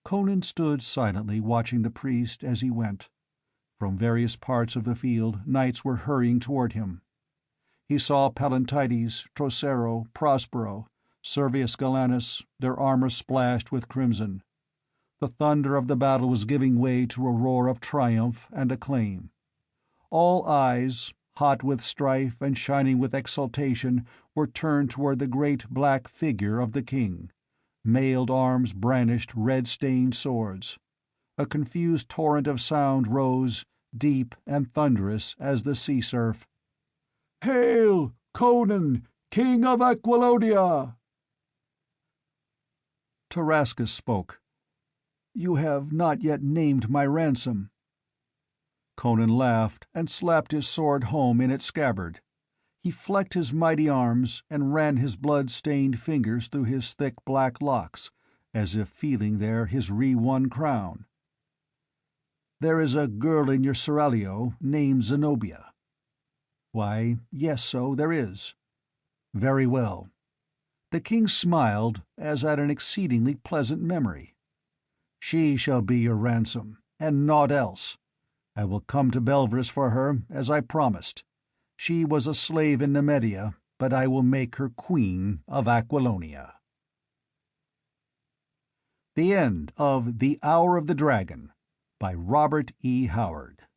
Conan stood silently watching the priest as he went. From various parts of the field knights were hurrying toward him. He saw Palantides, Trocero, Prospero, Servius Galanus, their armor splashed with crimson. The thunder of the battle was giving way to a roar of triumph and acclaim. All eyes, hot with strife and shining with exultation, were turned toward the great black figure of the king. Mailed arms brandished red-stained swords. A confused torrent of sound rose, deep and thunderous as the sea surf. "Hail, Conan, King of Aquilonia!" Tarascus spoke. "You have not yet named my ransom." Conan laughed and slapped his sword home in its scabbard. He flecked his mighty arms and ran his blood-stained fingers through his thick black locks, as if feeling there his re-won crown. "There is a girl in your seraglio named Zenobia." "Why, yes, so there is." "Very well." The king smiled as at an exceedingly pleasant memory. "She shall be your ransom, and naught else. I will come to Belvris for her, as I promised. She was a slave in Nemedia, but I will make her queen of Aquilonia." The end of The Hour of the Dragon by Robert E. Howard.